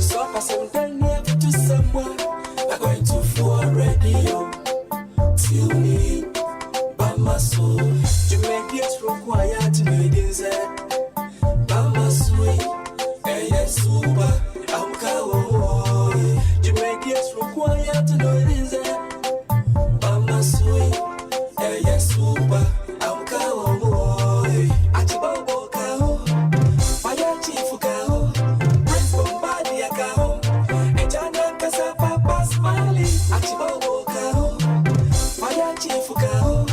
So pass some time near to someone. I'm going to for radio. Tune in, Bama so. You make this require to be inside. Bama sweet, yes, super. I'm cow. You make this require to know inside. Bama sweet, yes, super. I'm cow. Achibabo cow. Fire chief cow. Prince Bombardier cow. Ejana Kasa Papa Smiley. Achibabo cow. Fire chief cow.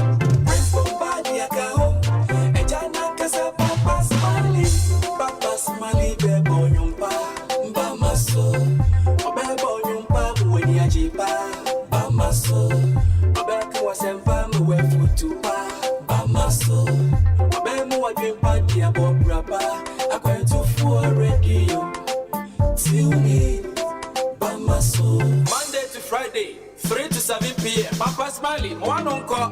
Prince Bombardier cow. Ejana Kasa Papa Smiley. Papa Smiley bebo nyumpa. Bama so. Obebo nyumpa mweni ajipa. Bama so. Obeko wasempa mwe futupa. Bama so. Obemo wadwimpa dia bob rapa. Akwen to for radio. Tune in. Bama so. Monday to Friday, 3 to 7 p.m. Papa Smiley, one on call.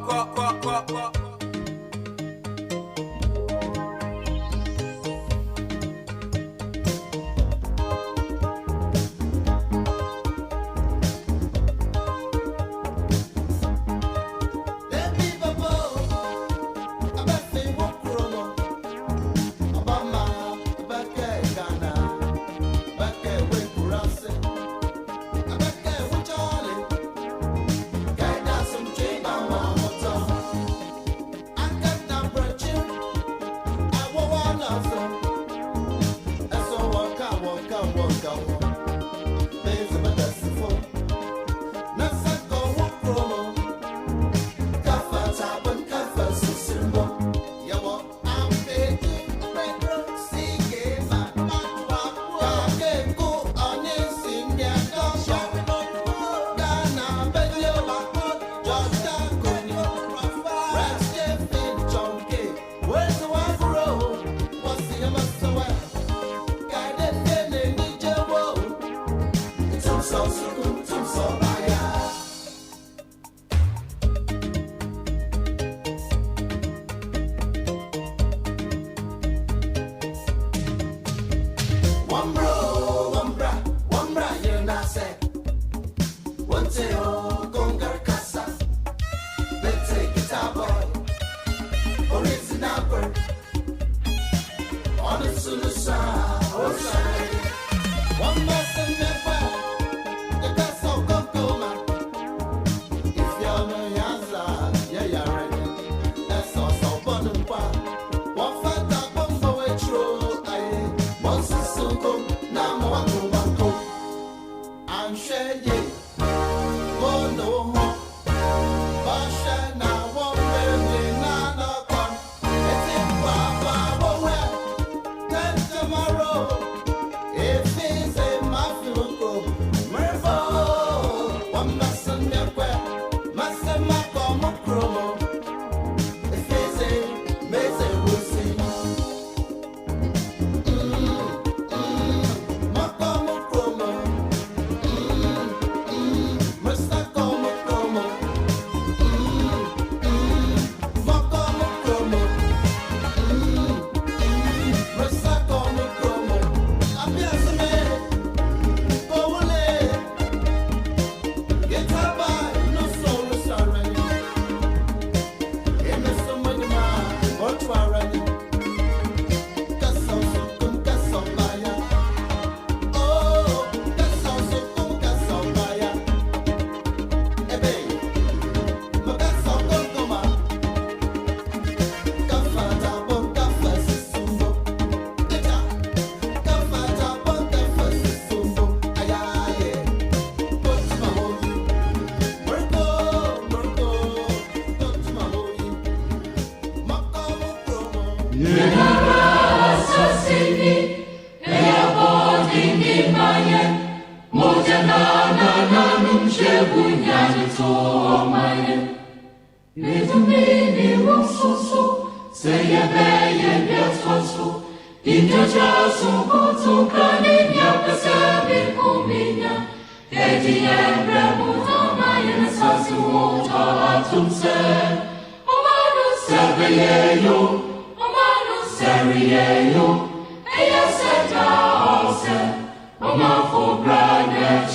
Oma for brother,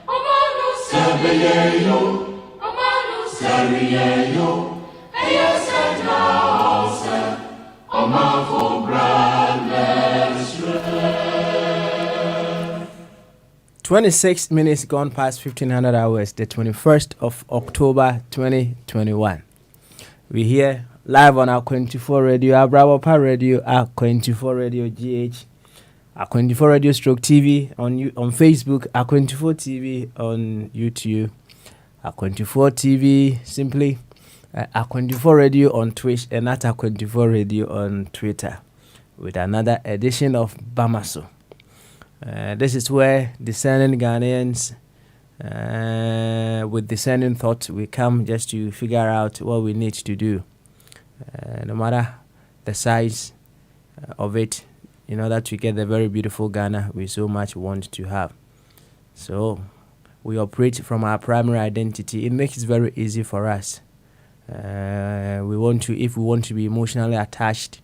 Oma Sabayo, Oma Sabayo, Ayasana, Oma for brother. 26 minutes gone past 1500 hours, the 21st of October 2021. We're here live on our 24 radio, our Bravo Power Radio, our 24 radio GH, our 24 radio stroke TV on Facebook, our 24 TV on YouTube, our 24 TV simply, our 24 radio on Twitch, and at our 24 radio on Twitter with another edition of Bamaso. This is where discerning Ghanaians with discerning thought we come just to figure out what we need to do, no matter the size of it, in order to get the very beautiful Ghana we so much want to have. So we operate from our primary identity. It makes it very easy for us. If we want to be emotionally attached,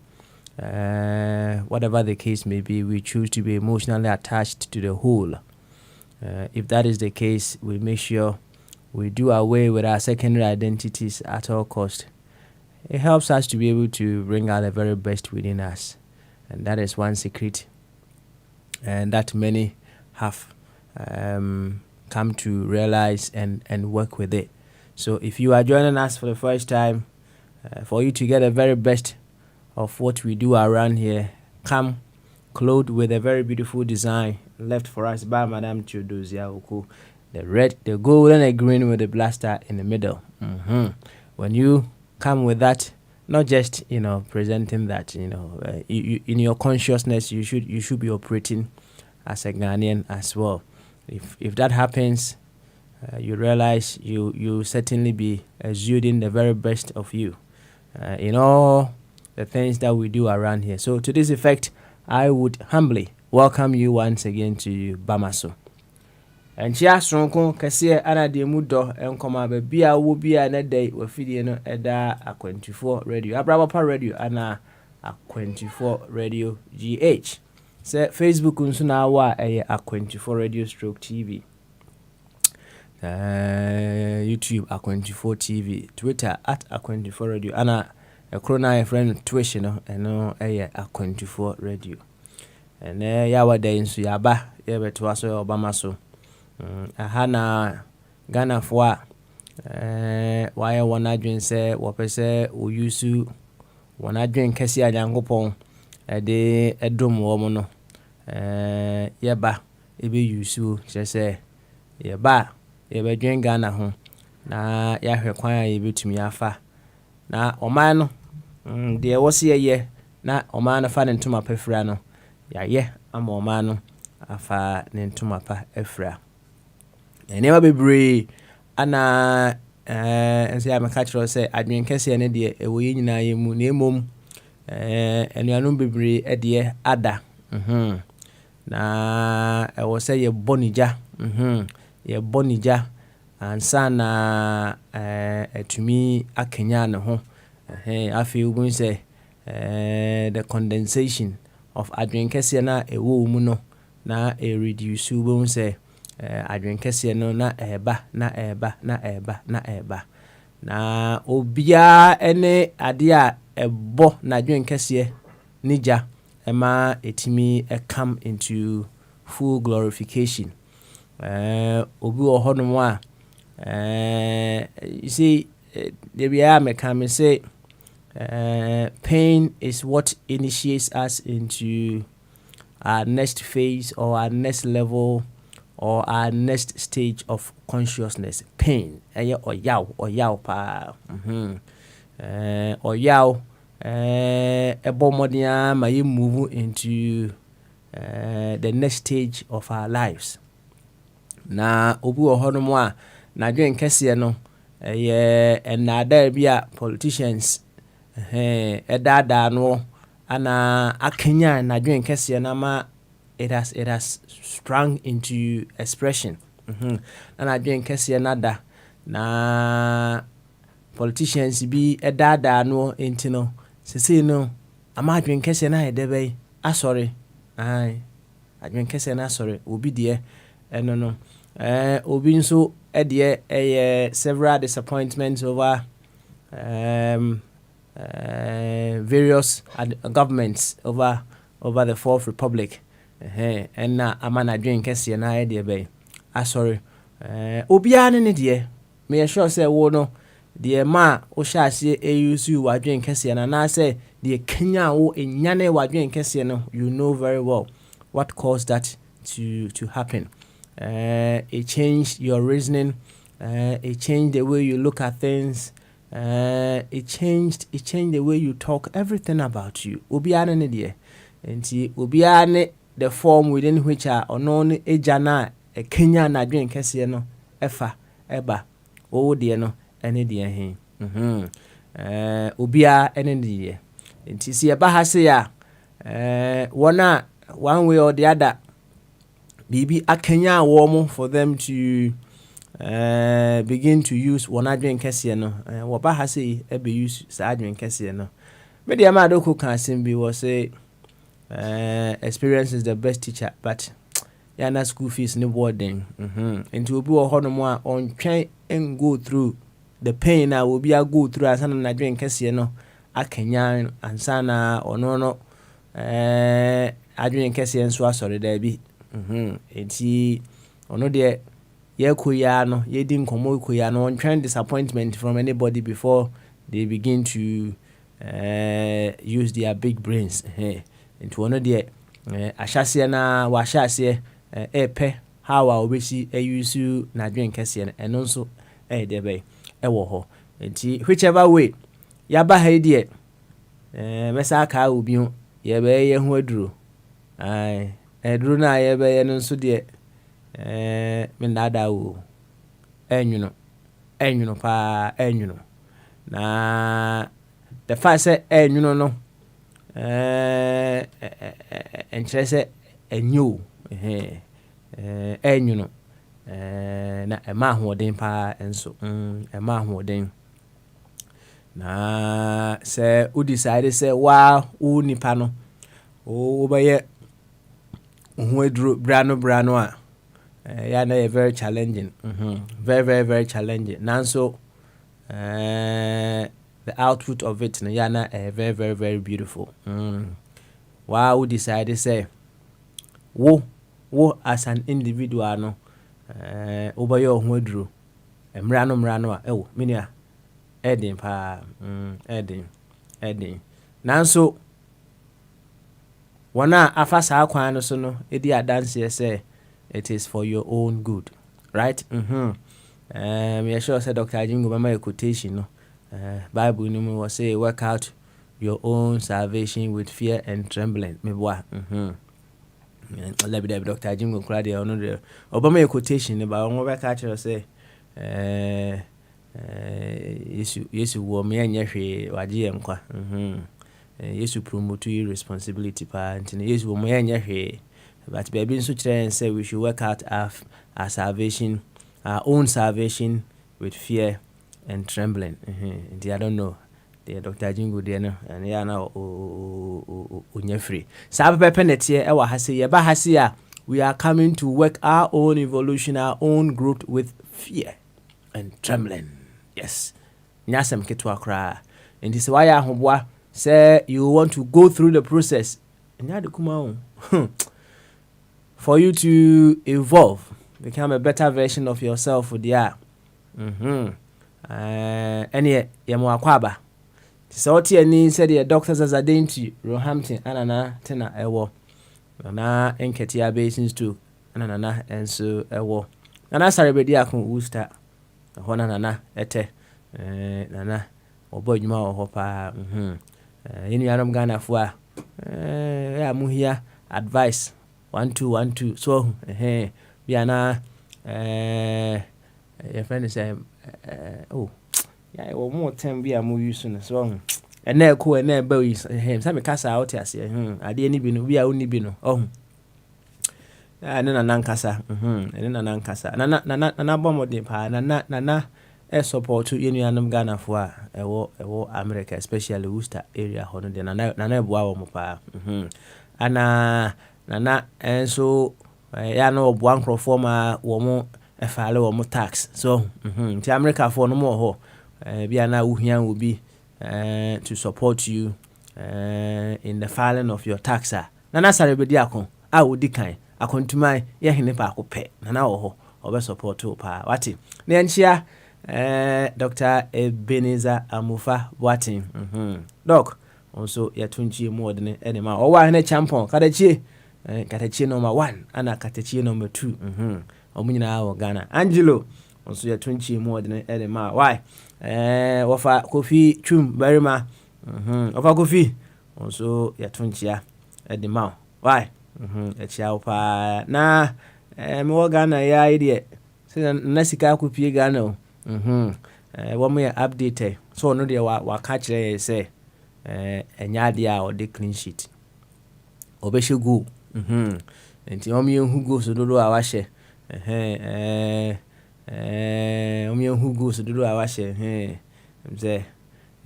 whatever the case may be, we choose to be emotionally attached to the whole. If that is the case, we make sure we do away with our secondary identities at all cost. It helps us to be able to bring out the very best within us, and that is one secret, and that many have come to realize and work with it. So if you are joining us for the first time, for you to get the very best of what we do around here, come clothed with a very beautiful design left for us by Madame Theodosia Oko. The red, the gold, and the green with the blaster in the middle. When you come with that, not just presenting that, you in your consciousness, you should be operating as a Ghanaian as well. If that happens, you realize you certainly be exuding the very best of you in all the things that we do around here. So to this effect, I would humbly welcome you once again to Bamaso. And chia sonko kase ana de mudo enkoma ba bia wo bia na dai wa fidie no eda a24 radio Abraba Pa radio ana a24 radio GH. Se Facebook nso na wa a24 radio stroke TV. YouTube a24 TV, Twitter at a24 radio ana a corona friend Twitch no a24 radio. And yawa day nso yaba yebeto aso Obamaso. Hana Ghana for why one adwin say wopese o yusu one adwin kesi anyankopon de edom wo mo no yeba ebe yusu say yeba dwen Ghana ho na yahwe kwan a yebetumi afa na oman no de wose ye na oman no fa ne ntoma pafra no yaye ama oman no afa ne ntoma pa afra. Enema bebre ana ense amaka chiro say adwen kese ne de ewo yi nyina ye mu na emom enuanum bebre de ada na ewo say ye bonija ye bonija ansa na etumi akenya ne ho afi ubun say the condensation of adwen kese na ewo mu no na e reduce ubun say adwen kese no na eba na obia ene ade a ebo na adwen kese nija ema etimi come into full glorification. Obi ohonom a you see the way me come say pain is what initiates us into our next phase or our next level or our next stage of consciousness. Pain oyaw pa oyaw ebo modia ma you move into the next stage of our lives. Na obi ohonom a na dwen kese no enada bia politicians edada no ana akenya na dwen kese na ma it has sprung into expression. Na dwen kese nada na politicians bi edada no enti no sese no ama dwen kese na edebe asori adwen kese na sorry obi de eno no obi nso de several disappointments over various governments over the Fourth Republic. And na amana adwen kese na de be sorry obi ane ne de me sure say wo no de ma o sha ase use wadwen kese na say the Kenya wo enyane wadwen kese no, you know very well what caused that to happen. It changed your reasoning, it changed the way you look at things, it changed the way you talk, everything about you. Obiane ne de enti obiane the form within which are onon ejana e Kenya na adwen kese no efa eba o de no ene de he obia ene de nti si eba ha se ya wona one way or the other bibi akenya wo for them to begin to use one adwen kese no wo ba ha se ebe use sa adwen kese no me de ma adoko kan sim bi was say experience is the best teacher, but yana school fees ni boarding nti obi wo hono mo a on twen and go through the pain na obi a go through asana na adwen kese no akenya ansana ono no adwen kese nso asore da bi enti ono de ye koya no ye di nkomo koya no on trying disappointment from anybody before they begin to use their big brains enti ono de ahyase na wa hyase epe how a obesi use na adwen kese no eno nso de be ewo ho enti whichever way ya ba ha de mesa ka obi ho ye be ye ho aduro eduru na ye be ye no nso de me nada wo enwuno pa enwuno na the fact say enwuno no entrese enyo enwuno na ema hoden pa enso ema hoden na se u decide say wa u nipa no o be ye hu eduru brano a yeah, no, very challenging. Very challenging. Nanso, the output of it, yeah, no, very beautiful. Wow, we decided say, wo as an individual, no, over your hodru, mrano, minia, edding pa, edding. Nanso, wana afasa akwa no so no, edi adanse say. It is for your own good, right? Me sure said Dr. Ajingo mama a quotation, no. Bible no was say work out your own salvation with fear and trembling. Me boy. Let me Dr. Ajingo crowd there no there. Obama a quotation about one work out say Yesu wo me anya hwe waje emkwa. Yesu promote your responsibility pa ntine Yesu wo me anya hwe. But baby so and say we should work out our salvation, our own salvation with fear and trembling. I don't know. The Dr. Jingo there and ya na unya free. Sabe penalty e wa hase ye ba hase a we are coming to work our own evolution, our own growth with fear and trembling. Yes. Nyasem ketwa kra. And this why ahoboa say you want to go through the process. Nya de kuma for you to evolve, become a better version of yourself with ya. Any yamo akwaba. Tisoti ani said the doctors as a dainty Roehampton anana tena ewo. Na enketia basins too. Anana enso ewo. Nana sarebedi akon Worcester. Hona nana ete. Nana obo adwuma ho pa. Yenu yanom Ghana fo a. Ya mu hia advice 1-2 so biana your friend say yeah o more time bi am use no so ene ko ene ba use say me kasa out ase ade ni bi no bi a oni bi no ene na nankasa ene na nankasa na bomode pa na support yenu anum Ghana fo a ewo America especially Worcester area hono de na eboa wo mo pa ana nana enso ya no oboa nkrofo ma wo mo efale wo mo tax so nti America for no mo ho bia na wohia obi to support you in the filing of your tax nana sare bedi akon wodi kan akontumai ye hene pa akopɛ nana wo ho obe support o pa wati na enchia Dr. Ebenezer Amufa Boateng doc also yatunchi mu odene enema owa hene champion Katachi number 1 ana Katachi number 2 omunyina wo Ghana Angelo also yatunchi mu odene enema why wofa Kofi Chum Barima wofa Kofi also yatunchia edema why echia pa na me wo Ghana ya ide se na sika akopie Ghana wɔn yɛ update so no deɛ wa catch yɛ sɛ enya deɛ a ɔde clean sheet ɔbɛhyɛ goal nti wɔn yɛ hu goal so dodo a wahyɛ wɔn yɛ hu goal so dodo a wahyɛ sɛ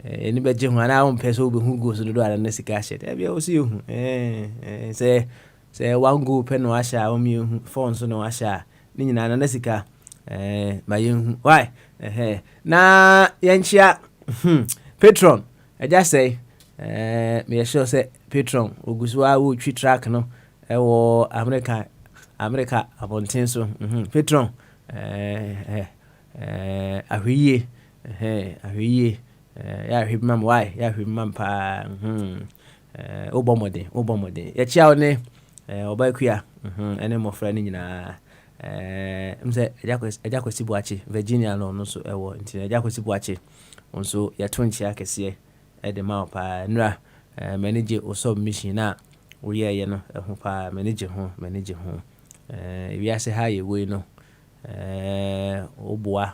ɛni bɛgye ho ana wɔn pɛ sɛ ɔbɛhu goal so dodo a na sika ahyɛ ɛbi a wɔsi ehu sɛ one goal pɛ na wahyɛ a wɔn yɛ hu four nso na wahyɛ a ne nyinaa na sika mayenhu why na yanchia patron eja say me sure say patron ogusua wo twi track no wo America abonten so patron ahwiye ya hwibmam why ya hwibmam pa obomode ya chia one obakua ene mofra ni nyina mse ejakwesi buachi Virginia no so ewo nti ejakwesi buachi onso yatonchi akese de ma pa nra manage o submission na wo ye no ho pa manage ho wi ase ha ye we no oboa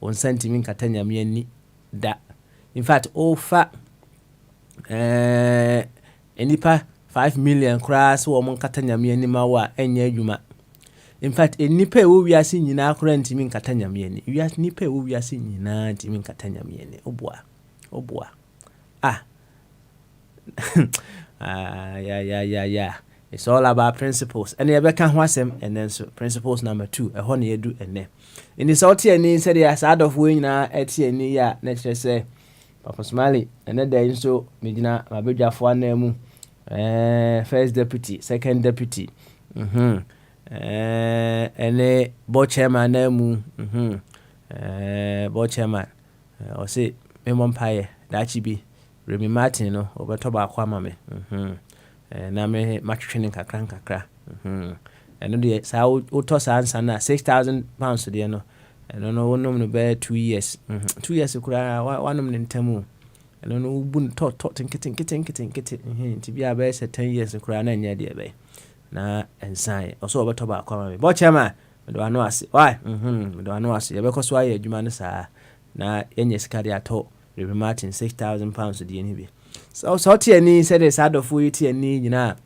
on sentiment katanya me ani da in fact ofa enipa 5 million cross wo mon katanya me ani ma wa enya adwuma. In fact, nipa wo wiase nyina akora ntimi nkata nyame ani. Wiase nipa wo wiase nyina ntimi nkata nyame ani. Oboa. Yeah. It's all about principles. And you beka ho asem and then so principles number 2. Eho na yedu ene. In the salty ani said ya side of we nyina eti ani ya na kire say Papa Smiley ene dey so medina mabedwafo anamu first deputy, second deputy. Ene board chairman namu board chairman o say me mompaye dachi bi Remy Martin no obeto ba kwa mame na me matwetwe kakra eno de sa uto sa ansa na 6,000 pounds de no eno no wonom no be 2 years 2 years kura wanom ne ntamu eno no ubun to tinkete nti bia be 10 years kura na nya de be na ensan also obeto ba kwa me bo chema me do anu ase why me do anu ase ye be koso aye adwuma ne saa na enye sika de ato Remy Martin 6,000 pounds de ni bi so tie ni said the side of we tie ni nyina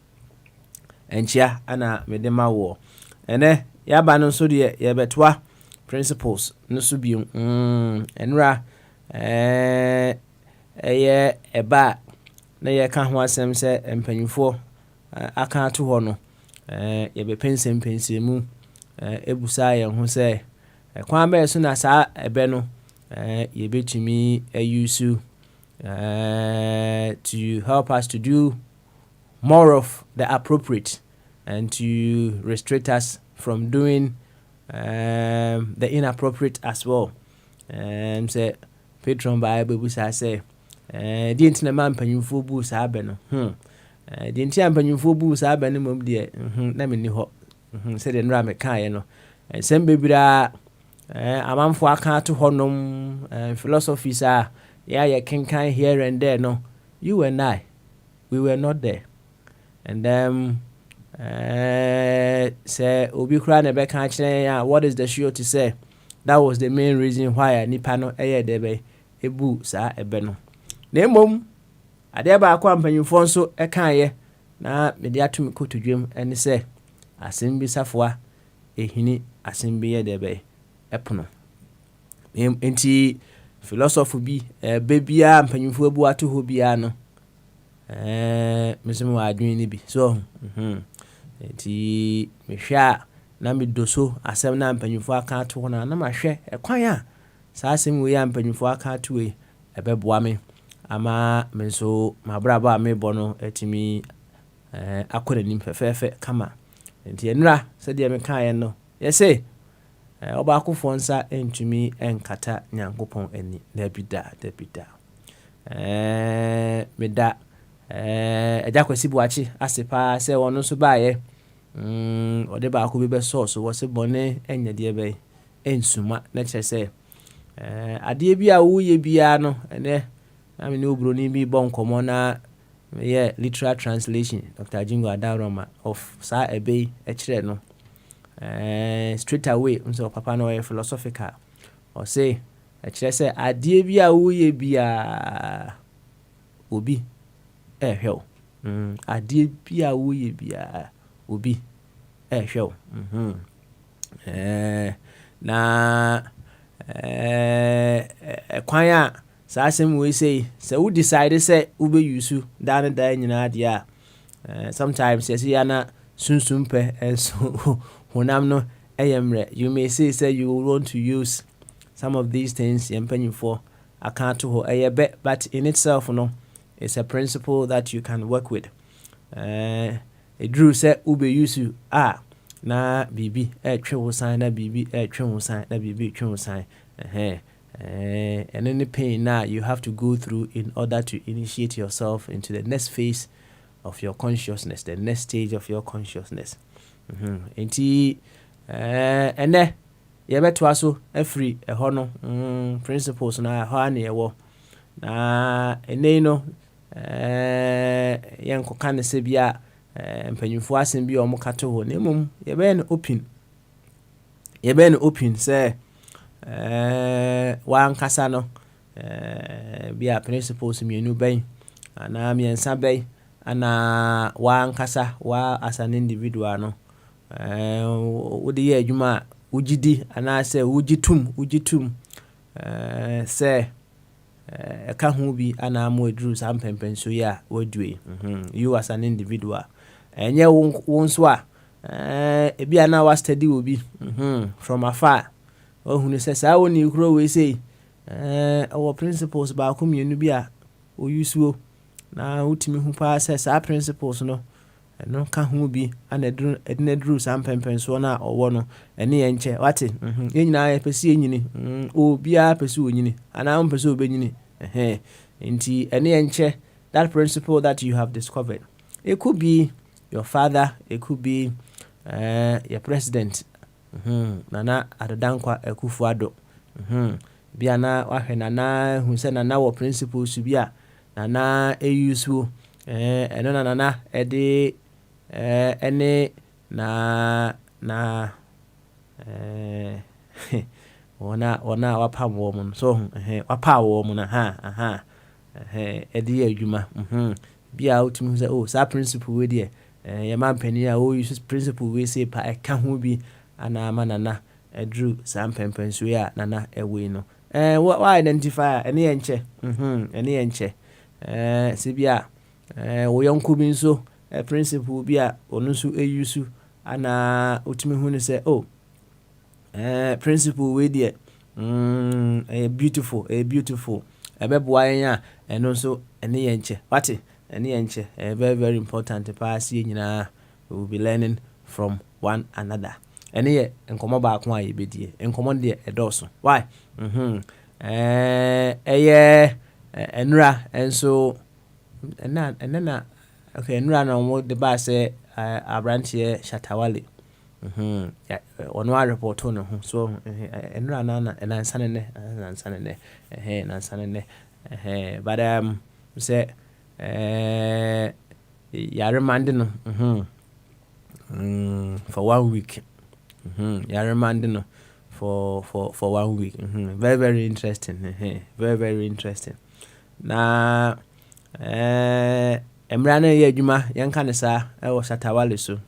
enchia ana me de ma wo ene ya ba no so de ye betwa principles no so bi enra eye eba na ye ka ho asem se empanyufo aka ato ho no ye be pensem ebusa ye ho se kwan ba so na sa ebe no ye betumi use to help us to do more of the appropriate and to restrict us from doing the inappropriate as well. Say patron Bible busa say di ntina ma mpanyimfo bu sa be no di ntia mpanyimfo bu sa be no mom de na me ni ho say de nra me kan no sem bebira amamfo aka to honom philosophies are yeah can here and there no you and I we were not there and say obi kura na be kan kire what is the show to say that was the main reason why nipa no there be ebu sa ebe no na emom ade ba akwa mpanyimfo nso kan ye na me de atumi kotodwem ene say asembi safoa ehini asembi ye de be epono enti philosophy bi bebia mpanyimfo abu ato ho bia no mesem wa adwen ni bi so nti mehwɛ a na medo so asɛm na mpanyimfo aka ato ho na mahwɛ ɛkwan a saa asɛm wei a mpanyimfo aka ato wei ɛbɛboa me ama me nso mabrabɔ a mebɔ no atumi akɔ n'anim fɛfɛɛfɛ kama. Nti ɛnura sɛdeɛ mekaeɛ no yɛsɛ ɔbaakofoɔ nsa ntumi nkata Nyankopɔn ani dabi da. Meda Agya Kwasi Boakye ase paa sɛ ɔno nso baayɛ ɔde baako bi bɛsɔɔ so wɔse bɔne ɛnyɛ deɛ bɛyɛ ɛnsuma na kyerɛ sɛ adeɛ bi a woyɛ biara no ɛnɛ na me ne oburoni bi bɔ nkɔmmɔ na meyɛ literal translation Dr. Jingo Adaroma of saa ɛbɛyi ɛkyerɛ no straight away nso papa no ɔyɛ philosophical ɔse ɛkyerɛ sɛ adeɛ bi a woyɛ biara obi ɛhwɛ wo adeɛ bi a woyɛ biara obi ɛhwɛ wo na kwan a saa asɛm wei sɛ wo decide sɛ wobɛyusu daa ne daa nyinaa deɛ a sometimes yɛsɛ yɛana sunsum pɛ ɛnso honam no ɛyɛ mmerɛ. You may say you want to use some of these things yɛn mpanyimfoɔ aka ato hɔ ɛyɛ bɛ, but in itself no it's a principle that you can work with. Ɛduru sɛ wobɛyusu a na biribi ɛtwe wo san na biribi ɛtwe wo san na biribi ɛtwe wo san and any pain now you have to go through in order to initiate yourself into the next phase of your consciousness, the next stage of your consciousness. Enti ene yɛbɛtoa so afiri ɛhɔ no principles na ɛhɔ ana yɛwɔ na ene no yɛnkɔka ne sɛ bia mpanyimfo asɛm bi a ɔmo kato hɔ na mmom yɛbɛyɛ no open sɛ wankasa no bia principles mmienu bɛn ana mmiɛnsa bɛn ana wankasa wa as an individual no wode yɛ adwuma a wogidi ana sɛ wogitum sɛ ɛka ho bi ana mo aduru saa mpɛmpɛnso yi a wadue you as an individual ɛnyɛ wo nso a ebi ana wa study wo bi from afar ohunu sɛ saa woni kuro we sei our principles ba ko mienu bi a o yusuo na utimi hu pa sɛ saa principles no ɛno ka ho bi ana eduru saa mpɛmpɛnso na ɔwɔ no ɛne yɛ nkyɛ wate nyinaa yɛ pɛsi enyini obi a pɛsi onyini ana on pɛsi obenyini nti ɛne yɛ nkyɛ that principle that you have discovered. It could be your father, it could be your president, Nana Adodankwa Akufo-Addo. Bia na wahwɛ nana hu sɛ nana wɔ principles bi a nana ɛyusu ɛno na nana ɛde ɛne na wɔna wapam wɔ mu so wapa wɔ mu na ɛde yɛ adwuma bia wotumi hu sɛ saa principle we deɛ yɛma mpani a wɔyusu principle we sɛ pa ɛka ho bi ana ama nana ɛduru saa mpɛmpɛnso a nana ɛwei no why identify ɛne yɛ nkyɛ ɛne yɛ nkyɛ sɛ bia wo yɔnko bi nso principle bi a ɔno nso ɛyusu ana wotumi hu ne sɛ principle we deɛ beautiful ɛbɛboa yɛn a ɛno nso ɛne yɛ nkyɛ wate ɛne yɛ nkyɛ very very important pa sie nyinaa we will be learning from one another. Ɛne yɛ nkɔmɔ baako a yɛbɛdie nkɔmɔ deɛ ɛdɔɔso why ɛyɛ ɛnura nso ɛna na okay ɛnura na wɔn de ba sɛ abranteɛ Shatawale ɔno a report no ho so ɛnura na ɛnansane ne but sɛ yare mande no for 1 week yare mande no for 1 week very very interesting very very interesting na emra na yɛ adwuma yɛnka ne saa ɛwɔ Shatawale so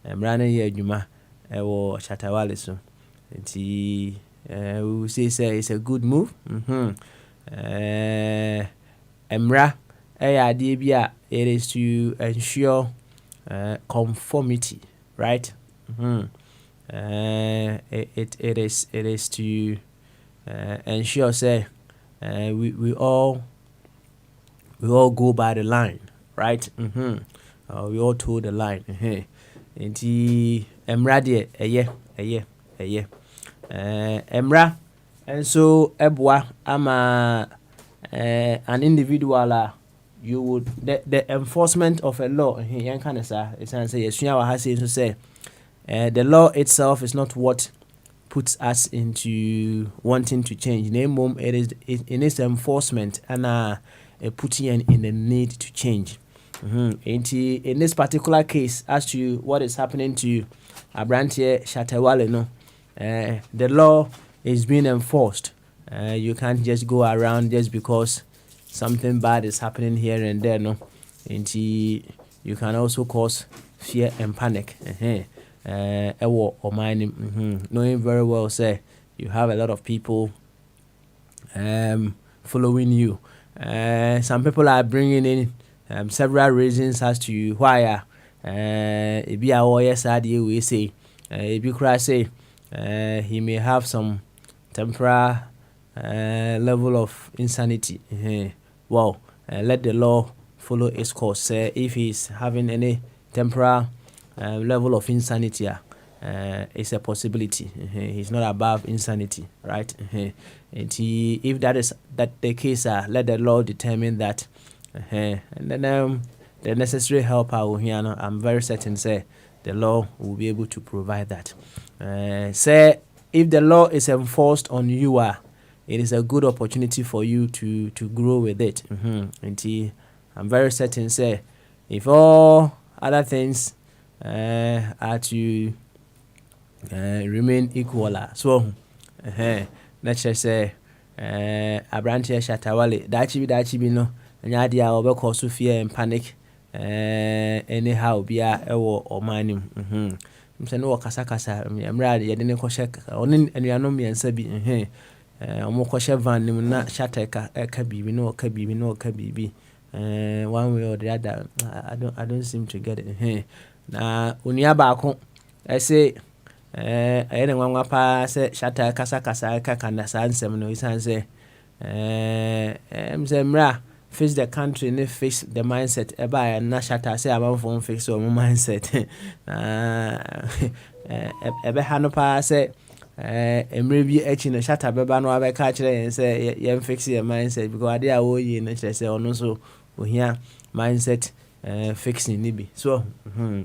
emra na yɛ adwuma ɛwɔ Shatawale so nti we say it's a good move emra ɛyɛ adeɛ bi a it is to ensure conformity, right? It is to ensure say we all go by the line, right? We all toe the line. Nti emra de eye emra enso eboa ama an individual you would the enforcement of a law yan kind say it's say yesua wa ha say so say the law itself is not what puts us into wanting to change. It is in its enforcement and putting in the need to change. In this particular case, as to what is happening to Abranteɛ Shatawale, no, the law is being enforced. You can't just go around just because something bad is happening here and there, no. You can also cause fear and panic. Knowing very well, say you have a lot of people following you. Some people are bringing in several reasons as to why we say he may have some temporary level of insanity. Well, let the law follow its course. If he's having any temporary level of insanity, it's a possibility. He's not above insanity, right? And if that is the case, let the law determine that, and then the necessary help I'm very certain say the law will be able to provide that. Say if the law is enforced on you, it is a good opportunity for you to grow with it. And I'm very certain say if all other things are to remain equal, so let's just say Abranteɛ Shatawale dachi bi no anya dia obekɔ so fear and panic anyhow bia ewo omanim mse no kasa emra ye de ne kɔhye ɔne anuanom yensa bi ɔmo kɔhye van nim na Shataka eka bibi no ɔka bibi no ɔka bibi one way or the other. I don't seem to get it. Na onua baako say ayene nwanwa pa say Shatta kasa ka kana sansem no isan say mra face the country ne face the mindset eba na Shatta say amanfo fix o mindset ebe ha no pa say emre bi echi no Shatta beba no abeka kire yen say yen fix your mindset because ade a wo yi no kire say ono so ohia mindset fixing ni bi so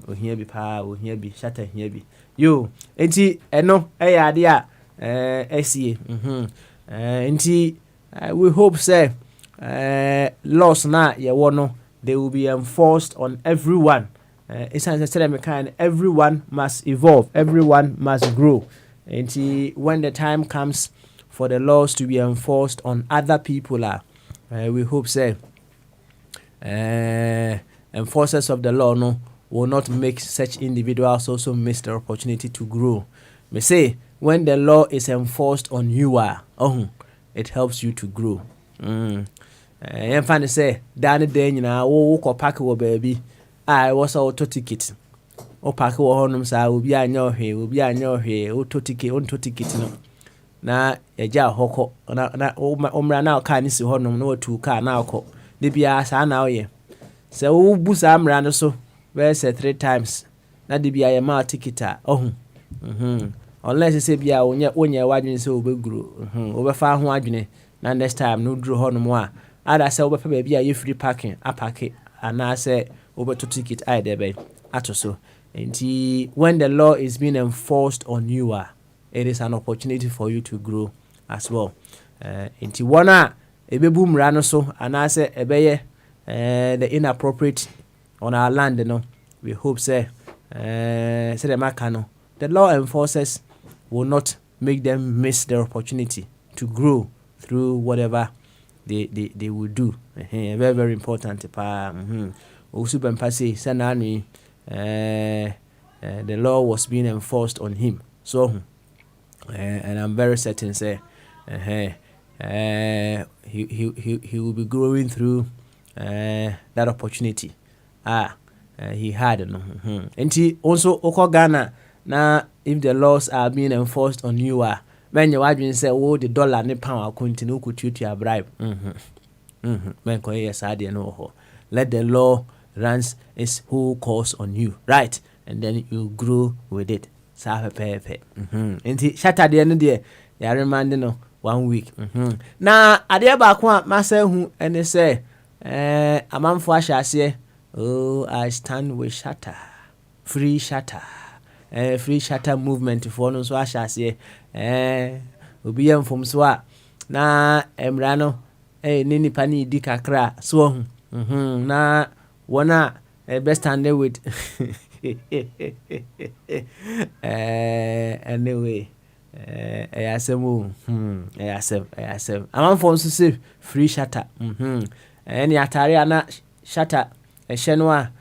ohia bi pa ohia bi Shatta ohia bi yo enti eno eya ade a esie enti we hope say laws na ye wo no they will be enforced on everyone. It's a kind everyone must evolve, everyone must grow. And when the time comes for the laws to be enforced on other people, we hope say enforcers of the law no will not make such individuals also miss the opportunity to grow. Me say when the law is enforced on you, it helps you to grow. I'm fine to say down the day wo pack wo baby I was auto ticket o pack wo honum sa obi anya ohwe auto ticket no na eja hoko na omra na ka ni si honum na watu ka na akọ de bia sa na oye se wo bu sa amra no so we say 3 times na de bia ye ma ticket unless say bia onye wadwene se obeguro obefa ho adwene na next time no duro honum a ada say obefa ba bia ye free parking apake ana say obeto ticket I there atoso. And when the law is being enforced on you, it is an opportunity for you to grow as well. Inti wana ebebu mrano so anase ebeye the inappropriate on our land, no. We hope say the makano the law enforcers will not make them miss their opportunity to grow through whatever they will do. Very, very important. Also say the law was being enforced on him. So and I'm very certain say he will be growing through that opportunity. he had no. Nti also oko Ghana na if the laws are being enforced on you when you wadwin say the dollar ne pound account no could you to bribe. Men ko yes no ho. Let the law runs its whole course on you, right? And then you grow with it. Sa pepe. Nti Saturday no de ya remind no 1 week. Na ade ba ko a masa hu ene say amanfo ahye I stand with Shatta. Free Shatta. Free Shatta movement for no so ahye obi yam from so a na emra no ni nipa ni di kakra so na wona best stand with anyway ayasem ayasem amanfo nso say free Shatta any atare ana Shatta no a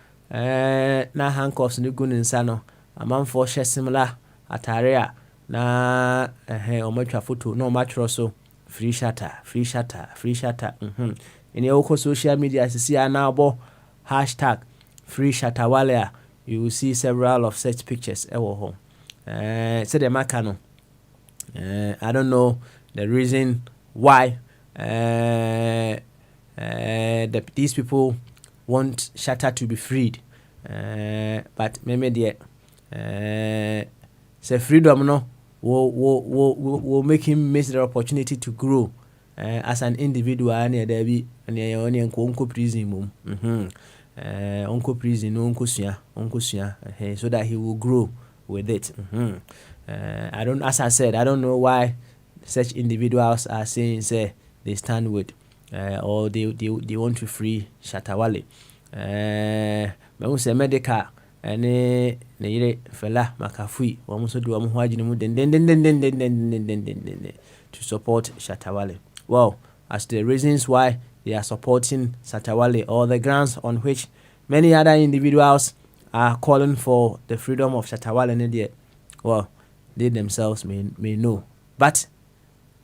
na handcuffs ni gu nsa no amanfo hye similar atare a na omatwa photo no matro so free Shatta any oko social media see na abo hashtag free Shatta you will see several of such pictures ewo ho say the maka no I don't know the reason why these people want Shatta to be freed, but maybe the say freedom no will make him miss the opportunity to grow as an individual and there be and onko prison mum onko prison onko sua so that he will grow with it. As I said, I don't know why such individuals are saying say they stand with or they want to free Shatta Wale. Me say medical ne yire fela makafui wo mo so do mo ho agine mu den to support Shatta Wale. Well, as the reasons why they are supporting Shatta Wale or the grounds on which many other individuals are calling for the freedom of Shatta Wale in India, well, they themselves may know. But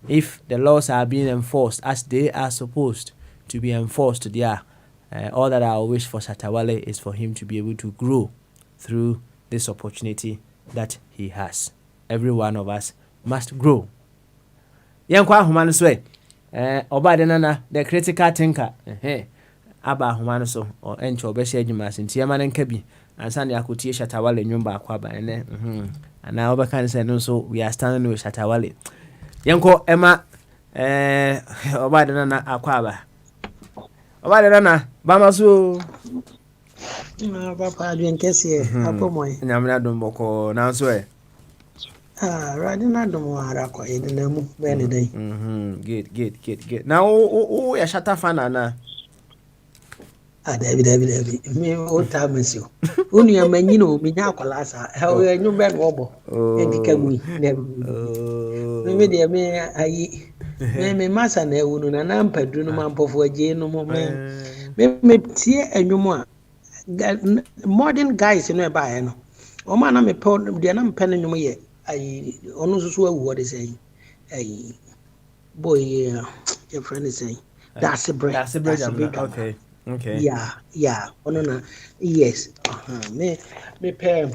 if the laws are being enforced as they are supposed to be enforced, all that I wish for Shatta Wale is for him to be able to grow through this opportunity that he has. Every one of us must grow. Yankwa humano so oba de nana the critical thinker aba humano so or encho obehye adwuma sinti ma nka bi ansa ne akotie Shatta Wale nwumba akwa ba ene ana oba kan say no so we are standing with Shatta Wale. Yanko ema oba de nana akwa ba oba de nana ba maso papa adwen kese apomoy nyamna domboko na so radina dum ara ko edina mu bene dai good now o ya Shatta fan na David me o ta mesio unu ya manyino mi nya akola sa e nyu ben obo edika mu me de me ayi me masa na ewunu na mpadu no mampofo agye no mo me tie enwumu a modern guys no e ba no o ma na me pe de na mpe no nwumu ye ayi onu susu awu de say ayi boy your friend is saying that's a break okay yeah ono na yes me pe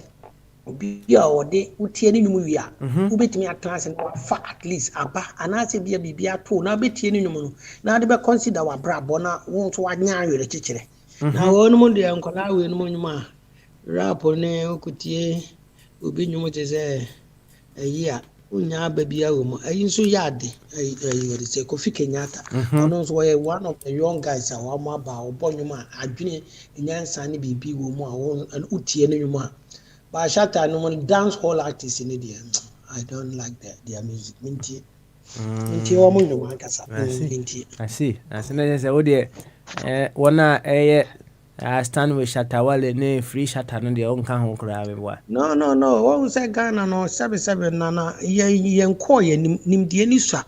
obi a ode utie ni nwumu wi a ubetimi atase na fa at least aba anase bia bibia to na betie ni nwumu no na de be consider wa brabo na won so wanya awere chichire na wonu mo de enkola we no mo nwuma rap ne okutie obi nwumu te se ayi a unya babia wo mo ayi nso yade ayi wori se Kofi Kenyatta ono nso we one of the young guys a wa mo aba obo nwuma adwene nyansa ne bibi wo mo a won utie ne nwuma ba Shatta no dance hall artists in India. I don't like their music. Minti wo mo nwuma kasa minti I see na say o de wona stand with Shatta Wale ne free Shatta no de on kan ho kra we wa no won say Ghana no 77 na yen ko ye nimdie ni sua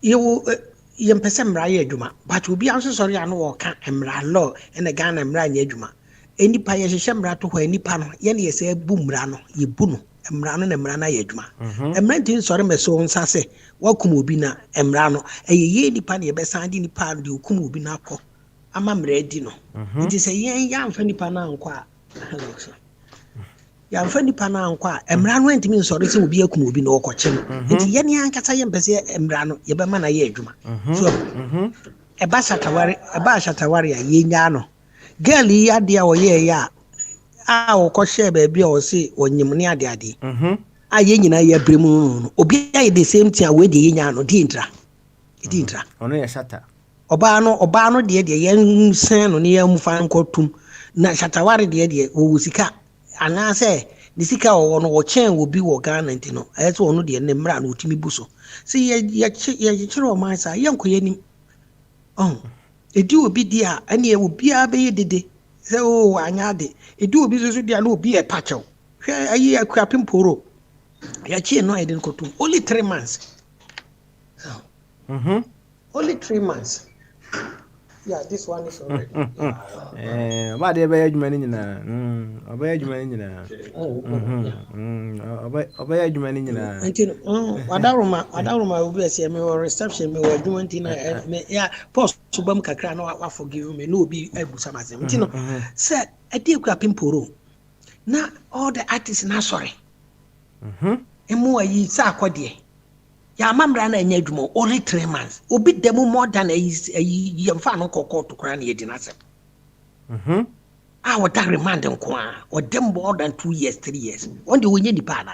ye mpese mra ye adwuma but obi anso sori ano wo ka mra law ene Ghana mra nya adwuma enipa ye hye mra to ho enipa no ye ne ye se bu mra no ye bu no mra no na mra na ye adwuma mra tin sori meso nsa se wakum obi na mra no ye enipa ne ye be sandi nipa no de okum obi na akọ ama mredi no it is a yen yamfa nipa na nkwa yamfa nipa na nkwa emra no ntimi nsori se obi akum obi na okoche no nti ye ne ankasa ye mpese emra no ye be ma na ye adwuma so eba shatawari a yenya no girl yi ade a oye ya a okɔhye ba bia o se onyim ne ade ade a ye nyina ye bremu obi aye the same thing a we de yenya no di ntra ono ye shata oba no de ye sen no ne ye mfa nkotum na shatawari de o sika ana se ni sika o no wo chen wo bi wo Ghana ntino ayese ono de ne mra na otimi buso se ye chire o man sa ye nkoye nim edi obi di a ene e obi a be ye dede se o anya de edi obi so di a na obi e pacho hwe ayi akua pimporo ya chi no eden kotum only 3 months only 3 months. Yeah, this one is already. What they be adwuma ni nyina. Obey adwuma ni nyina. Obey adwuma ni nyina. Until wadaruma obi ase me reception me adwuma ntina me yeah post to bam kakra na wa forgive me no obi abusa masem. Ntino say ade akwa pimporo. Na all the artists na sorry. Emu ayi sa akode. Ya mamra na anya adwuma only 3 months obi demo more than a yemfa no kokko to kra na yedi nasem what that remand nko a o dem more than 2 years 3 years on the wonye di pa na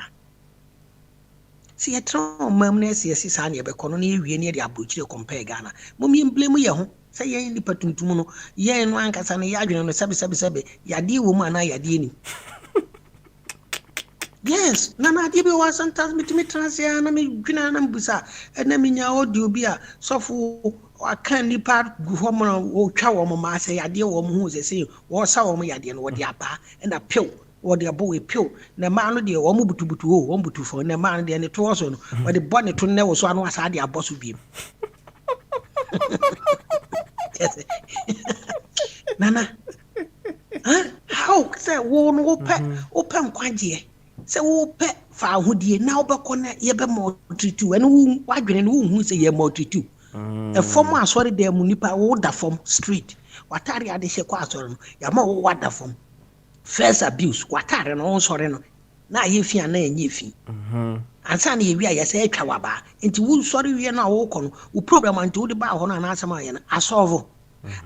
see ya tron mam na see sa na ye be kono na ewie na ye abochire compare Ghana mom ye blame ye ho say ye ni patuntum no ye no ankasa na ya adwene no sabe ya de wo mu na ya de ni. Yes, Nana Dibi was sometimes me transia na me gwina na mbusa na me nya audio bi a sofo akan ni part gu ho mo wo twa wo mo ma se yade wo mo hu se wo sa wo mo yade no wo de apa na pew wo de abo we pew na ma no de wo mo butubutu wo butu fo na ma no de ne to so no wo de bo ne to ne wo so anu asa de aboso bi Nana how say wo no wo pe nkwaje se wo pe fa ahodie na wo be kona ye be mo tritu ene wo wadwene no wo hu se ye mo tritu e form asori de mu nipa wo da form street watare ade hye kwa asori no ya ma wo wada form first abuse watare no wo sori no na ye fia na enye fi ansa na ye wi ya se atwa waba enti wo sori wi na wo kono wo problem anti wo de ba ho na na asema ye na asolve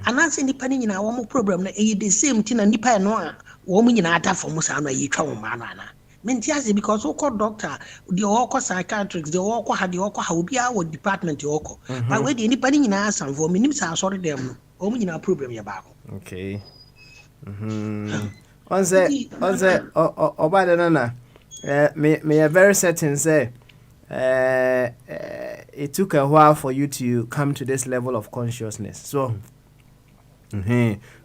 anase nipa ni nyina wo mo problem na e the same thing na nipa no a wo mo nyina ata form sa no ye twa wo ma no ana mentiase because we call doctor the oko psychiatrists the oko ha the oko ha obi a department oko but we the anybody nyina asan for minim sa sorry them no o nyina problem ya ba okay on say obada nana me are very certain say it took a while for you to come to this level of consciousness so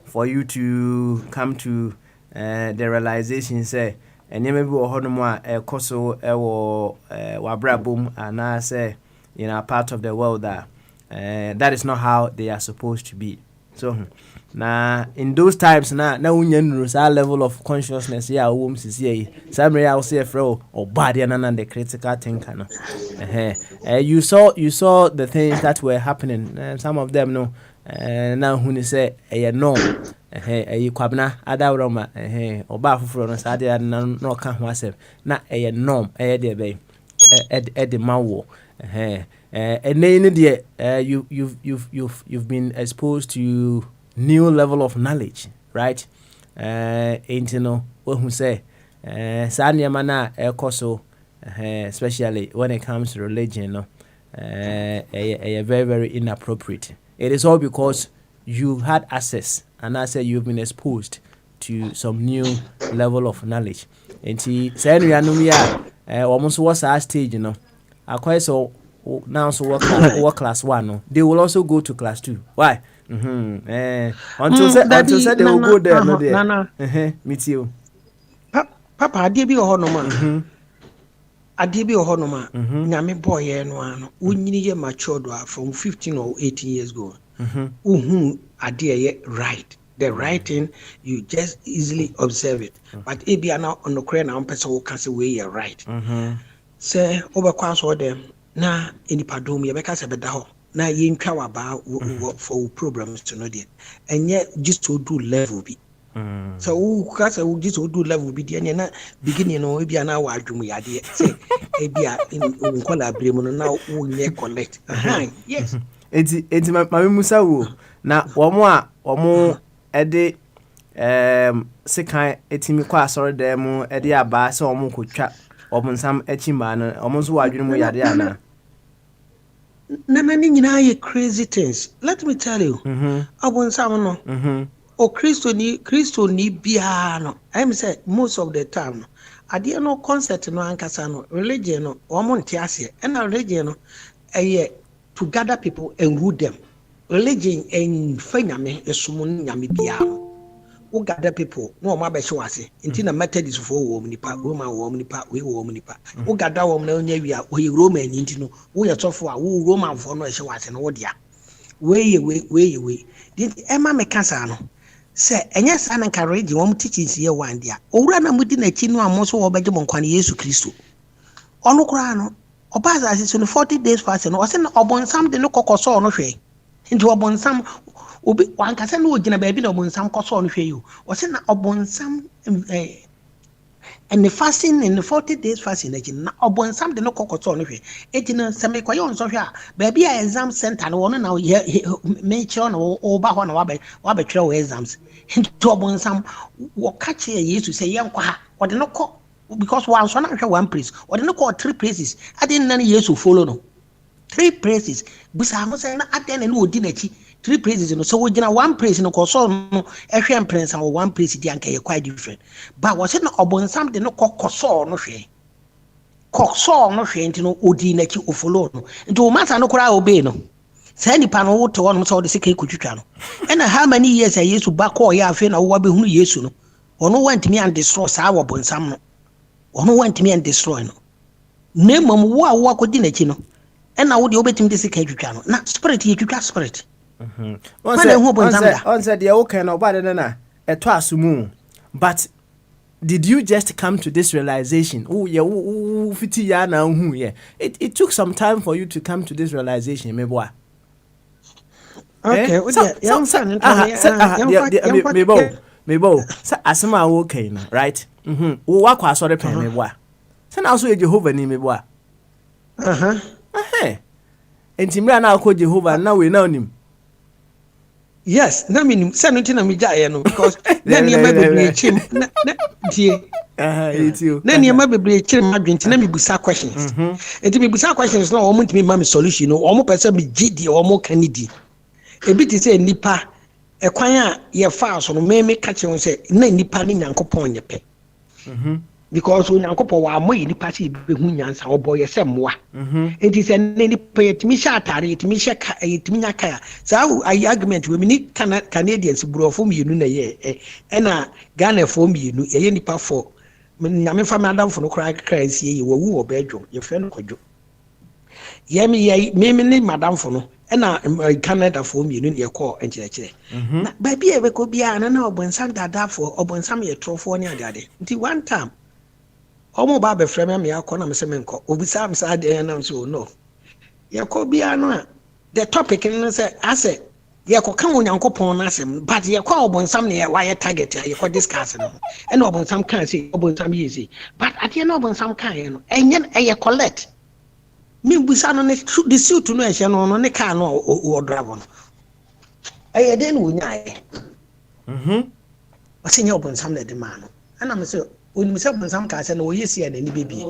for you to come to the realization say and maybe we hold more koso wabrabum and I say in a part of the world that is not how they are supposed to be. So now in those times now our level of consciousness yeah some I will say fro or body and the critical thinker you saw the things that were happening some of them no now when you say no kwabna adawroma oba foforo no sade no ka ho asem na norm de be de mawo you've been exposed to new level of knowledge right you know what who say sanya mana ekoso especially when it comes to religion no very very inappropriate. It is all because you had access and I say you've been exposed to some new level of knowledge. And say we are almost was our stage, you know. Quite so now so work class 1 no. They will also go to class 2. Why? Until say they will go there no there. Meet you. Papa ade bi ho no ma. Ade bi ho no ma. Nyame boy no ano. Unyini ye matured from 15 or 18 years ago. Ade right. The right thing, you just easily observe it. But if you are now on the crane, I'm person who can say we are right. Say over class or them na any pardon me, because I better na yɛntwa waba for programs to know there ɛnyɛ just to do level bi so wo kasa wo just to do level bi deɛ na beginning no ebi na wa adwum yadeɛ sɛ ebi a nkola abremu no na wo nyɛ collect yes enti ma musa wo na wɔn ɛde sekan etimi kɔ asɔre dɛm mu ɛde aba sɛ wɔn kɔtwa wɔn nsam akyi ma no wɔn nso wɔ adwene mu yade ana na nyinaa yɛ crazy things let me tell you nsam no o Christo ni biara no I'm say most of the time no adeɛ no concept no ankasa no religion no wɔn nte aseɛ ɛna religion no ɛyɛ to gather people and rule them religion and nyame esum nyame biara no wo gather people no wɔn abɛhyɛ wase nti na Methodist for wɔn nipa Roman wɔn nipa we wɔn nipa wo gather wɔn na onya wi a wɔyɛ Roman nti no wo yɛ sɔfo a wo Roman for no ɛhyɛ wase no wo dia we di ɛma mekasa no sɛ ɛnyɛ saa na nka religion wɔn teachings yɛ wan dia owura na mudi na chi no a mo so wo bɛgye mo nkwa ne Yesu Kristo ɔno koraa no ɔba asase so no 40 days fasting no ɔsɛ na ɔbɔnsam de no kɔkɔsɔ no hwɛ nti ɔbɔnsam obi wankasa na ogina baabi na ɔbɔnsam kɔsɔ no hwɛ yi ɔsɛ na ɔbɔnsam and the fasting in the 40 days fasting na ɔbɔnsam de no kɔkɔsɔ no hwɛ eti na sɛ mekɔyɛ ɔnsɔ hwɛ a baabi a exam center no wɔn na mekyerɛ na ɔba hɔ na wabɛtwerɛ wɔ exams nti ɔbɔnsam wɔka kyerɛ Yesu sɛ yɛnkɔ ha ɔde no kɔ because one son and one place or the call 3 places I didn't know Yesu follow no 3 places busa say na aden na odi na chi 3 places no so we gina one place no ko so no ehwe prince and one place di anka quite different but was it no obonsam de no kokoso no hwe kokso no hwe nti no odi na chi o follow no nti o mata no kura obey no say nipa no wo to no so de sika ekotwitwa no and how many years Yesu ba call ya afi na wo ba hunu Yesu no ono want me and destroy sa wo bonsam no ono want me and destroy no na mom wo a wo akodi na chi no and na wo de obetim de sika etwitwa no na spirit ye twitwa spirit on said the okay no bad na eto asumu but did you just come to this realization fiti ya na hu ye it took some time for you to come to this realization meboa okay mebo sa asema wo okay no right wo wakwa asore pen meboa sa na so Jehovah ni meboa entimra na akọ Jehovah na we na onim yes na minim se no ntina mi gyae no because na niam bebre chim na die na niam bebre chim adwenti na mi busa questions enti mi busa questions na omo ntimi ma me solution no omo pese mi gidi omo kanidi ebi ti se nipa ekwan a ye fa so no me ka che won se na nipa ni Nyankopon nye pe because Nyankopon wa amoyi nipa se be hu nyansa oboye se mmoa enti se na nipa yetimi sha atare yetimi sha ka yetimi nyaka ya sa argument we ni Canadians burofo mienu na ye na Ghana fo mienu ye nipa fo nyame fa me adamfo no kra nsie ye wawu obedwo ye fe no kodwo ye me ni madamfo no na Canada fo mienu ye call enkyerɛkyerɛ na ba bia be ko bia na obonsam dadafo obonsam ye trofo ne ade nti one time omo ba be frame me akọ na me se me nkọ obisa am sa de na so no ye ko bia no a the topic no say ase ye ko kan Onyankopon na asem but ye ko obonsam ne why target ye ko discuss no e na obonsam kan say obonsam ye say but ate na obonsam kan ye no enye ye collect me busa no ne the suit no e hye no ne car no o drive no e de no nya ye o se nya obonsam na de ma no ana me say when say obonsam ka say no ye see na ni bebi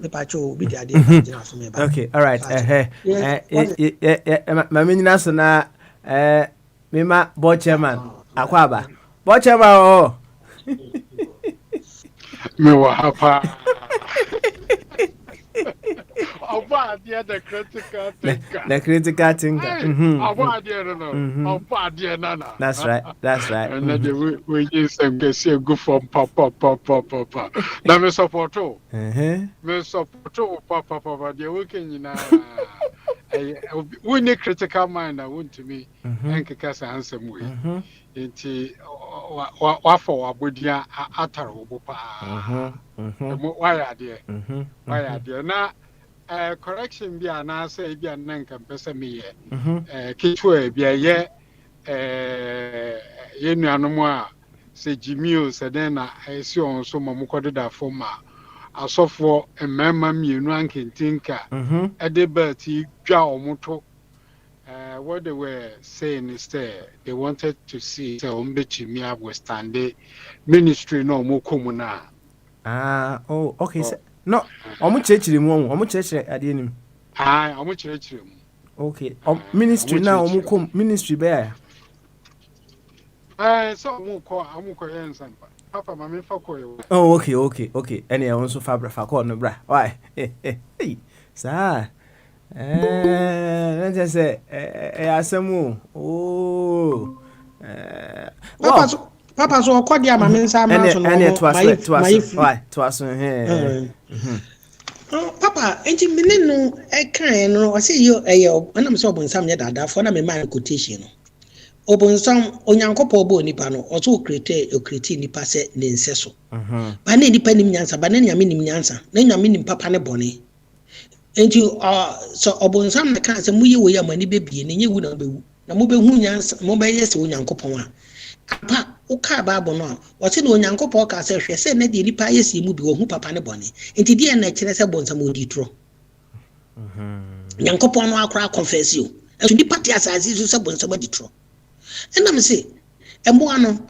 me pa cho bi de ade gina so me ba okay all right ma me nyina so na me ma board chairman akwaba board chairman me wa hapa Oba dia the critical thinker. The critical thinker. Oba dia no. Oba dia nana. That's right. And then we use them get say go from papa. Na me support o. Me support papa dia working na. We need critical mind na want to me. Enkeka sa ansem we. Enti wa for abodia ataro bo pa. Why are there? Na correction bi na say bi an nka pese me ye kitwa bi ye ye nuanom a se Jimmy se den na esi on so mamukodeda foma asofo emema mienu ankentinka ede bati dwa omoto what they were saying is that they wanted to see the Ombechimi withstand the ministry no more comuna. Oh, okay. No, omu chechiri mu omu chechiri ade nim. Omu chechiri mu. Okay. Ministry na omu kom ministry be ya. So omu ko yensan papa mama fa ko yo. Oh, okay. Ene won so fa ko no bra. Why? Hey. Sa. Let's say asemu. Oh. Papa so kwadi ama me nsa ma so no. Why? Twaso Papa, enti mene no kan no o say yo na me so obonsam nya dada fo na me man quotation no. Obonsam onyankopɔ bo nipa no o so create nipa se ne nseso. Ba na nipa nim nyansa, ba na nyame nim nyansa, na nyame nim papa ne bone. Enti so obonsam na kan se muyi wo ya mani bebie ne nye wu na bewu. Na mo be hu nyansa, mo be yese onyankopɔ a. Apa uka babo no o se no onyankopɔ ka se hwe se na de nipa yesi mu bi wo hu papa ne bone. Enti de na kire se bonsam odi tro. Nyankopɔ no akora confess you. Enti nipa te asase so se bonsam odi tro. And I'm say, Emboano,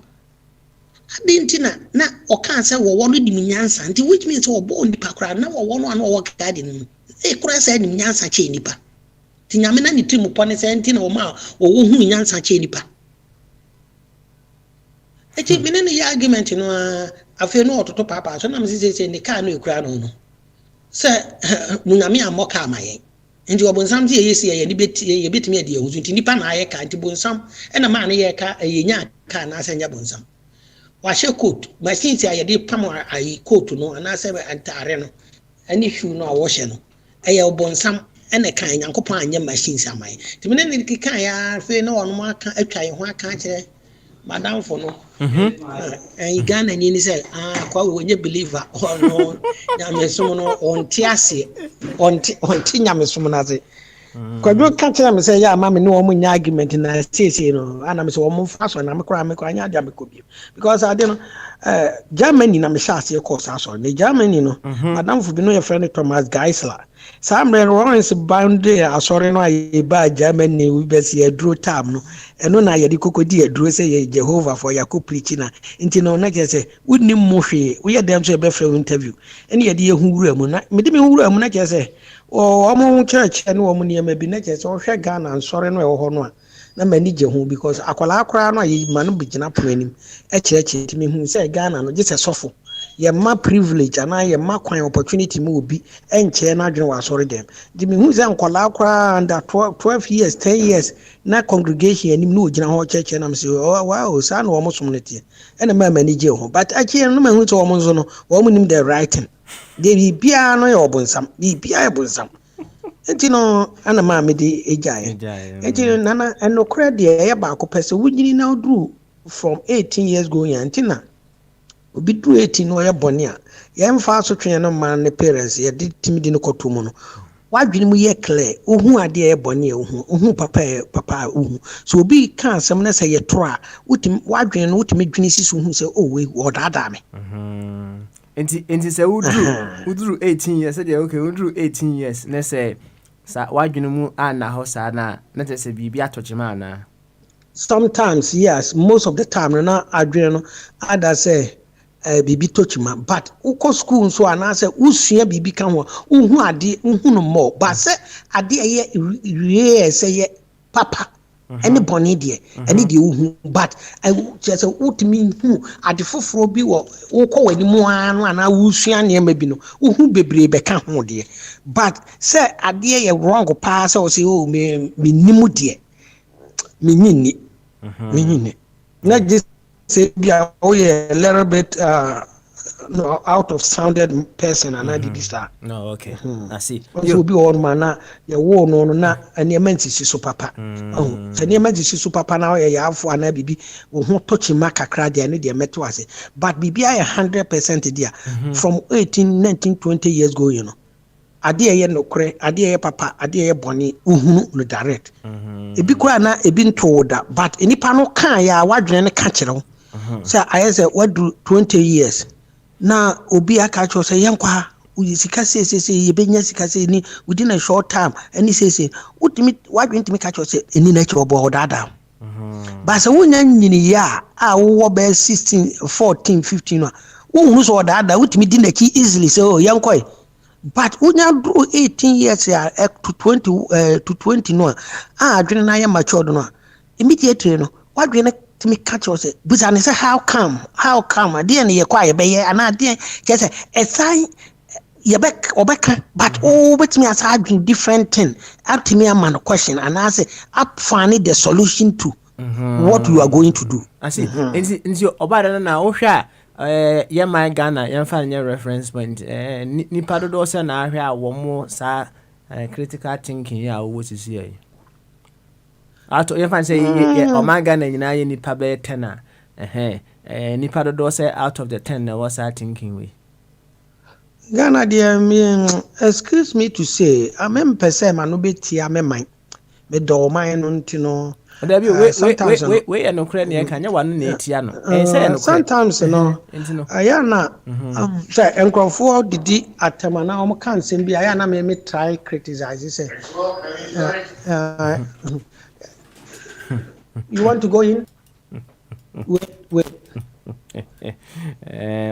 I didn't na or can't say, well, what did Minyansa, until which means all born the pakra, now one walk garden. They could have said Minyansa chenipa. Tinamina ni timu pone sentin or ma or who Minyansa chenipa. I think many argument, you know, I feel no to papa, so I'm saying the car no crown no. Sir, Munamia moka my. Nti obonsam ti yesi ye ye betimi ade ehuzu nti nipa na aye ka nti bonsam e na ma na ye ka yenya ka na asenya bonsam wa hye coat machine ti aye de pam ayi coat no na se antare no ani shoe no a wo hye no e ye bonsam e na kan Nyankopon anya machine samai nti me ne ki kan ya fe na wono aka atwa ye ho aka kire madam for no Ghana ni say kwa we nye believer no nyamesom no onti ase onti nyamesom na ase kwa do ka kira me say ya ma me no nya argument na say no ana me say wo mfa so na me kra anya ade amekobi because ade no Germany na me sha ase course aso na Germany no madam for bi no your friend Thomas Geisler some Lawrence boundary asori no aye ba Germany we be see adro time no eno na ye di kokodi adro say ye Jehovah for yakko preaching na nti no na ke say wonni mo hwe we dem so be free interview ene ye di ehu wura mu na me di me wura mu na ke say o mo church ene o mo niam bi na ke say o hwe Ghana ansori no e ho no a na mani je ho because akwala akora no aye ma no bigina poanim e kire ti me hu say Ghana no je say sofo ye ma privilege ana ye ma kwan opportunity mu obi enche na adwene wa sorry dem di me hu say nkola akora under 12 years 10 years na congregation anim no ogina ho church na me say oh wow sa na wo mo somnete ene ma mani je ho but akie no ma hu say wo mo nzo no wo mo nim the writing de bia no ye obonsam bia ye bonsam enti no ana ma me de ejae enti nana enokra de ye ba ko pese wunyini na odru from 18 years going enti na obi du 18 no ye bone a ye mfa so twen no man ne parents ye de timidi no kotomu no wadwene mu ye clear ohu ade ye bone ohu papa ohu so obi kan asem na say ye tro a utim wadwene no utimi dwene sisu hu say oh we odada me enti say udru 18 years say okay udru 18 years na say sa wadwene mu ana ho sa na te say bibi atochema na sometimes yes most of the time na adwene no ada say bibi tochima but uko school so anase usua bibi kan ho uhu ade uhu no more but say ade ye say ye papa any boni de any de uhu but I just utimi hu ade foforo bi wo uko wani mu anu ana usua ne ma bi no uhu bebre be kan ho de but say ade ye wrong pa say o say oh me nimu de me nyini na just say be a little bit no out of sounded person and I did this that. No, okay. I see. You be on mana ya wo no na anemanti so papa. Oh, so anemanti so papa na ya afo ana bibi wo ho touch ma kakra de ne de meto ase. But bibi I 100% there from 18, 19, 20 years ago, you know. ade ye nokre ade ye papa ade ye boni uhunu no direct ebi kura na ebi ntoda but enipa no kan ya wadwene ne ka kire wo say I say what do 20 years na obi aka cho say yenkwa sika say ye benya sika say ni within a short time any say utimi wadwene timi ka cho say eni na cho bo dada but say wonya nyini ya a wo be 16 14 15 no wo so dada utimi di na ki easily say oh yenkwa. But when you do 18 years to 20 no, adwene na ya matured no. Immediately no, what we to me catch us. But I say how come? Dey na ye kwa ye be ye and dey just say a sign ye back obeka but bet me as adwene different thing. Up to me a man question and I say up find the solution to what you are going to do. I see. Nti obada na wo hwa yeah, my Ghana, you find your reference point. Nipa do also na ahwe a wo mo sa critical thinking ya wo ti see. Ato you find say o my Ghana nyina ye nipa be 10 nipa do say out of the 10 na was thinking we. Ghana dear me excuse me to say amem pese ma no betia me man. Me do man no ntino. We no kra ne kan nya wanu na etia no say no sometimes no ayana say enkrofo didi atema na o kan sem bi ayana me try criticize say you want to go in wait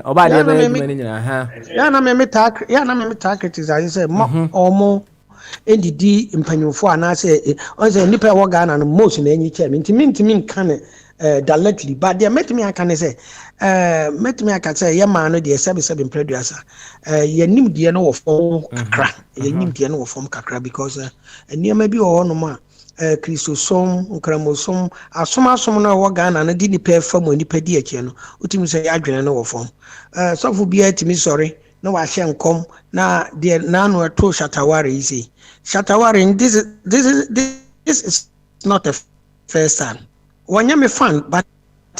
oba de be mani nyina ha yana me try criticize say omo endidi mpanyofo anase onse nipa wo Ghana no most na enyi che ntimi kan directly but there met me aka say ye man no de sebe producer yenim de no wo fom kakra yenim de no wo fom kakra because eniema bi wo no ma kristosom nkramosom asom na wo Ghana no di nipa fam nipa di akie no utimi say adwene no wo fom sofo bia timi sorry no wa hye nkom na de na no to Shatawari isi Shatawari this is not a first time wanya me fan but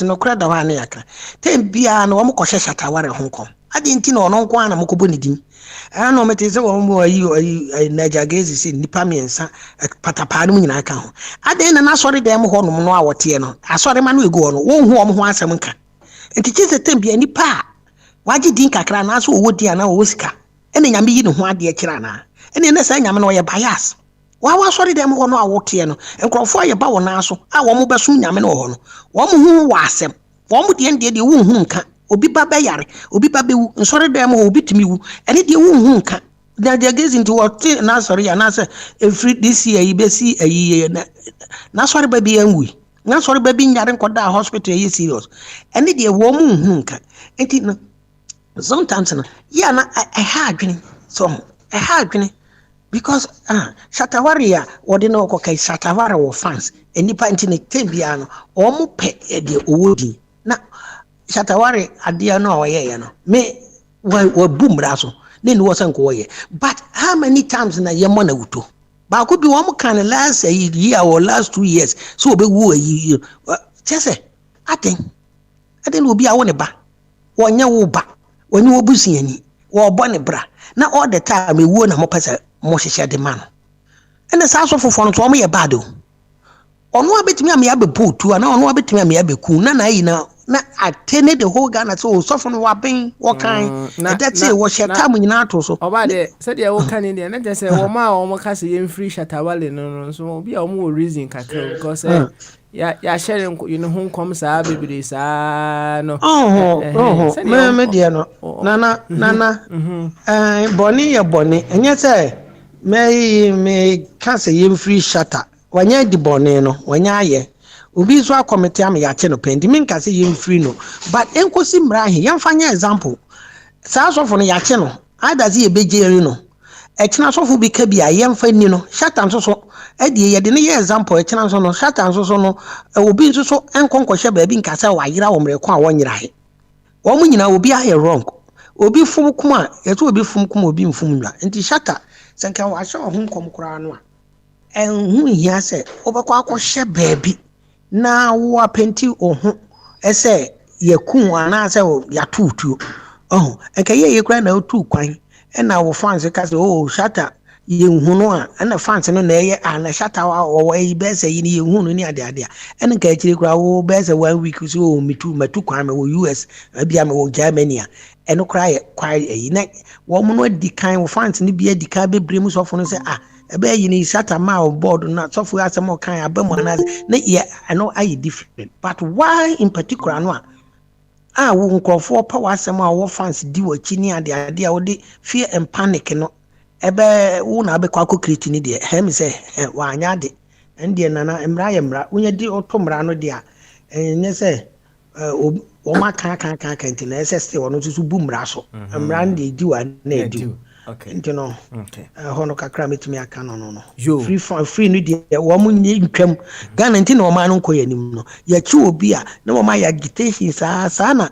no kreda wa na yaka tem bia na wo mkɔhye Shatawari ho nkom ade nti na ono nko ana mkobo ne din ana mete se wo mu ayi na jagezi si nipa miensa patapa no nyina aka ho ade na na sori dem ho no no awote no asori ma no egu no wo hu ho asem nka nti kise tem bia nipa waji din kakra na so wo di ana wo sika ene nyame yi ne ho ade kira na ene na sa nyame no ye bias wa sori dem ho no awote no enkrofo ye ba wo na so a wo mo beso nyame no ho no wo mo hu wa asem wo mo de wo hu nka obi ba be yare obi ba be wu nsori dem ho obi timi wu ene de wo hu nka na de gezi nti wo te na sori ya na say every this year yi be si ayi na sori ba bi anwi na sori ba bi nyare nkoda hospital yi serious ene de wo mo hu nka enti no sometimes no yeah na I had dream so I had dream because Shatawari ya wode no ko kai Shatawari wo fans enipa ntine tebia no o mo pe de owodi na Shatawari adia no oye no me wa bumra so ne no san ko oye but how many times na ye mo na wuto ba ko bi wo mo kan last year or last 2 years so obe wu ayi chese aten obi a wo ne ba wonya wo ba woni wo busiani wo bone bra na all the time e wo na mo pese mo hyehyɛ de man ene sa so fofo no to mo ye bad o ono abetimi am ya be potu ana ono abetimi am ya be ku na yi na atene the whole Ghana so sofo no waben wo kan that's it wo hye tam nyina to so oba de said ya wo kan ni na just say wo ma wo mo ka se yem free Shatawale no so obi a wo mo reason kakra because ya sharing you know hon kom sa bebere sa no me dia no nana boni ya boni enye say me ka say yem free Shatta wanya di boni no wanya aye obi so akomite am ya che no pendi min ka say yem free no but enkosi mra he yem fanya example sa sofo no ya che no adazi ye bejeri no ekina sofo bi ka bi ayem fa ni no Shatta so edi ye de ne ye example ekina so no Shatta so no obi so enkonkɔhye ba bi nka say wa yira wo mre ko a wonyira he wo mu nyina obi ahe wrong obi fum kuma yeto obi fum kuma obi mfum nwa nti Shatta senka wa hye ho nkom kura no a enhu hia say obekɔ akɔhye ba bi na wo apenti ohu ese yakun ana say ya tutuo enka ye kura na otu kwan ɛna wo fans ka sɛ oh Shatta yɛnhu no a ɛna fans no na ɛyɛ na Shatta wɔwɔ ayi bɛsɛ yi ne yɛnhu no ne ade ɛne nka akyire koraa wo bɛsɛ 1 week so oh matu kwan me wɔ US bia me wɔ Germany a ɛno koraa yɛ kwae ayi na wɔn no adi kan wo fans no bi adi kan bebree mu sɔfo no sɛ ɛbɛyɛ yi ne Shatta ma o board na sɔfo asɛm ɔkan abamu anaasɛ na yɛ ɛno ayɛ different but why in particular no a wo nkurɔfoɔ pa w'asɛm a wo fans di w'akyi ne ade a wode fear and panic no ebe wo na abekwa akɔkriti ni de he me sɛ wanya de ɛndeɛ nana mmra yɛ mmra wonya di ɔtɔ mmra no de a ɛnyɛ sɛ o ma kan nti na ɛsɛ sɛ wɔno nso bu mmra so mmra no de di wa na edi nti no hɔ no kakra metumi aka no free no de wɔ mo nye ntwam Ghana nti na ɔma no nkɔ yɛ nim no yɛkyi obi a na wɔma yɛ agitation saa na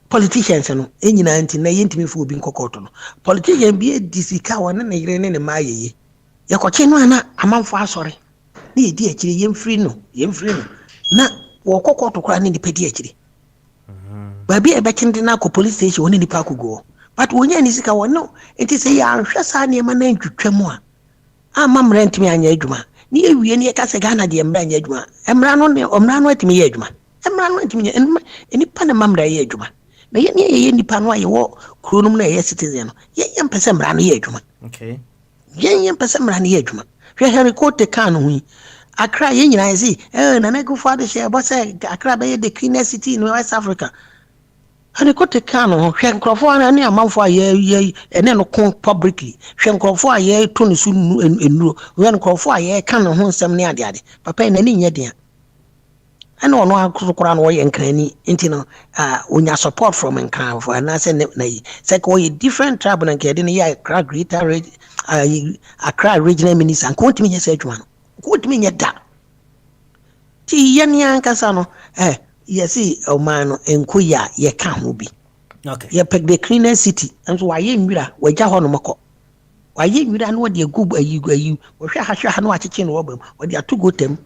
politicians no enyina nti na yɛntimi fu obi nkɔkɔtɔ no politician bi edi sika wɔne ne yere ne ne maa yeye yɛkɔkye no ana amanfo asɔre na yɛdi akyire yɛmfiri no na wɔkɔkɔtɔ kora ne nipa di akyire baabi a ɛbɛkyende na akɔ police station wɔne nipa akɔgɔ but wɔnyɛ ne sika wɔno nti sɛ yɛanhwɛ saa nneɛma na ntwitwa mu a ama mmara ntimi anyɛ adwuma ne yɛwie ne yɛka sɛ Ghana deɛ mmara anyɛ adwuma mmara no atimi yɛ adwuma mmara no atimi yɛ nipa ne ma mmara yɛ adwuma na yɛ nipa no a yɛwɔ kuro no mu na yɛ citizen no yɛ mpɛ sɛ mmara no yɛ adwuma yɛ mpɛ sɛ mmara no yɛ adwuma hwɛ Henry Kote kan no hu Accra yɛ nyinaa yɛ si Nana Akufo-Addo hyɛ bɔ sɛ Accra bɛyɛ the cleanest city in West Africa Henry Kote kan no hwɛ nkurɔfoɔ ne amanfoɔ a yɛ ɛne no ko publicly hwɛ nkurɔfoɔ a yɛto ne so nnuro hwɛ nkurɔfoɔ a yɛka ne ho nsɛm ne ade papa yi n'ani nyɛ den ɛna ɔno akokora no wɔyɛ nkrani nti no onya support from nkranfo anaasɛ na yi sɛ ka wɔyɛ different tribe na nkɛde no yɛ Accra regional minister nko ntimi nyɛ sɛ adwuma no nko ntimi nyɛ da ti yɛ ne ankasa no yɛsi ɔman no nko yɛ a yɛka ho bi yɛpɛ the cleanest city nso wayɛ nwira wagya hɔ no mɔkɔ wayɛ nwira no wɔde agu ayi wɔhwɛ ha no akyekye no wɔbam wɔde ato gotam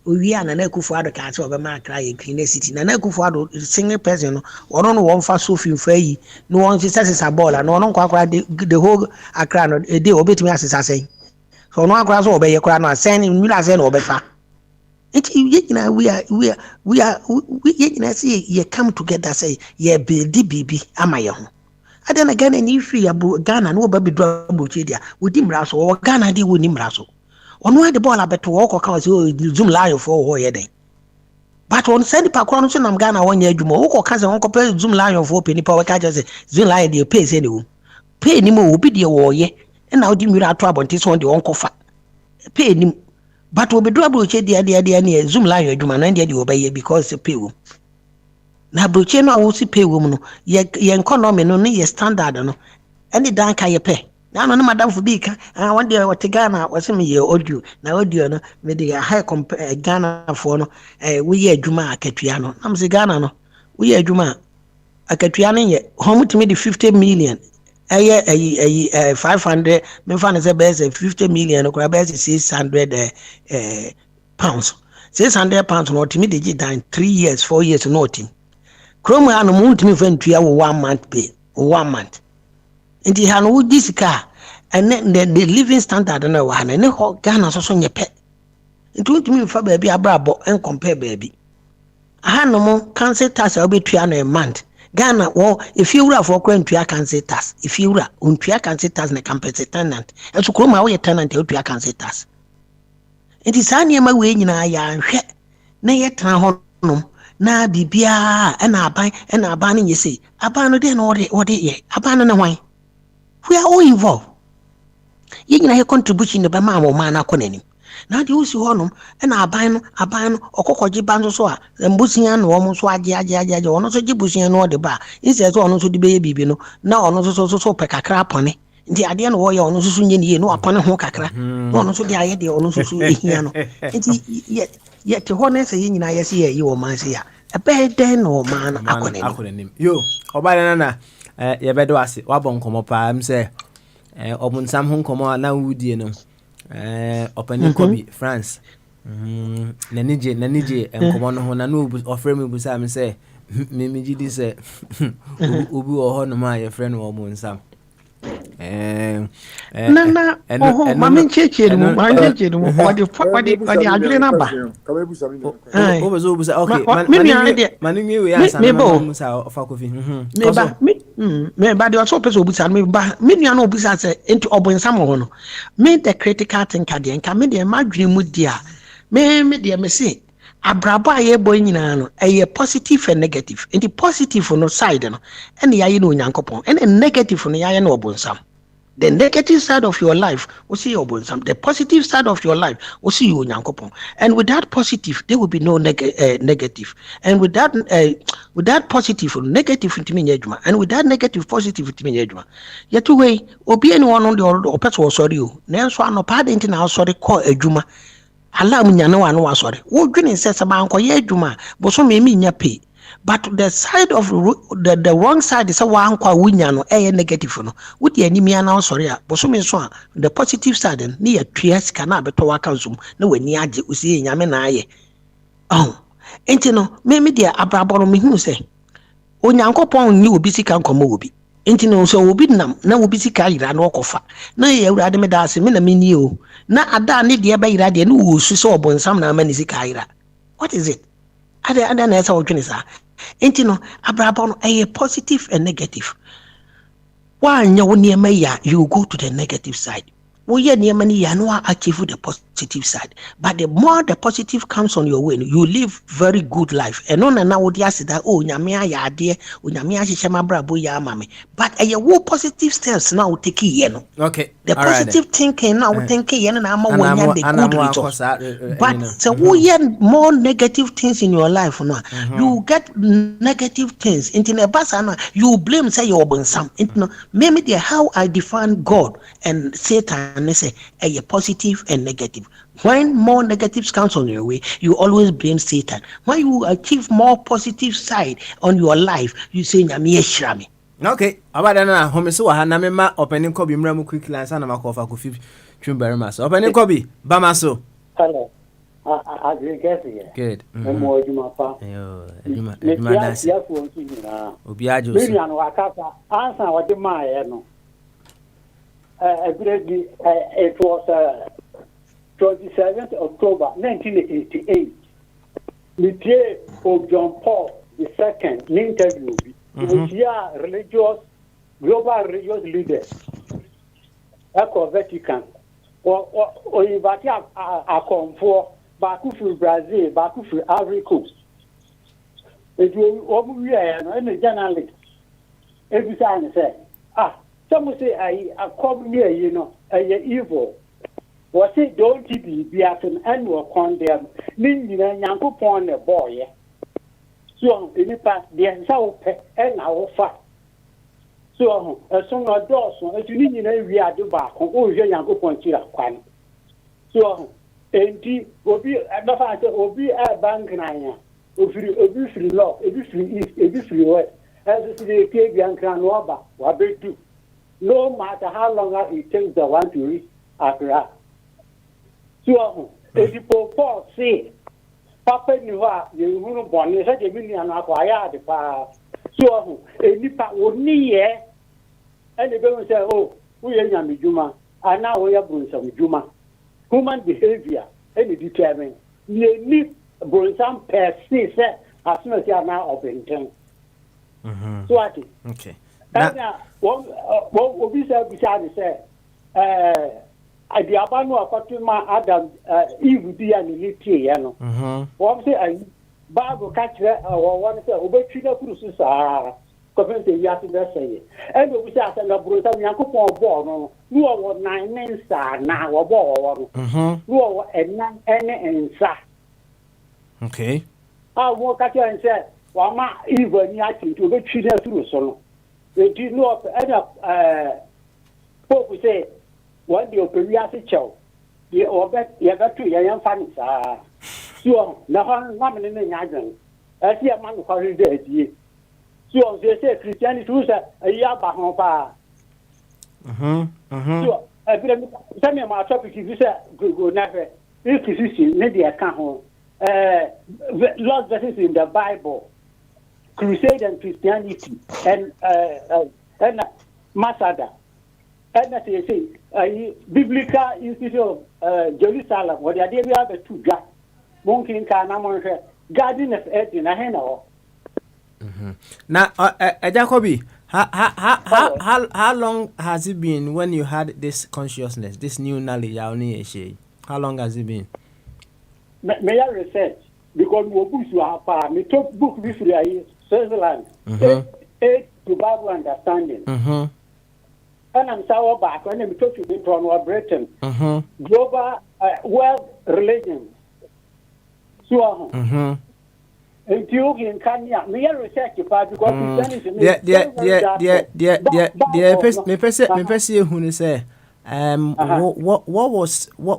owie Nana Akufo-Addo ka sɛ ɔbɛma Accra yɛ cleanest city Nana Akufo-Addo single person no ɔno no wɔmfa sofi mfa yi no wɔn sisa ball na ɔno nkɔ akora the whole Accra no ede obetumi asesa sɛn so ɔno akora so ɔbɛyɛ kora no asɛn nwira sɛn na ɔbɛfa nti yɛgyina we yɛgyina sɛ yɛ come together sɛ yɛ build bibi ama yɛ ho ada na Ghana ni free Ghana no wɔba bidua abɔkye dia wodi mmara so wɔ Ghana de woni mmara so ɔno ade ball abeto wɔkɔ ka sɛ Zoom lion for hɔ yɛ den but on send pa kora no so nam Ghana wɔnyɛ adwuma wɔkɔ ka sɛ wɔkɔ pɛ Zoom lion for pɛ nipa wɔka kyerɛ sɛ Zoom lion de pay sɛ ne wo pay ni mo obi de wɔyɛ na wodi nwira ato abɔnte so de wɔnkɔ fa pay ni but obedu abroche dia ne Zoom lion adwuma no de wɔbɛyɛ because pay wo na abroche no a wo si pay wo mu no yɛ economy no ne yɛ standard no ɛne dan ka yɛ pɛ na no madam for bi ka one day what Ghana was me ye audio na audio no me dey high compare Ghana for no we ye adwuma akatua no am se Ghana no we ye adwuma akatua no ye hom to me the 50 million 500 me fa na say be 50 million ko be 600 pounds 600 pounds no to me dey dan 3 years 4 years no team krom ya no mu to me fa ntua wo 1 month pay 1 month nti ha no wodi sika and the living standard na wa na ne ho Ghana so nye pe nti ntumi fa baabi abrabo en compare baabi aha no mo council tax obetua no a month Ghana wo if you wura for kwantua council tax if you wura ontua council tax na campus tenant enso kroma wo ye tenant e otua council tax nti saa niema we nyina ya nhwe na ye tran ho no na bibia na aban no nyese aban no de na wode ye aban no na hwan we are all involved. You know, your contribution to Bama or Mana Conanim. Now, you see honum, and Abano, or Cocoji Banzo soa, and Busian, almost Wadia, or not so Jibusian or the bar. Instead, on also the baby, you know, now on also so peck a crap on it. The idea of warrior on also no upon a hokakra, no also the idea on also Hiano. Yet to honest, I see you or Marcia. A bad den or man, I couldn't him. You, or by Nana. Yɛbɛdo ase wabɔ nkɔmɔ paa m sɛ ɔbonsam ho nkɔmɔ na wudie no ɔpani kɔbi France n'ani gye nkɔmɔ no ho na ɔfrɛ me busa me sɛ megye di sɛ obi wɔ hɔ nom a yɛfrɛ no ɔbonsam Nana, oh, Mammy Churchill, what the Adrian number. Okay, Manu, we are some me ba de so person obusa me ba me nua na obusa se into obonsam ho no me the critical thinker de nka me de madwene mu dia me de me se abrabo aye boy nyina no eye positive and negative and the positive no side no and yaye no onyankopon and the negative no yaye no obonsam. The negative side of your life, we see your bonsam. The positive side of your life, we see you nyankopon. And with that positive, there will be no negative. And with that positive, negative into me nyejuma. And with that negative, positive into me nyejuma. Yet way, obi anyone on the or person was sorry you. Nenso anopade into now sorry call ejuma. Allah munyana wa no wa sorry. Wo dwene se se ba nkoye ejuma, bo so me nya pay. But the side of the wrong side is a one kwa winya no negative no. With the anemia now sorry, but so the positive side near trias cannot be to work out no when near usi nyame na ye. Oh, ain't no, maybe dear abrabon me who say. Onyankopon ni obi sika nkomo obi. Enti no so obi nam na obi sika ira na okofa. Na ye awurade me da se me na me ni o. Na ada ne de ba ira de no wo su so obonsam na mani sika ira. What is it? Ada na esa odwene sa. Enti no abrabon a positive and negative. One you go to the negative side. We achieve the positive side. But the more the positive comes on your way, you live very good life. And on and now would say that nyamia ya dear, nyamia shema brabo ya mami. But a positive steps now take yeno. Okay. The positive thinking now thinking yen and I'm the good results. But so we more negative things in your life now. You get negative things into the basana, you blame say you're born some. Maybe how I define God and Satan. And they say a positive and negative. When more negatives comes on your way, you always blame Satan. When you achieve more positive side on your life, you say Nyame Shrami. Okay, about that home so hanamema opening kobi mramu quick lines and makofa ku 5 Trimberry mass. Opening kobi bamaso. Hello. I drink here. Good. Mo juma pa. Yo, juma dance. Ya fu onti na. Obi ajo. Me anu akasa ansa wo de ma ye no. It was 27th October 1988. Monsieur John Paul II interview with global religious leaders. Echo Vatican. Or invite a convoy back to Brazil, back to Ivory Coast. It will any journalist. Every time say, some will say I come here, evil. Was it don't be as an annual condemn, meaning Yankupon a boy. So in the past, the South and our fat. So a song of Dawson, as you need we are the back on all your Yankupon Chiraquan. So, and will be a bank nine. If you free law, if you free east, if you free west, as the Cabian can robber, what they do. No matter how long it takes the one to reach Accra. So, if you Paul say, Papa knew you wouldn't born, you said a million acquired the power. So, a nipa would near, and the government say, oh, we are Yami Juma, and now we are Brunsam Juma. Human behavior, any determined. You need Brunsam per se, as soon as you are now of intent. So, I think. Okay. What we said beside say, the Abano Fatima Adam Eve be an elite, What say Bible catch or one say, Obey Crucis are convinced the Yassi say. And we say, and the Bruce and Yankupon born, you are 9 men star now or born, you are and sa. Okay. I walk at you and said, well, my even Yaki to be treated through so. They did not end up, Pope say, what the Operiasi Chow, the Obet, you got 2 young fans. So, now one in the Yagan, I see a man who carries the so they say Christianity was a year back on fire. So, I feel some of my topic is go never, if you see, maybe I can't home. Lots of verses in the Bible. Crusade and Christianity and Masada And that is Biblical Institute of Jerusalem, where they have a two gas. Monkey can Garden of Eden, a hen or. Now, Jacoby, how long has it been when you had this consciousness, this new knowledge? How long has it been? May I research? Because we books you have me took book with Switzerland, 8 to Bible understanding. And I'm sour back when I'm talking to from Britain. Global world religion. So, Ethiopian Kenya, me research because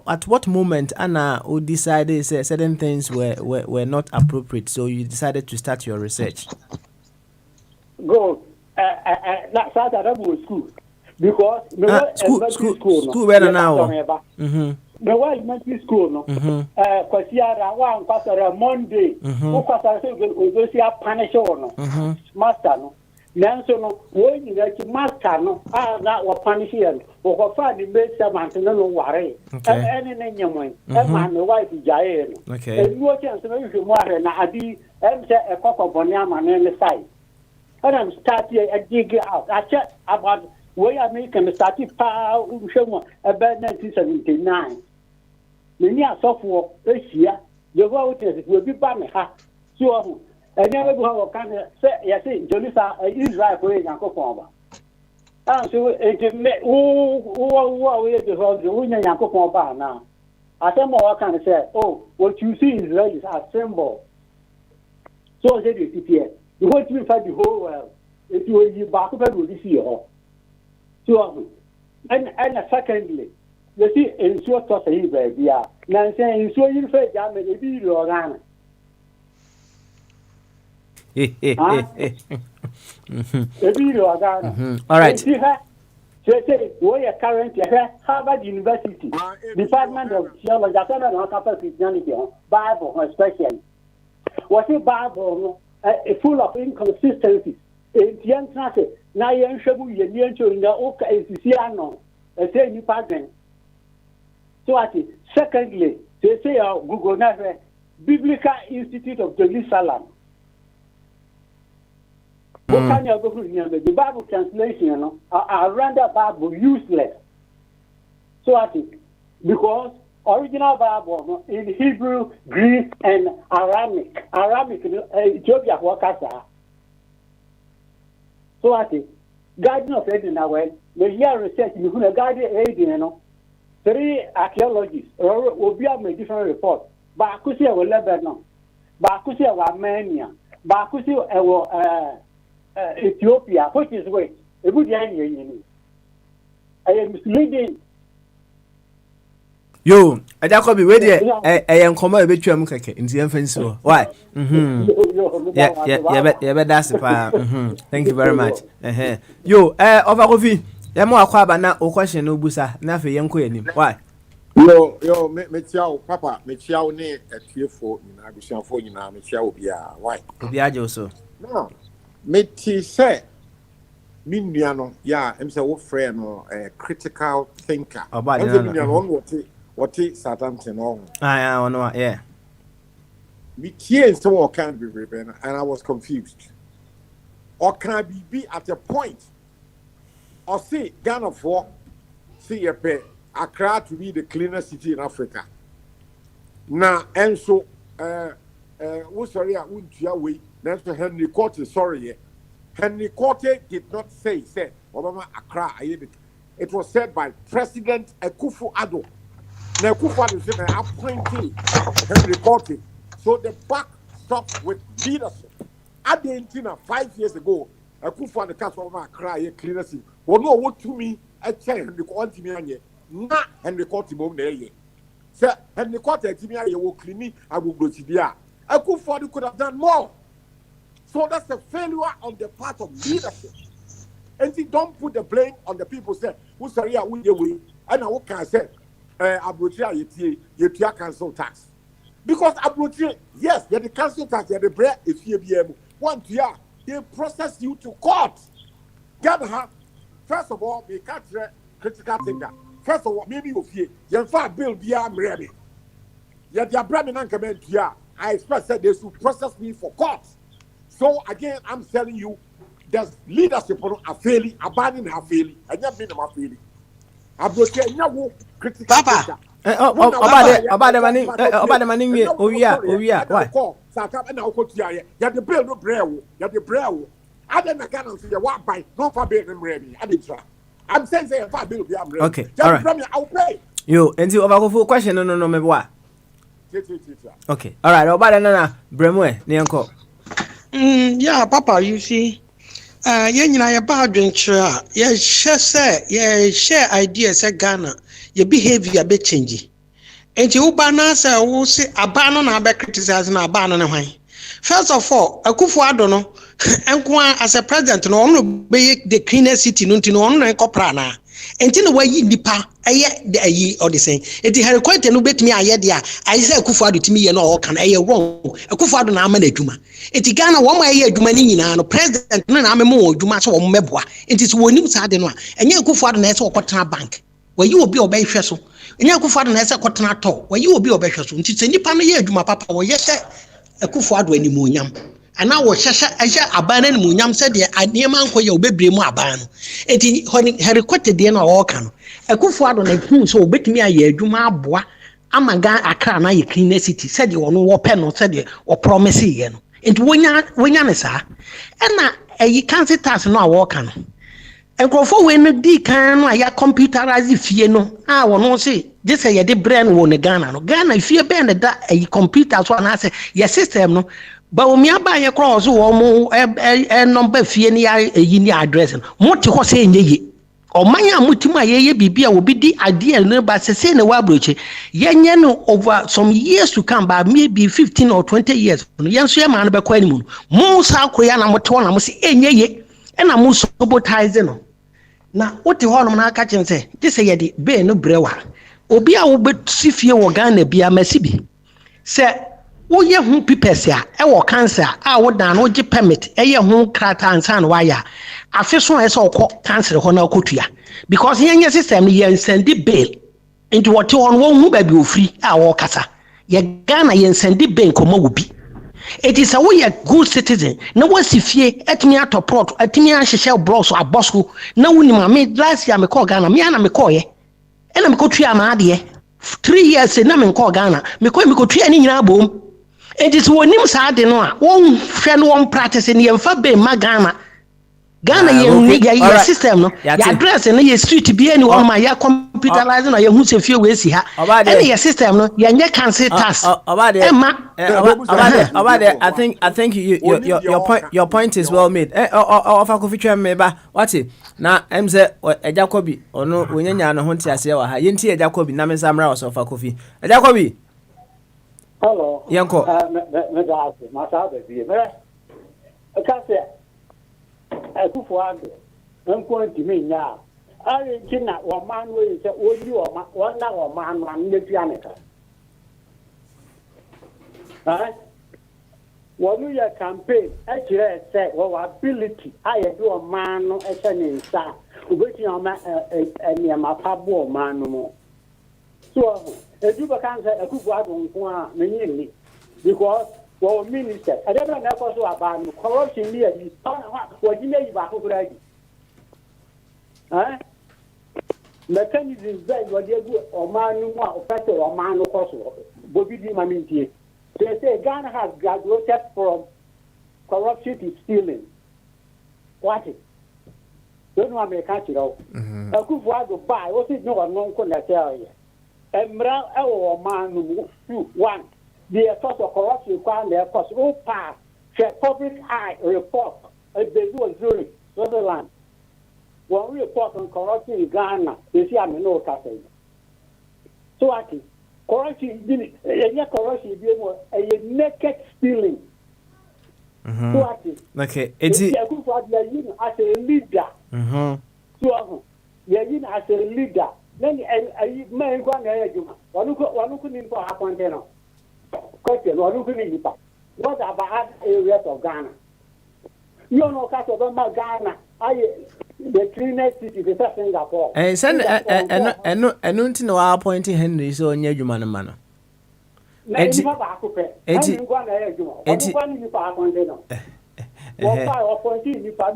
at what moment Anna would decided certain things were not appropriate, so you decided to start your research? Go that start at school because school where now. The elementary school no kwasiara wa nkwasara Monday kwasara so go see a punish no master no nanso no wo nyina ki master no na wo punish here wo ko fa di be servant no ware ene ne nyamon ma me wife jaye no e wo chance no you mo are na adi em se e kokko boni ama ne sai and I'm starting a dig out I check about where American started pa show about 1979 many are software Asia, the voters will be banned. So, I never go can say, yes, Jolisa Israel for Yanko. And so, who are the winner Yanko now? I tell more can say, oh, what you see is really a symbol. So, they did it here. You want to find the whole world. If you will back up with this year. So, and secondly, you see, in short of a baby, now saying, so you say, I may be your gun. All right. Say, we are currently Harvard University, Department of Theology, Christianity, Bible, especially. Was a Bible full of inconsistencies? In the answer, now you're sure you're near to the Oka is Siano, a same pattern. So, secondly, they say Google Never Biblical Institute of Jerusalem. What can you go to the Bible translation? I render Bible useless. So, because original Bible in Hebrew, Greek, and Aramaic, Ethiopia workers are. So, Garden of Eden, the year research, you can Garden of Eden, 3 archaeologists will be a different report. Bakusi will Lebanon, Bakusi will Armenia, Bakusi will Ethiopia, which is wait. A good young I am misleading. Yo, I don't be ready. I am coming a bit to in the infant. Why? Yeah, that's the thank you very much. Yo, over coffee. Yamo akwaba na o question no busa na fe yenko yanim. Why? Yo, me chiao papa, me chiao ne atiefo nyina abusianfo nyina me chiao bia. Why? Obi ajo so. No. Me ti say me nua no ya em say wo friend no critical thinker. Oba na no what Southampton on. Ah, ono yeah. Me tie so what can be and I was confused. Or can be at a point or see Ghana for see a pay Accra to be the cleanest city in Africa. Now and so what's sorry I wouldn't your way. That's to Henry Cote sorry. Henry Cote did not say Obama Accra. It was said by President Akufo-Addo. Now Akufo-Addo said appointed Henry Cote. So the buck stops with leadership. Argentina 5 years ago, Akufo-Addo cast over Accra cleanest city. Well, no, what to me, I tell Henry Cote me not Henry Cote mom there. Sir, Henry Cote to me, I will clean me, I will go to the Akufo-Addo could have done more. So that's a failure on the part of leadership. And see, don't put the blame on the people. Say, who's sorry, we and I what can I say? Abrotia, you cancel tax. Because Abrotia, yes, you're the council tax, you're the bread, if you be able. One year, they process you to court. Gather, first of all, they catch critical thinker. First of all, maybe you feel you find bill be ready. Yet your brand and comment here. I expect that they should process me for court. So again, I'm telling you, there's leadership on a failing, abandoning her failing, and not being a failing. I brought no critical Papa. About the money, oh yeah, why? And I'll go to you. You have the bill, no brew, you have the brew. I don't know, can't see the what by no for being ready. I didn't try. I'm saying, if I bill, be ready. Okay, all right. I'll pay. You, and you over full question, no, maybe what? Okay, all right, about another Bremwe, Nyanko. Yeah, Papa, you see. You know about venture. Yeah, share ideas at Ghana. Your behavior be changing. And you banana will say a banana be criticizing a banana. First of all, a kufu adono, and as a president, no be the cleanest city, no coprana. And in the way you depa, a or the same. It had quite a bit me. I say Kufadu to me and all can a wrong. A Kufadu Namanetuma. It Ghana 1 year Dumanina, no president, no Namemo, Dumas or Mebwa. It is one new Sadena, and you Kufadu Nessa or Quatana Bank, where you will be obey Fessel. And you Kufadu Nessa Quatana talk, where you will be obey Fessel. It's any pan a year, Duma Papa, or yes, a Kufadu any munyam. And now was Shasha abandon Munyam said, I near man for your baby Maban. It had requested the end of all can. A good father on a king so bit me a year, Juma bois. I'm a guy, I can't I clean city, said you on war pen or said you or promise again. It when you sir. And now a can't sit us no walk can. And go for when the D can I computerize if you know. I will not say this a de brand won a Ghana. Ghana, if you bend a computer, so I say, your system no. But when you buy a cross, who number fear any address, what you say, ye or Maya Mutima ye be will be the ideal number, say in a wabruche. Yan over some years to come, by maybe 15 or 20 years. Yan see a man by Quenimun. Most how Koyana Motona must say, ye, and I'm most sabotizing. Now, what the whole man catch and say, this a yet be no brewer. Obia will be Sifia or Ghana be a messibi. Say, wo ye hu pipesia e wo cancer a wo dan no ge permit e ye hu krata ansan wire afi so e so okọ cancer ho na okotua because yenye system ye send bail into what on wo hu ba bi ofri a wo kasa ye Ghana ye send bail komo wo bi it is a we a good citizen na wasifie etimi atoport etimi ahyehyɛ bros abosco na woni ma me last year me call Ghana me ana me call ye e na me kotua ma ade 3 years na me call Ghana me kotua ni nyina bom. It is one him sad no one friend one practice in your fabe magana Ghana your system no your address and your street be anyone my computerizing or your who say few ways here any your system no your cancel task about there I think your point is well made of a coffee tram meba what it na em say Jacobi or no when you no hunti ase wa ha yenti Jacobi na me samra of a coffee Jacobi. Hello. Yanko. My father, I can't say, I could for I'm going to me now. I didn't know one man will say, oh, you are 1 hour man, one Janica. Right? When we are campaign, actually, I said, well, ability, I do a man, no, as an inside, waiting on my pabo man no more. So, if you can't say a good one, many because well, minister, I don't know about corruption near you. What you may back already. Eh? Mechanism is bad, what you do, or man, or better, or man, or possible. Bobby Maminti. They say Ghana has graduated from corruption to stealing. What it? Don't want me to catch it out. A good one buy, what is no one known to tell you. Emra ewo man no 1 the source of corruption kwan na cause all pass public eye report a bezu Zurich Switzerland one report on corruption in Ghana they see am no cafe so ati corruption bi any corruption bi mo a naked stealing so ati okay it's as a leader so as a leader then I man go na ejuma wanu ku ni for appointed no question wanu ku ni pa what about areas of Ghana you know ka so ba Ghana The cleanest city is Singapore. And send and until no appointing Henry so near you man. Enti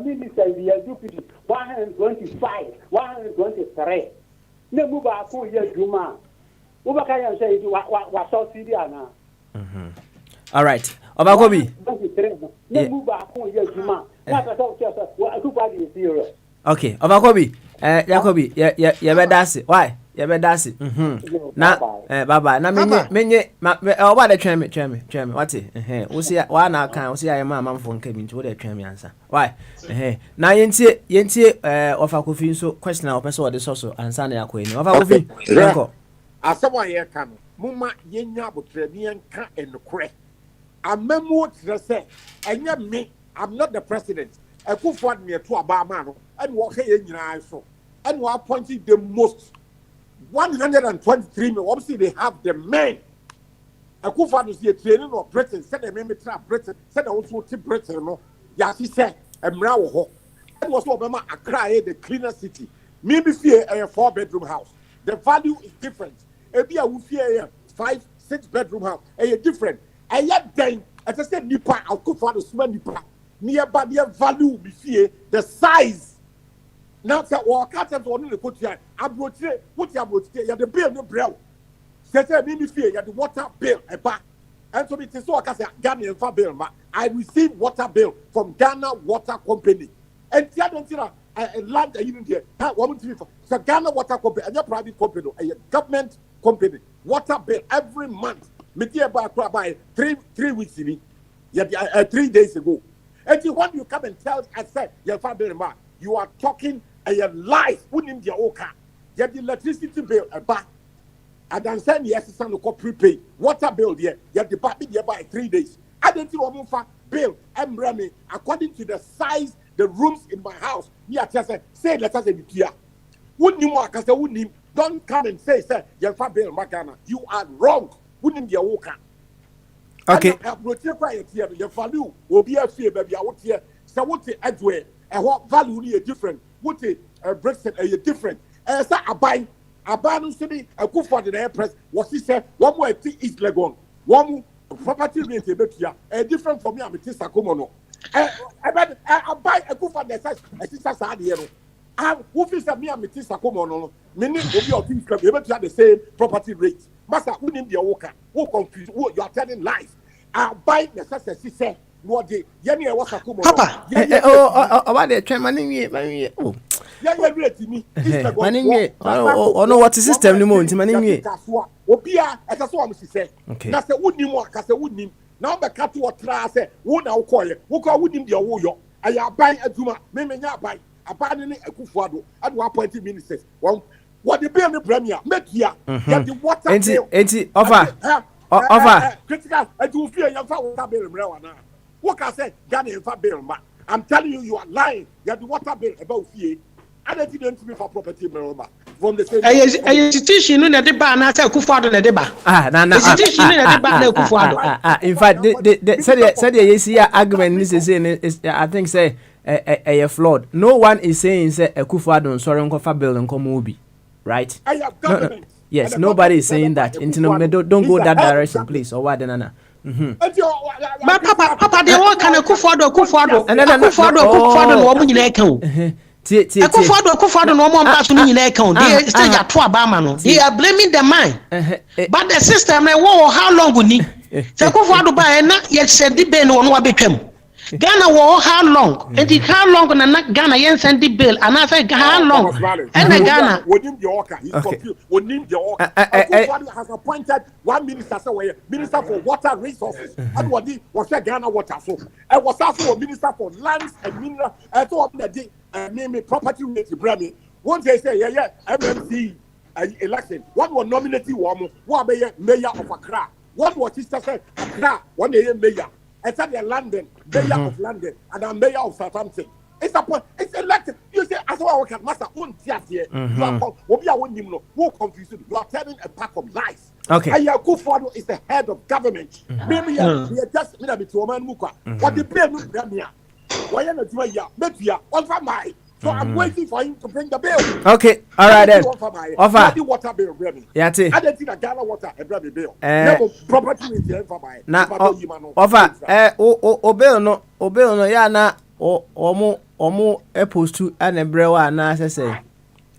minister the deputy 125 123 ne mu ba ko ye juma wo ba ka yan say wa subsidy ana all right Obakobi ne mu ba ko ye juma na ka so wa akupa di zero okay Obakobi Jacobi ya bedase why ya bedase na bye bye na menye oba de tweme what wo see wa na kan wo see ya ma amfo nka bi nti wo de tweme ansa why na yentie ofa kofi nso question na opese wo de so ansa na yakọ eni ofa kofi enko asaba ye ka no mumma yenya abotre ni enka enokre amemu trese enye me I'm not the president Akufo me to aba ma no and wo ka ye nyina so and we appointed the most 123 men. Obviously, they have the men. Akufo is the training of Britain. Said the men trap Britain. Said also to Britain. No, yes, he said. Emra wo. That was Obama Accra, the cleaner city. Maybe fear a 4-bedroom house. The value is different. Maybe I would fear a 5-6 bedroom house. A different. And yet then, as I said, Nipa Akufo is small Nipa. Nearby the value be fear the size. Now, say, well, I can't tell you put here. I brought here, put your boat here. You have the bill, no bill. Say, me fear, you have the water bill, a back. And so it is so I can say, Ghana and bill, I received water bill from Ghana Water Company. And the other thing, land a unit here. So Ghana Water Company, and your private company, a government company, water bill every month. Me by 3 weeks in it. 3 days ago. And when you come and tell, I said, your bill, you are talking a life. Wouldn't your oka? Get the electricity bill a back. And then send yes, son of prepaid water bill there. Get the back there by 3 days. I didn't know for bill. I'm running according to the size, the rooms in my house. Yeah, just say let us say wouldn't you work as a wouldn't don't come and say your bill Magana. You are wrong. Wouldn't your oka? Okay. Your value will be a fear, baby. I would hear. So what's the edgeway? And what value is different? What the Brexit are different? And so I buy no city. I go for the press. What he said? One more is Legon. One more property rate a different from me. I'm a Tisakomono. I buy a go for the size. I think that's how the I who feels that me I'm a Tisakomono. Many of your things can be able to have the same property rate. Master, who named the worker? Who confused? Who you are telling lies? I buy the success. He said. Papa, about the train money, oh, no, what is system no more, money. Obia, as I saw him, she said, okay, that's a wood name, as a wood name. Now the cat to a trace, would now call it, who call wood in the Oyo. I are buying a Juma, maybe not buy, abandoning a Kufado, and 1.2 ministers. Well, what the bill the premier, make here, get the water bill, offer, critical, and to fear your water bill, now. What can I say? Ghana and bill, man. I'm telling you, you are lying. You have the water bill about fear. I don't think to be for property, from the same. A institution in the bar, not a Kufado in the bar. Institution in the bar, Kufado. In fact, they said you see argument. This is I think say a flawed. No one is saying say a Kufado and sorry, Uncle bill and come Ubi, right? I have government. Yes, nobody is saying that. Don't go that direction, please. Or what, Nana? But Papa, they all can Kufado, and then Kufado, no one in account. Kufado, no more person in account. They still got 2 Obama. They are blaming the man. But the system, how long would need? So Kufado by not yet said the bill on what became. Ghana war how long? And it how long on a Ghana yen send the bill and I say how long? And the Ghana would name the orca. He's confused. Would name the orca. Has appointed 1 minister somewhere, minister for water resources. And what he was a Ghana water so. I was also a minister for lands and mineral. I thought that name a property rate to Brammy. One day say MMC election. One was nominated one mayor of Accra. One was sister said Accra. One mayor. I said they're London, mayor of London, and I'm mayor of Southampton. It's a point. It's elected. You say, as well, I can master own theater here. You are confused. You are telling a pack of lies. Okay. And Akufo is the head of government. Maybe we are just to a man muka. What the bill look them here? Why are you here? Maybe you are on my So I'm waiting for him to bring the bill. Okay, all right then. Offer. The water bill, Remy. Yeah, I didn't see the Ghana water and Remy bill. Never property with the info. Na offer. Bill no. Yeah, na omo post to an ebrewa na say.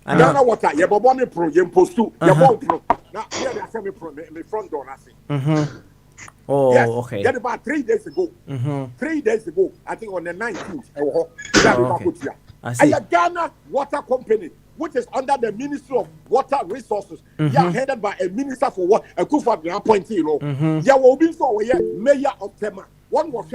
Ghana water. Yeah, but one pro. You post to. You want pro. Now here they are saying pro. Me front door na say. Oh, yes. Okay. Yeah, about 3 days ago. 3 days ago, I think on the 19th. Okay. I see. A Ghana Water Company, which is under the Ministry of Water Resources, headed by a minister for what a Kufa appointee. Yeah, will be so mayor of Tema. One was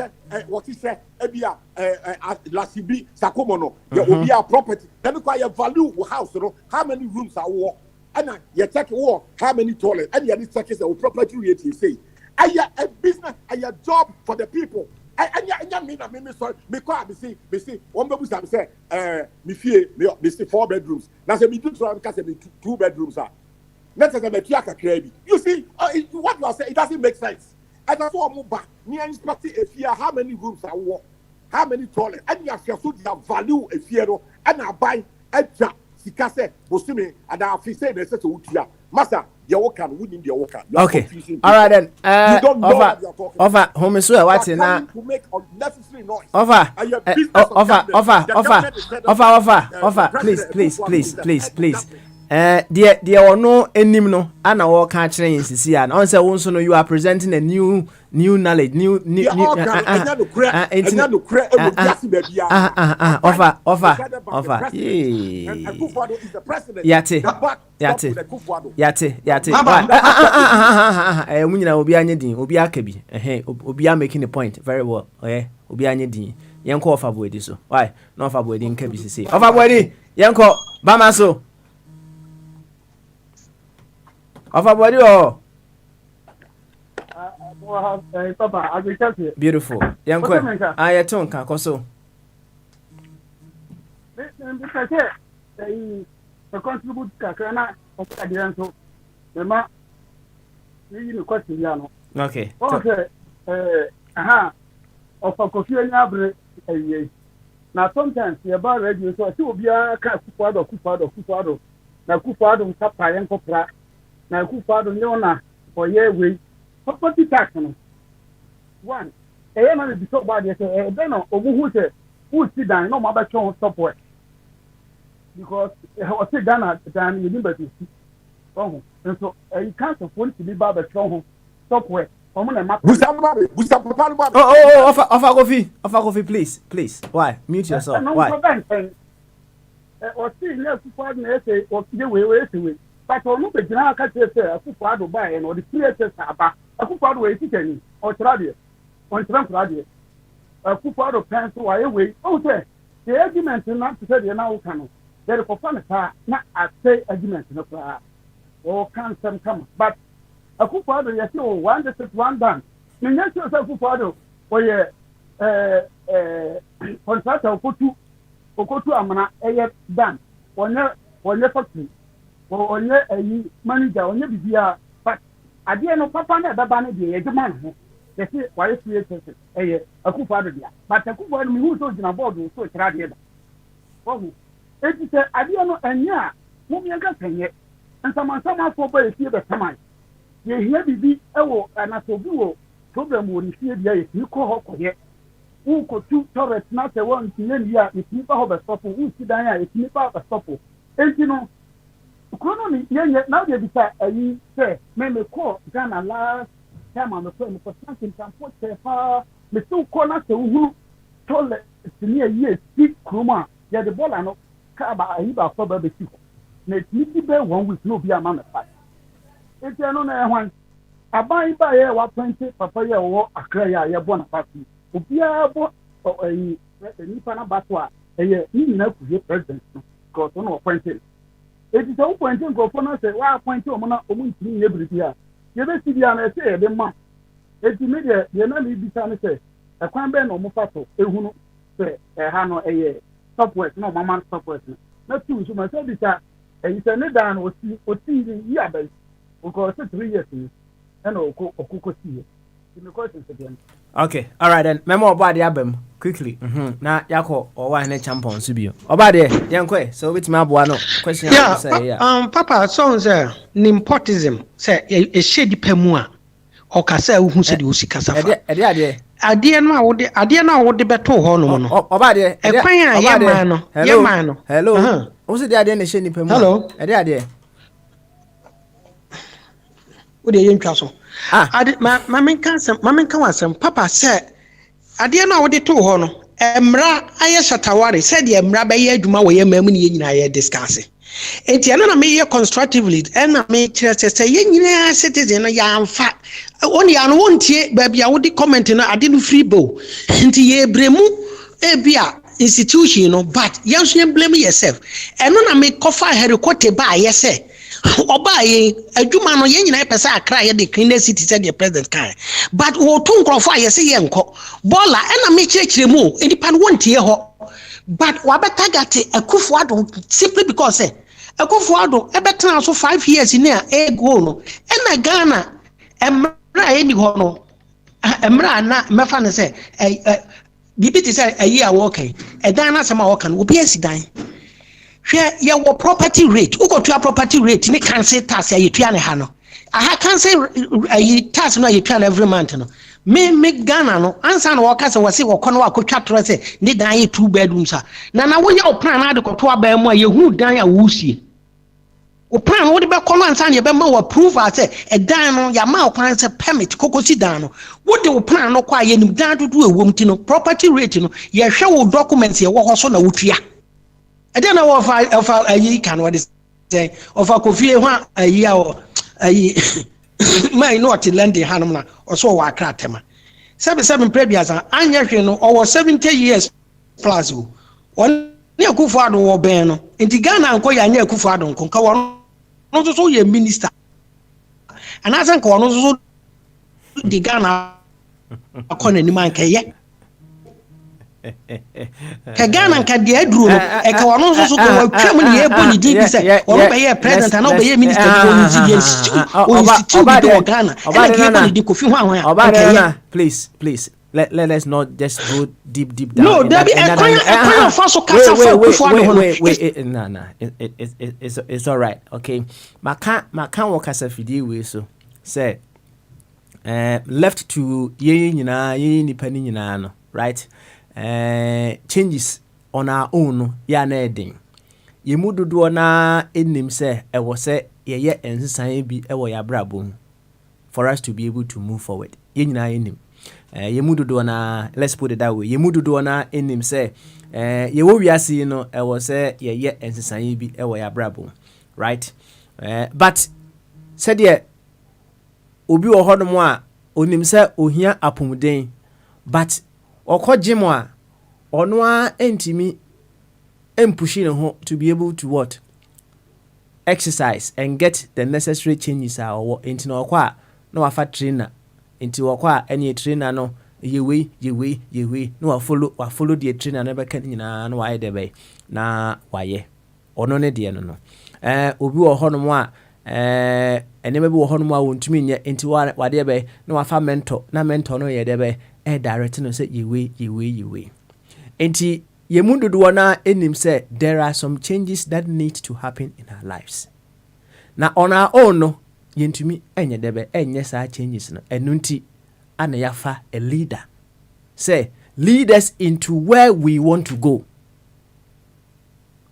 what he said, Lasibi Sakomono. There will be a property. Then you value house. How many rooms are war? And you check war. How many toilets? And you check is a property rate. You say. I a business, I a job for the people. I mean, sorry, because me see, one baby say, me 4 bedrooms. Now say me do so because me 2 bedrooms are. Let's say me tiaka crazy. You see, what you are saying, it doesn't make sense. And that's why move back. Me inspect if you how many rooms are war, how many toilets, and you have to value if you and I buy a job. Sikase, Bosumi, and I feel say they say to Utia, Master. Okay. All right then. You don't know what you're talking about. Home so what's in now? To make unnecessary noise. Offer. Please. There are no enim no and our catcher in Sicily and also also know you are presenting a new knowledge offer munyina obi anye din obi akabi obi making a point very well obi anye din yenko offer boy so why no offer boy din kabi sisi offer boy yenko bama so offer body oh Papa, I will tell you. Beautiful. Young question. I don't so. Because the contribute Kakana of Adianto, the ma, you question Yano. Okay. Of a coffee and abre. Now sometimes the bar radio so I will be a Kufado. Now Kufado Sapa and Copra. Now Kufado Nona for year way. Property tax one. I am be so bad. Then who sit down? No matter show stop work because I was sit down at the time you didn't see. Oh, and so you can't afford to be bad at show stop work. Offer coffee, please. Why? Mute yourself. Why? Or see, yes, essay or the way. But on the general catcher, a Kufado buy and or the creators are a Kufado way to or Tradia, on Trump Radio. A Kufado pants away away. Oh, sir, the argument is not to say the now can. There is a fun car, not a say argument in a car. Or can some come. But a Kufado, yes, you one that is one done. You know, yourself Kufado, or contractor or to Amana, a done. Or your factory. Or a manager or maybe but I didn't know Papa never banned the man. They say, why is a Kufado? But a Kufado who told you about the so tragic. Oh, it is I didn't know, and yeah, whom you got yet. And someone for by the time. You hear me, oh, and I told you, problem would see the you call her yet. Who could 2 turrets not the one to name ya if you have a stopper, who sit down if you have a stopper. And you know, economy, now they decide you say, may call Ghana last time on the phone for something transport far, the 2 corners who told near years, speak Kruma, yeah, the ball and no car a heap of probably two. Make me bear 1 week, no be a man of 5. If you're not one, I buy a 120 Papa or a cray, a born party. Ubia bought a Nipana Batwa, a year, you president, because one appointed. It is all pointing go for us, why appoint you on every year. You may see the answer, the month. It's immediate, the enemy be say, a quamben or Mufato, a who say, a Hano a year, stop work, no, mamma stop work. Not too, so myself is that, and you say, down or see the year base, because 3 years, and Okuko see. Okay, all right then. Memo about the album quickly. Na yako or one champion subio. About there, young quay. So which my boy no question. Papa songs nimpotism say a shady pemua or cassa who said you see cassa. Adeɛ no a wode bɛto hɔ nom no ɔba deɛ ɛkwan a yɛma no hello wo se deɛ adeɛ na ɛhyɛ nipa mu hello ɛdeɛ adeɛ wode yɛntwa so ma menka wasɛm papa sɛ adeɛ no a wode to hɔ no mmara ayɛ shataware sɛdeɛ mmara bɛyɛ adwuma wɔ yɛ ma mu ne yɛ nyinaa yɛ discuss enti ɛno na meyɛ constructively ɛna mekyerɛ sɛ yɛ nyinaa citizen no yɛamfa oni ano wontie baabi a wode comment no ade no free bow nti yɛbremu ebia institution no but yɛnso yɛ blame yourself ɛno na mekɔfa herikote ba ayɛ sɛ ɔba yɛ adwuma no yɛn nyinaa pɛ sɛ akra yɛ de clean city sɛ deɛ president kan but wɔto nkurɔfo a yɛsɛ yɛ nkɔ bɔɔla ɛna mekyerɛkyerɛ mu nipa no wontie hɔ but wabɛtagate Akufo-Addo simply because Akufo-Addo ɛbɛtena so 5 years ne a go no ɛna Ghana mmara ɛni hɔ no mmara na mɛfa ne sɛ bibi te sɛ ayi a wɔka ɛdan na asɛm a wɔka no obi asi dan hwɛ yɛwɔ property rate wokɔtua property rate ne council tax a yɛtua ne ha no aha council tax no a yɛtua no every month no me Ghana no ansa na wɔka sɛ wɔse wɔkɔ no wakɔtwa torɔ sɛ ne dan yɛ 2 bedrooms a na wonya wo plan na ade kɔto abaa mu a yɛhu dan a wosie wo plan no wode bɛkɔ no ansa na yɛbɛma wɔ approve a sɛ ɛdan no yɛama wo kwan sɛ permit kɔkɔsi dan no wode wo plan no kɔ a yɛnim dan dodo ɛwɔ mu ti no property rate no yɛhwɛ wo documents yɛwɔ hɔ so na wotua ɛdeɛ na wɔfa ayi ka no wɔde sɛ ɔfa kofie ho ayi a ayi my not London hanom na ɔso wɔ Accra tema 77 previous anya hwe no ɔwɔ 70 years plus o ɔne Akufo-Addo wɔ bɛn no nti Ghana nkɔ yɛ anya Akufo-Addo nko ka wɔn no so yɛ minister anaasɛ nka wɔn so di Ghana akɔ n'anim ankɛyɛ ka Ghana nka deɛ aduro no ɛka wɔn so kɔ wɔtwa mu ne yɛbɔ ne din bi sɛ wɔn bɛyɛ president ana wɔbɛyɛ minister bi wɔn si yɛ institute bi wɔ Ghana ɛna ka yɛbɔ ne din Kofi Hwan please let's not just go deep down. No, there be a coin for so kasa for Akufo-Addo. Wait, no, it's all right. Okay, maka wo kasa fidie we so say left to ye nyina ye nipa ni nyina no, right? Changes on our own ya na edin. Ye mu dodo na enim say e wo say ye ensesan bi e wo ya brabo for us to be able to move forward. Ye nyina enim. Ye mu dodo na, let's put it that way. Ye mu dodo na enim say ye wo wiase no e wo say ye ensesan bi e wo ya brabo, right? But said ye obi wo hodomo a onim say ohia apomuden but okojimo a ono a entimi empushi ne ho to be able to what exercise and get the necessary changes or into no kwa no afa trainer into okwa any trainer no yewe no wa follow the trainer na beka nyina no wa de be na waye ono ne de no obi wo hono a eneme bi wo hono a wontumi nya enti wa de be no wa fa mentor na mentor no ye de be direct no say yewe enti yemu dodo na enim say there are some changes that need to happen in our lives na on our own no yentumi enye de be enye sa changes no enunti ana yafa a leader say lead us into where we want to go,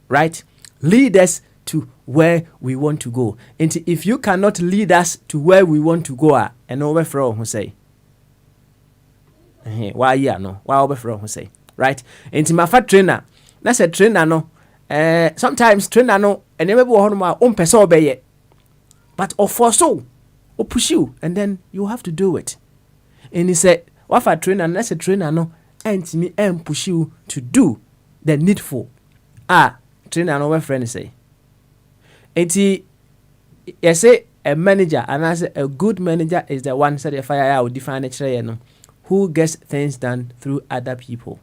right? Lead us to where we want to go. And if you cannot lead us to where we want to go, and over from who say, why yeah no, why over from who say, right? And my fat trainer, that's a trainer no. Sometimes trainer no, and never go home my own person obey, but or for so, or push you, and then you have to do it. And he said, what for trainer? That's a trainer no, and me and push you to do the needful. Trainer no, my friend say. Eti you say a manager, and I say a good manager is the one that the fire out define it who gets things done through other people.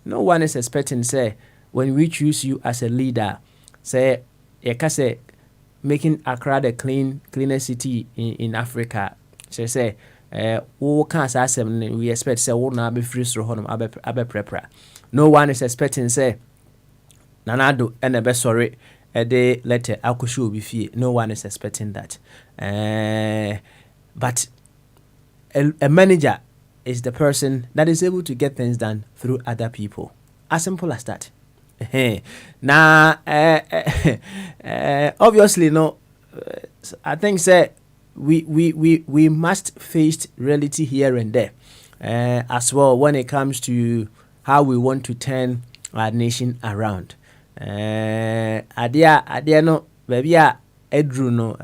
No one is expecting say when we choose you as a leader, say you can say making Accra the cleanest city in Africa. Say wo ka asasem we expect say wo na be free soro honom abe prepra. No one is expecting say Nanado and a best sorry a day letter akushu be fee. No one is expecting that. But a manager is the person that is able to get things done through other people. As simple as that. Now, obviously, no. I think say we must face reality here and there, as well when it comes to how we want to turn our nation around. Adia no baby edru no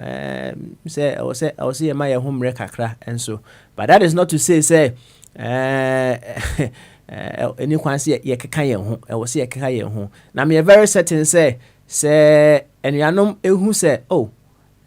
say I will say my home kakra and so, but that is not to say any kwansi ye keka ye ho I will say ye keka ye ho na me very certain say enuanom ehu say oh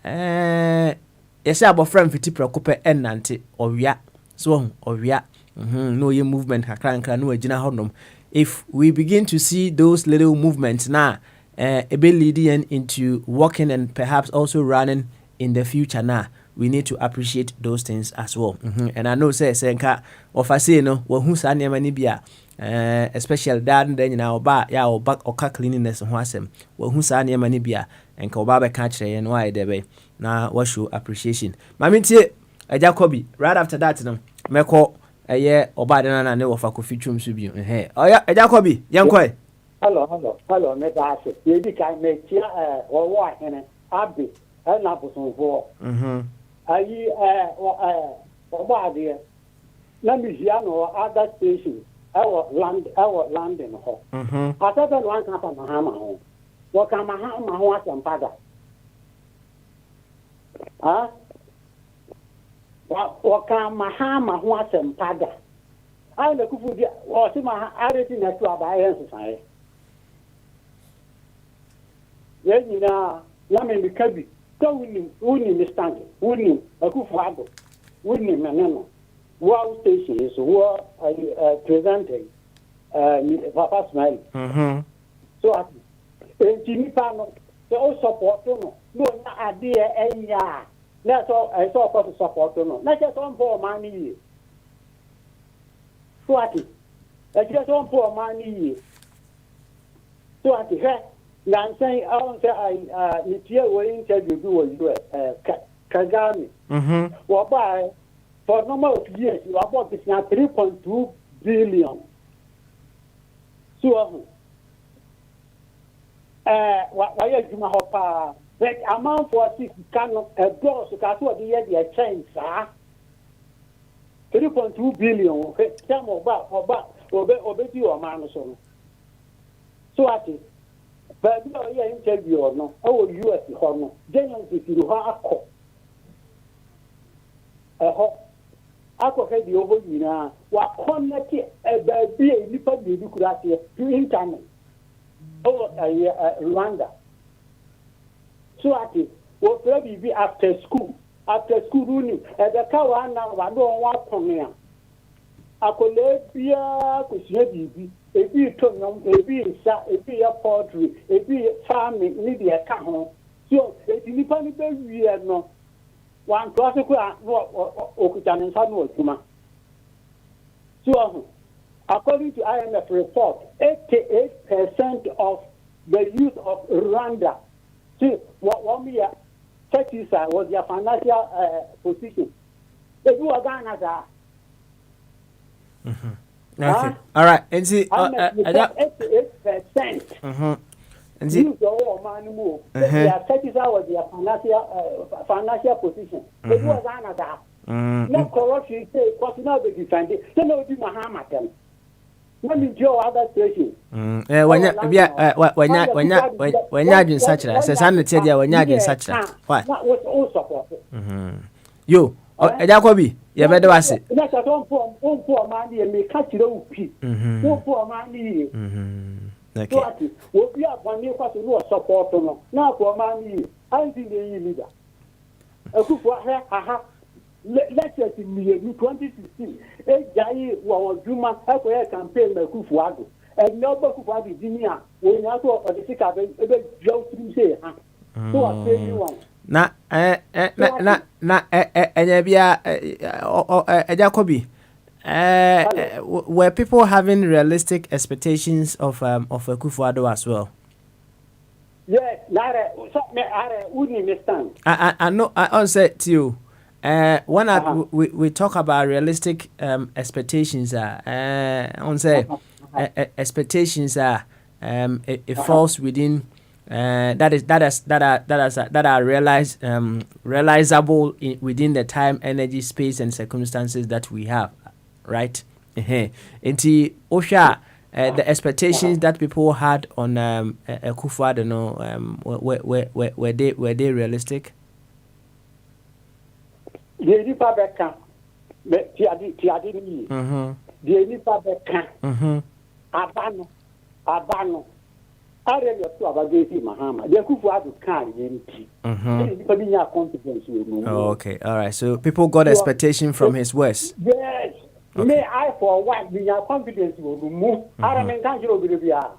yes abofra mfiti prekope enante owia so owia no ye movement kakra no agina honom. If we begin to see those little movements now, a bit leading into walking and perhaps also running in the future now, we need to appreciate those things as well. And I know say nka of I say no we hu sa niam ni bia especially that then na oba ya oba oka cleanliness ho asem we hu sa niam ni bia nka oba be ka kire no why dey na we show appreciation. Mami tie Jacobi right after that no meko eye oba de na ne wofa kofi twum so bi oya Jacobi yankoi hello me da se ye di kai me tia wo hene abi na posonfo ayi oba de na mi hia no other station our landing ho ata da wan kan pa mahama ho wo kan mahama ho asampada wa kan mahama ho asampada ai na kufu dia o si ma areti na tu abaye nsae ye nyina na me kabi ko wuni mi stand wuni akufu ado wuni meneno wow station is who presenting Papa Smile so at Jimmy Pano so support no na adie enya na so I saw for support no na just on for money so at just on for money so at he na say I want say I media we interview do with Kagame wo buy for number of years, you have bought this now 3.2 billion. So, why you have but amount for 6 cannot a gross, so that's what the year they change, 3.2 billion. Okay, tell me about obey you a man or so. So, I think, but you are interview or no, oh, US honor, then if you have a hot. Ako ke di over nyina wa connect e ba bi e nipa bi kurate to internet Rwanda so ati wo fra bi after school runi e be ka wa na wa do wa konia akole bia ko sie bi e bi to nyom e bi sa e bi poultry e bi farming ni de ka ho so e nipa ni be wie no one process so according to IMF report 88% of the youth of Rwanda see what 1 year 30 was their financial position they do Ghana that okay all right and see 88% and you go man move they are satisfied with their financial position they do Ghana that no corruption say because now they defend it so no be Mahama them when you go other station when you such a sanity tell you when you such a why was all support yo Jacobi you better was it that's a don't poor man and me catch it up poor man okay wo bi abani kwaso no support no na ko man I think they leader akufu aha let's say in 2016 jai wa juma akoya campaign na akufu ado and no akufu ado dinia wo nya so o de sika be jaw trim say ha so I say you one Na Jacobi, were people having realistic expectations of Akufo-Addo as well? Yes, I know. I said to you, when we talk about realistic expectations, on say expectations are it falls within. That are realizable within the time, energy, space, and circumstances that we have, right? Inti Osha, the expectations that people had on Akufo-Addo, were they realistic? The nipa beka, tiadi ni. The nipa beka. Abano. I really thought about this Mahama. The Akufo-Addo can't confidence. Okay, all right. So people got expectation from his words. Yes. Okay. May I for what be your confidence will move? I mean, can't you be a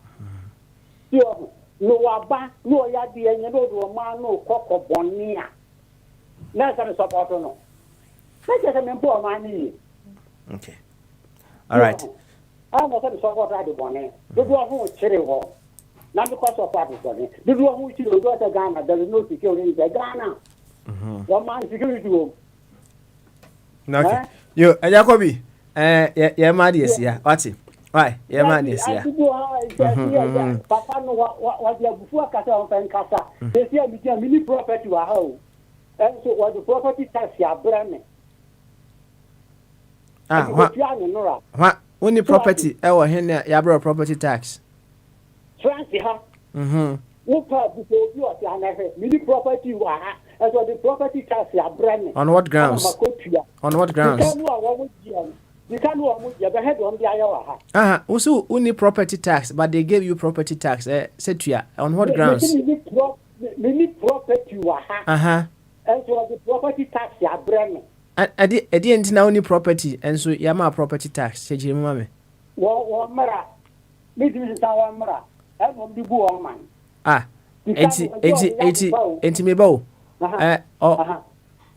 no aba, no yadi, and you know, man, no cock of bonia. That's a support or no. That's just a poor money. Okay. All right. I'm not going to support the bonnet. The one who is cherry hall. Not because of what is done. The one who is to go to Ghana, there is no security in Ghana. One man security room. Okay. Yo, Jacobi, yeah, my dear, yeah, what's it? Why? Yeah, my dear, yeah. Papa, no, what you have before Casa and Casa. They say, a mini property to a house. And so, what the property tax you are blaming. What? Only property, Yabra property tax. Francie, what part before you are mini property you are, as well the property tax you are blaming. On what grounds? On what grounds? You can't know your head on the Iowa. Also, only property tax, but they gave you property tax. Said to you, on what grounds? Mini property you are. And so the property tax you are blaming. I didn't know any property, and so Yama property tax. Said you, mammy. Well, Mara, Mrs. Mara, and on the boy man. 80 me bow.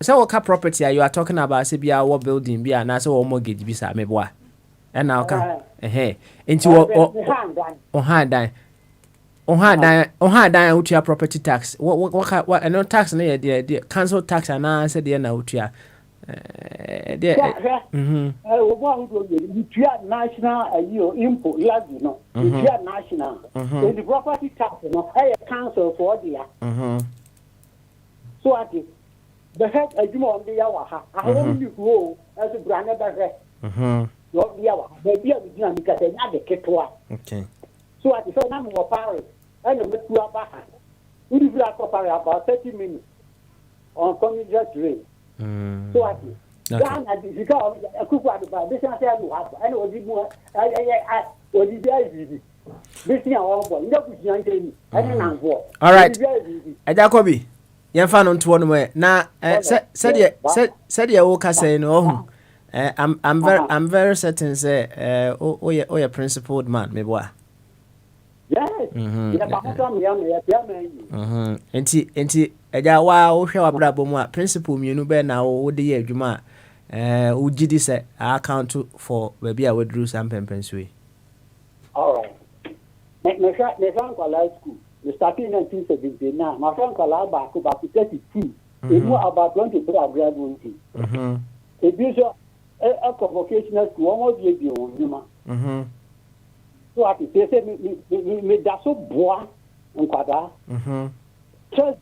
So what property are you talking about? Say be our building, be an answer or mortgage, be sa me boy. And now come into on hard die. On hard die out your property tax. What no tax near the council tax and I said the now to national import national the property tax council for the so the head on the yawa I only go as a brand of the maybe because they have the ketwa. Okay. So at the same time of Paris and the Metua Baha. We do about 30 minutes on coming just train. So at Ghana, if you go, a cook out about this, I tell you what, I know more. I all right. Jacobi, you're fan on one way. Now, said you woke us saying, oh, I'm very certain, say, you're principled man, maybe what? Yes. Enti eja wa wo hwe wabrabo mu a principle mienu be na wo de ye adwuma wo gidi se account for baby a wadru sam pempensuwe. All right. Me friend kwa high school. We started in 1979. My friend kwa back 32. He knew about 23 graduating. A bishop a vocational school almost year you so I say me da so boa nkwada church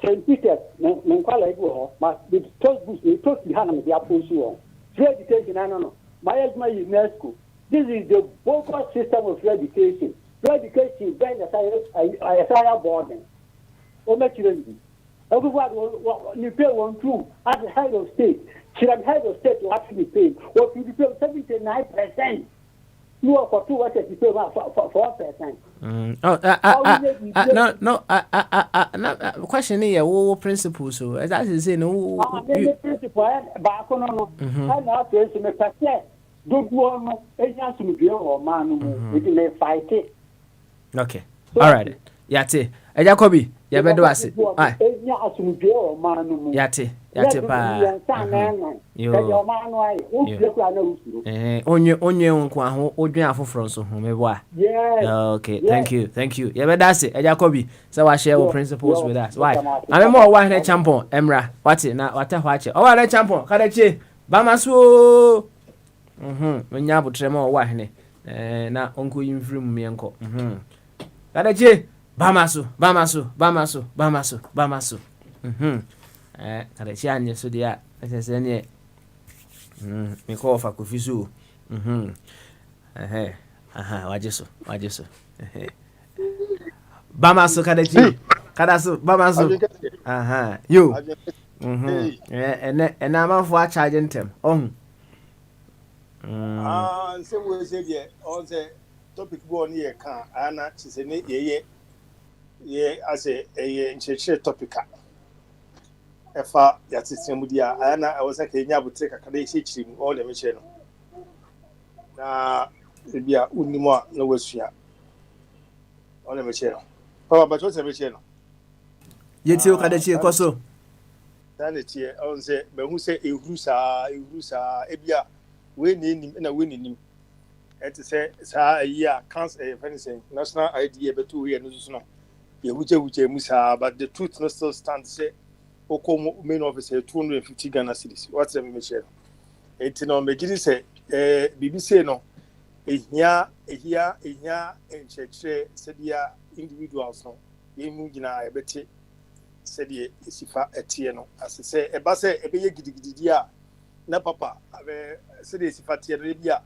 St. Peter me nkwala ego but the church books we talk the hand me dia posu free education no my UNESCO this is the focus system of free education then I say boarding o make children everybody you pay one two at the head of state should have head of state to actually pay what you pay 79%. No, for 2 what you pay for 4%. No. Question here, what principles? So that is saying, no. Principle, back on. I now say to me, don't go agents to be or man, we may fight it. Okay. All right. Yate. Jacobi, ya bedo ase ai enya asumdwe o ma no mu yate pa yo onye nko aho odwen afoforo so ho mebo a okay thank you ya bedo ase eja kobi say wa share your principles with us why ame mo wa hne champion emra wate na wata ho ache o wa hne champion kada che ba maso onya abotrema o wa hne na onko yimfiri mu mienko kada che Bamasu. Kada chi anye so dia ese ne me ko fa ko fisu wajeso Bamasu kada chi Bamasu yo ena manfo a charge ntem say we say there on the topic go on here kan ana chise ne ye as a nchechire topic efa yatsitsemu dia ana awose ka nya butre kakada ichechiri mu all the meche no na ebia unimo a na wasua all the meche no papa bacho se meche no yeti o kada chi koso tane chi on se be hu se ehrusa ebia we ni na we ni et se sa ya council fencing national ID betu we no so no ye wuche musa but the truth no still stands say okomo main officer 250 Ghana cedis what's the measure et no megiri say BBC no ehia encheche sedia individuals no ye mu gina ebeti sedia esifa etie no asese eba se ebeye gidigidi a na papa abe sedia esifa tie no bia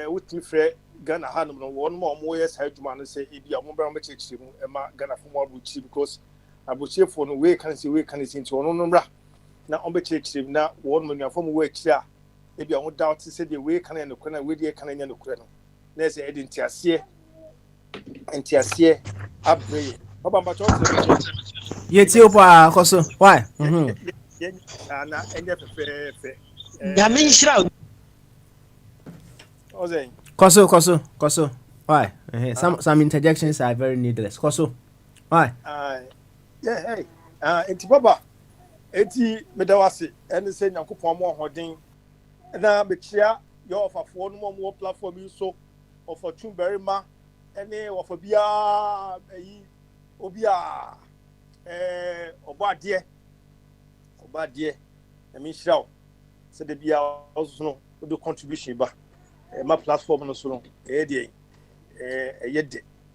wutimi frɛ Ghana hanum no one more yes adwuma no say ebia mo bra mo chechiri mu ema Ghana fo mo abuchi because abuchi fo no we kan say nti ono no bra na on be chechiri na one mo nuafo mo we akiri a ebia mo doubt say the we kan no kwana we dey kan nya no kura no na say edi ntiase abre baba mba cho yeti opa koso why na enye fe ya menshira Ozeng. Koso. Why? Some interjections are very needless. Koso. Why? Yeah, hey. Enti baba. Enti medawase. Eni se Nyankopon mo hoden. Na bekia your offer for no more platform you so of a Tumberima. Eni of a bia obia obadie. I mean shall. So the bia also no do contribution ba. My platform no so no yede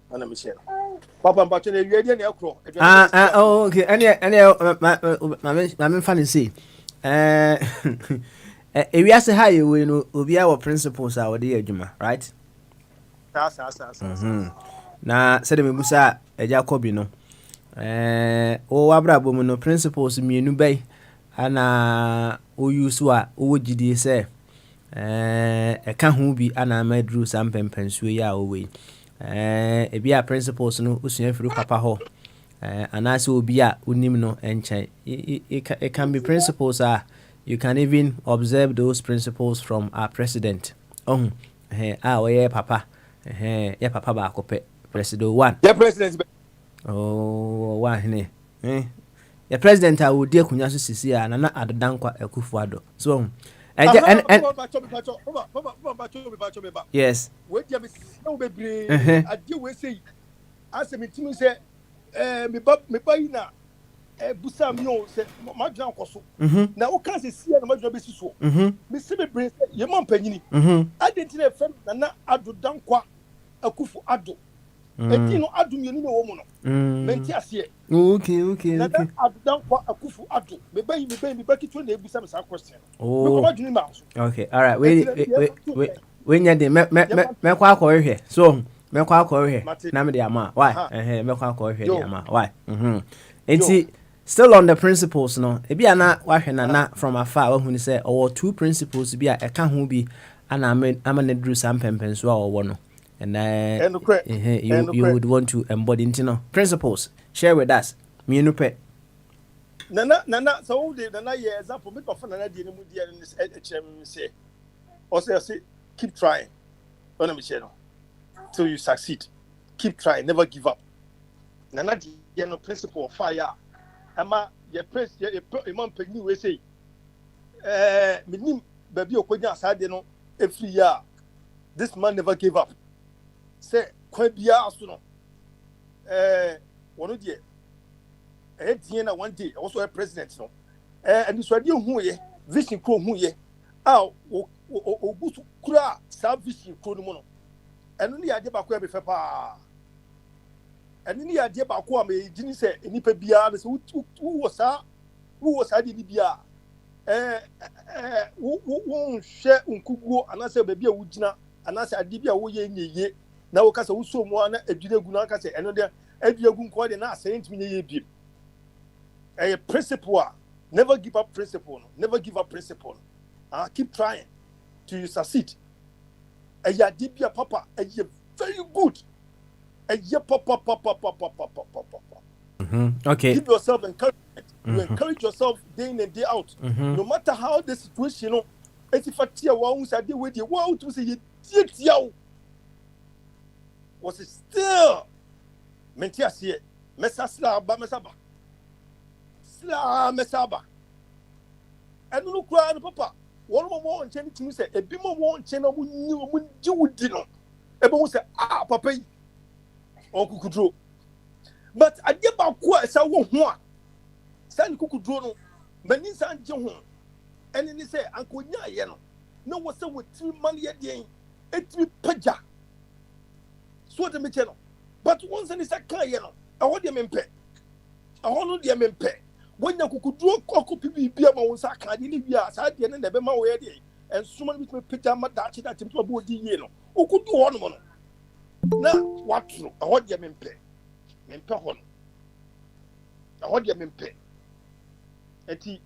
ana Michelle papa mbacho na yede na ekro okay my fan say we are say hi we no obi our principles are we dey adwuma right na say me busa eja kobi no o wabra bomu no principles mienu bai ana o use wa o gidi say eka ho bi ana madru sam pempensuo ya owe ebia principles no usua firu papa ho anase obi a unim no enchen it can be principles you can even observe those principles from our president oye papa ya papa ba kope president one ya president one ne ya president a wodi akunya so sisi a na adodankwa Akufo-Addo so yes. We dia me bebre ade we say asemitimi say me ba ina busa mi o say madwan koso na o kan se sia na madwan be siso me se bebre ye man panyini identity fam na adodankwa Akufo-Addo eti no adum yenu na wo mu no menti ase okay na adodankwa Akufo-Addo me ba kitwa na ebusa me sa question okay all right we nya de me kwa akọhwe so me kwa akọhwe na me de ama why me kwa akọhwe de ama why enti still on the principles no e bia na wahwe na from afar wa hu ni say or two principles bia e ka ho bi ana amane dru sam pempenso a owo no and you would want to embody into principles share with us me no pe Nana, so the Nana example, me of Nana di mu dia in this say. Also say keep trying. Ona Michelle. Till you succeed. Keep trying, never give up. Nana di you know principle of fire ama your press your man penny we say minim baby okonya asade no every year this man never gave up say kwa bia so no wono de na one day also a president no and so dey hu ye vision kro hu ye ogusu kura sa vision kro no mo no eno ne ade ba ko e be fe pa eno ne ade ba ko am e gini se enipa bia se wo sa de bia wo hwe nkuguo anase ba bia wo gina anase ade bia wo ye nyeye na wo kasa wo so mo na adwire gu na kasa eno de adwire gu nko de na asent mi ye biem a principle never give up principle never give up principle keep trying till you succeed ya dibia papa you very good ya papa okay give yourself encouragement you encourage yourself day in and day out no matter how the situation no eti fatia wa unsa de we de wa to say ye was still mentiasie mesasla ba mesaba sla mesaba enu no kura no papa won mo nche timi se ebi mo nche na mo nji wudi no ebe mo se papa yi okukudro but ade ba ko esa wo ho a san kukudro no mani san je ho eni ni se ankonya ye no na wo se wo timi man ye den etimi paja so de me che no but once ni se kan ye no aho de me mpe aho no de me mpe wonya kukudro kokopi bibia ma wonsa kan de ni bia sa de ne na be ma wo ye de ensuma no bitime paja ma da chi da tempo bo di ye no okudu ho no na watro aho de me mpe ho no aho de me mpe enti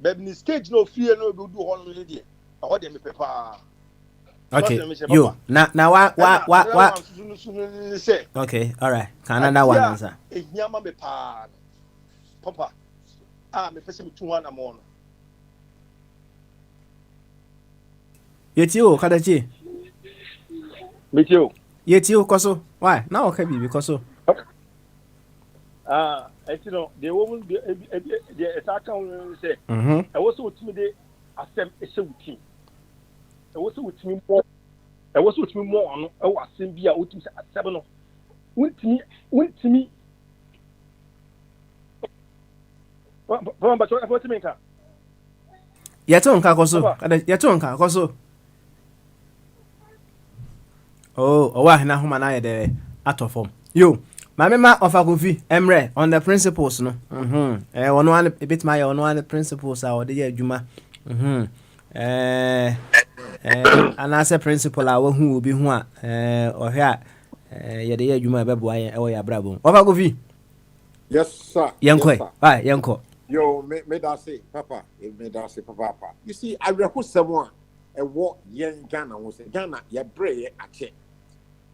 baby ni stage no fear no be do ho no le de aho de me mpe pa. Okay, yo, now what? Okay, all right. Can another one answer? Papa, me pese me 2 na mo no. Yeti o kadachi. Meti o. Yeti o koso. Why? Now okay bi because so. You know, the woman the attacker say, I was so timid asem esewuti. I was with me more on a Simbia, which is at 7. Went to me. But what to make her? Yatonka koso. Oh, why now, Humana there out of form. You, my member of Agofi, Emre, on the principles, no? One a bit my on one the principles are the Juma. And as a principal, I who will be one or here. Yet, you might be boy or your bravo. Over Yes, sir. Yanko. Hi, Yanko. Yo, me that say, Papa. Me that say, Papa. You see, I reckon someone a walk young Ghana was a Ghana, ya bray a check.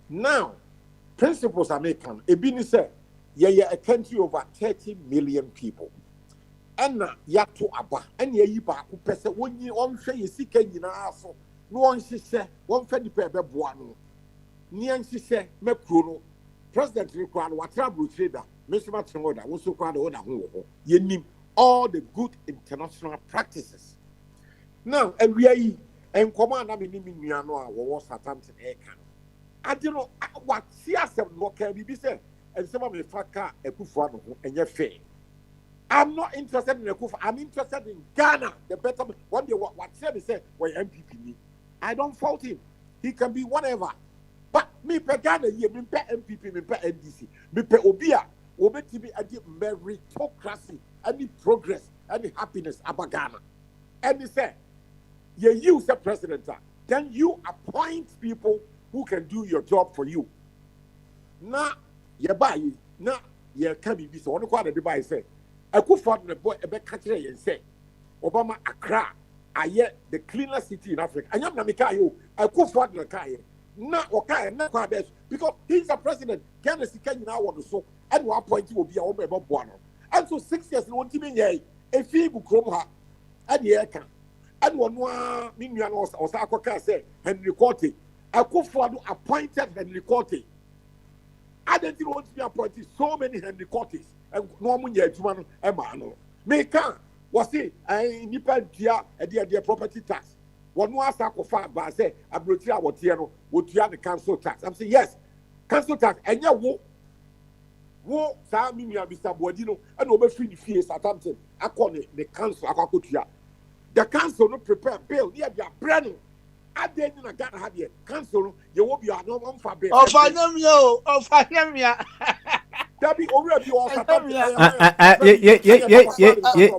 Now, principles are making a business. A country over 30 million people. And ya to aba, and ye back who person when you on say you seek in aso. No one she say, one fed paper buano. Nian she say, Mekruno, President required what trouble trader, Mr. Matimoda, also called the order who ye name all the good international practices. Now, and we are and command I mean, Miano, was Southampton air can. I don't know what CSM what can be said, and some of the faka a kufuano and your fair. I'm not interested in the Kufa. I'm interested in Ghana. The better one day what Sebi said, well, MPP. I don't fault him. He can be whatever. But me per Ghana, me per MPP, me per NDC, me per Obia, to be a meritocracy, any progress, any happiness about Ghana. And he said, you use a president, then you appoint people who can do your job for you. Now, you buy, now you can't be so. One quarter the buy say. I could find the boy a back country and say, Obama Accra, the cleanest city in Africa. I am Namikayo, I could find the Kaya. Not okay, not quite best because he's a president. Ghana is now on the so, and 1 point will be a woman about one. And so 6 years, no team in a feeble chroma at the air. And 1 million or Sakoka said, Henry Corte. I could find appointed Henry Corte. I didn't want to be appointed so many Henry Curtis and no one yet one Emma. Me can was it nipa dia their property tax. One more sacrifice, but I say, I brought you what you would you have the council tax? I'm saying, yes, council tax, and ya wo, Sammy, Mr. Bodino, and over free fees at Hampton. I call it the council, I call it. The council not prepare bill, near their branding. I didn't get a idea. Council, you will be a normal for bill. Oh, Fanamio, oh, Fanamia. That be already all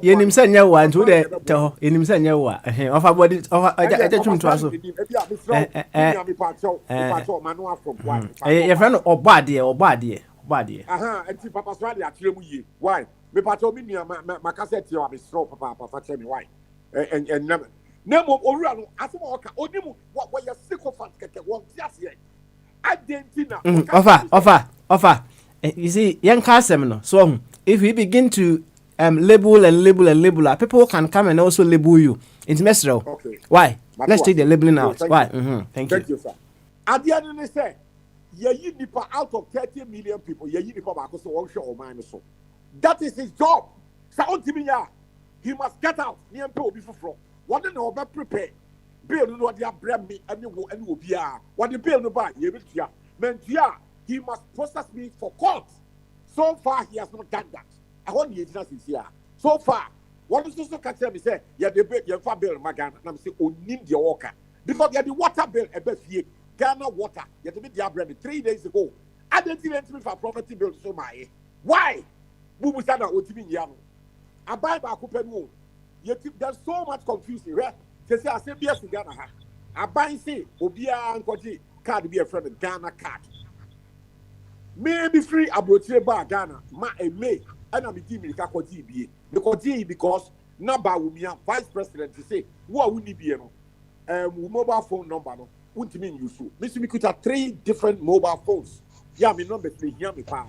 ye nim sanya wa ntu de to ye nim sanya wa of about it of I just to aso ye friend obade anti papa so ade atrem yi why me pato me nua ma cassette you am stro papa tell me why and nemo owura no asem oka onimu what you sycophant keke won tiase ye adentina offer you see young casem no so if we begin to label people can come and also label you it's mesro. Okay, why let's take the labeling out. Why thank you sir. At the end of the say ye nipa out of 30 million people ye nipa ba ko so won hwe o man so that is his job. Sa ontimi ya he must get out near pe obi foforo what na oba prepare bill no dey abrem me ani obi a what the bill no ba ye betua mentua. He must process me for court. So far, he has not done that. I want the agency here. So far, what is also catch me say, yeah, the bill, your bill, Magana, and I'm saying, oh, need the walker. Because you the water bill, a bit Ghana water, you have to be the bread 3 days ago. I didn't even for property bill so my. Why? Bubu Sana, what you mean, Yam? I buy back open. There's so much confusion, right? They say, I say, yes, in Ghana. I buy, say, Obia and Koji, card be a friend of Ghana card. Maybe free abroad bar Ghana, ma a May, and I'm giving me because Naba will be vice president to say, what would be mobile phone number? No, wouldn't mean you so. Mr. Mikuta 3 different mobile phones. Yeah, me number 3, yeah, me pa.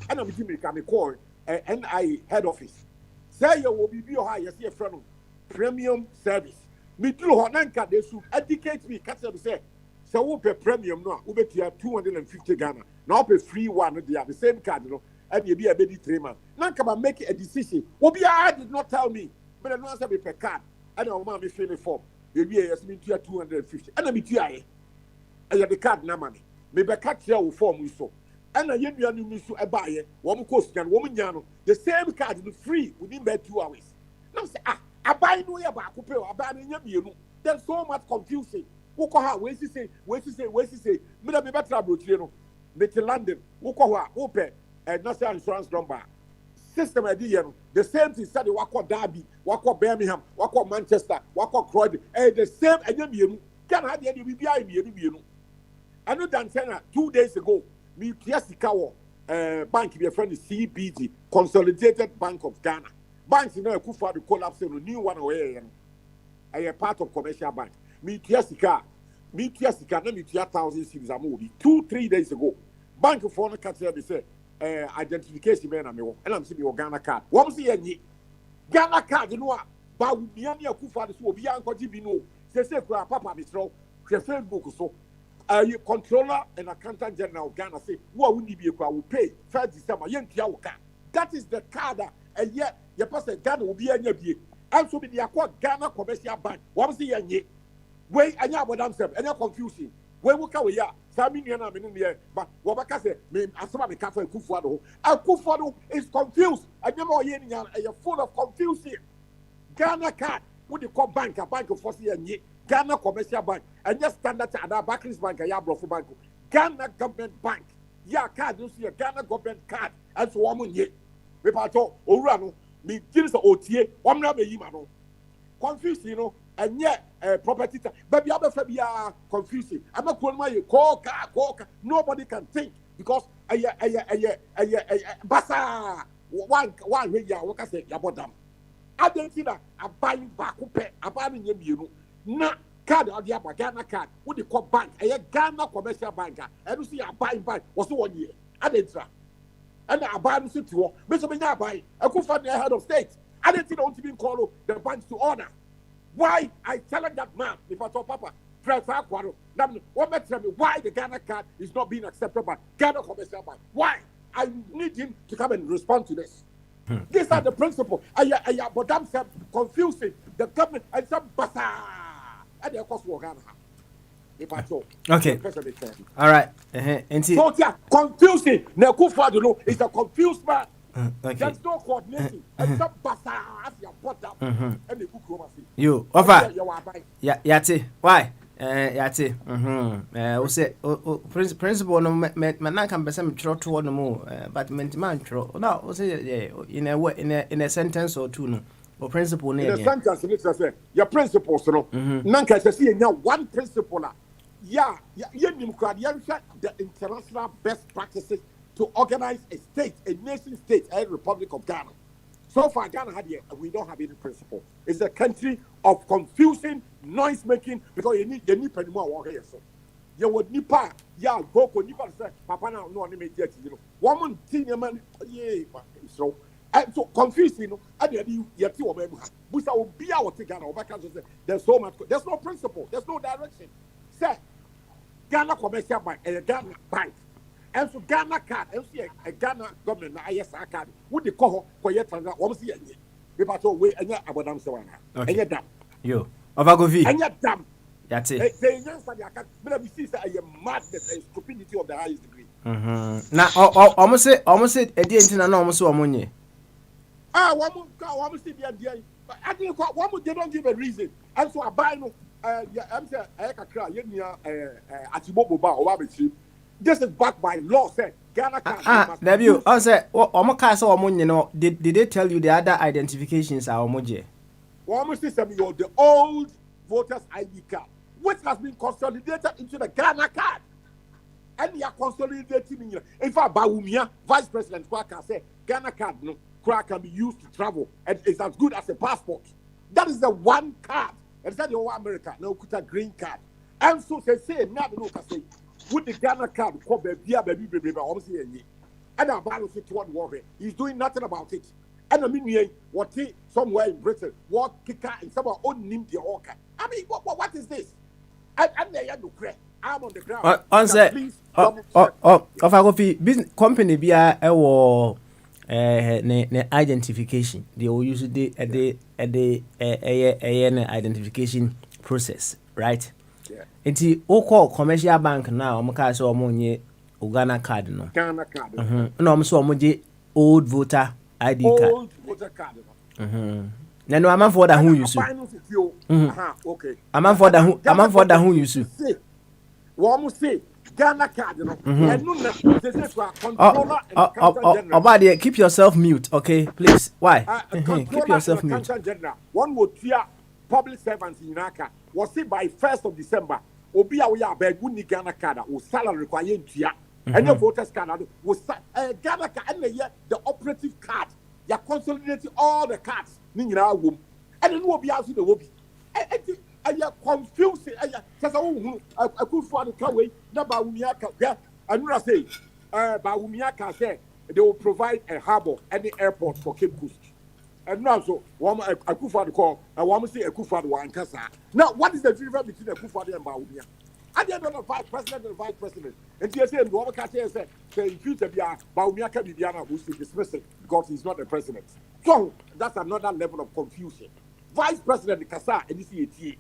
And I'm giving me call NI head office. Say you will be your high, yes, friend premium service. Me do Honanka, they should educate me. Catch them say, so we pay premium no, we pay 250 Ghana. Now pay free one, they have the same card, you know, and you be a baby 3 months. Now come and make a decision. I did not tell me, but I know I per card. And our mommy fill the form. Maybe I me 250. And I be I have the card na money. Maybe catch your form we saw. And I you need to buy it. One cost and woman yano. The same card is free within about 2 hours. Now say I buy no ya back, I buy you. There's so much confusion. Where she say, me be better about you know. Met London, open a national insurance number. System idea, the same thing study Wako Derby, Wako Birmingham, Wako Manchester, Wako Croydon, the same again. Can have the BBI. I know that 2 days ago, me Piasikawa bank be a friend CBG, Consolidated Bank of Ghana. Banks in Kufa the collapse in a new one away. I am part of commercial bank. Me Piasika. Me Tiasika, let me 1,000 cities a movie 2-3 days ago. Bank of Foreign Country, they say, identification man, and I'm saying your Ghana card. What was the Ghana card? You know, but we are near Kufa, this will be Uncle Jibino. They say, Papa, Miss Row, Facebook, so you controller and accountant general of Ghana say, what would be a crowd will pay 1st December, young Tiaoka. That is the card, and yet your person Ghana will be a year. Also, be the Ghana commercial bank. What was the Wait, I know what I'm saying. Any confusion. Where we can we are? Sami Niana Minia, but Wabaka say, Asama the Cafe Kufado. And Kufado is confused. I never hear you're full of confusion. Ghana card, what you call bank, a bank of Fossi and Ghana commercial bank, and just standard at our Barclays Bank, a Yabro for Bank, Ghana government bank. Yeah, card, you see a Ghana government card, and so on. Ye, Repato, Orano, me, Gilles OTA, one number Yimano. Confused, you know. And yet, property, but the other be confusing. I'm not calling my call car. Nobody can think because basa one way ya what I say about them. I don't see that I'm buying back I'm buying you na card or the Ghana card. What they call bank? A Ghana commercial banker. I don't see a buying bank was 1 year. I didn't try. And I buy the city. Mr. Benya buy. I could find the head of state. I didn't want to be called the banks to order. Why I challenge that man, if I told Papa, why the Ghana card is not being accepted by Ghana Commercial Bank. Why? I need him to come and respond to this. These are the principles. But I'm confusing the government and some bazaar. And of course, we're Ghana. Okay. All right. So yeah, confusing. Nekufo is a confused man. Okay. There's no coordination. And some bazaar as you brought up. And the book you offer. Yeah, yati. Why? Yati. We say principle no man can be some trot to one more, but man trot. No, we say in a sentence or two no. Or principle near. In a sentence, it's say your principles no. Nanka say one principle. Yeah, the international best practices to organize a state, a nation state, a Republic of Ghana. So far, Ghana we don't have any principle. It's a country of confusion, noise making, because you need more work here. So you would nipa, go for nipa say, Papa now no one make it, woman, senior man, so confusing, and you two of them. But I will be out to Ghana. There's so much, there's no principle, there's no direction. Say, Ghana Commercial Bank, a Ghana bank. And so Ghana card, and see a Ghana government, ISR card, would the call for yet another one see any. If I told way and yet about them so on. And yet, damn. You, Ovagovi. And yet, damn. That's it. They answer the account, but we see a madness and stupidity of the highest degree. Now, almost say, a dear internal almost so money. One see the idea. But I think one would they don't give a reason. And so I buy no, I'm saying, I can cry, at Bobo or Wabi. This is backed by law. Said Ghana can't. Debut. I said, Omaka or money. No, did they tell you the other identifications are Omoje? One system, the old voters ID card, which has been consolidated into the Ghana card, and you are consolidating. In fact, Bawumia, Vice President Kwaka said Ghana card no can be used to travel, and it's as good as a passport. That is the one card. And said the whole America no kuta green card, and so they say now no can say. With the Ghana card, baby, almost here. And our battle fit one warrior. He's doing nothing about it. And I mean, what he somewhere in Britain, what kicker and someone own him the orca. I mean, what is this? And they are no crack. I'm on the ground. Answer. Of our business company, be a identification. They will use the identification process, right? Enti oko commercial bank now omka so omonye Ghana card no. Ghana card. No omso omoje old voter ID card. Old voter card. Na no amam for that who you so. Okay. Amam for that who you so. Wo mo say Ghana card no. Enu na say for controller and counter general. Obade keep yourself mute, okay? Please. Why? Keep yourself mute. One would fear public servants in Naka was it by 1st of December. Obi a we are beg we Ghana card o salary require ntua. And your voters card was Ghana card and the operative card. You consolidating all the cards ni nyina wom. And then obi aso the obi. And you confusing says I could for the kaway na ba umia ka. And you say ba umia ka say they will provide a harbor and the airport for Cape Coast. And now, so one Akufo-Addo call, and one say Akufo-Addo one Kasa. Now, what is the difference between Akufo-Addo and Bawumia? I don't know vice president and vice president. And you say, one can say, in future, Bawumia can be Diana who's dismissed because he's not the president. So that's another level of confusion. Vice President Kasa and the CAT.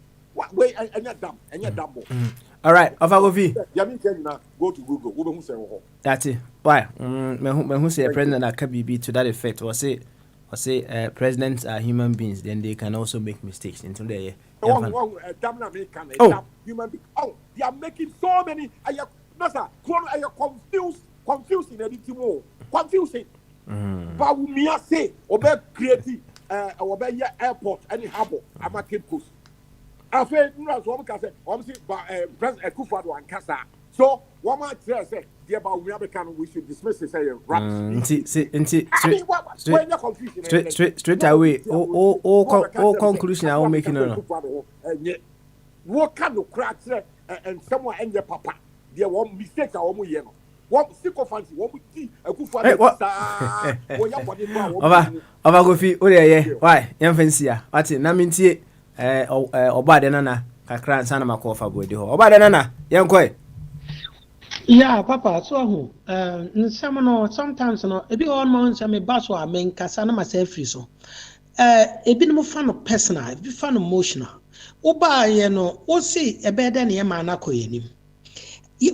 Wait, and you're dumb, All right, Ovagovi. Go to Google. That's it. Why? Who say president that can be to that effect? Or say presidents are human beings, then they can also make mistakes into their human being. Oh, they are making so many. Confusing anything more. Confusing. But we are say, obey creative, obey airport, any harbor, I'm a Cape Coast. I said, no, one can say, President Akufo-Addo and Kasa. So, one might say, we should dismiss it, say, straight away, all conclusion I will make what kind of cracks and someone and your papa, there won't mistake our own. What sick of fancy, what we see a good father. Why? Young fancy, what's it? Naminti, or bad, kakra nsa na makofa bodi ho oba da na yenkoi. Yeah, Papa, so no sometimes no ebi on man say me baso a men kasa na myself free so. Ebi no fan of personal, ebi fan emotional. Oba ye no, o say e be da na ye man akoye nim.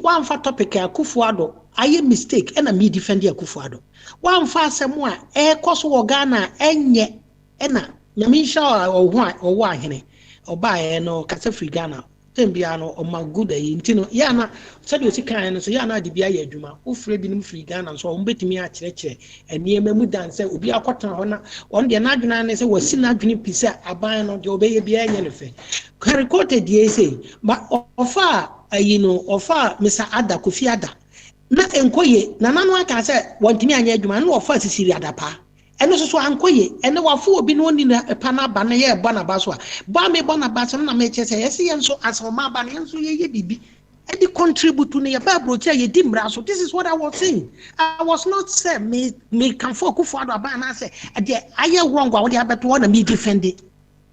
One fa topic Akufo-Addo, aye mistake and a me defend Akufo-Addo. One fa asem a koso wo Ghana enye ena nyamisha or wa hene oba no kasa free Ghana. Tembiano or my good intino yana said you can so yana de bia adwuma wo free binim free Ghana so on betimi a kyerɛkyerɛ enie mamu dan sɛ obi akɔtɔn hɔ na on de na adwuna ne sɛ wasi na adwene pisa aban no de obeye bia nya ne fɛ karikote die sɛ ba ofa ofa Mr. Ada Kofi Ada na enkoye na nanu aka sɛ wontimi anya adwuma na ofa sisiri adapa eno so ankoye ene wafo obi no ni na pana ba na ye ba na ba so ba me ba na ba so na me che say yesi yenso asoma ba na yenso ye bibi e di contribute to ne ye ba brocha ye di mra so. This is what I was saying. I was not say me can for Akufo-Addo ba na say de aye wrong wa wo de abeto na me defend it.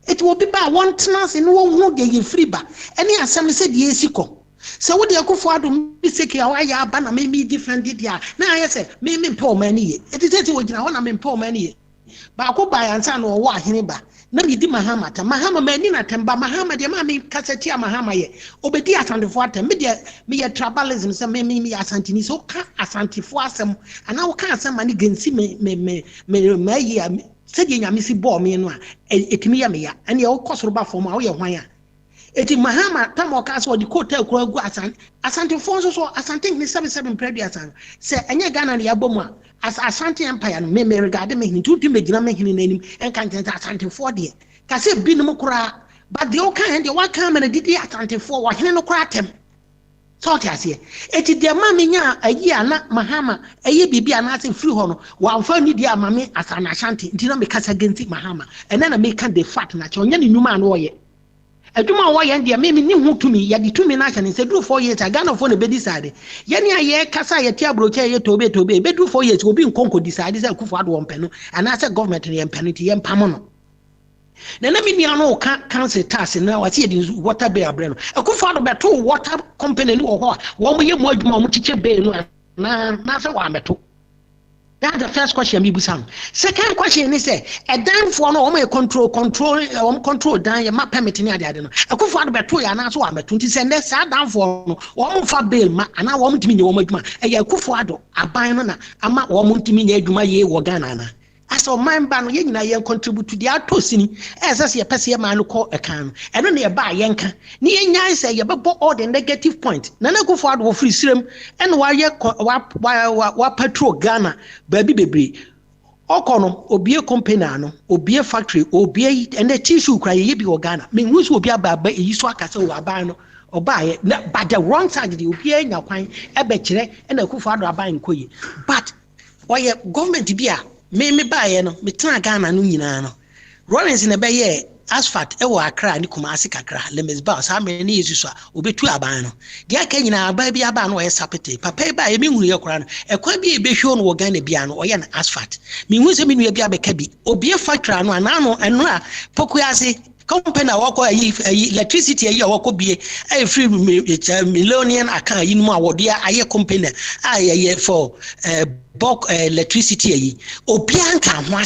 It will be by one chance in one day free ba any asem say de esiko. So what the Akufo-Addo mistake ya wa ya ba na me defend it ya na I say me mpo mani ye it is say we gina ho na me mpo mani ye ba ko ba yansa na wo ahene ba na me di mahama mani na temba mahama de ma me kaseti mahama ye obedi asantefo atem me de me ye tribalism say me asantini so ka asantefo asem ana wo ka asem mani gensi me ye say de nyame si bo me no a etimi ya me ya ene ye wo kosoro ba fo ma wo ye hwan a eti mahama tamo ka so di kota kura gu asante fonso so asante ni 77 predia se enye Ghana ya bomu asante empire no me regard me hin tutu me gina me hin nanim enka ntenta asante fo de ka se bi no kura but the oka and the one come and didi asante fo wo hin no kura tem so ti ase eti de ma me nya ayi ana mahama ayi bibi ana ase free ho no wa mfa ni di amame asana asante ntina me kasa genti mahama ena na me kan the fact na che onya ni nyuma na wo ye adwuma wo ye ndie me ni hu tumi ye di tumi na chane se do 4 years Ghana for no be decide ye ne aye kasa ye tia brocha ye tobe be do 4 years obi nkonko decide se Akufo-Addo wo mpɛ no ana se government ne mpɛ no ti ye mpam no na me ni ano council tax na wa se di water bill abre no Akufo-Addo beto water company ni wo ho wo mo ye mo adwuma mo chiche be no na se wa meto. That's the first question me busam. Second question is say a dan for no o control dan ye ma permit ni ade no. Akufo-Addo beto ya na so wa meto nti say next dan for no o fa bail ma ana wo mtimi nye wo adwuma e ya Akufo-Addo aban no na ama wo mtimi nye adwuma ye wo Ghana na aso man ba no ye nyina ye contribute to the atosini esase ye pese ye man ko ekan eno na ye ba ye nka ni ye nyan say ye bebo all the negative point na Akufo-Addo wo free sirem eno wa ye wa patrol Ghana baby bebre okono obie company ano obie factory obie ene tissue kra ye bi wo Ghana me hu so obie aba yi so akase wo aban no oba ye but the wrong side the obie nya kwan ebe kire ena Akufo-Addo aban koyi but oye government bia me bae no me tena Ghana no nyina no Rollins ne be ye asphalt e wo Accra ni Kumasi kakra Lemes ba sa me ne yesu so obetu aban no de aka nyina aba bi aba no ye sapete papa ba ye me hunu ye kora no e kwa bi e be hwo no wo Ghana bia no oye na asphalt me hu se me nua bia be ka bi obi factory no anano eno a poku ase company awako electricity ayi awako bie ay free million account yi no awode aye company aye for bulk electricity ayi obianka ho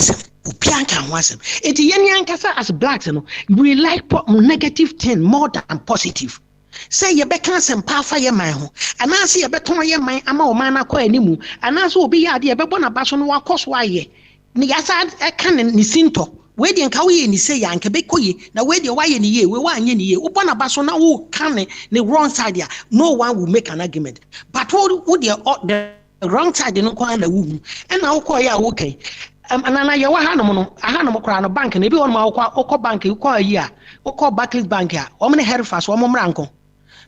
asem eti yeni ankasa as blacks no we like negative thing more than positive. Say ye be cancel pa ye man ho anase ye beton ye man ama o man akọ animu anase obi ya de ye be bona ba so no wakoso aye ni yasa e kan ni sinto we de nka we ni say ya nka be koyi na we de waye ni ye we wa anye ni ye wo bona ba so na wo kan ni wrong side ya no one will make an argument but wo the wrong side no kwa na wu and na wo koyi a wo kai anana ye wa hanom no ahanom kra no bank na bi won ma wo bank ko ayi a wo Barclays bank a wo me herfas wo mo mranko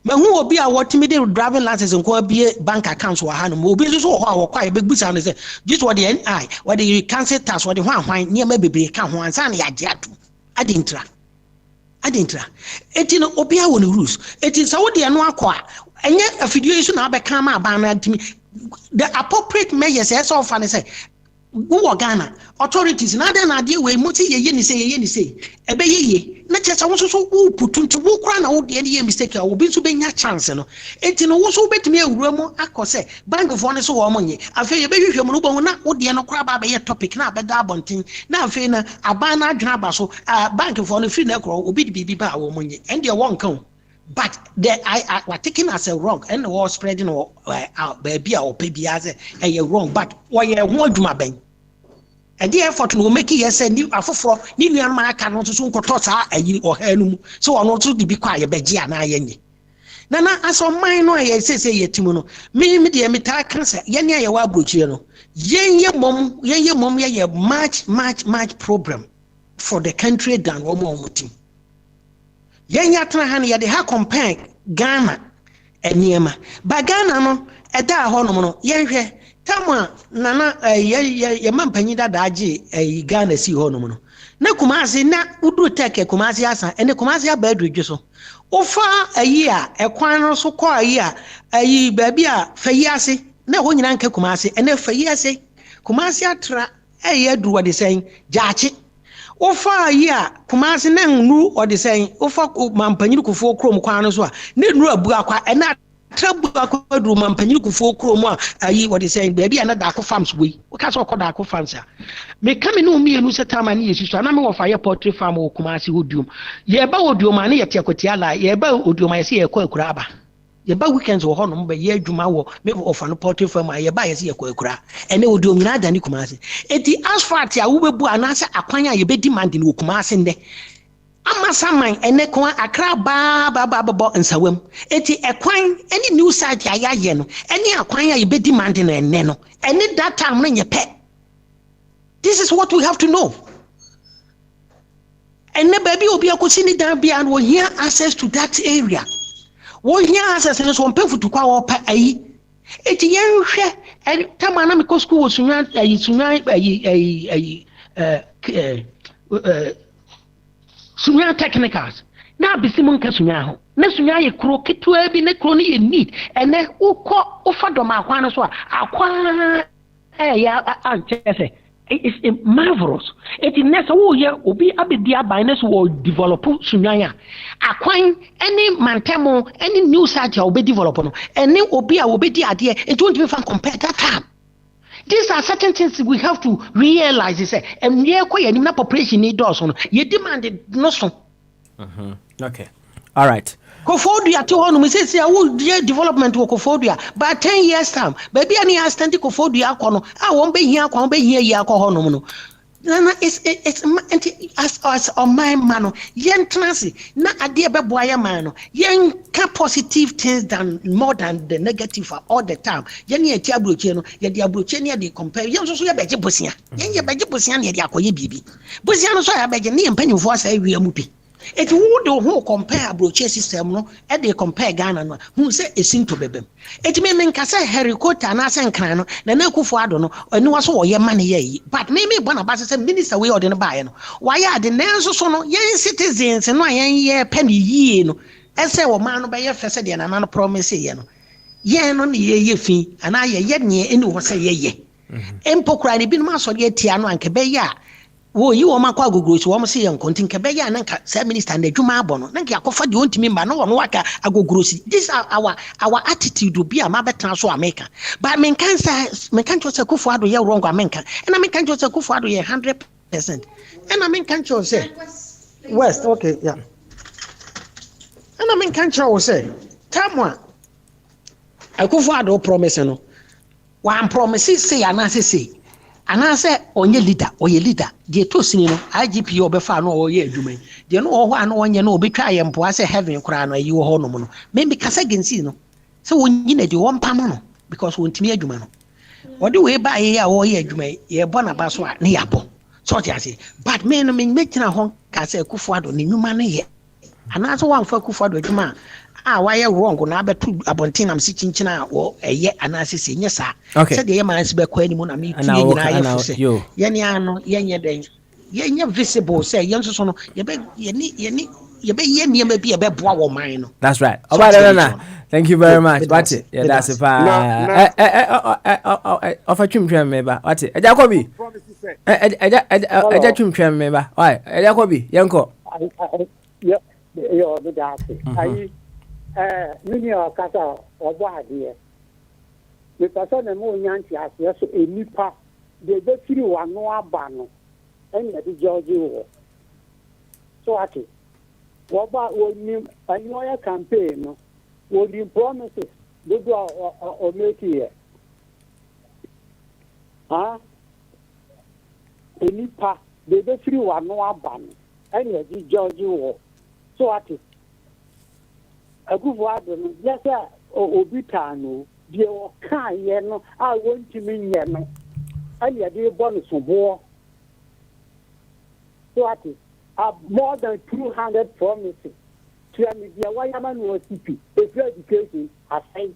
mahu obi a wotimi de driving license nko abie bank account wa hanom obi so ho a wo kwa e begbusa no say just what the NI what the cancel tax what the hwan ne ma bebre ka ho ansa na yaje ato adintra eti no obi a won rules eti so wo de no akọ a enye afidie isu na abeka ma aban na adimi the appropriate measures as of and say wo Ghana authorities na dey na dey we moti ye ni say ebe ye na kyerɛ wo so wo putu nti wo kora na wo de ye mistake a wo bi so benya chance no enti no wo so betumi awura mu akɔ sɛ bank fo no so wo monye afei ye behwehwɛ mu no bo na wo de no kora ba be topic na abɛda abonten na afei na aba na adwena ba so bank fo no free na kora obi de bibi ba wo monye and there won kan but I were taken as a wrong and was spreading baby or baby as a wrong but why you want to my bank and the effort will make it say new afoforo ni nua ma aka no so nkoto saa ayi o ha no mu so ono so de bi kwa ye beji ana ayenye na aso man no ye say yetimu no me de me ta kansa ye ne ye wa brochie no ye mom ye much problem for the country than omo team yenya tena ha ne ye de ha compare Ghana eniema ba Ghana no eda ho no no ye hwe tamwa nana ye mampanyi dada age Ghana si ho no no na Kumasi na udu teke Kumasi asa ene Kumasi abadru dweso ofa ayi a ekwan no so kɔ ayi a ayi baabi a fayi ase na ho nyina nka Kumasi ene fayi ase Kumasi atra adu wode sen jaachi ofa ayi a Kumasi na nru wode sen ofa mampanyi kufuo krom kwan no so a na nru abu akwa ena trabu akwadru mampanyi kufuo krom a ayi wode sen baabi a na da akɔ farms we ka so kɔ da akɔ farms a me kame no mi enu setama na yesu so na me wo fa ye poultry farm wo Kumasi odium ye ba odium na ye tekotia la ye ba odium ye se ye kɔ akura aba ye ba weekends wo ho no be ye adwuma wo me wo fa no poultry farm a ye ba ye se ye kɔ akura ene odium nyina da ni Kumasi eti asphalt a wo bebu anase akwan a ye be demand ni wo Kumasi nde amasaman ene kwa akra ba nsawam eti ekwan eni new site ya ye no eni akwan ya ye be demand na ene no eni that time no nye pe. This is what we have to know. And the baby will be a cosini down beyond will hear access to that area. Will hear access and so on pay for to call per a. It's young share and Tamanamico school was Sunya technicals. Now be Simon Casunaho. Nesunya croquet to a be necrony in need and then Uko Ufadoma Quanaso. Aqua it's marvelous. It is necessary obi abedia biness will develop sunyanya. Akwan any mantemo any new site will be developed no. Any obi will be the idea. It won't even compare that time. These are certain things we have to realize. And yeah, quite any population need also. You demanded no so. Okay. All right. Kofodia to one, we say, I will development of Kofodia. By 10 years' time, baby, any stand Kofodia, I won't be here, Yakohono. It's as on my mano, yen transi, not a dear baboya mano, yen can positive things than more than the negative all the time. Yen ye Tiabrucheno, ye Diabruchenia, they compare, young so ya beji busia, yen ye beji busian, ye Yakoye bibi. Busiano so I beg a name penny for say we are mupi. It would who compare broche system no and they compare Ghana no who say a sin to bebem. It may mean Cassa Harry Cotta and Asan Crano, the Naku Fado, and no so your money ye, but maybe one of us minister way or the buy no. Why are the Nanso sono young citizens and no ye penny ye no as say or man by your facade and another promise ye no. Ye no ye fee and I yet near any was say ye. Empocrani bin maso ye tiano and kebeya. Wo yi wo makwa gogoro so wo se yankontin ka be ya nanka sa minister na adwuma abono nanka akofa de ontimi mba no wo waka agogoro si. This are our attitude obi a mabetran so America but men kan chose Kufuor ye wrong America and men kan chose Kufuor ye 100% and men kan chose say West okay yeah and men kan chose say tamwa Kufuor promise no one promise say anase say anase onye leader de to sini no IGP obefa no oye adwuma de no ho ano onye no obetwa ayempo ase heaven kura no ayi wo ho no no maybe kasa gensi no se wonyi na de won pam no because wontimi adwuma no ode we ba ye ya wo ye adwuma ye bo na ba so a ne ya bo so ti ase but me no me metina ho ka se Kufuor ne nwuma no ye anase wan fa Kufuor adwuma why wrong na abetu abontin am si chinchina wo eye anase se nye sa se de ye man se be kwa ni mu na me tie nyina ye fose ye ne ano ye nye den ye nye visible say ye nso so no ye be ye nie ma bi ye be boa wo man no. That's right. Thank you very much. What it? Yeah, that's it. Offer chimcham member. What it? Jacobi. Eja chimcham member. Why? Jacobi, yanko. yeah, you're the doctor. I, many are Casa or Badia. The person and more Yancy as yes, a nipa, they get through one more banner, and at the Georgia. So, I think, what about when a lawyer campaign, would you promises, they go or make it? Huh? A nipa, they get through one more banner, and at the Georgia. So, I think, a good word, yes, sir, or Obitano. Deɛ wɔka yɛ no a wɔntumi nyɛ no ɛne yɛde bɔ no soboɔ so ate more than 200 promises tua me deɛ wɔyama no ɔsipi ɛfiri education asɛe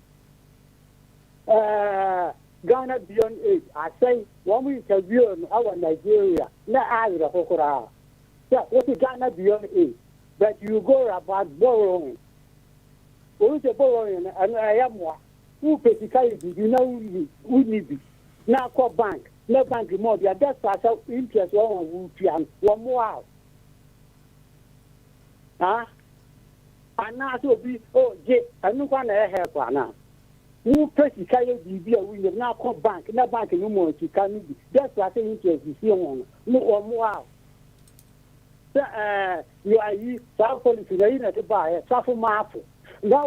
Ghana Beyond Aid asɛe wɔn mo interview no ɛwɔ Nigeria na ayerɛ kokoraa sɛ wote Ghana Beyond Aid but you go about borrowing wɔn sɛ borrowing no ɛno ɛyɛ mmoa who pay you know who need now call bank no bank more they are just partial interest one more out and now so be j I no one help now who pay be we now call bank no bank no more to can be just partial interest you see one more out you are South policy in the buy South map now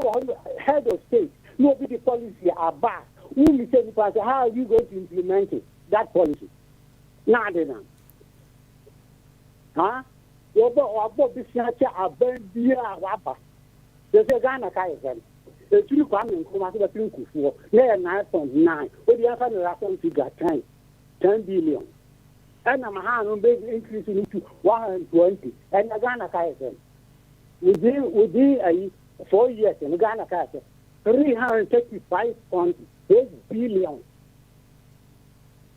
head of state. Nobody policy are bad. Who say how are you going to implement it? That policy? Nada. Huh? What business are burned beer wapper. There's a Ghana Kaizen. The two coming from us for 9.9. What do you have a ration figure 10 billion? And I'm hand big increasing to 120. And a Ghana Kaizen. Within a 4 years in Ghana Kaizen. 335.8 billion.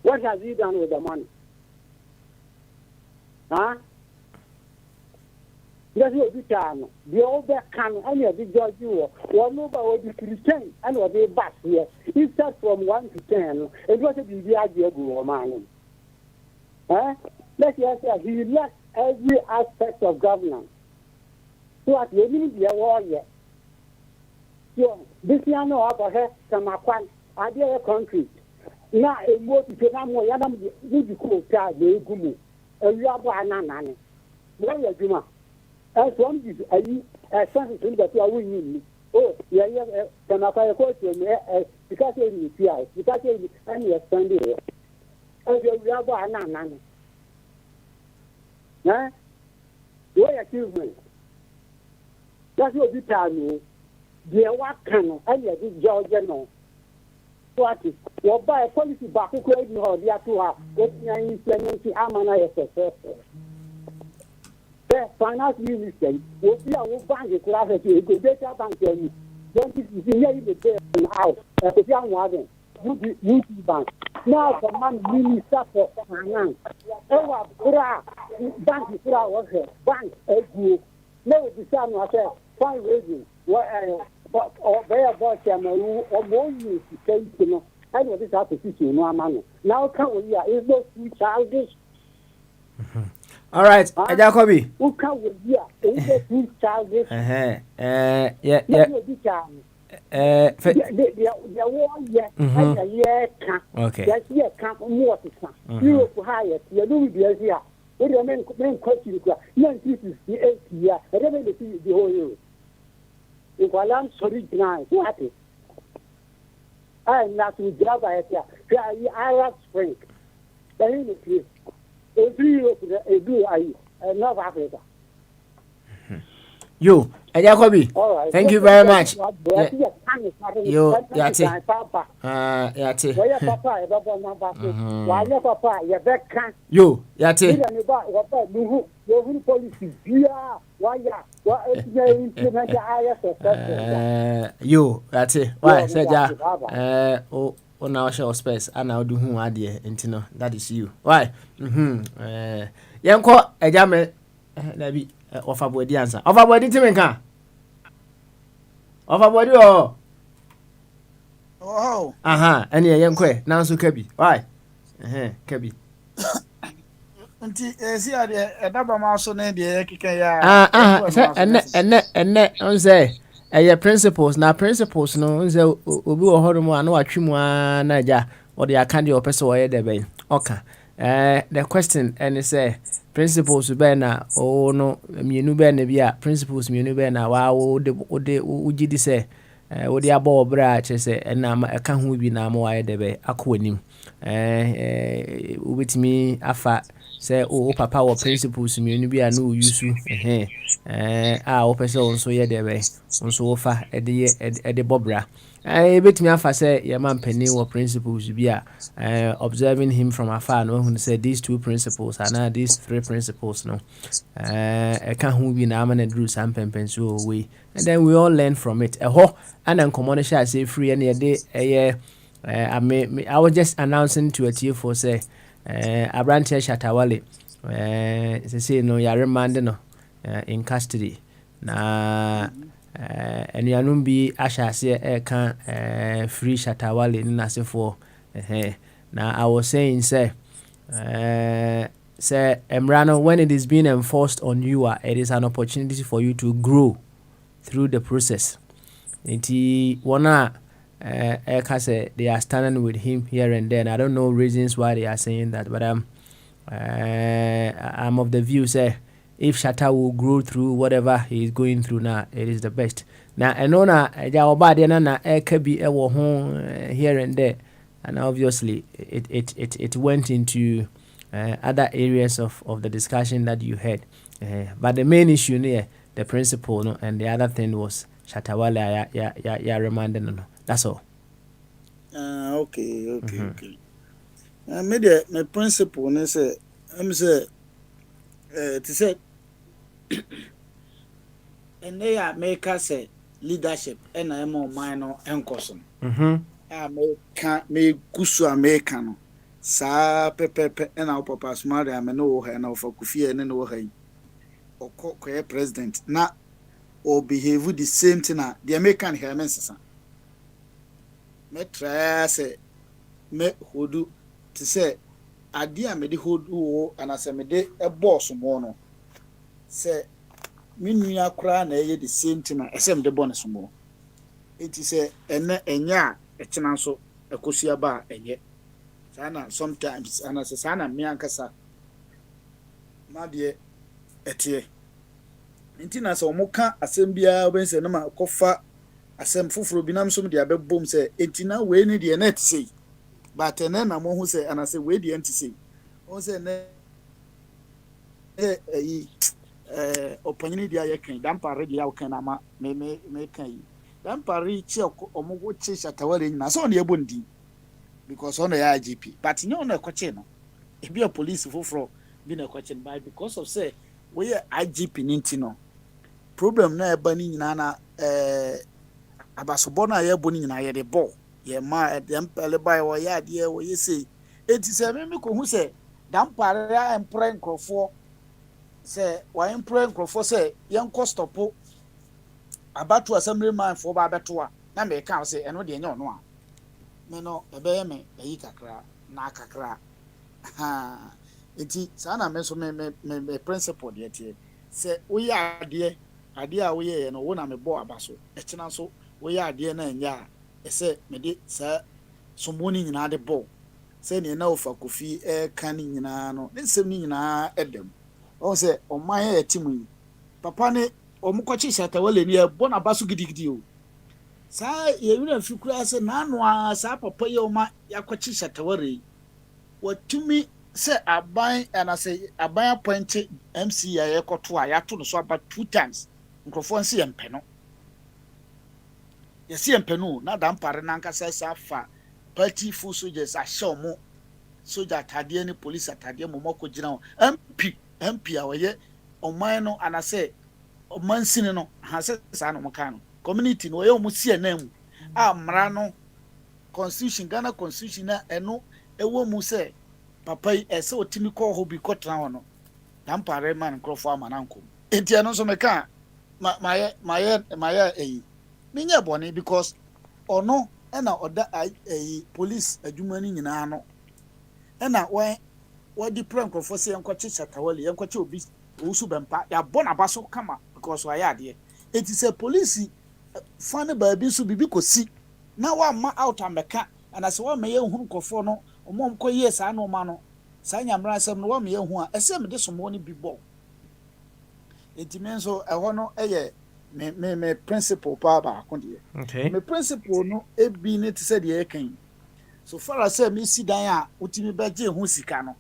What has he done with the money? Huh? That's what we can. The older can any of the judge you one over what you Christian and what they back here. It starts from 1 to 10. It was a big idea of man. Huh? Let's just say he left every aspect of governance. So at the end of the war, so this year no about her Samakwan, idea concrete. Now a more to Nammo Yadam would you call child the Gumu, a Yabanani. Why are Juma? As one is a something that you are winning. Oh, yeah, Samaka coach because you PI, because you and you are standing here. As you Yabanani. Huh? Why achievement? That's what you tell me. Deɛ waka no ɛyɛ de Georgia no so ati wɔba policy baako kɔ edi hɔ de ato ha wɔtia implement ama na yɛ successful the finance minister obi a wo bank kura fɛ so ego data bank ɛni don't you see here you dey pay out ɛkofi ahoɔden UT bank now the man minister for finance ɛwɔ kura bank kura wɔhɛ bank egu na obi sa no asɛ fundraising or very about them or more use to say, you know, I know this opposition, no man. Now, can we are able to childish? All right, Jacoby. Who can we hear? Is childish? Yeah. Okay. Yes, yeah, can't more to come. You to hire, you do the idea. What do you mean, question? No, this is the 8th year. I don't know the whole year. If I'm sorry, what is I'm not with Java here. Arab Spring. North Africa. You, Jacoby. Right. Thank you very much. You, Yati. Papa. Yati. Why, Papa? Why, Papa? You're back. You, Yati. Your policy. Yeah. Why, implement the ISS. You, Yati. Why, said ya? Oh, now show space. And now do whom idea, and that is you. Why? Yanko, a jammer. Maybe. Offer body answer. Offer body to me, can. Offer body or. Oh. Any young quay. Now so Kebi. Why? Kebi. Nti esi ade edaba ma so na de keke ya. Ene on say principles na principles no on say obi wo hodo mu ana watwe mu na ja or the aka de opese wo ye de ben. Okay. The question and say principles be na o no mienu be na bia principles mienu be na wa wo de ugidi say wo de aba obra che say na ma aka ho bi na ma wa ye de be akwanim ubetimi afa say o papa wo principles mienu bi a no use o pese on so ye de be on so wo fa de bobra betimi afa say ye man pani wo principles bi a observing him from afar no when say these two principles and now these three principles no can who be na man do some pempenso we and then we all learn from it and then common share say free and ye I was just announcing to a tier for say Abrantia Shatawale say no ya remand no in custody na and yanum bi asha say can free Shatawale in for now I was saying say Emrano, when it is being enforced on you, it is an opportunity for you to grow through the process. Inti wana say they are standing with him here and there. I don't know reasons why they are saying that, but I'm of the view say if Shatta will grow through whatever he is going through now, it is the best. Now I know na jawabadi na kabi ewo home here and there, and obviously it went into other areas of the discussion that you had, but the main issue here, the principle, no, and the other thing was Shatawale ya remanded no. That's all. Okay. My principle ne say say to say and they are make us say leadership and I am on minor encoson. Me kusu America no sa pepe na papa smart am no he na for Kofi ne no he okọ president na or behave the same thing na the American here men sesa me try say me hodu to say ade a me de hodu wo anase me de e boss mo no say me nua kra na ye the same thing na esem de bonus mo enti say ene enya echena so ekosia ba enye sana sometimes anase sana me ankasa ma de etie enti na so mo ka asem bia obense na ma kofa asem fufuro bi nam so me de abebom say enti na we ni de na etise but ene na mo hu say anase we de entise o say na opanyini dia ye kan dampare dia o kan na ma me kan yi dampare chi omogo chi Shatawale nyina so na ebondi because on the IGP but you no kwache no e be a police fufuro bi na kwache by because of say we IGP ninti no problem na eba ni nyina na abasobo na ye bo ni nyina ye de bo ye ma dem pele by wo ya de wo ye say enti say me ko hu say dampare a empren krofo say wa empren krofo say yen ko stopo abatu assembly man for ba beto a na me kan say eno de nya ono a me no ebe me eyi kakra na kakra ha enti sana me so me principle de tie say we ya ade a we ye no wo na me bo abaso e kina so we ya ade na nya e say me de sa so moni nyina de bo say ne na ofa Kofi kan nyina no ne nsem nyina edem o say o man ya timu papa ne o mukwachi Shatawale ni e bo na abaso gidigidi o sa ye wura fikura se nanu a sa papa ye o ma yakwachi Shatawale watumi se aban and say aban appoint MC ya yekoto a yato no so about 2 times nkrofo nse yempe no yesi yempe no na dampare na nkasa sa fa party full soldiers a show mo soldier atade ni police atade mo mako gina MP a woye oman no anase oman sine no ha se sa no maka no community no woye o mo sie na mu amra no constitution Ghana constitution na eno ewo mu se papa ese otimi ko ho bi kotra ho no dampare man krofo amananko enti eno so meka my minya boni because ono na oda police adwuma ni nyina no na what the prank of say and coach Chatawali and coach Obi Usu Bempa, ya bona baso kama because why are there? It is a police funny baby so be because see now I'm out on the car and as one may who for no or mom ko yes I know mano. Sign your ransom no one me who are SM this money be bought. It means so I want no me principle pa okay. Me principle no e bi ne te said ye kan. So far as say me si dan a utimi beje hu sika no.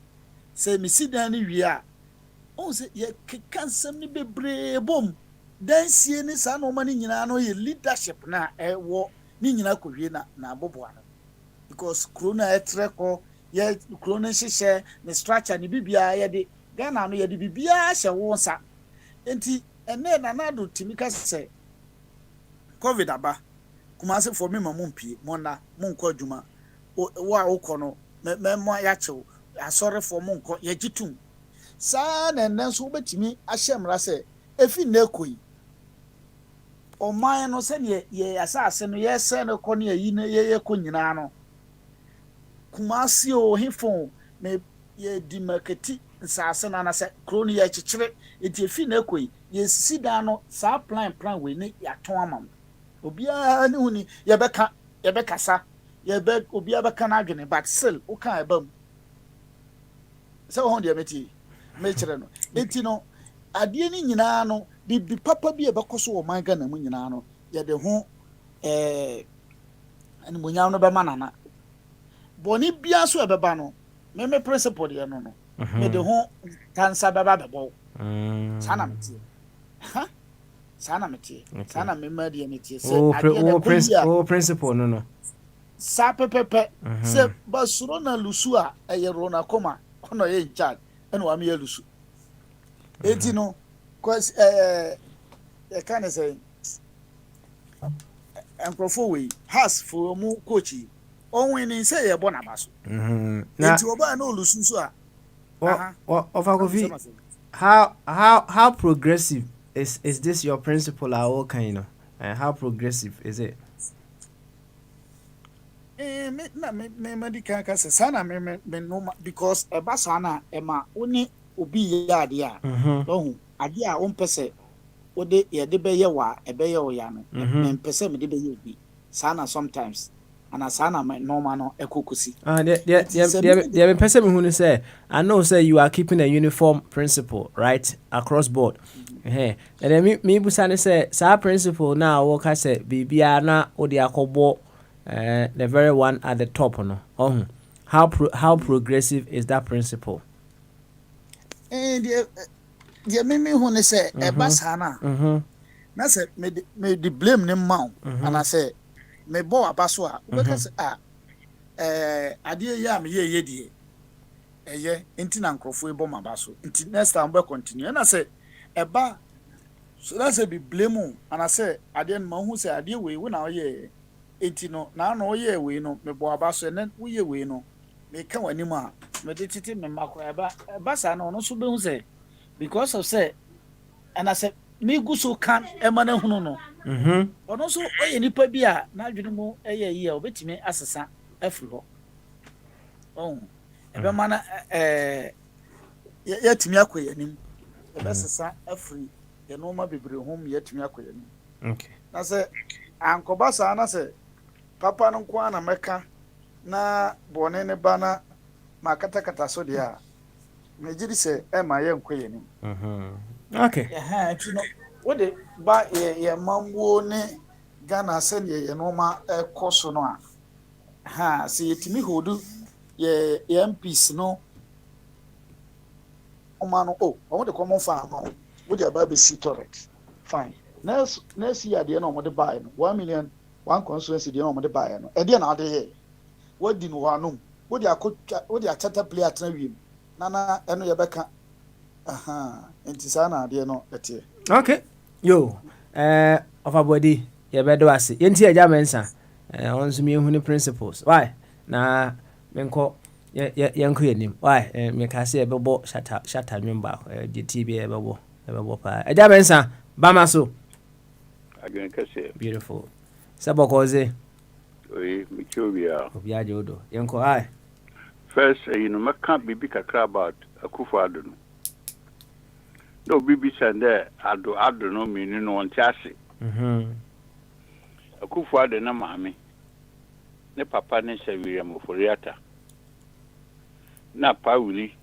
Say me si dan ni wi a on say ye kansam ni bebre bom. Dan sie ni sa no ma ni nyina no ye leadership na e wo ni nyina ko wi na abobo ano. Because corona etreko ye corona hihye ne structure ni bibia ye de Ghana no ye de bibia hye wo nsa. Enti ene na do timika say COVID aba Kumasi for me mamumpi mona munko adwuma wa ukono me ya chew sorry for munko ye gitum sa na nenso betimi ahyemra se efi na ekoi o man no se ye asase no ye se no ko ne yi na ye ko nyina no Kumasi o hifon me ye di marketi nsase na na se kroni ye chichire eti efi na ekoi ye sida no sa plan we ne ya ton amam Obia ni huni yebe kasa yebe obia beka na adwene but still o kan ebam se ho de meti me kire no enti no ade ni nyina no bi papa bi ebekoso wo man Ghana mu nyina no ye de ho ani munya no be manana boni bia so ebeba no me principle de no no me de ho kansa beba bebo sana meti ha sana meti sana memma de meti se principle no sa pepepe se basuro na lusu a eyero na koma ono ye in charge eno wa me ye lusu eti no cause e can say enkrofo we has for mu coach on winning say ye bona baso eti oba na lusu so a of Akofi, how progressive is this your principle or what kind of and how progressive is it? Me medical ka say sana me no because e ba sana e ma oni obi ya ade a ohu ade a on pese ode ye de be ye wa e be ye o ya no me pese me de be ye obi sana sometimes and asana my normal no ekokusi the person who say I know say you are keeping a uniform principle right across board and then me busane say sa principle now work I say bibia na odi akobo the very one at the top no how progressive is that principle the me who say e basana na say me the blame ne ma and I say me bo abaso a because ade ya me ye die eye enti na nkrofo e bo mabaso enti next time we continue na say eba so that say be blame and I say ade no hu say ade we na ye enti no na no ye we no me bo abaso and we ye we no me ka wani mu a me de titi me makwa eba sa no so be hu say because of say and I say me guso kan emana hunu no ono so oye nipa bi a na adwene mu eye yi a obetime asesa afri ho ebe mana ya timi akoyanim ebe sesa afri ye no ma bebre hom ya timi akoyanim okay na se ankoba sa na se papa no kwa na meka na bone ne bana makata kata so dia me gidi se e ma ye nkoyanim okay what the ba ye mamwo ne Ghana send ye no ma ekoso no a ha se yetimi hodu ye MPs no o ma no o de common farm no wo de ba be see torrent fine next year de no mo de buy no 1 million one constituency de no mo de buy no e de na ade he what di no anum wo de achata player tena wiem na eno ye beka enti na ade no ete okay yo of a body ye bedo ase yenti eja mensa onso me hu principles why na menko yenko yenim why me ka se ebebo shata member GTB ebebo pa eja mensa bama so again kase beautiful sabokoze oyi michobia obia jodo yenko ai First, can't be big about Akufo-Addo. No, Bibi said there, Addo no meaning no one chassis. Akufo-Addo na mami. Ne papa ne se William Oforiatta. Na pa wuli.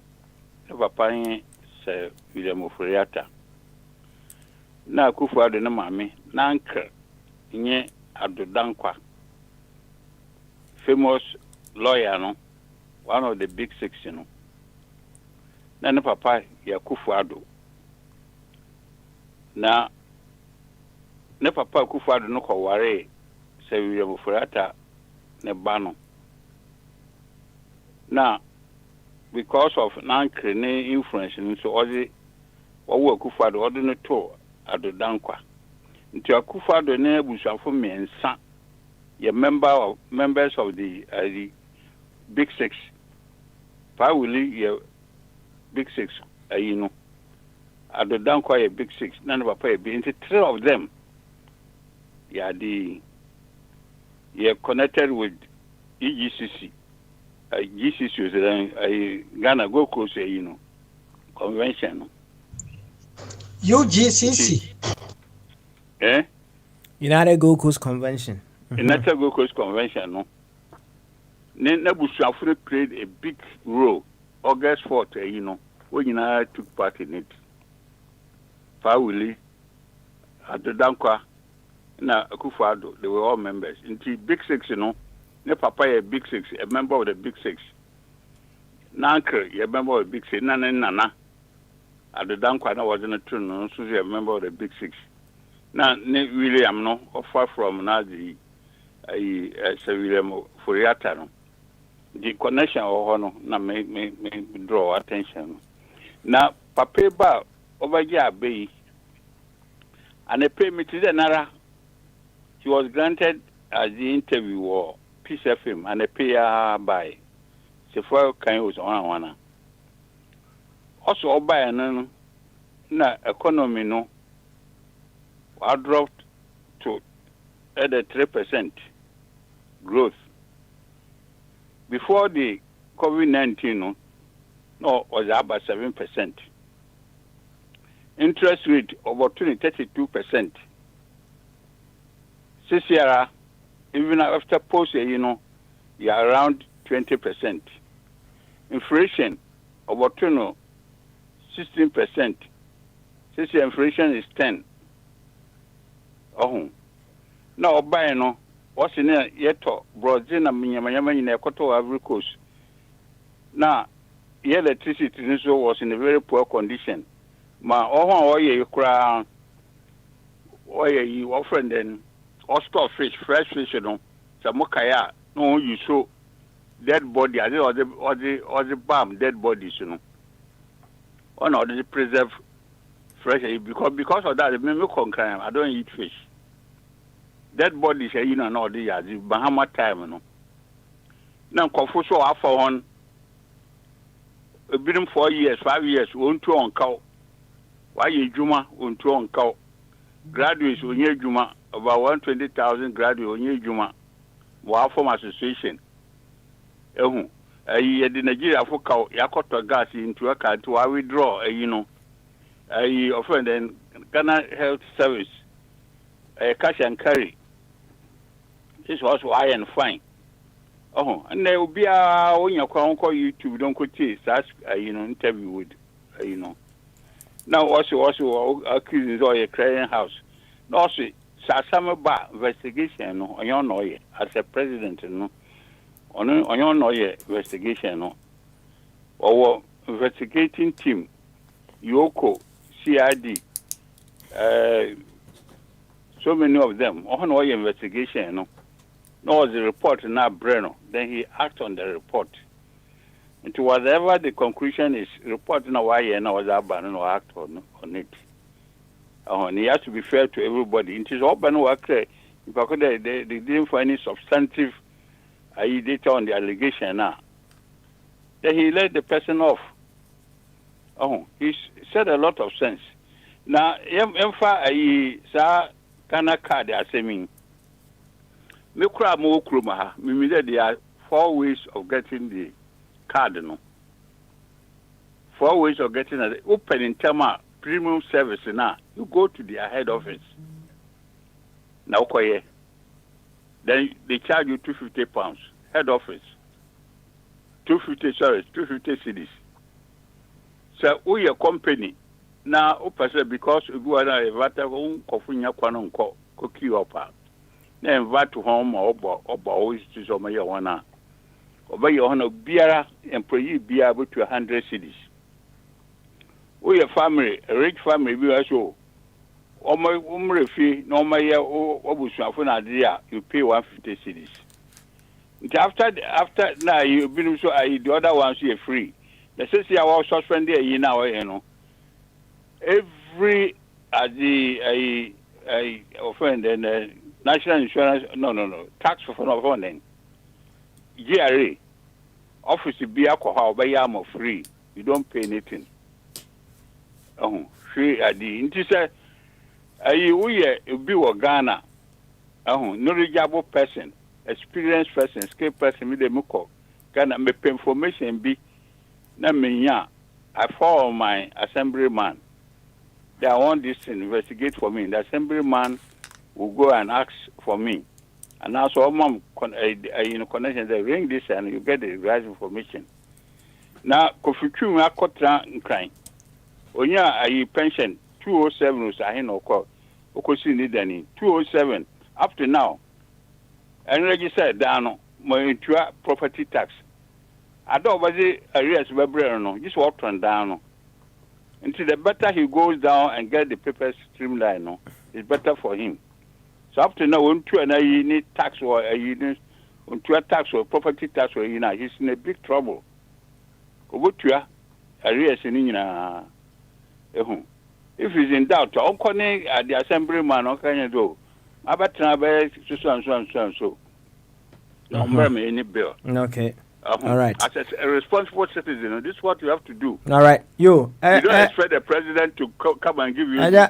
Ne papa ne se William Oforiatta. Na Akufo-Addo na mami. Na anke nye Addo Dankwa. Famous lawyer, no? One of the big six, Na ne papa ya Akufo-Addo. Na ne papa Akufo-Addo no kɔware sɛ William Oforiatta ne ba no. Na because of nankre ne influence nso ɔde wɔwɔ Akufo-Addo ɔde no to Addo Dankwa. Nti Akufo-Addo ne abusuafo mmiɛnsa yɛ members of the Big Six. Pawuli yɛ Big Six no. Addo Dankwa yɛ Big Six. None papa yɛ big. Nti three of them yɛ connected with EGCC. GCC is Ghana Gold Coast convention. UGCC. United Gold Coast Convention. United Gold Coast Convention, no. Nebuchadnezzar played a big role. August 4th, when United took part in it. Pawuli, Addo Dankwa, na Akufo-Addo, they were all members. Into Big Six, ne papa a Big Six, a member of the Big Six. Nankre, a member of the Big Six. Nana. Addo Dankwa wasn't a true, no, so a member of the Big Six. Now, William, no, far from Nazi, William Oforiatta, no. The connection or no, na me draw attention. Now, Papa Ba over here, Bay, and a payment to the Nara. He was granted as the interview or Peace FM and a payer by Sephora Kind was on one. Also, by an economy, no, I dropped to at a 3% growth. Before the COVID-19, no, was about 7%. Interest rate over 32%. This year, even after post, you're around 20%. Inflation over 16%. This year, inflation is 10%. Oh, now buy no. What's in there yet? Brazil and Minyama in a quarter of Ivory Coast. Now, electricity was in a very poor condition. Ma you cry, you often then, or store fish, fresh fish, Samokaya, no, you show dead body, or the bomb, dead bodies, Or not, they preserve fresh, because of that, I don't eat fish. Dead bodies, no, the Bahama time, Now, Confucio after one, a bit 4 years, 5 years, won't you on cow. Why you Juma on two on cow? Graduates on your Juma, about 120,000 graduates on your Juma. Wow, from association. The Nigeria for cow, Yakoto gas into a car to withdraw, a offend and Ghana Health Service, a cash and carry. This was why and fine. Oh, and there will be a when you call YouTube, don't go to such interview with, Now also accusing or a clearing house. No, also Sasama Ba investigation no on your noye as a president no on your noye investigation no. Our investigating team, Yoko, CID, so many of them on noye investigation no. No was the report now Breno. Then he acted on the report. Into whatever the conclusion is, reporting why and was abandoned or act on it. And he has to be fair to everybody. It is open work. They didn't find any substantive data on the allegation now. Then he let the person off. He said a lot of sense. Now, Kana card assuming. There are 4 ways of getting the card no. 4 ways of getting an open in term of premium service now. You go to their head office. Now, then they charge you £250. Head office. 250 cedis. So we a company now because you are a vata home kofunya kwanon ko koki opa. Na invite to home oba always to some wana. Oba your honor biara employee be able to 100 cedis. We a family, a rich family we also. Umre fee no my year obusafuna dia you pay 150 cedis. After now you been so the other ones here free. The city I was suspended now, you know. Every the offend and national insurance no tax for offending. GRA office be alcohol by yam free. You don't pay anything. Free at the inter we be Ghana. Knowledgeable person, experienced person, skilled person with the muko. Ghana me information be. I follow my assemblyman. They want this to investigate for me. The assemblyman will go and ask for me. And also, mom, connection, they ring this and you get the right information. Now, Kofiku, I caught crying. When you are pension 207, was I know call. Okosi need any 207 up to now. And register down my property tax. I don't know areas no. Just walk on down. Until the better he goes down and get the papers streamlined, no, it's better for him. So up to now, when you need tax or you need tax or property tax or he's in a big trouble. Areas in if he's in doubt, only at the assemblyman, okay, do. I bet so. Any bill. Okay. All right. As a responsible citizen, this is what you have to do. All right. You don't expect the president to come and give you answer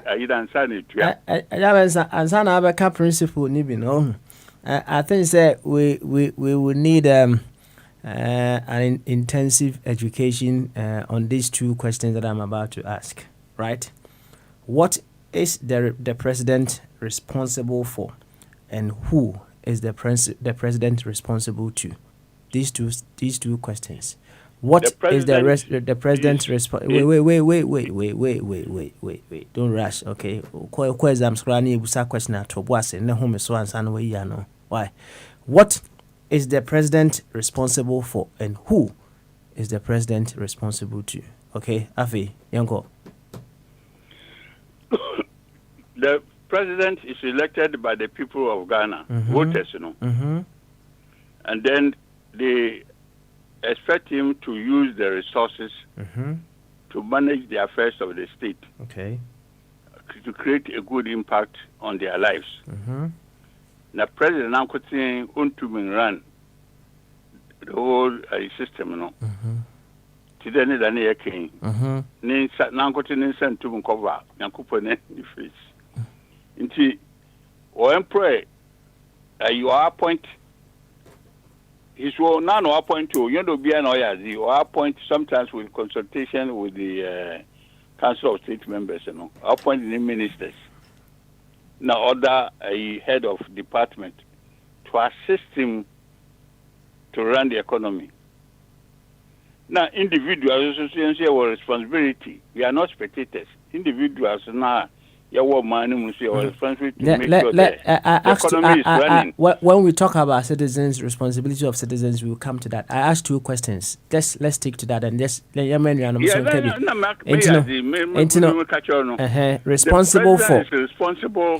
principle. I think that we will need an intensive education on these two questions that I'm about to ask. Right? What is the president responsible for, and who is the president responsible to? These two questions. What is the president's response? Wait. Don't rush. Okay. Why? What is the president responsible for, and who is the president responsible to? Okay, Afi, Yanko. The president is elected by the people of Ghana, voters, you know. Mm-hmm. And then they expect him to use the resources to manage the affairs of the state. Okay. To create a good impact on their lives. The president now could run the whole system, you know. Today, the king. Now could send to cover Yankupone the face. Inti, or pray, you are appoint. His will now appoint to you know be an you appoint sometimes with consultation with the Council of State members, you know, appoint the ministers. Now order a head of department to assist him to run the economy. Now individuals have responsibility. We are not spectators. Individuals now your man responsibility to make sure the economy is running. When we talk about citizens, responsibility of citizens, we will come to that. I asked two questions. Let's stick to that and just responsible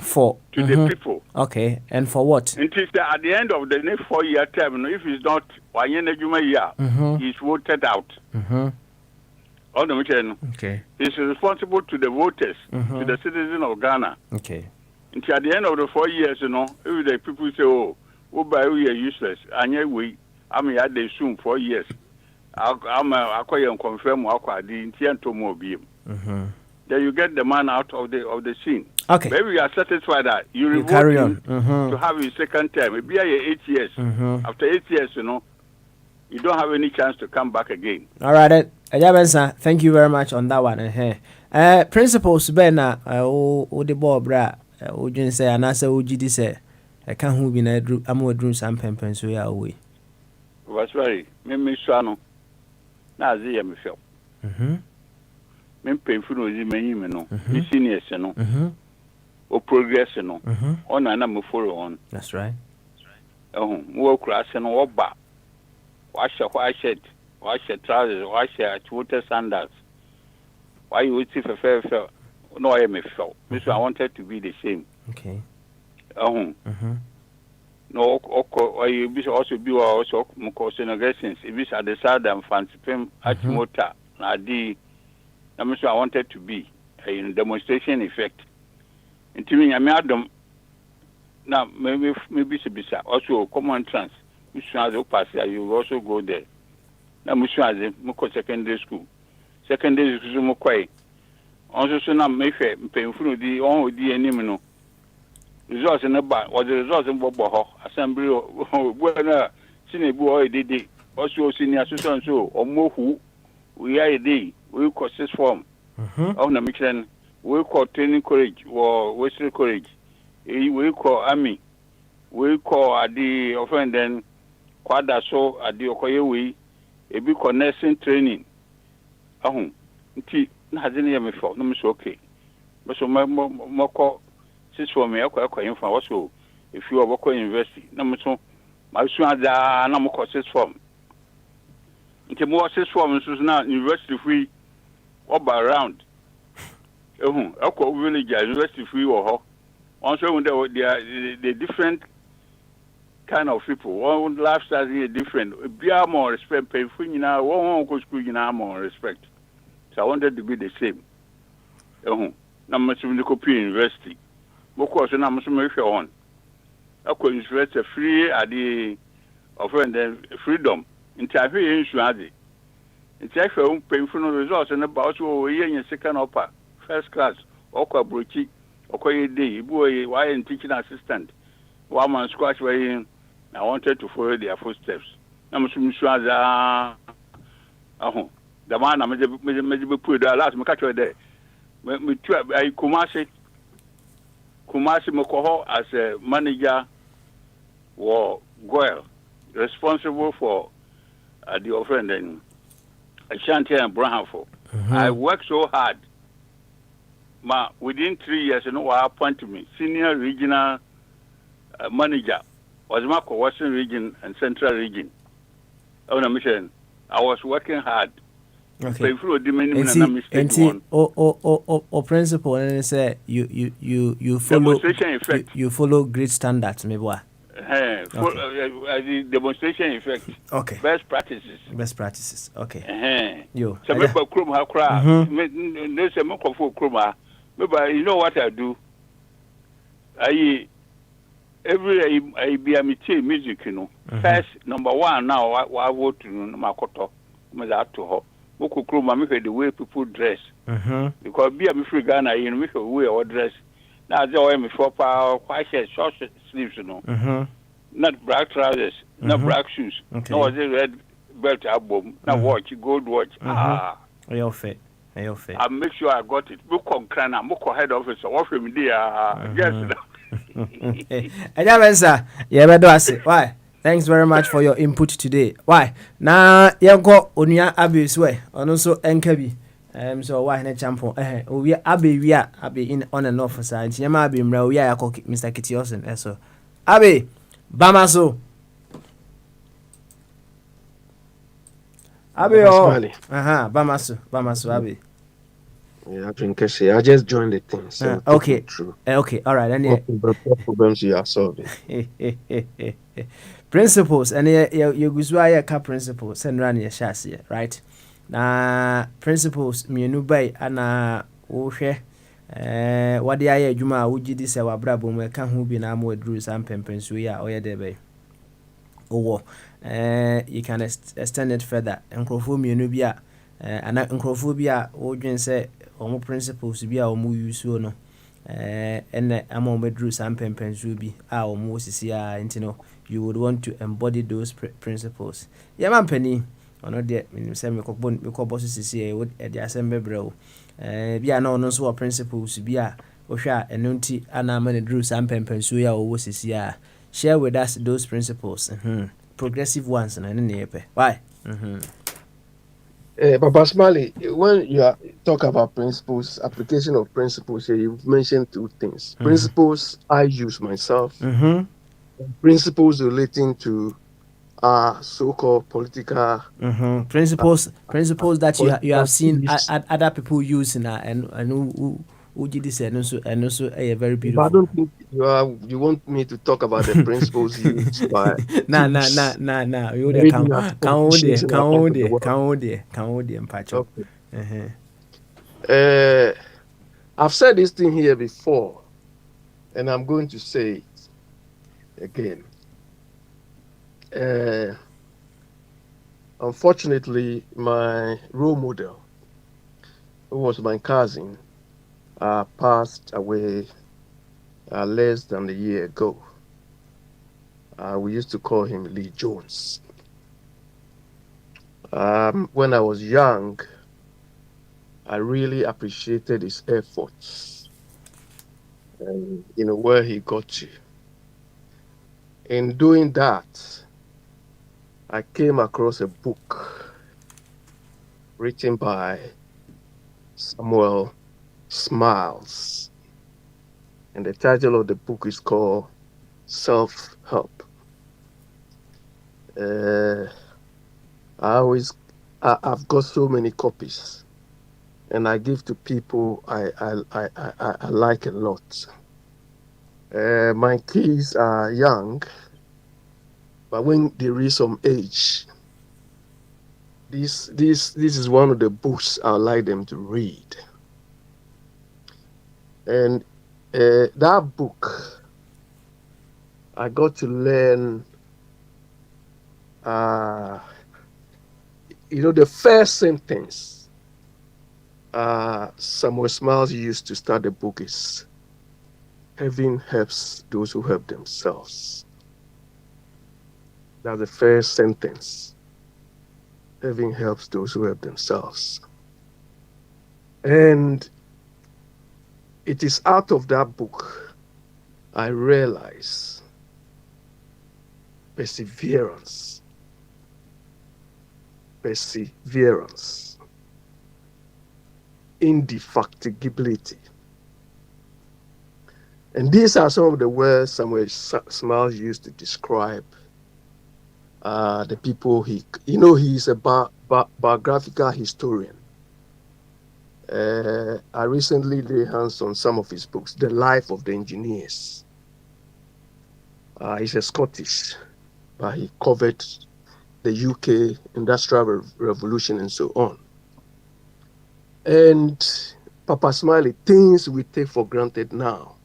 for to the people. Okay, and for what? It is at the end of the next 4-year term, if he's not he's voted out. Okay. He's responsible to the voters, to the citizens of Ghana. Okay. Until at the end of the 4 years, you know, if the people say, "Oh, we are useless," and yet they soon 4 years. I'm confirm the intent to more beam. Then you get the man out of the scene. Okay. Maybe you are satisfied that you carry on to have his second term. Maybe 8 years. After 8 years, you know, you don't have any chance to come back again. All right, then. Ajabensa, thank you very much on that one. Principles be na o de ball bra o dwen say anasa o gidi say e ka hu bi na adru amadru sam pempen so ya we. Was very me so no. Na azi ya me feel. Me painful no zi manyi me no. Me seniors no. O progress no. On na me follow on. That's right. Mo kura se no oba. Wa trousers, wash water sandals. Why you would see for no I me felt. I wanted to be the same. Okay. No or you be also be also considerations. If it's at the side and fancy pim at motor na di I wanted to be a demonstration effect. Until me Adam now maybe bisa also common trans. You also go there. Na mushaze muko secondary school mo kwai onso so na mefe mpemfunu di on odi anim no results na ba o the results mbobbo ho assembly bo na sinebu o edede also senior association so omohu we are dey we call six form on na mission we call training college or western college we call army we call adi offend kwada so adi okoye we ebi connection training nti na hadine ya me fo no me so okay but so mo ko sis for me akwa info also if you are university na mo so ma so ada na mo ko sis form nti mo sis form so na university free oba around akwa village university free wo ho also when the different kind of people. One lifestyle is different. Be more respect. Pay for you now. One go school you now more respect. So I wanted to be the same. Now much of the copy university. Of course, now much make your own. I could university free at the offering the freedom. In time here insurance. In time for pay for no results and about you year in second upper, first class, or brochi, or day, boy, why and teaching assistant. One man squash way. I wanted to follow their footsteps. I'm sure that the man I made put the last catch there. I Kumasi Mokoho as a manager or Goyle, responsible for the offending Ashanti and Brownford. I worked so hard. Within 3 years, I appointed me senior regional manager. Was Marco Western region and Central region. On a mission, I was working hard. Okay. And principle and say you follow you follow great standards, maybe what? The demonstration effect. Okay. Best practices. Okay. You. So maybe Chrome have cry. There's a mock of Chroma. Maybe you know what I do. Every I be a music, First, number one now, I vote to Makoto, to her. Moko Kroma, make the way people dress. Because be a free Ghana, you make a way or dress. Now, they are me for white shirt, short sleeves, Not black trousers, not black shoes. Okay. No, the red belt album, not watch, gold watch. Your fit. I make sure I got it. Moko Krana, Moko head officer, what from there? Yes. Ajabensa, why? Thanks very much for your input today. Why? Na yanko onia abiswe, ono so enkabi. So why na champo? We abi in on and off side. Nyama abi mra we yakọ Mr. Kitiosen so. Abi bamaso. Abi bamaso abi. Yeah, I just joined the thing. So okay. True. Okay. All right. And what problems you are solving? Principles and you guzwa ka principles and run your chassis, right? Na principles me nu bay ana wo hwe what the aye adwuma wugi di se wabrabo mu ka ho bi na am wadru sam pempenso ya oye de bay. You can extend it further. Enkrofo me nu bi a ana enkrofo bi a wodwen se omo principles bi a omo use no ɛnna ama wɔn bɛduru saa mpɛmpɛnsoɔ bi a wɔn wɔ sisi a nti no you would want to embody those principles. Yɛma mpanin ɔno deɛ menim sɛ mekɔbɔ so sisi a ɛde asɛm bɛbrɛ wo bi a na ɔno nso wɔ principles bi a wohwɛ a ɛno nti ana ama no duru saa mpɛmpɛnsoɔ yi a wɔwɔ sisi a share with us those principles. Progressive ones na ɛno ne yɛpɛ. Why? Papa Smiley, when you talk about principles, application of principles, you've mentioned two things. Principles I use myself, principles relating to so-called political principles that you have seen other people use and who did this and also a very beautiful. But I don't think you want me to talk about the principles used by nah you I've said this thing here before and I'm going to say it again. Unfortunately, my role model, who was my cousin, passed away less than a year ago. We used to call him Lee Jones. When I was young, I really appreciated his efforts and where he got to. In doing that, I came across a book written by Samuel Smiles, and the title of the book is called Self-Help. I've got so many copies, and I give to people I like a lot. My kids are young, but when they reach some age, this is one of the books I like them to read. And that book, I got to learn, the first sentence Samuel Smiles used to start the book is, "Heaven helps those who help themselves." That's the first sentence. Heaven helps those who help themselves. And it is out of that book I realize perseverance, indefatigability. And these are some of the words Samuel Smiles used to describe the people he's a biographical historian. I recently laid hands on some of his books, The Life of the Engineers. He's a Scottish, but he covered the UK Industrial Revolution and so on. And Papa Smiley, things we take for granted now.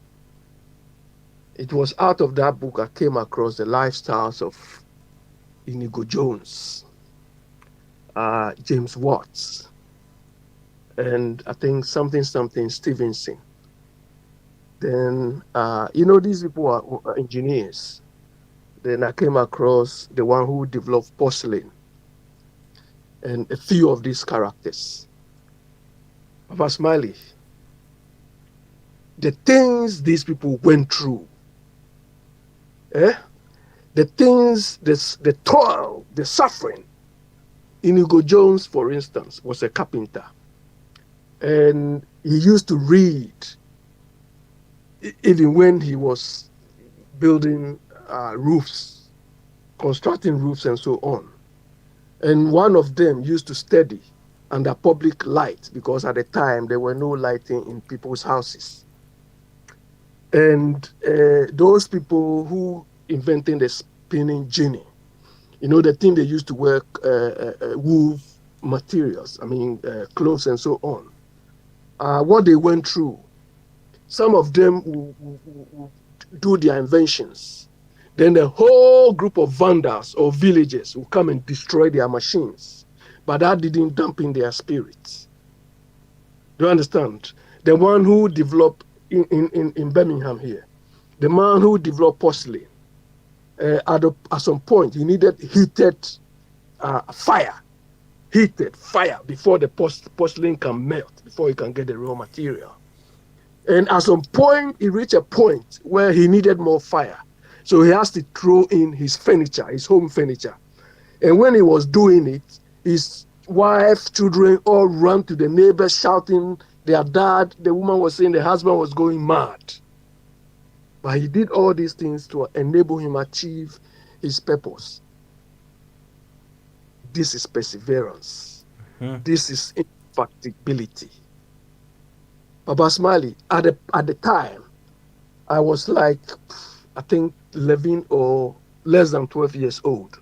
It was out of that book I came across the lifestyles of Inigo Jones, James Watts, and I think something Stevenson. Then, these people are engineers. Then I came across the one who developed porcelain and a few of these characters. Papa Smiley, the things these people went through, the things, the toil, the suffering. Inigo Jones, for instance, was a carpenter. And he used to read, even when he was building roofs, constructing roofs and so on. And one of them used to study under public light, because at the time there were no lighting in people's houses. And those people who invented the spinning jenny, the thing they used to work wool materials, clothes and so on. What they went through, some of them will do their inventions. Then the whole group of vandals or villagers will come and destroy their machines. But that didn't dampen their spirits. Do you understand? The one who developed in Birmingham here. The man who developed porcelain, at some point, he needed heated fire before the porcelain can melt, before he can get the raw material. And at some point, he reached a point where he needed more fire. So he has to throw in his furniture, his home furniture. And when he was doing it, his wife, children all ran to the neighbors shouting their dad. The woman was saying the husband was going mad. But he did all these things to enable him achieve his purpose. This is perseverance. This is indefatigability. Baba Smiley, at the time, I was like, I think 11 or less than 12 years old.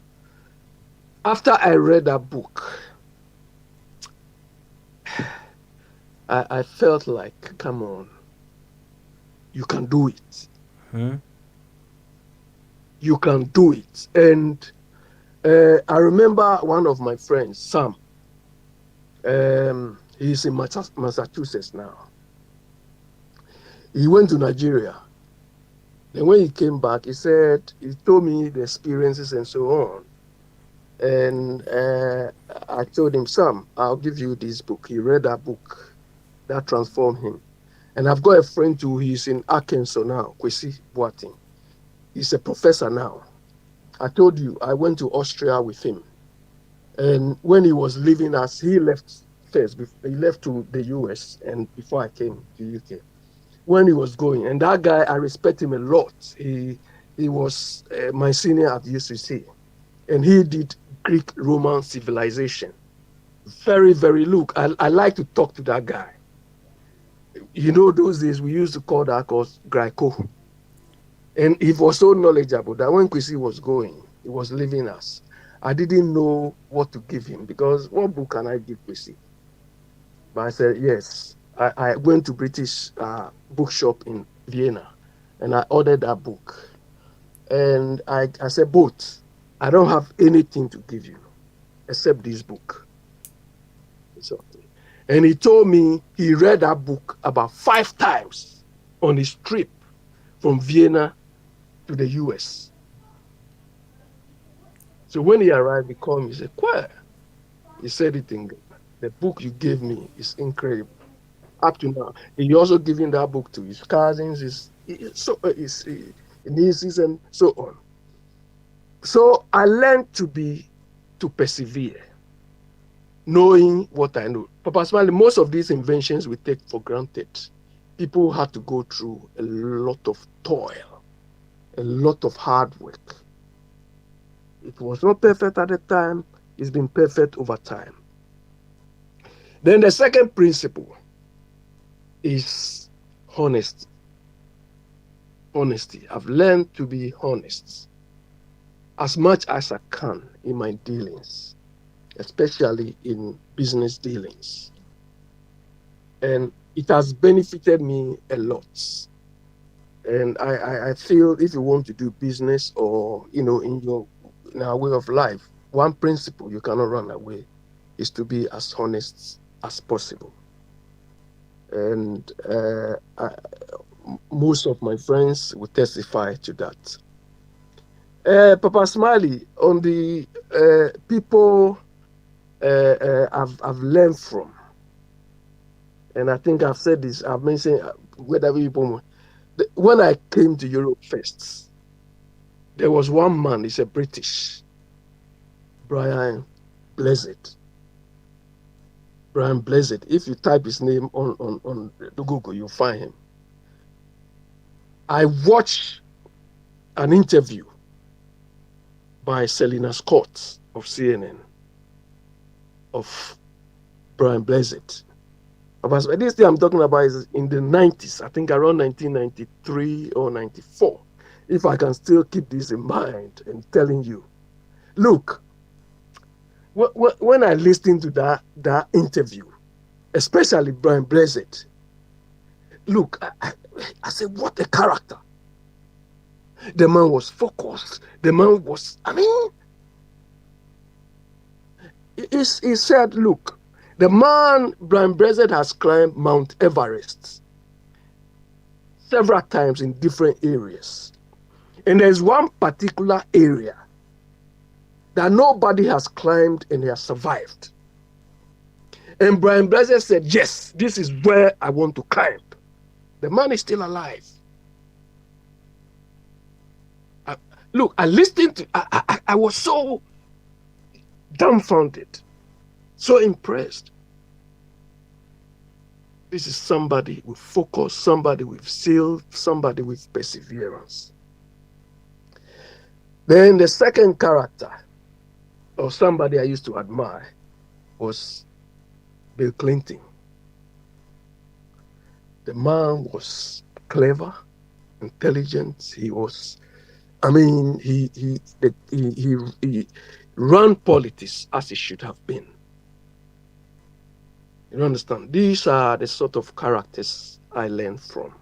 After I read that book, I felt like, come on, you can do it. You can do it. And I remember one of my friends, Sam. He's in Massachusetts now. He went to Nigeria. And when he came back, he told me the experiences and so on. And I told him, Sam, I'll give you this book. He read that book. That transformed him. And I've got a friend too, he's in Arkansas now, Kwesi Boateng. He's a professor now. I told you, I went to Austria with him. And when he was leaving us, he left first. He left to the US and before I came to UK. When he was going, and that guy, I respect him a lot. He was my senior at UCC. And he did Greek Roman civilization. Very, very, look, I like to talk to that guy. You know, those days we used to call that course Greco. And he was so knowledgeable that when Kwesi was going, he was leaving us. I didn't know what to give him because what book can I give Kwesi? But I said, yes. I went to British bookshop in Vienna and I ordered that book. And I said, both, I don't have anything to give you except this book. And he told me he read that book about 5 times on his trip from Vienna to the US. So when he arrived, he called me, he said, Quay, he said it in the book you gave me is incredible. Up to now. He also giving that book to his cousins, his nieces, and so on. So I learned to persevere, knowing what I know. Papa Smiley, most of these inventions we take for granted. People had to go through a lot of toil, a lot of hard work. It was not perfect at the time. It's been perfect over time. Then the second principle is honesty. Honesty. I've learned to be honest as much as I can in my dealings, especially in business dealings. And it has benefited me a lot. And I feel if you want to do business or, in our way of life, one principle you cannot run away is to be as honest as possible. And most of my friends will testify to that. Papa Smiley, on the people I've learned from, and I think I've said this, I've mentioned whether people, when I came to Europe first, there was one man, he's a British, Brian Blessed. Brian Blessed. If you type his name on Google, you'll find him. I watched an interview by Selena Scott of CNN of Brian Blessed. This thing I'm talking about is in the 90s, I think around 1993 or 94. If I can still keep this in mind and telling you, look, when I listened to that interview, especially Brian Blessed, look, I said, what a character. The man was focused. The man was, he said, look, the man, Brian Blessed, has climbed Mount Everest. several times in different areas. And there's one particular area that nobody has climbed and has survived. And Brian Blazer said, yes, this is where I want to climb. The man is still alive. Look, I listened to, I was so dumbfounded, so impressed. This is somebody with focus, somebody with zeal, somebody with perseverance. Then the second character, or somebody I used to admire, was Bill Clinton. The man was clever, intelligent. He was, I mean, he ran politics as he should have been. You understand? These are the sort of characters I learned from,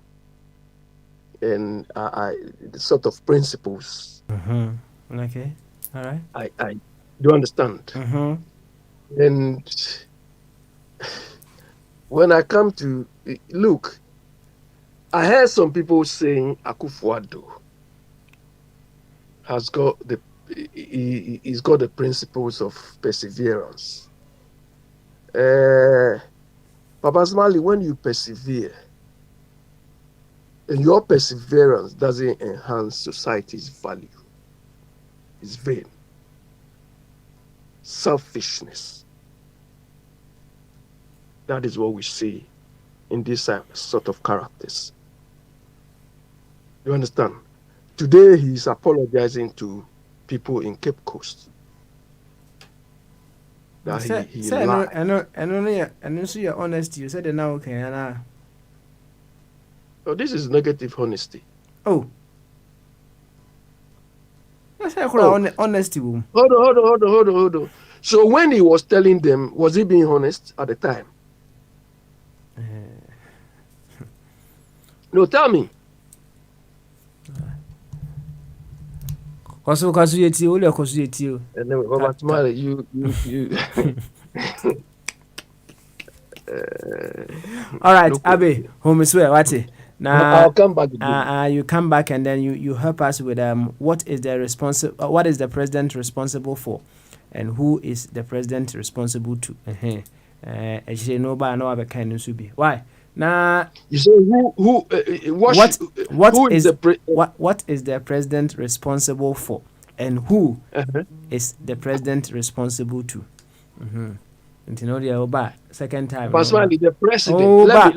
and the sort of principles. Mm-hmm. Okay, all right. I do understand. Mm-hmm. And when I come to look, I heard some people saying Akufo-Addo has got he's got the principles of perseverance. Papa Smiley, when you persevere, and your perseverance doesn't enhance society's value, it's vain. Selfishness. That is what we see in this sort of characters. You understand? Today he is apologizing to people in Cape Coast. That he lied. And so your honesty, you said that now okay. Oh, this is negative honesty. Oh. That's honesty. Hold on. So when he was telling them, was he being honest at the time? No, tell me. Anyway, Robert Smiley, you. All right, Abe, home is where what? Now I'll come back. You come back and then you help us with what is the president responsible for, and who is the president responsible to? Actually, nobody know about kind of be why. Now you say what is the president responsible for, and who is the president responsible to? You know the Oba second time. Personally, the president. Oba.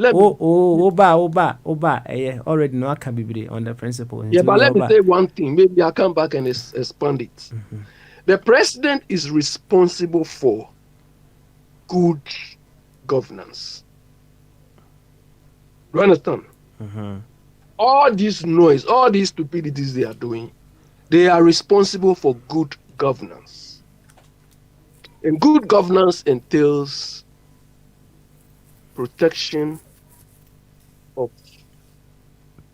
Already know I can be on the principle. Yeah, but let me say one thing. Maybe I'll come back and expand it. The president is responsible for good governance. You understand? All this noise, all these stupidities they are doing, they are responsible for good governance. And good governance entails protection of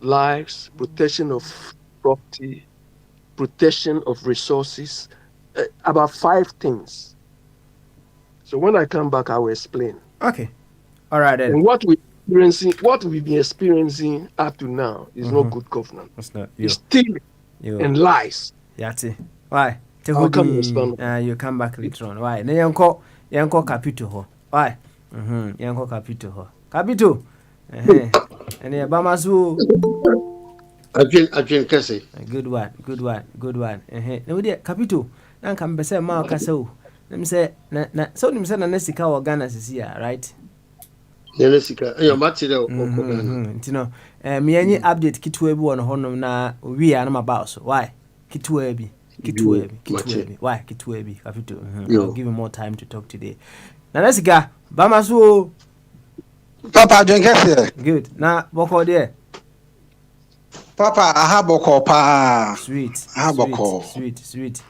lives, protection of property, protection of resources, about 5 things. So when I come back, I will explain. Okay. All right then. And what we've been experiencing up to now is not good governance. It's not. It's stealing and lies. Yati. Why? You come back later on. Why? Then yanko capito. Why? Yanko capito. Capito. And Bamasu. Ajin Kese. Good one. No dear capito. Nan come be say ma kaso. Them say na so nim say na sika wa Ghana sisia, right? Sika. Matire Ntino me any update kitwe bi won honom na wi ya na maba so. Why? Kitwe bi. Why? Kitwe. I'll give you more time to talk today. Now let's go. Bamasu. Papa drink here. Good. Now boko there. Papa, I have boko pa. Sweet. I have boko. Sweet.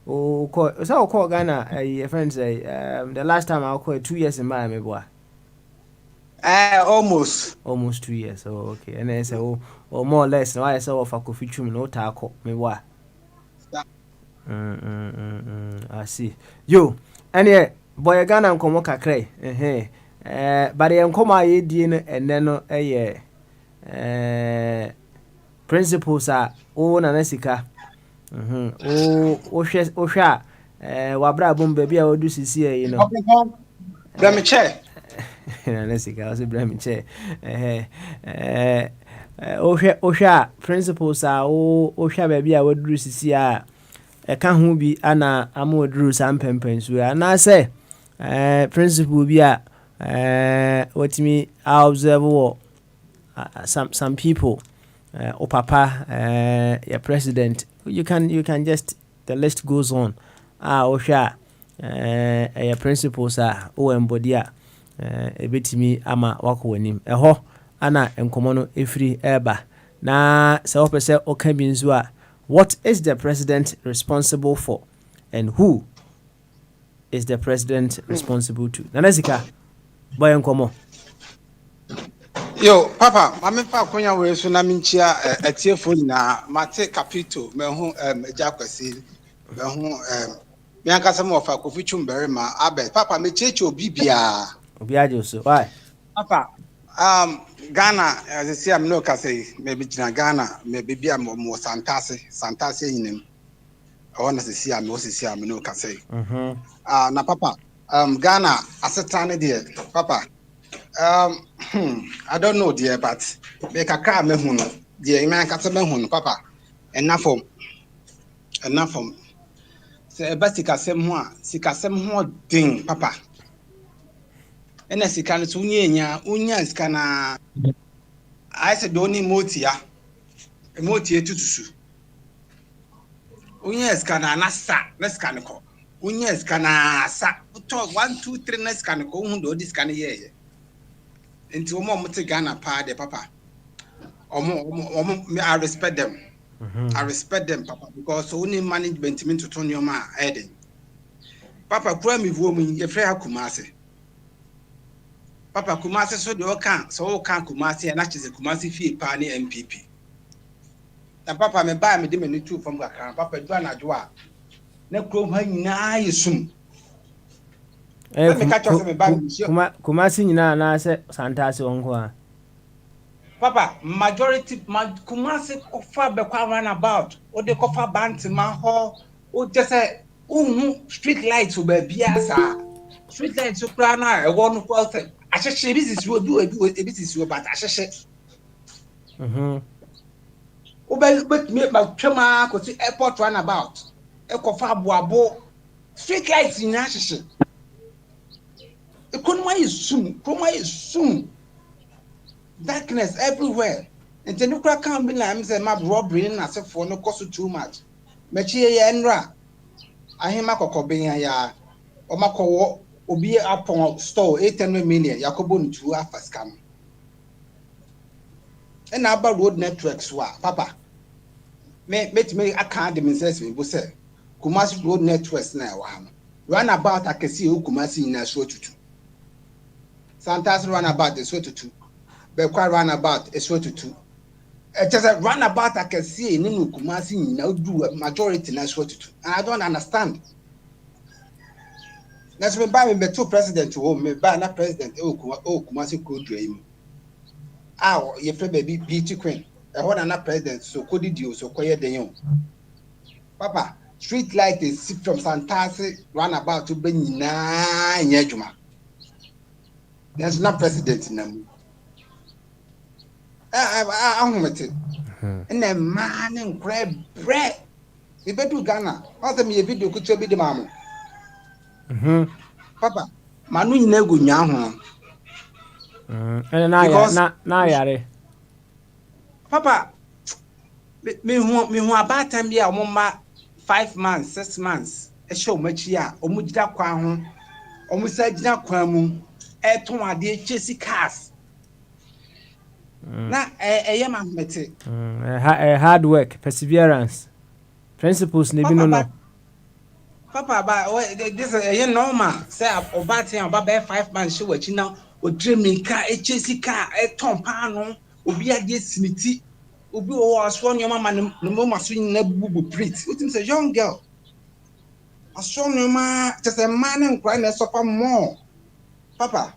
So call Ghana. Your friend say the last time I called 2 years in Miami, boy. Almost 2 years. Oh, okay. And then say or more or less. Now I saw of a coffee chum no taco. Me what? I see. Yo, and yeah, boy Ghana and Komoka Cray. but the enkoma ye di no ene no principles are o na sika o hwe wabra bom baby a odu sisi yi no Let me check. na sika o se bra me che o hwe principles are o hwe baby a odu sisi a eka ho bi ana ama oduru sampempen so ana say principle bi a what me observe some people papa your president you can just the list goes on ohwa your principles are embody ebetimi ama wakowanim eho ana enkomo no efiri eba na se opese okabi nzu a what is the president responsible for and who is the president responsible to nanazika boy enkomo Yo, Papa, mame pa konya we so na minchia etiefo na mate capito me hu ejakwasi me hu me ankasa mo fa Kofi Chumbere ma abet Papa me cheche obibia obiaje so why Papa Ghana as I say am no ka say me bi gina Ghana me bibia mo santase yinem I want to see am no ka say na Papa Ghana asetane there Papa I don't know dear, but make a car me huno. Dear man cat me huno, Papa. Enough from say basika sem ho ding, Papa. And as you can unya is kana I said doni motia. Motia tutusu. Unya is kana nasa, let's canako. Unya is kana sa 1 2 3 next canako hundo this can ye. Into Momote Ghana pa de Papa. I respect them. I respect them, Papa, because only management to turn your man heading. Papa, cry me woman, your friend Kumasi. Papa Kumasi so the can Kumasi and actually Kumasi fee party MPP. And Papa me buy me demon two from Gakan, Papa Joanna Joa. No chrome hanging na soon. Kumasi nyina na se santase wonko Papa majority Kumasi offer be kwa run about o de kofa bantima ho o just say street lights o be bia sa street lights o kra na e won ko say ahehye business we do business we but ahehye o be me ma twema ko see airport run about e kofa aboabo street lights ni ahehye Kroma is soon. Darkness everywhere. And the nuclear can't be like say my robbery and as for no cost too much. Mechi enra. Ahima kokobenya ya omako obi upon store 800 million yakobo ntu afa scam. And about road networks wa papa. Me account them says me bo say Kumasi road networks na wa. Run about akesi o Kumasi na so tutu. Santas run about is 22. Bekwa run about is 22. Just a run about I can see in Kumasi now do a majority na 22. And I don't understand. That's when by me two president to home, me by na president Kumasi could dream. You play baby beauty queen. I want na president so could you so quiet the young. Papa, street light is from Santas run about to be na nyejuma. There's no president in them. I'm with it. And then man and grab bread. You better Ghana. Also, me a video could be the mama. Papa, Manu Nego Yahu. And now, yare. Papa, me who about time be a woman 5 months, 6 months. A show much ya, or Mujda Kwahu, or Musajina Kwamu. To ade chase cars na yama mete hard work perseverance principles ne bi no Papa ba this normal say about 5 months show wachi na o dream car chase car ton paano obi ade smiti obi o aso nyoma ma no mo maso na bubu pretty what say young girl aso nyoma just a man and cry na suffer more Papa,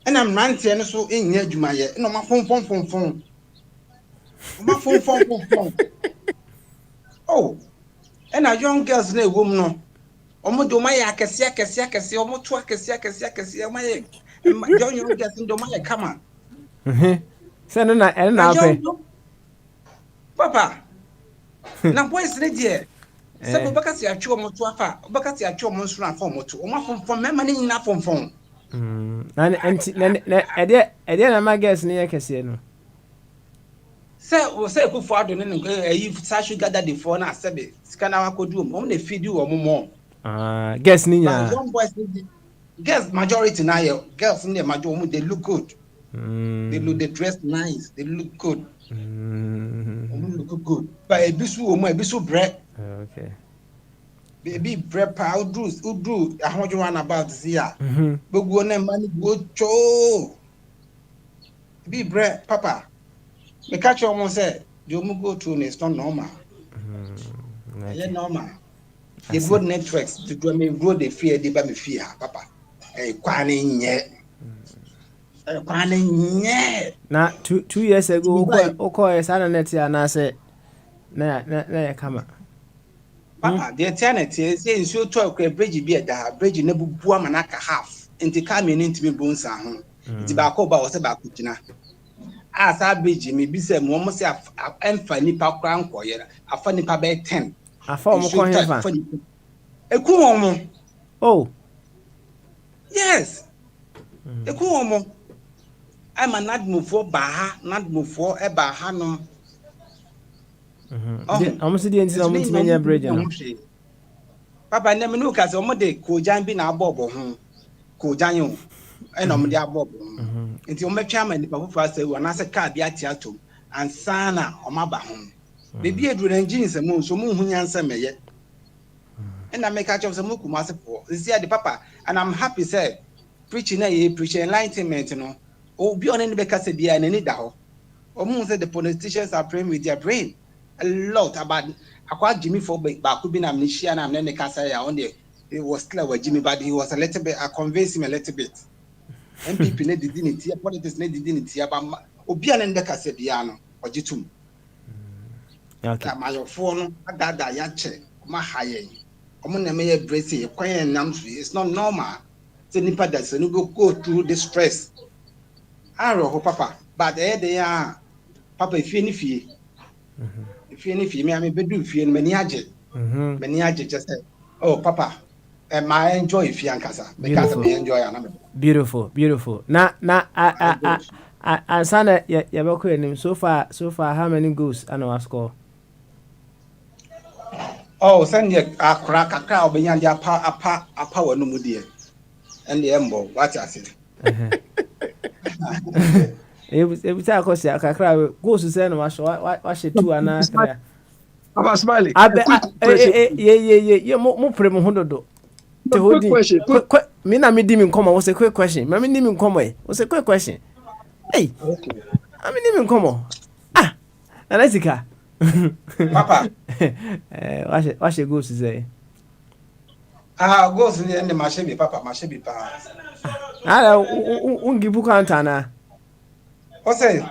And I'm ranting so in near Jumaya. No, my phone. My phone. Oh, and a young girl's name, woman. Omo do my akasia, omo to akasia, my young girls in Domaya, come on. Send an Papa. Now, boys, lady. Some Bacassi are two more to a far, Bacassi are 2 months from to my money enough from phone. And I didn't my guess near Cassino. Say, who for the name if Sashi gather the phone, I said, Scanawa could do only feed you or more. Guess Nina. Young boys, girls, majority now, girls in the majority, they look good. They dress nice, they look good. Look good. But a bisu bread. Okay. Baby bread power who do I want you run about this year. But go na money go cho. Be bread, Papa. Me catch you almost said, you go to it's not normal. Yeah, normal. The good networks to do me grow the fear, they buy me fear, Papa. Eh, quaning yet. Now 2 years ago, Oko son and I said, nah, come on. Papa, the eternity saying so talk a bridge be at the bridge never boamanaka half. And the coming into me bones are home. It's about was about Kutina. As I bridge me be said, almost a funny pop crown coyer, a funny papa 10. I found a cool. Oh, yes. A cool. I'm a not move for Baha, not move for a Bahano. Almost the incident many bridge. Papa never look as a mother could jam be our bob home. Could jam and on the bob. Until my chairman, the first when I said car be at Tiato and Sana or my home. Baby, a good engines and moon, so moon answer me yet. And I make catch of the Muku Master for this year the Papa, and I'm happy, sir. Preaching enlightenment, you know. Oh, be on any because they are in any doubt. Or said the politicians are praying with their brain. A lot about I Jimmy for back could be amnesia and then the Cassia on there. It was clear with Jimmy, but he was a little bit, I convinced him a little bit. MPP need the dignity, politics need the dignity about Obian and the Cassiano or Jitum. Okay, my phone, that yache, my high. I'm on a mere brace, quiet and it's not normal. The Nipa does and go through the stress. Arrow, Papa, but there they are. Papa, if you me, I'm a bedroom fee and many agent just said, oh, Papa, I enjoy if you because I enjoy. Beautiful. Now, I Sana, you're so far, how many goals? I know I score. Oh, send you a crack a cow beyond your power no dear. And the embo, what I said. It was a course, I can go to send wash it to an Papa Smiley. Yeah, more premo hondo. Quick question. Mina me dim in common was a quick question. Mammy dim in common was a quick question. Hey, I mean, even come on. Anasika. Papa. What she goes to say? Goes in the end of my shabby, Papa, my shabby pa. I won't give you countana. What's say?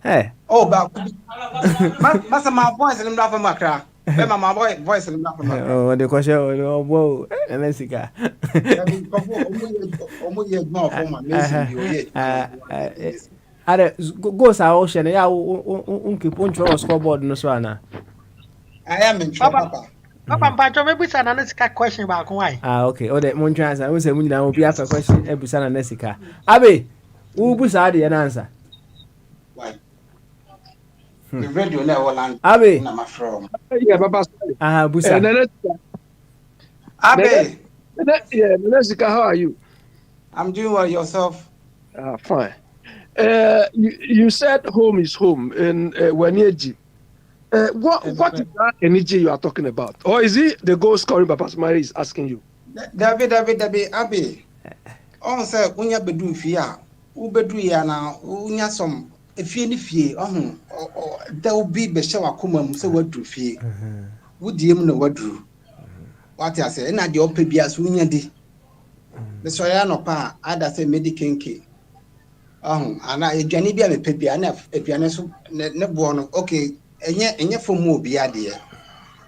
Hey. Oh, but Master, my voice and laugh at my crack. My boy, voice and laugh at my oh, the question, oh, whoa, Anasika. Goes our ocean, yeah, won't keep on your scoreboard, no swana. I am in trouble. Papa, maybe an Anasika question about why. Okay, or that Montreal, I will say, when I will be after a question, every son and Nessica. Abbey, who was the answer? The radio never land. Abbey, I'm from. Yeah, Papa. Busa. Abbey. Yeah, Nessica, how are you? I'm doing well yourself. Fine. You said home is home in Wanyeji. What is that energy you are talking about? Or is it the goal scoring Papa Smiley is asking you? David, Abbey. On say, when you bedu fear, who bedu yana, unya some, if you fear, there will be Beshawa Kumam, so what do fear? Would you know what drew? What I say, and I the open bias, unya di. The Soyano pa, I'd say medicanke. ana aduane bi a me pe bia na aduane so ne bo no okay enye for mo bia de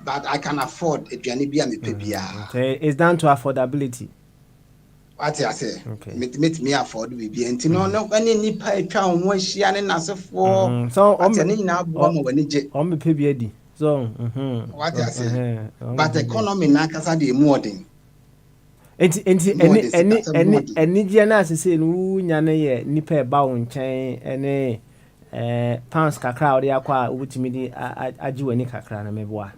but I can afford aduane bi a me pe bia. Okay, it's down to affordability. What I say? Okay. Me afford we be enti no any nipa atwa ho ahia ne nasefo. So ati na bo mo wani je. O me pe bia di. So what I say? But economy na kasa dey more than. Any na asese no nya ne ye nipa e ba wo nchen ene pounds kakra o de akwa obutimi di agi wani kakra na meboa.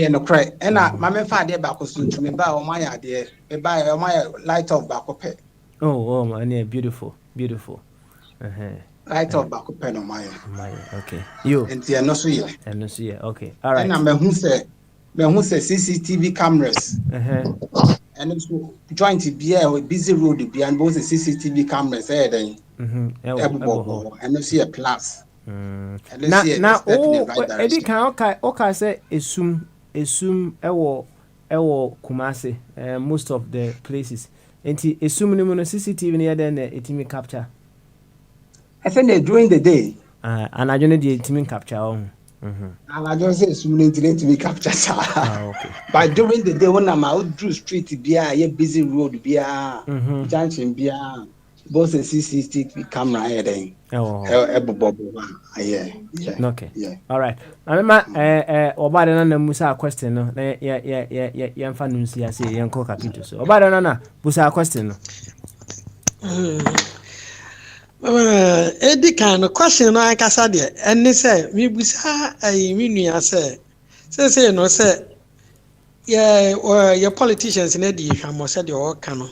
No cry ena ma me fa de ba ko so ntumi ba o ma ya de me ba o ma light up ba ko pe. Oh man, beautiful. Light up ba ko pe no ma ya. Okay. You. Enti eno so ye. Okay. All right. Ena me hu say CCTV cameras. And so joint bia or busy road bia and both CCTV cameras then. And see a plus. Now Eddie can okay say assume ewo Kumasi most of the places. Enti assume no CCTV near then etimi capture. I think they during the day. And I don't the etimi capture and I just say assume to be captured. Okay. But during the day when I'm out through street bia a busy road bia junction bia both the CCTV camera here then. Okay. Yeah. All right. Remember obada na musa question no na ya mfa nunsi ya say yanko capito so obada na busa question no. Edi kan question no akasa de enne say mi busa ayi mi nua say no say your politicians na di hwamo say de o ka no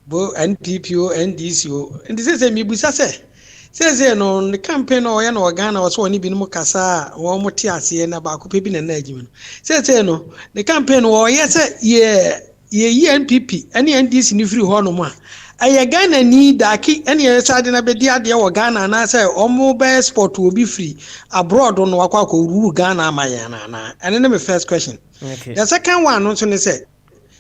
bo NPP o NDC o ndi say mi busa say no the campaign no ya no Ghana was one bi no kasa wo mo ti ase na ba ko pe bi na ajimi no say no the campaign wo ye say ye NPP ani NDC ni free ho no mo a Ghana ni daki any side na be dia wo Ghana na say omo be sport will be free abroad no akwa ko ruru Ghana amayana na and then my first question. Okay. The second one no so say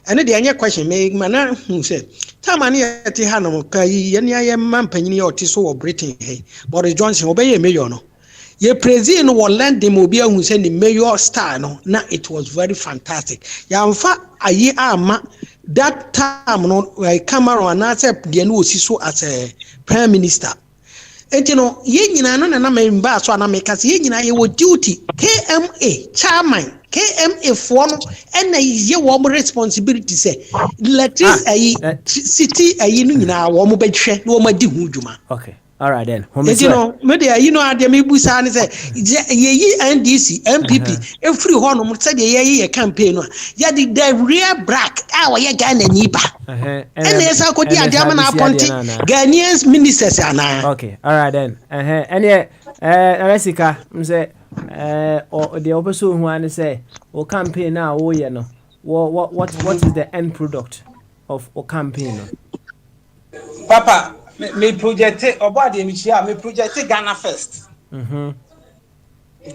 and the anya question me mana hu say tamani yati ha no kai yani aye mampanyini oti so Britain hey Boris Johnson obey mayor no ye president no land dem obi ahu say the mayor star no na it was very fantastic yamfa ayi ama that time no Cameron na say the no osi so as a prime minister enti no ye nyina no na memba so na make say ye nyina ye wo duty KMA chairman KMA for no and ye wo responsibility say let city ayi no nyina wo mo behwe no mo di hu dwuma. Okay. All right then. You know, ade me busa ne say ye NDC MPP every one no say ye campaign no ya the real black ye Ghana ni ba and yes akodi ade am na appoint Ghanaian ministers ana. Okay. All right then. And Alesika say or the opposite one say o campaign now o ye no what is the end product of o campaign no? Papa me project obade mi chia me project Ghana first.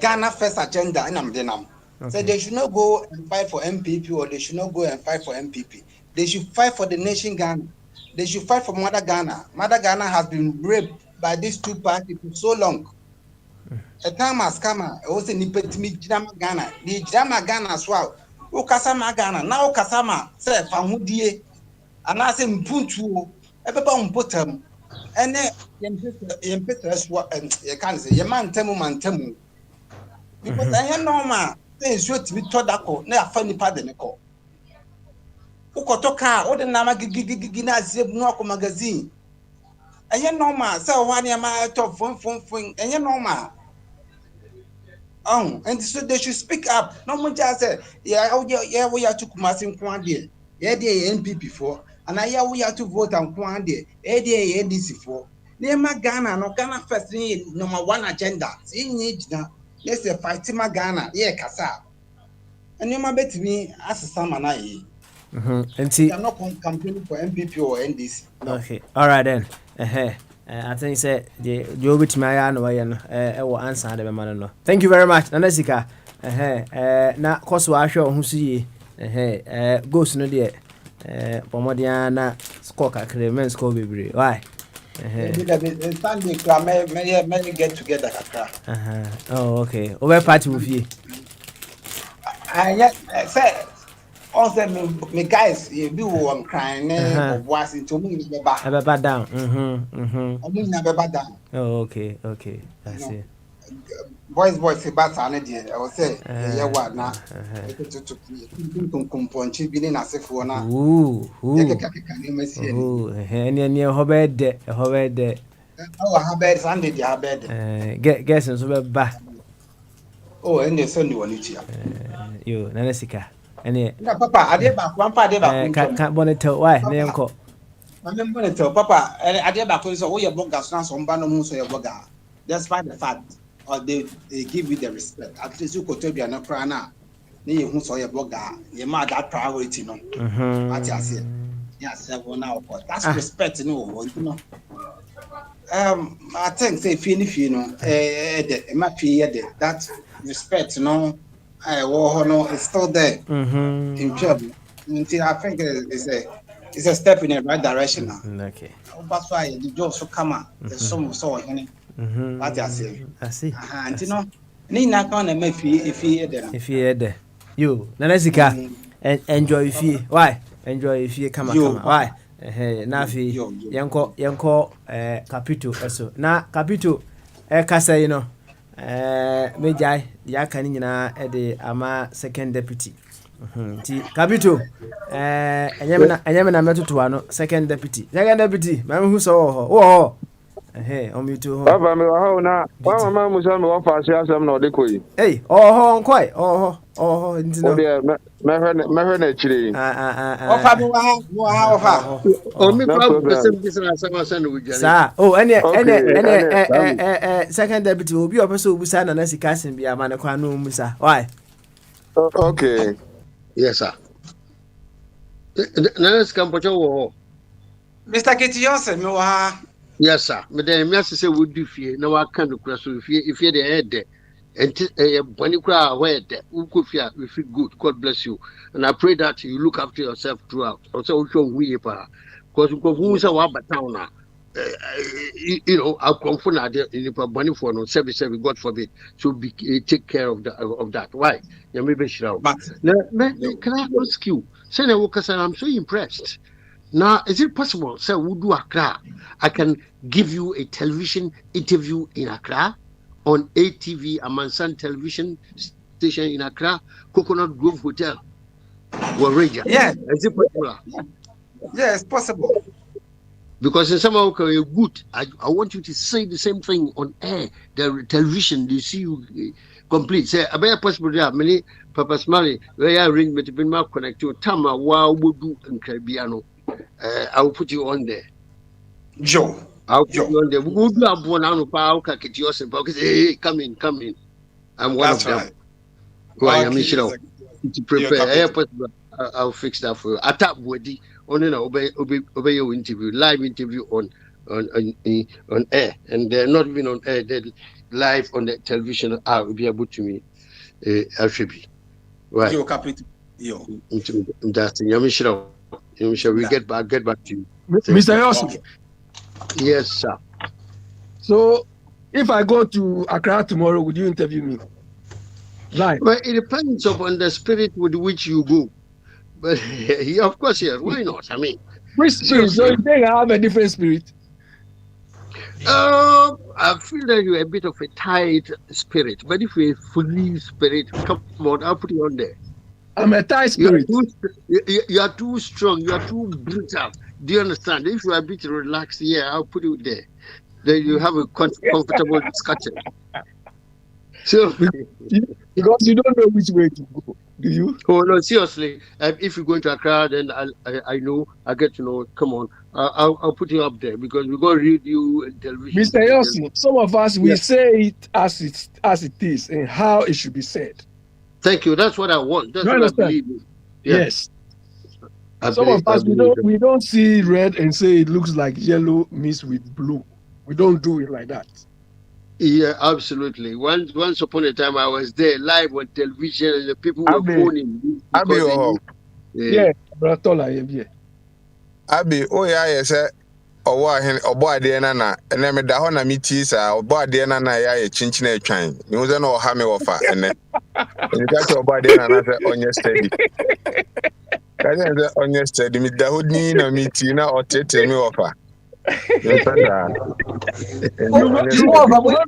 Ghana first agenda in am. So they should not go and fight for MPP or they should not go and fight for MPP. They should fight for the nation Ghana. They should fight for Mother Ghana. Mother Ghana has been raped by these two parties for so long. A time has come. Also nipetimi Ghana. The Ghana as well. Ukasama Ghana. Now Ukasama say famudie. Anase mpuntu. Ebeba umpotem. Ene yempetres you can say ye mantemu because I hear normal things you to be told that ko na afa nipa de ne ko ukotoka o de na magigigi na zebu no ko magazine enye normal say o wane ma top fun enye normal and so they should speak up no mo just say we are to Kumasi nko ade ye de NPP for and I hear we have to vote and one day. ADC for. Nema Ghana, no Ghana first number one agenda. See, need now. Let's say fight Ghana. Yeah, Kasa. And you might bet me as a salmon. And see, I'm not campaigning for MPP or NDC. No. Okay, all right then. I think say the bit my will answer the man. No. Thank you very much, Nanesika. Na course wa show who see ghost no there. Pomodiana score kakre men score bebre. Why? Sunday kra me get together kakra. Oh, okay. Over party with you. Say also me guys you be one crying or was into me Beba down. Down. Oh, okay. I see. Boys say bata na dey I will say yeah what na to kumponchi bi ni na sefo na Any hobede Sunday dey habed guess so be ba and the Sunday one it yo na sika any na papa ade ba kwampa ade ba ka bonnet why na enko I'm going to tell Papa, I did back when so your bloggers now some band of your blogger. Despite the fact or they give you the respect. At least you could tell you not crying now. You who saw your blogger, you might that priority no. What I say. Yes, now that's respect no you know. I think say finish you know that respect no it's still there. In trouble. I think it's a step in the right direction now. Okay. That's why the job so come out. There's some so any. What I say. I see. And you know, ni na kan na me fi if you there. You, Nanesika, enjoy if you. Why? Enjoy if you come. Why? Na fi yanko capito eso. Na capito kasa you know. Mejai ya kan nyina de ama second deputy. Ti Kabito enyame na metoto ano second deputy ma hu so ho omitu ho baba me ho na wa mama musa me wa fa sia asem na odekoi nkoi ntino me na chire ofa mo ha omi kwa person bisna asem asan wujare sa second deputy obi opeso obusa na sika asen bia ma ne kwa no musa why okay. Yes, sir. Nanas Campocho wo. Mr. Kitty Yose me wa. Yes, sir. Me dey me say would do fear na wa kan kura so if you dey head and boni kura where there ukofia we feel good. God bless you. And I pray that you look after yourself throughout. Also show we pa because who say wa batown na you know I'll confirm that in the money for no service God forbid so be take care of that why you may be sure but can I ask you say I'm so impressed now is it possible say we do Accra I can give you a television interview in Accra on ATV Amansan television station in Accra Coconut Grove Hotel Warrior is it possible yeah it's possible. Because in some way good, I want you to say the same thing on air, the television. They see you complete. Say, I bet possible there. Many Papa Smiley, where I arrangement to be more connected. Tama, wow, would do and Caribbeano. I will put you on there. Joe, I'll put you on there. We would have one out of power. Hey, come in. I'm one of them. Why am I to prepare? I'll fix that for you. Attack Woody. On obey your interview, live interview on air, and they're not even on air. They're live on the television. Will be able to me. Alphabi, right? Yo, Captain. Yo, that's we get back to you, Mr. Yossi. Yes, sir. So, if I go to Accra tomorrow, would you interview me? Live? Well, it depends upon the spirit with which you go. But yeah, of course, yes. Why not? I mean, which spirit? So you think I have a different spirit? I feel that you're a bit of a tight spirit, but if you're a fully spirit, come on, I'll put you on there. I'm a tight spirit. You are too strong. You are too brutal. Do you understand? If you are a bit relaxed, I'll put you there. Then you have a comfortable discussion. So, because you don't know which way to go, do you? Oh no, seriously. If you go into Accra, then I know, I get to know. Come on, I'll put you up there because we're going to read you in television. Mr. Yossi, some of us we say it as it is and how it should be said. Thank you. That's what I want. That's what I believe in. Yes. Some of us we don't see red and say it looks like yellow mixed with blue. We don't do it like that. Yeah, absolutely. Once upon a time, I was there live on television, and the people were phoning. Yeah, brother, yeah. Abi, oh yeah, yes, obo ade na ene me da ho na meti sa obo ade na ya ye chinchina atwan me wo no ha me wofa ene ene ka che obo ade na say onye steady ka je say onye steady me da ho ni na meti na otete me wofa me panda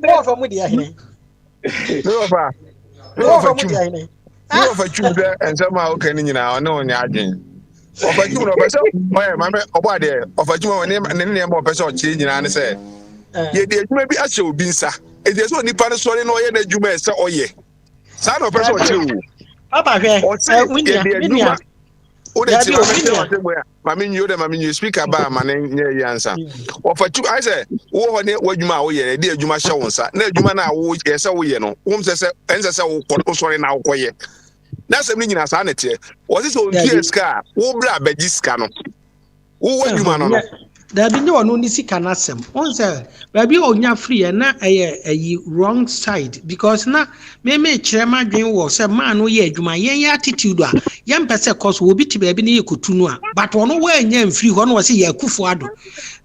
wofa mu dia hene me wofa chude ensama o kan nyina ona onya adwen ofachu no pese oye mame obade ofachu mo ne mo pese o chi nyina ne se ye de adwuma bi ahye obi nsa e de so nipa ne sori no ye na adwuma se oye sa no pese o chi wo papa hwe winia o de ti mame nyu de mame nyu speaker ba ma ne nye yansa ofachu I say wo ho ne wadwuma a wo ye de adwuma hye wo nsa na adwuma na wo ye se wo ye no wo mse se ense se wo ko sori na wo koye na sem ni nyina sa na tie wo se so ntie ska wo bra baji ska no wo wadwuma no da bi ne wono ni sika na sem on say ba bi onya free na ayi wrong side because na me kire ma dwen wo say man no ye adwuma yen attitude a yen pese cause wo bi ti ba bi ne yekotu no a but ono wa anya free ho no wo say yakufo ado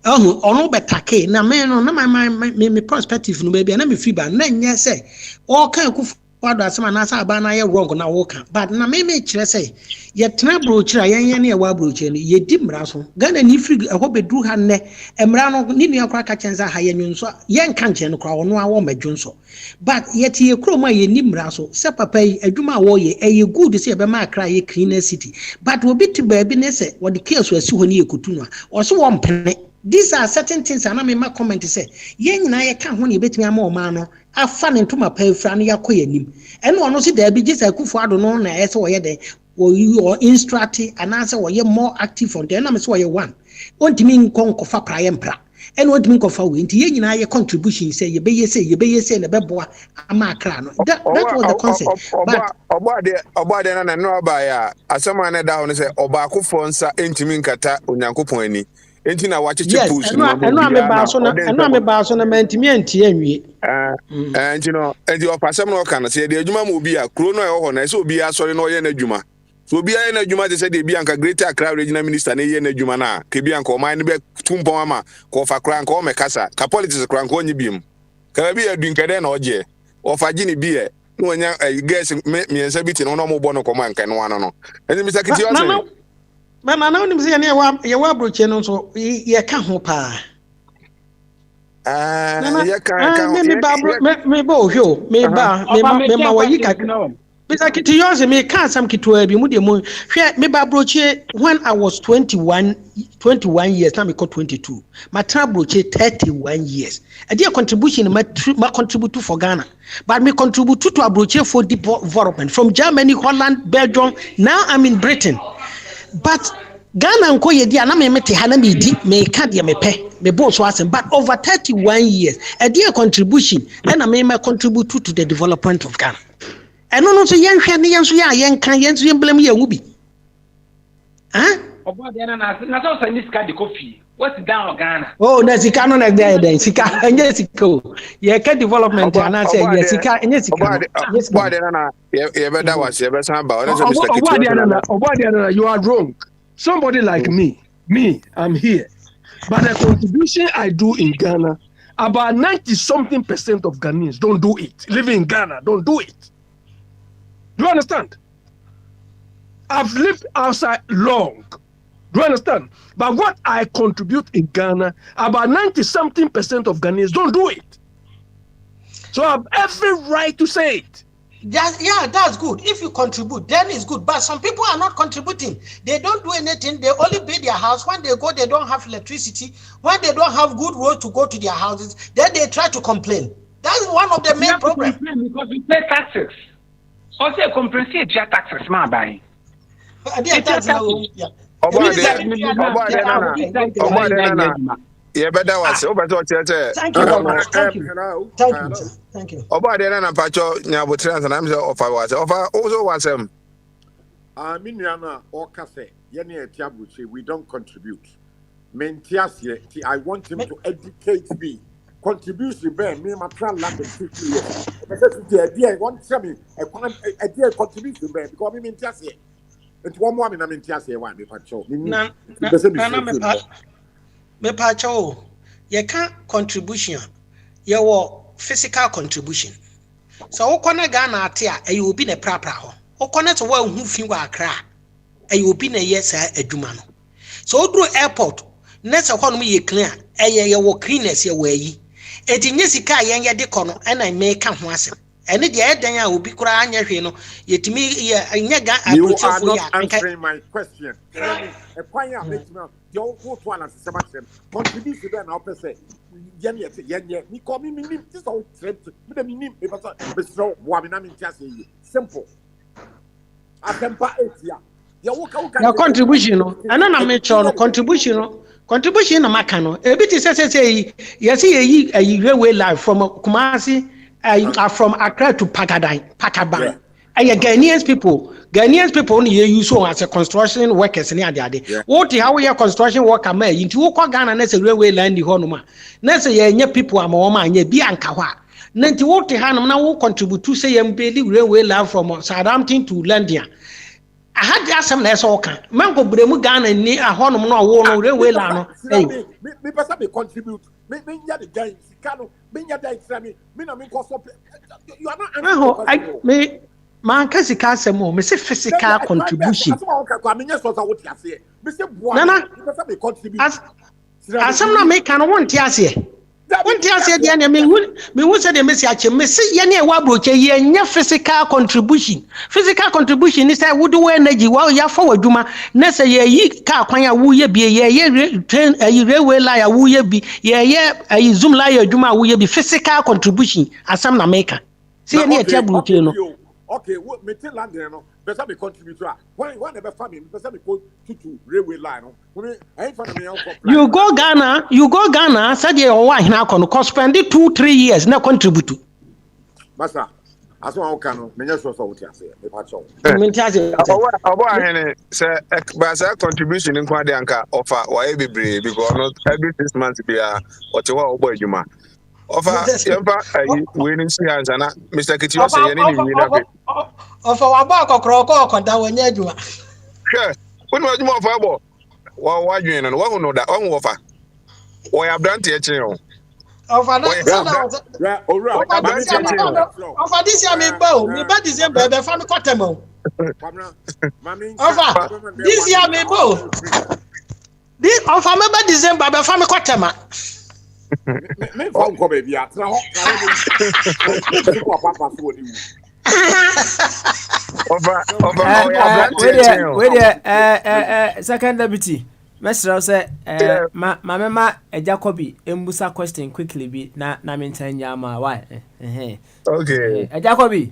ono betake na me no na my perspective no ba bi na me free ba na nya say o kan yakufo ado asema na sa ba na ye wrong na wo kan but na me kire say ye tena brochira yen ne wa brochira ni ye di mra so Ghana ni free ho bedru ha ne emra no ni nua kra ka chenza ha ye nwunso yen kan chen no kra wono awo madwunso but yet ye kroma ye ni mra so se papa yi adwuma wo ye e good se ye be ma kra ye cleaner city but obi ti ba bi ne se wo de case asi ho ni ekotu no o so wo mpene. These are certain things and I may ma comment say yen na ye kan ho ne betimi ama o ma no afa ne ntoma pa afra ne yakoye nim ene ono si da bi gisa akufo ado no na ese wo ye de or instruct and answer wo ye more active on there na me so wo ye one ontimi nkonkofa praye mpra ene ontimi nkofa we nti ye nyina ye contribution say ye be ye say na beboa ama akra no that was the concept but obade na no aba ya asema na da ho ne say oba akufo nsa entimi nkata onyankopon ani enti na wacheche push no eno ame ba so na mantimi antie anwie enti no enti opasem no ka na se de adwuma mo bi a kro no e ho na se obi asori no ye na adwuma so obi ye na adwuma de se de bi anka Greater Accra Regional Minister na ye na adwuma na ke bi anka o man be tumpon ama ko fa kra anka o mekasa ka politics kra anka onyi biem ka bi adun kede na oje o fa gini bi e no nya guys me ensa bi ti no mo bo no ko man kan no ano no enti mi sakiti o se Mama na unim say ye wa broche no so ye ka ho pa ye ka me ba ohwo me ma wa yi ka bisa kiti yo se me ka sam kitwa bi mu de mu hwe me ba broche when I was 21 years now me got 22 my tra broche 31 years a dear contribution ma contribute to for Ghana but me contribute to a broche for development from Germany, Holland, Belgium. Now I'm in Britain. But Ghana nko ye dia na me mete ha na me di me ka dia me pe me bo so asem but over 31 years a dear contribution and I may contribute to the development of Ghana. And no so yen hwe ne yen so ya yen kan yen so yen blame ye wu bi. Obo de na so say this card coffee. What's down Ghana? Oh, na sika no na there then sika enye sika ye ka development na say ye sika enye sika. Obo de na ye be da was ye be san ba o na so Mr. Kitu. You are wrong. Somebody like me, I'm here. But the contribution I do in Ghana, about 90-something% of Ghanaians don't do it. Living in Ghana, don't do it. Do you understand? I've lived outside long. Do you understand? But what I contribute in Ghana, about 90-something% of Ghanaians don't do it. So I have every right to say it. That's good. If you contribute, then it's good. But some people are not contributing. They don't do anything. They only pay their house. When they go, they don't have electricity. When they don't have good road to go to their houses, then they try to complain. That's one of the main problems. Because we pay taxes. Also, compensate your taxes, my buying. Yeah, better was over to Thank you. About the Nana Pacho, Nabutrans, and I'm so offer was offer also was Miniana or Cafe, Yeni Tiabuchi, we don't contribute. Mentias, I want him to educate me. Contribution, me, my plan, like 50 years. The idea, I want to tell me, a dear contribution, because me, Mentias. It's one woman, I'm in Tiasia, one, if I show. me pa cho ye ka contribution ye wo physical contribution so wo kona Ghana ate a e obi ne prapra ho wo kona so wa hu fi wa Accra e obi ne ye sa adwuma no so odro airport na se hono ye clean ye wo cleaners ye wa yi etinye sika yen ye de kono na me ka ho asem ene de edan a obi kura anya hwe no yetimi ye nya ga approachful ya answering my question e kwan ya metima de wo to ana se makrem contribute to na opese yen ni ko mi nim ti so trip me da mi nim e pasa be so bo ami na mi tiase yi simple atempa etia ya wo ka na contribution no ana na me cho no contribution na maka no e bi ti say yes yi railway live from Kumasi from Accra to Pakaban. Ghanaian people only use so as a construction workers near the day. What how we are construction worker may into Ghana as a railway line the honoma. Nessa ye people are more man ye be ankawa. Nanti what hanum now contribute to say railway line from Southampton to Landia. I had the some less okay. Mango Bremu Ghana ni a honum no war railway line. Me person me contribute. Me ya the guy Sikano, me ya the Islami, me na me ko you are not me man ka sika asemo me say physical contribution. Nana me contribute. Asem na me kan won ti ase. Won ti ase de na me hu say de me si ache me say ye na e wa broche ye nya physical contribution. Physical contribution is say would do energy wa ya for wadwuma na say ye yi ka kwan ya wo ye bi ye train railway line ya wo ye bi ye zoom line ya adwuma wo ye bi physical contribution asem na me kan. See any tia broche no. Okay, what me tell land there no. Better be contributor. When never family, better be go to railway line no. You go Ghana, said you why now can spend 2-3 years na contribute. Master, as one can me just so what you say. Me patch on. Obo ahene say basa contribution in kwa de anka offer why bebre because not every 6 months be a what wa obo adwuma. Offer yempa we ni see answer na Mr. Kitio say any ni na be. Offer wa ba kokoro da wanya adwuma. Sure. When wa adwuma offer abo. Wa dwen no wa hu no da on offer. Wo ya brand e chen o. Offer na offer this year me ba December be fa me kotem o. Offer this year me bo. This offer me ba December be fa me kotem. Me phone ko baby atra ho. Second deputy Mesra say mama Jacobi embusa question quickly be na maintain yama why okay Jacobi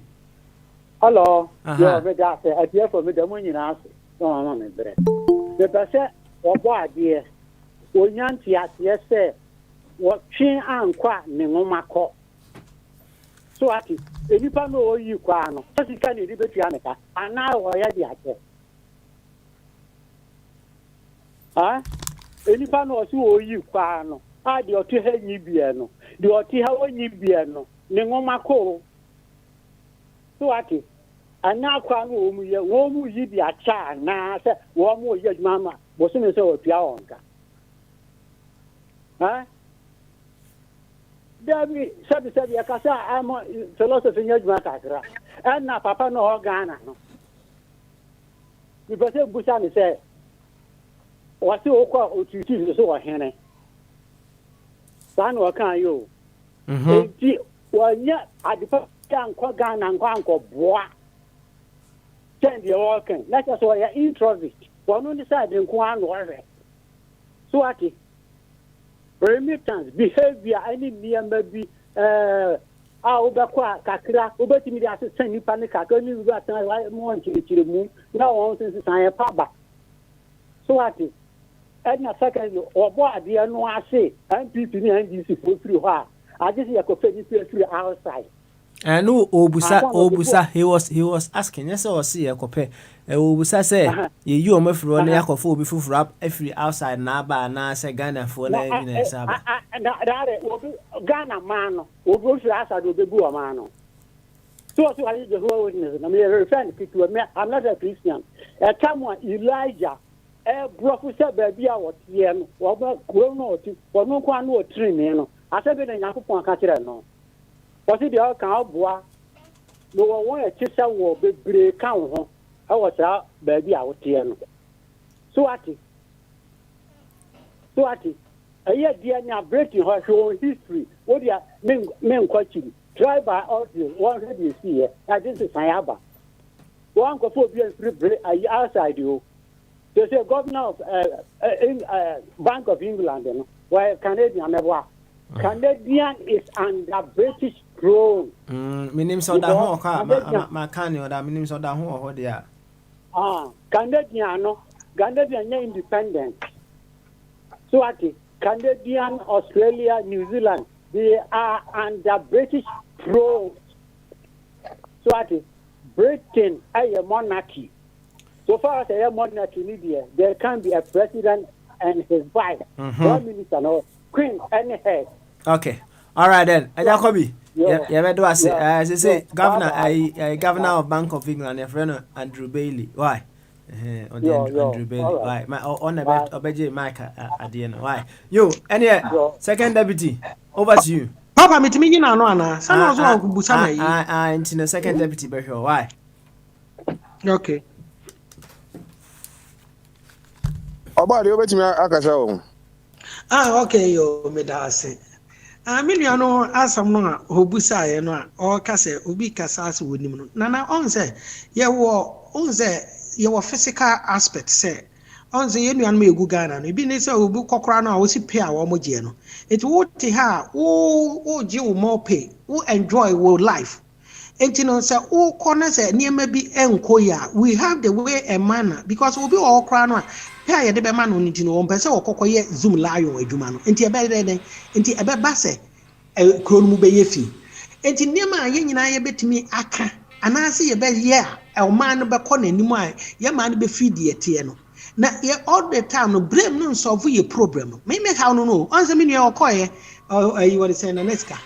hello yo me da say adie for me da mo nyina aso no ma me bre the person obo adie onyanti ase say wo twen ankwa ne ngomakọ so ati enipa no oyi kwa no sika ne ri betua meka ana wo ya di ake enipa no so oyi kwa no a di otu ha nyi bie no di otu ha onyi bie no ne ngomakọ so ati ana kwa no wo mu yi di acha na se wo mu yi adwuma bo se me se otua onka Dabi sabi akasa amo philosophy nyajuma kakra na papa no Ghana no ni pese busa ni se wasi okwa otutu so wo hene san wo kan yo enti wanya adipa ankwa Ghana ankwa boa tendi wo kan let's just ya introvert wonu ni side nko an wo re so ati remittance behavior any niamba bi obekwa kakra obetimi di assistant nipa ne kakra ni ru atan mo nchire mu na won sense san pa ba so ati edna second obo ade no ase NPP ni NDC for free ho a agisi yakofe ni free outside no obusa he was asking yes or see yakofe obusa say ye o mafiro na yakofo obi fufuru afri outside na ba na say Ghana for na evidence aba Ghana man no obi free outside obi bu o man no so I the whole witness na me refer to people I'm not a Christian a time when Elijah Professor baby a what ye no wo kuro no oti wo no kwa no otiri ni no asabe na yakopon aka kire no wo si de o kan oboa no wo won e chisa wo bebre kan ho e wo cha baby a what ye no so ati aye dia nya breaking ho show history wo dia men kwachi try by all the one read you see here I this is sayaba one go for be free outside you. They say governor of Bank of England, you know, where Canadian never. Canadian is under British throne. Minim so da ho ka ma kan yo da minim so da ho ho dia. Canadian independent. So Canadian, Australia, New Zealand, they are under British throne. So Britain is a monarchy. So far as a monarchy in India, there can be a president and his wife, prime minister, no queen, and head. Okay, all right then. Jacobi, yeah, do I say governor? Governor of Bank of England, your friend Andrew Bailey. Why? Andrew Bailey. Why? My on the Mike at the end. Why? You any second deputy? Over to you. Papa, me timi na no ana. Sana zo ku busa na yi. Into the second deputy be here. Why? Okay. Obadi obetimi akasa o. Okay yo me da ase. Me nua no asam no a obusa ye no a o kase obi kasa ase wonim no. Nana on say ye wo physical aspect say on say ye nua no egu Ghana no bi ne say obi kokora no a wo si pay a wo mo je no. It would te ha wo je wo more pay, wo enjoy wo life. And you know, say, oh, corners, near be enkoya. We have the way a manner because we'll be all crown. Pay the man on it, you know, person or cocoye zoom lion, a jumano, and tia better into a basse, a cronmu beyefi. And in near my yen, I bet me aka, and I see a bed, yeah, a man be corner, ni my, your man be feed ye tiano. Now, ye all the time, no blame no solve your problem. Maybe how no, answer me your coy, or you were saying an esca.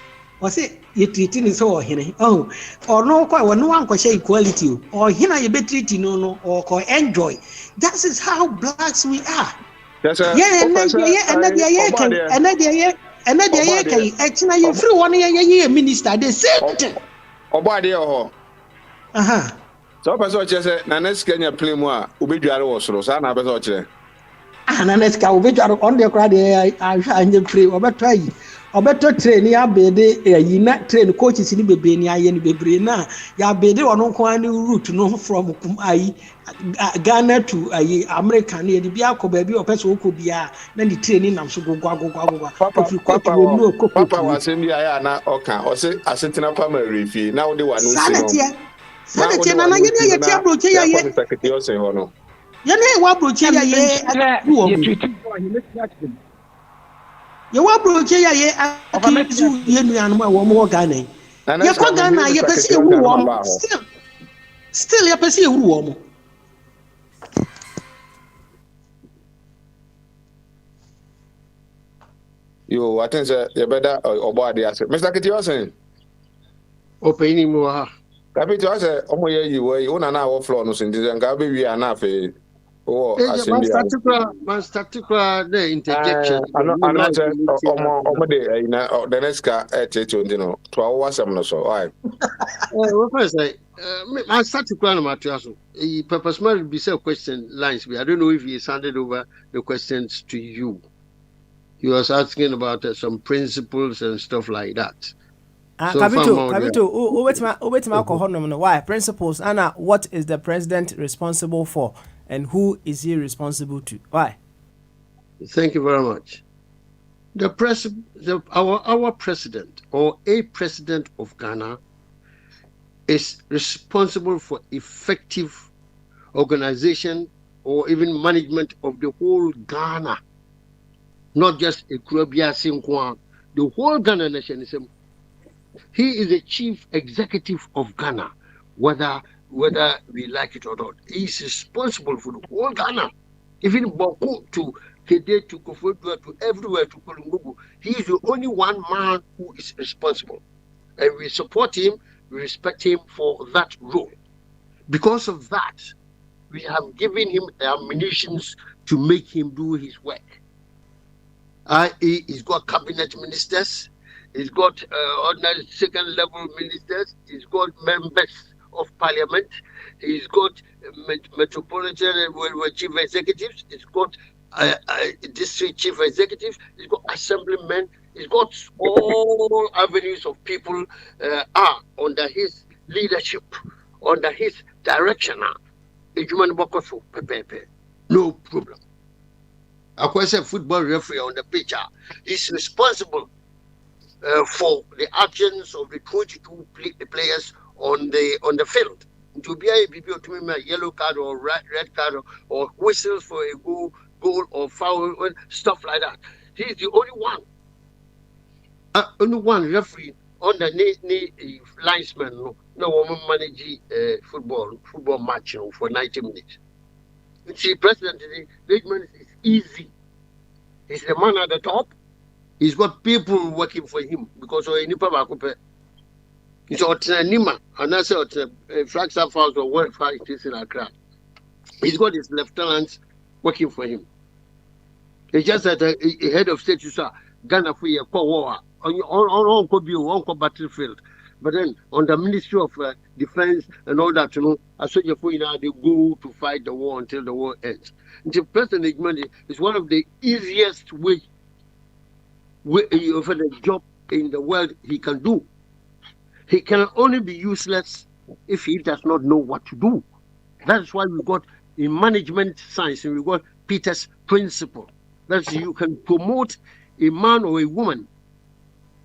Was it you treating so hine? Oh, or no, quite no one can say equality, or hina you be treating no, or call enjoy. That is how blacks we are. Yeah, another year, actually, you free 1 year minister, the same thing. Obadi oh. So, person just say, Nanes Kenya play more, Ubijuaro was so, na person che. Nanes ka Ubijuaro on the crowd, I shall pray over try. Obeto train ya bede yina train coaches ni bebe ni aye ni bebre na ya bede ono kwa ni route no from Ghana to America ni de bia ko ba bi opeso ko bia na ni train nam so gogwa papa wa sem bia ya na oka o se asentina pa ma refi na wo de wa no si no Sanetia na ye ti abroche ya ye secretary o se ho no ye na wa abroche ya ye ye wa broche ya ye akizu ye nuanu ma wo mo Ghana ye ko Ghana ye pese ewu wo mo still ye pese ewu wo mo yo I think you better Obadi ase Mr. Kiti was saying openi mo ha Kapiti was say omo ye yi wo na na wo floor no so ndi nka be wi ana fe my statistical the interjection. The next car to our wasam no so. Why? My statistical no matter so. Purpose might be say question lines. I don't know if he handed over the questions to you. He was asking about some principles and stuff like that. Kabito, why principles? Anna, what is the president responsible for? And who is he responsible to? Why? Thank you very much. Our president or a president of Ghana is responsible for effective organization or even management of the whole Ghana, not just a Kurabia Sinkwa, the whole Ghana nation. He is the chief executive of Ghana, whether we like it or not. He's responsible for the whole Ghana. Even Boku to Kede to Kofotua to everywhere to Kolungugu. He is the only one man who is responsible. And we support him, we respect him for that role. Because of that, we have given him ammunition to make him do his work. He's got cabinet ministers, he's got ordinary second level ministers, he's got members of parliament, he's got metropolitan chief executives, he's got district chief executives, he's got assemblymen, he's got all avenues of people are under his leadership, under his direction. No problem. Of course, a football referee on the pitch is responsible for the actions of the 22 players on the field. To be a yellow card or red card or whistles for a goal or foul, stuff like that. He's the only one referee on the linesman. No woman manage football match for 90 minutes. See, President, the engagement is easy. He's the man at the top. He's got people working for him because of any power. It's Nima, and that's Flagstaff House or wherever it is in Accra. He's got his lieutenants working for him. It's just that a head of state, you saw Ghana for a war on battlefield. But then on the Ministry of Defense and all that, I saw you they go to fight the war until the war ends. Until President Igmani is one of the easiest way for the job in the world he can do. He can only be useless if he does not know what to do. That's why we got in management science, and we got Peter's principle. That's you can promote a man or a woman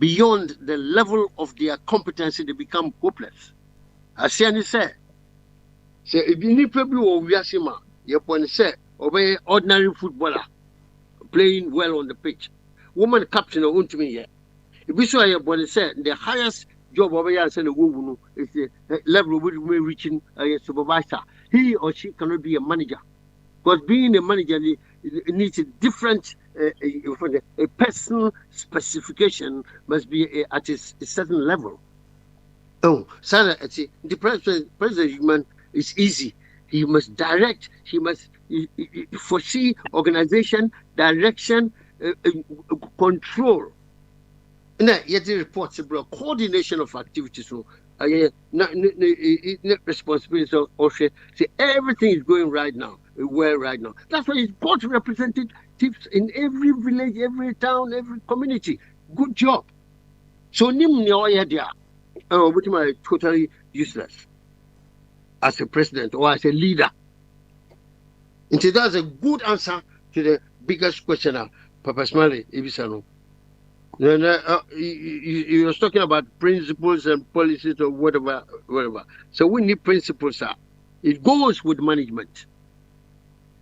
beyond the level of their competency, they become hopeless. As Siani said, if you need people who are you can say, obey ordinary footballer playing well on the pitch. Woman captain or to me here. If we saw you say the highest job over here is the level we're reaching a supervisor. He or she cannot be a manager. Because being a manager needs a different a personal specification must be at a certain level. Oh, Sarah, the president human is easy. He must direct, he must foresee organization, direction, control. And yet the reports about coordination of activities. So, responsibility of say everything is going right now. That's why he's got representatives in every village, every town, every community. Good job. So which is totally useless as a president or as a leader. And so that's a good answer to the biggest question, Papa Smiley Ibisano. You was talking about principles and policies or whatever. So we need principles, sir. It goes with management.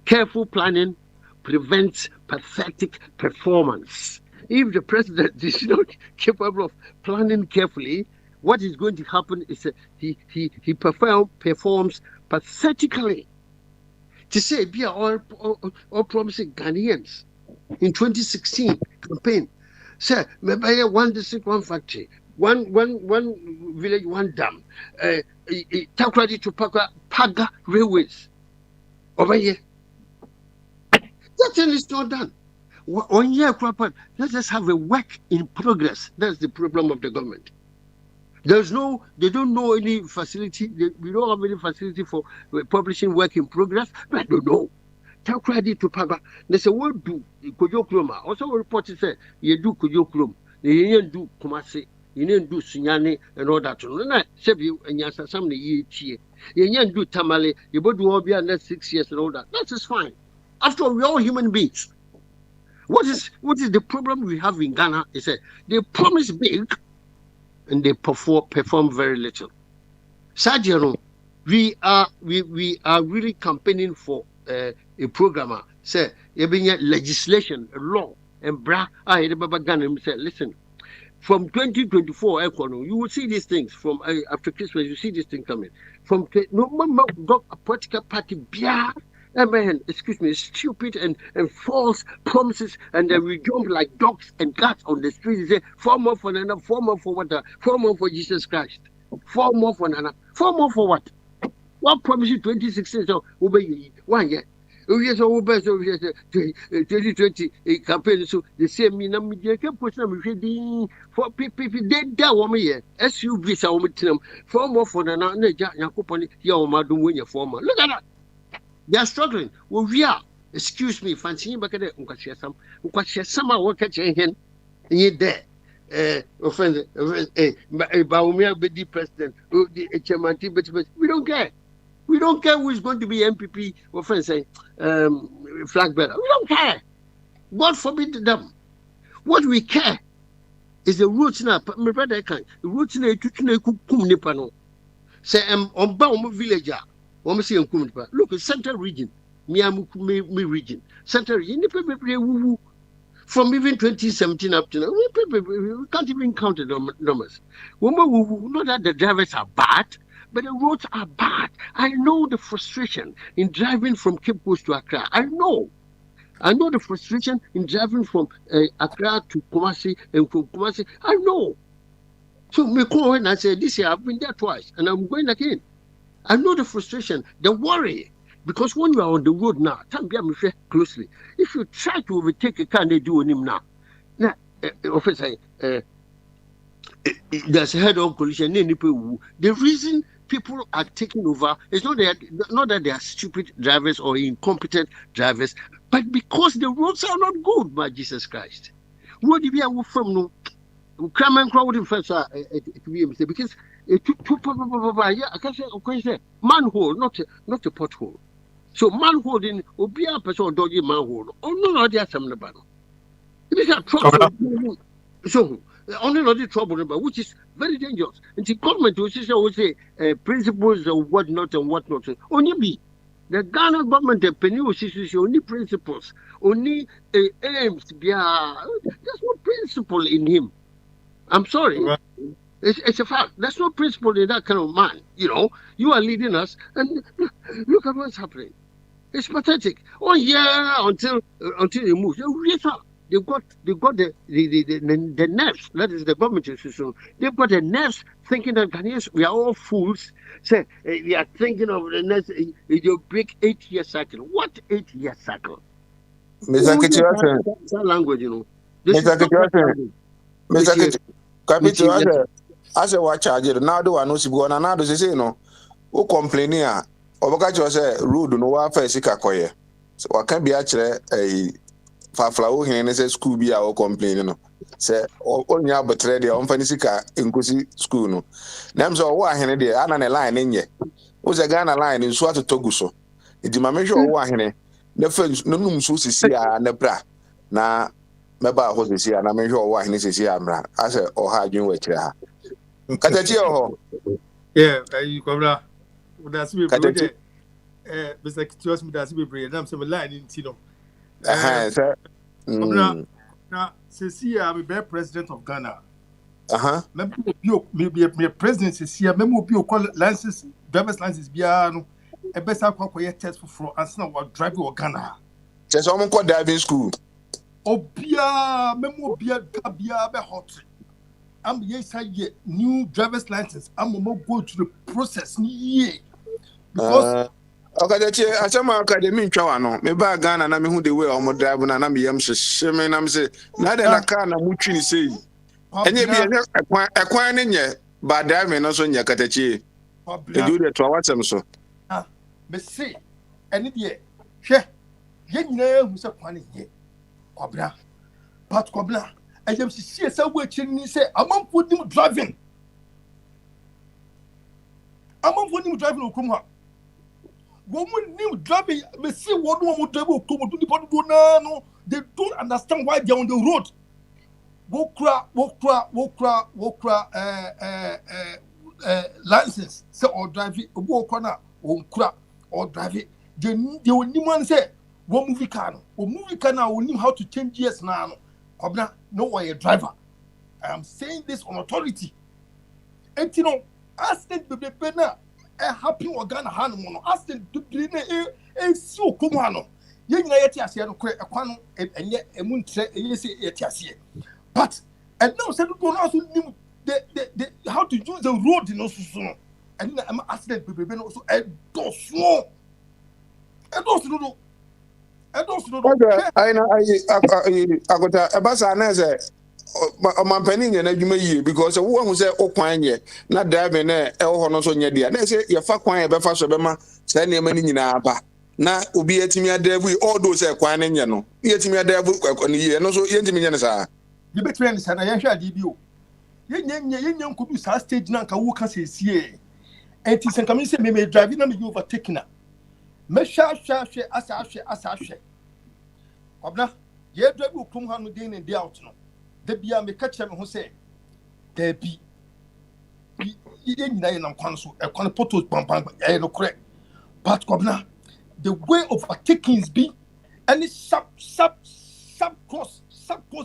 Careful planning prevents pathetic performance. If the president is not capable of planning carefully, what is going to happen is that he performs pathetically. To say, be all promising Ghanaians in 2016 campaign. Sir, maybe one district, one factory, one village, one dam. Takrady to Paga railways. Over here. That thing is not done. 1 year, let's just have a work in progress. That's the problem of the government. They don't know any facility. We don't have any facility for publishing work in progress. But I don't know. Tell credit to Paga. They say, what do Kojo Kroma? Also, reported say, you do Kojo Krom. You do Kumasi. You didn't do Sunyani and all that. No, you and Yasa some year. You didn't do Tamale. You both do all be under 6 years and all that. That is fine. After all, we're all human beings. What is the problem we have in Ghana? Is that they promise big and they perform very little. Sajero, we are really campaigning for a programmer. Say, legislation, a law, and Ghana say, listen, from 2024, you will see these things from after Christmas. You see this thing coming from no a political party. Excuse me, stupid and false promises, and then we jump like dogs and cats on the street and say, 4 more for another, 4 more for what? 4 more for Jesus Christ, 4 more for another, 4 more for what? What promise you 2016? So obey 1 year. Oh yes, over 2020 campaign. So the same me number for people they that woman here. SUV sa woman to them for more for the na Yakuponi Yamadu when your former. Look at that. They are struggling. Well, we are. Excuse me, fancy back at the Unkashia some work at your hand. And you're there. Offended. Baumia be the president. The chairman, but we don't care. We don't care who is going to be MPP or friends say flag bearer. We don't care. God forbid them. What we care is the roots now. My brother can the roots na kum nipa no. Say on Baum villager. Say kum nipa. Look, Central region. Me region. Central region. From even 2017 up to now, we can't even count the numbers. Not that the drivers are bad. But the roads are bad. I know the frustration in driving from Cape Coast to Accra. I know the frustration in driving from Accra to Kumasi and from Kumasi. I know. So me call and I say, this year I've been there twice and I'm going again. I know the frustration, the worry. Because when you are on the road now, closely. If you try to overtake a car, they do on him now. Now, officer, there's a head-on collision. The reason people are taking over is not that they are stupid drivers or incompetent drivers, but because the roads are not good, by Jesus Christ. What do we have from no? Cramming crowd first because I can say manhole, not a pothole. So manhole in Obia person dodgy manhole. Oh no, they are some about it is a trouble. So only not the trouble, which is very dangerous. And the government will say principles of what not and what not. Only be the Ghana government, the penny only principles, only aims. There's no principle in him. I'm sorry. Right. It's a fact. There's no principle in that kind of man. You are leading us, and look at what's happening. It's pathetic. Oh yeah, until you move. They've got the nerves. That is the government institution. They've got the nerves thinking that we are all fools. Say we are thinking of the next. You break 8-year cycle. What 8-year cycle? Mr. Kitchen. That language, Mr. Kitchen. Mr. Kitchen. Capital, as a watch charger, now do I know Sibu and another say no. Who complaining? Obakacho say rude no wa fa sika koye. So what can be actually a fafla hin say school be our complaining no. Say onya betre dey on fani sika enkosi school no. Nam so wo ahene dey ana na line nye. Wo say Ghana line nso atotogu so. Edi ma me hwe wo ahene. Na fa no num so sisi a na bra. Na meba ho sisi a na me hwe wo ahene sisi amra. Ase oha adwun wa kire ha. Katachi ho. Yeah, you come that's me brother. Mr. Kitios me that's me brother. I'm some line in Tino. Sir. Now, since I'm the president of Ghana. Maybe me president is here. Me mo bi call license, driver's license biya no. E best akwa test for and now we drive o Ghana. Just someone call driving school. Obia me mo biya be hot. I'm yes I get new driver's license. I'm more go to the process because okay, achama academy ntwa no me ba Ghana na me hu the way omo drive na me yam hye me na me say na de na car na mutwi ni sei enye bi ekwan ne nye ba drive no so nya katachi e do the to watem so me say ene de hwe ye nyina hu se kwan ye kobra but kobra I am see say we chini say amam for him driving okumha woman new driving me see what one drive okum to the point go no they don't understand why they are on the road wokra license say or driving obo okona onkura or driving they only man say one movie car now only how to change gears now no way a driver. I am saying this on authority. And accident be now. Happy organ hand accident to be so kumano. Yen yet no kwe ekwano enye emuntre yesi yetiasie. But and now said don't also the how to use the road in also and then I'm accident baby no so I don't know. Okay, I know akota ebasa na say omampani nye na adwuma yie because wo hu say okwan nye na drive na e ho no so nye dia na say ye fa kwan e be fa so be ma say na ema ni nyina ba na obi yetimi adavu all those e kwan nye no yetimi adavu kwakwan yie no so yentimi nye ne sa ye betwe ne sa na ye hwa ade bi o ye nya nkodu sa stage na nka wo ka sesie enti senka me say me drive na me overtaking na me sha asa Obna, ye drive will come home day in and day out. No, the bia me catch him who say, there be ye didn't know council, a corner photos bump, no correct. But Obna, the way of takings be any sub cross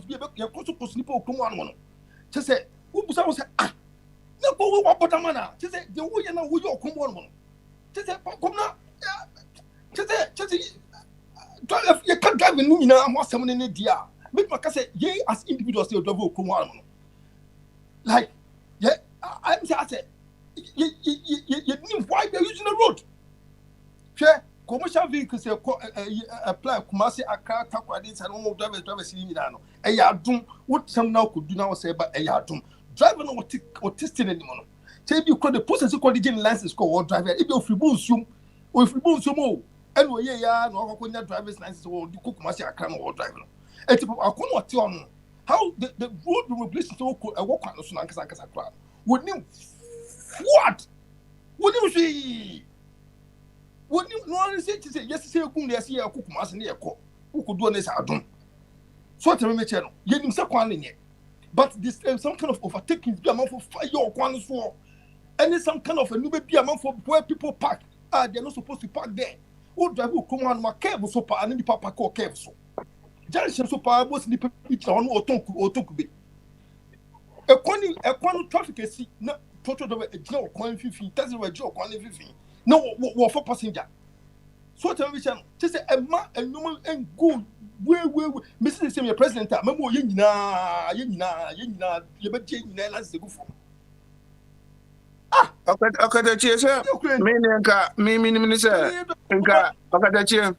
be about your cross to sleep or come on. Just say, who was I say, ah, no, go what a manner. Just say, the way you know who you come on. Just say, come now, just say, you can't drive in Nina and what's someone in the dia. Make my say, ye as individuals, you double come on. Like, yeah, I said, you why they're using the road. Share commercial vehicles apply Kumasi Accra, Takwadis, and all drivers in Milano. A yardum, what some now could do now say about a yardum. Driving or testing anymore. Say you could the process of quality license or driver, if you free boost you, or if you boost you more. Anyway, yeah, no, I couldn't driver's license or the cook must have or driver. And I couldn't tell how the road regulation to a walk on the Sunankasa would you what? Would you see? Would you not say to say, yes, say, I see a cook must near cook who could do this? I don't. So tell me, channel, you didn't say one in it. But this some kind of overtaking be amount for fire or one for. And it's some kind of a new be amount for where people park. They're not supposed to park there. O drive will come on my cable so far and the papa call cable so. Junction so far was the each on or talk be. A quantity traffic is no total of a joke, 150, doesn't a joke, 150. No, for passenger. So tell me, just a man and normal and good. Where, Mr. Senior President, Memo Yina, you bet that's the good for. Okadachi sir me sir nka okadachi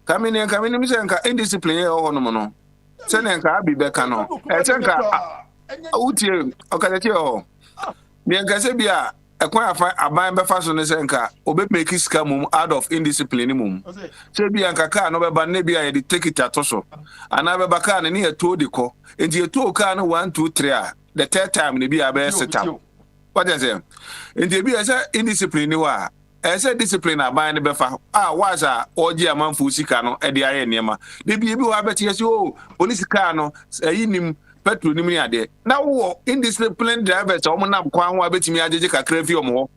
kamini nka indiscipline o hono no se ne nka abi beka no e se nka utie okadachi o me nka se bia ekwan afa aban befa so ne se nka obe make sika mum out of indiscipline mum se bia nka ka no beba ne bia ye de take it atoso ana beba ka ne ye to de ko enti ye to ka no 1 2 3 the third time ne bia be setam. What is it? In the be as indiscipline, you are as a discipline. I buy the befa. Was a orgy man for Sicano at the Ianema. They be able to bet yes, you police cano, saying petrol nimia de. Now, indisciplined drivers, Omanam Kwan, bet me a digital crave more.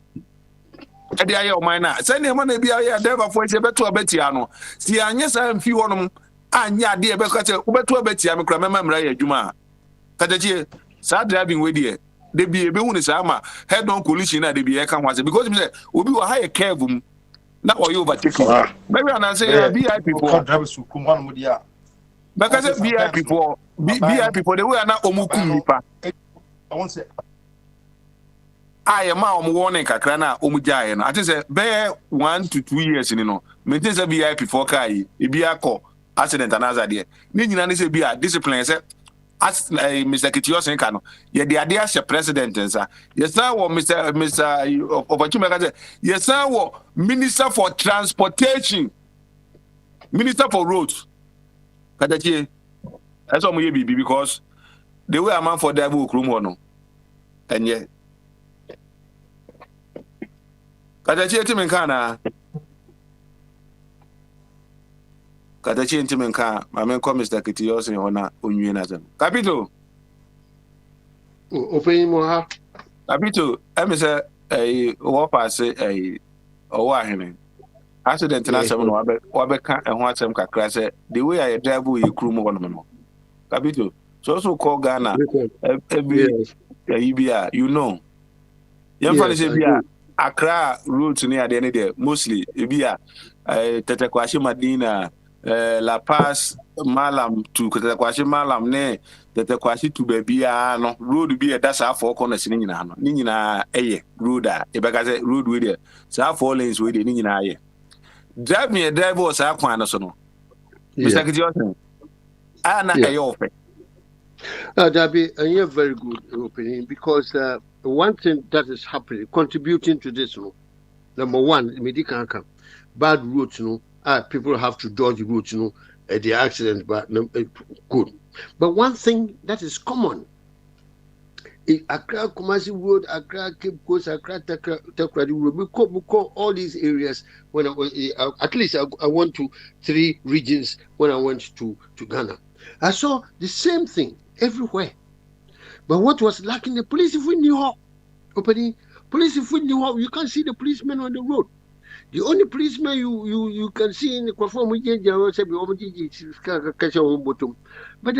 At the Io Mina, send him money be a devil for a better Betiano. See, and yes, I am few on them. And ya, dear, because better Betty, I'm a crammer, Juma. Katachi, sad driving with you. They be able to say, head on collision at the be because say, we be a higher curve. Now, you overtake. Maybe I say, VIP people, drivers who come on with ya. Because VIP people, VIP people, they were not Omukumipa. I won't say, I am a warning Kakrana, Omujayan. I just say, bear 1 to 2 years in maintains a VIP for Kai, it be a call, accident and other day. Nina say, be a discipline. As Mr. Kitios Nkano, ye the idea as president, sir. Yes, sir, Mr. Ovachuma, yes, sir, Minister for Transportation, Minister for Roads. Katachi, that's all we be because they were a man for devil Krumono. And yet, Katachi Timenkana. Katachi Timenka, my man call Mr. Kitios in honor Unionazam. Capito Open more. Capito, I'm a war pass a war accident and some Wabeka and what some crass the way I drive with you crew more. Capito, so also call Ghana every EBR, you know. Young Fanny Accra route near the end there, mostly EBR, Tetakwashi Madina. La Paz Malam to Kwashi Malam ne that the Kwashi to Babia no road be a that's our 4 corners in Nina Nina road Ebagaze road with it. So 4 lanes with Nina. Drive me a driver was our Quanasono. Mr. Kitty, Anna Ayope. Dabi, and you have very good opinion because one thing that is happening, contributing to this, number one, medical bad roads, people have to dodge roads, the accident, but good. But one thing that is common, Accra Kumasi Road, Accra Cape Coast, Accra Tekradi Road, we call all these areas when I was, at least I went to 3 regions when I went to Ghana. I saw the same thing everywhere. But what was lacking, the police, if we knew how, police, if we knew how, you can't see the policemen on the road. The only policeman you can see in the perform, but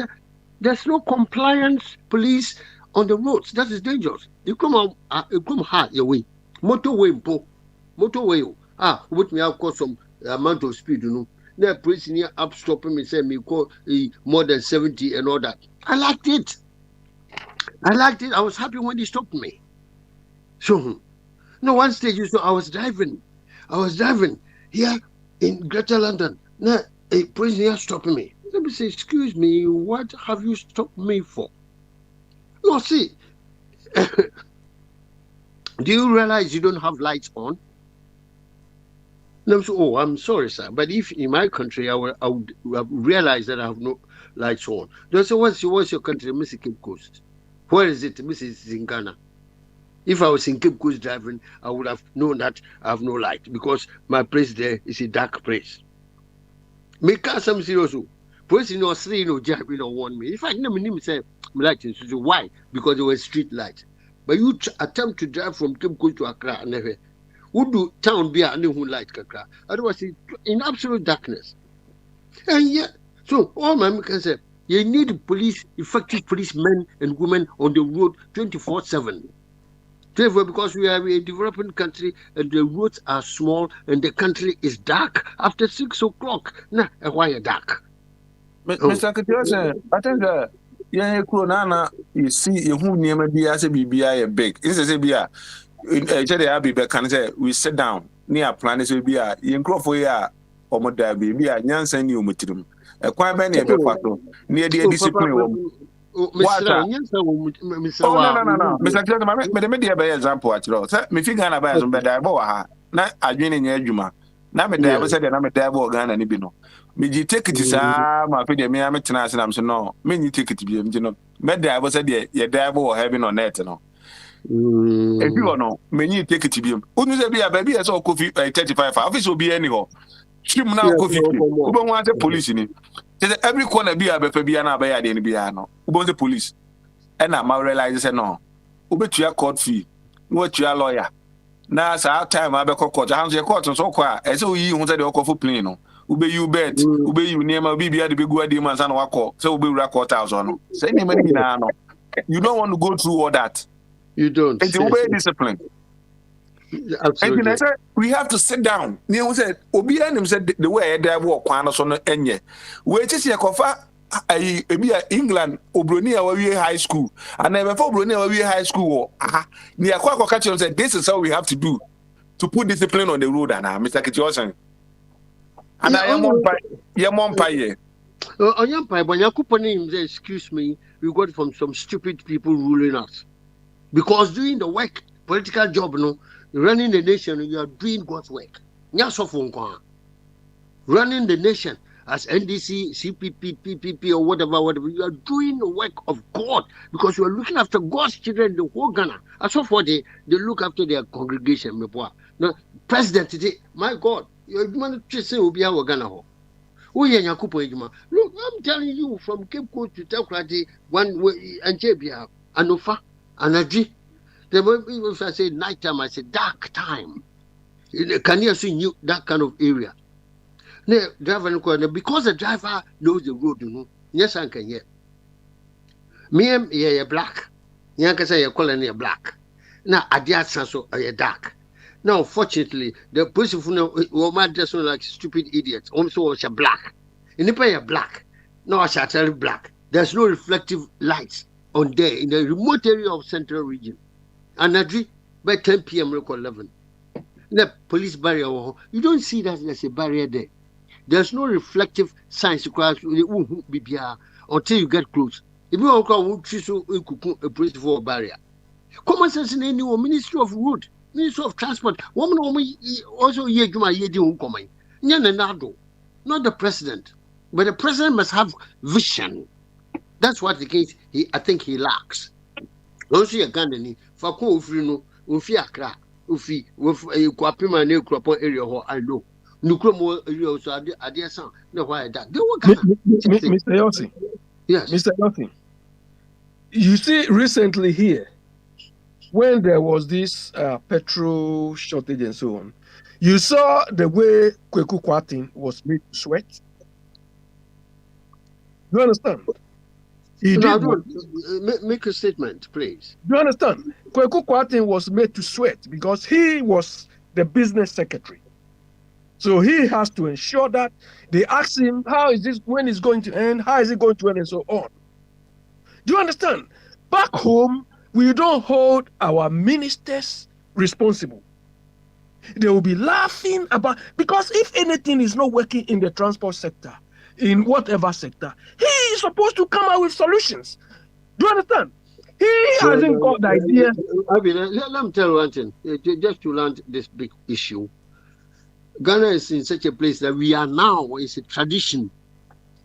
there's no compliance police on the roads. That is dangerous. You come hard your way. Motorway, with me, I've got some amount of speed, Now, police here up stopping me, say me call more than 70 and all that. I liked it. I was happy when they stopped me. So, one stage, I was driving here in Greater London. Now, a police here stopping me. Let me say, excuse me, what have you stopped me for? No, see, do you realize you don't have lights on? So, I'm sorry, sir, but if in my country I would realize that I have no lights on. They say, what's your country? Mr. Cape Coast. Where is it? Mrs. in Ghana. If I was in Cape Coast driving, I would have known that I have no light because my place there is a dark place. Make some serious. Police in Australia, driving or warn me. In fact, no, me say light. Why? Because there were street lights. But you attempt to drive from Cape Coast to Accra, never. Would do town be a new light Accra? Otherwise, in absolute darkness. And yet, so all my can say, you need police, effective policemen and women on the road 24/7. Because we are a developing country and the roads are small and the country is dark after 6 o'clock. Nah, why are dark? Mr. Katiose, I think you see, you never be as a BBI big. It's a BBI. We sit down near planets will be a young crop for ya or Moda baby, a Yansen new mutum. A quite many near the discipline. No. Mr. Katiose, me by example at all. Me figure about some better boa. Not a dreaming in Juma. Now, me there was said that I'm a devil gun and Ibino. Me take it is my opinion. Me, I'm a tennis and I'm so no. Me take it to be, Maybe I was said, yeah, devil or having on net, no. If you know, many take it to be. Wouldn't be a baby as all coffee 35 office will be anyhow. She now coffee. Who don't want the police in it? Every corner be a baby and a bear in Biano. Who wants the police? And I realize no. Who bet you a court fee? What you a lawyer? Now, it's our time. I be court. Hands your court and so quiet. As you wanted the coffee plane. Ube you bet. Ube you name a baby at the big word demons and walk. So we record house on. Say name you don't want to go through all that. You don't. It's obey discipline. Absolutely. And we have to sit down. You said, Obianim said the way they walk on us on the enye. We just see a cofa. England, Obronia, where we high school, and never for Obronia, where we high school. Near Quack said, this is how we have to do to put discipline on the road. And Mr. Kitiosan. And I am on pie. On your pie, when you excuse me, we got from some stupid people ruling us. Because doing the work, political job, running the nation, you are doing God's work. Running the nation as NDC, CPP, PPP, or whatever, you are doing the work of God because you are looking after God's children, the whole Ghana. As of for they look after their congregation. Now, President today, my God, you're going to say will be our Ghana. Look, I'm telling you, from Cape Coast to Tekradi, one way, and Jebia, Anofa. And if I say night time, I say dark time. Can you see that kind of area? Because the driver knows the road, yes, I can hear. Me, you're black. You can say you're calling you black. Now, I did so you're dark. Now, fortunately, the person who my dress like stupid idiots also was a black. In the black. No, I shall tell you black. There's no reflective lights on there in the remote area of central region. And by 10 p.m. or 11. The police barrier, you don't see that there's a barrier there. There's no reflective signs until you get close. If you want to a police for a barrier. Common sense in any Ministry of Road, Ministry of Transport, woman also not the president. But the president must have vision. That's what the case I think he lacks. Don't see a gun in Fako Frino, Ufi Accra, Ufi, Kwapima ne Kropo area I know. Nukromo area so I dear son. No why that. They were Mr. Yossi. Yes. Mr. Yossi. You see recently here, when there was this petrol shortage and so on, you saw the way Kweku Kwatin was made to sweat. You understand? Make a statement, please. You understand? Kweku Kwatin was made to sweat because he was the business secretary. So he has to ensure that they ask him, how is this, when it's going to end, how is it going to end, and so on. Do you understand? Back home, we don't hold our ministers responsible. They will be laughing about, because if anything is not working in the transport sector, in whatever sector, he is supposed to come out with solutions. Do you understand? He hasn't got the idea. Let me tell you one thing, just to land this big issue. Ghana is in such a place that we are now, it's a tradition